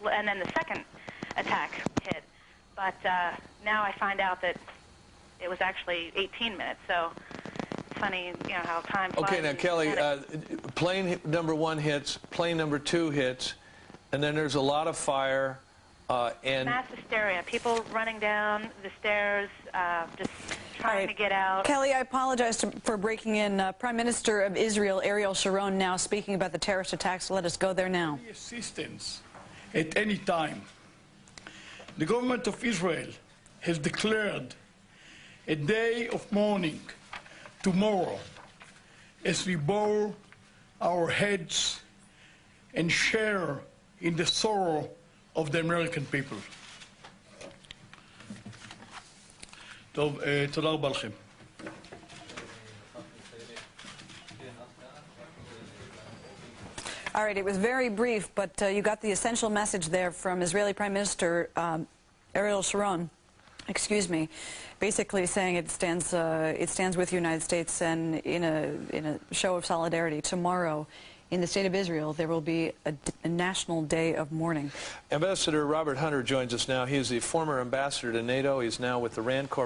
the second attack hit. But now I find out that it was actually 18 minutes, so it's funny, how time flies. Okay, now, Kelly, plane number 1 hits, plane number 2 hits, and then there's a lot of fire. And mass hysteria, people running down the stairs, just trying to get out. Kelly, I apologize for breaking in. Prime Minister of Israel, Ariel Sharon, now speaking about the terrorist attacks. Let us go there now. Assistance at any time. The government of Israel has declared a day of mourning tomorrow as we bow our heads and share in the sorrow of the American people. טוב, תודה רבה לכם. All right, it was very brief, but you got the essential message there from Israeli Prime Minister Ariel Sharon, basically saying it stands with the United States, and in a show of solidarity. Tomorrow, in the state of Israel, there will be a national day of mourning. Ambassador Robert Hunter joins us now. He is the former ambassador to NATO. He's now with the RAND Corps.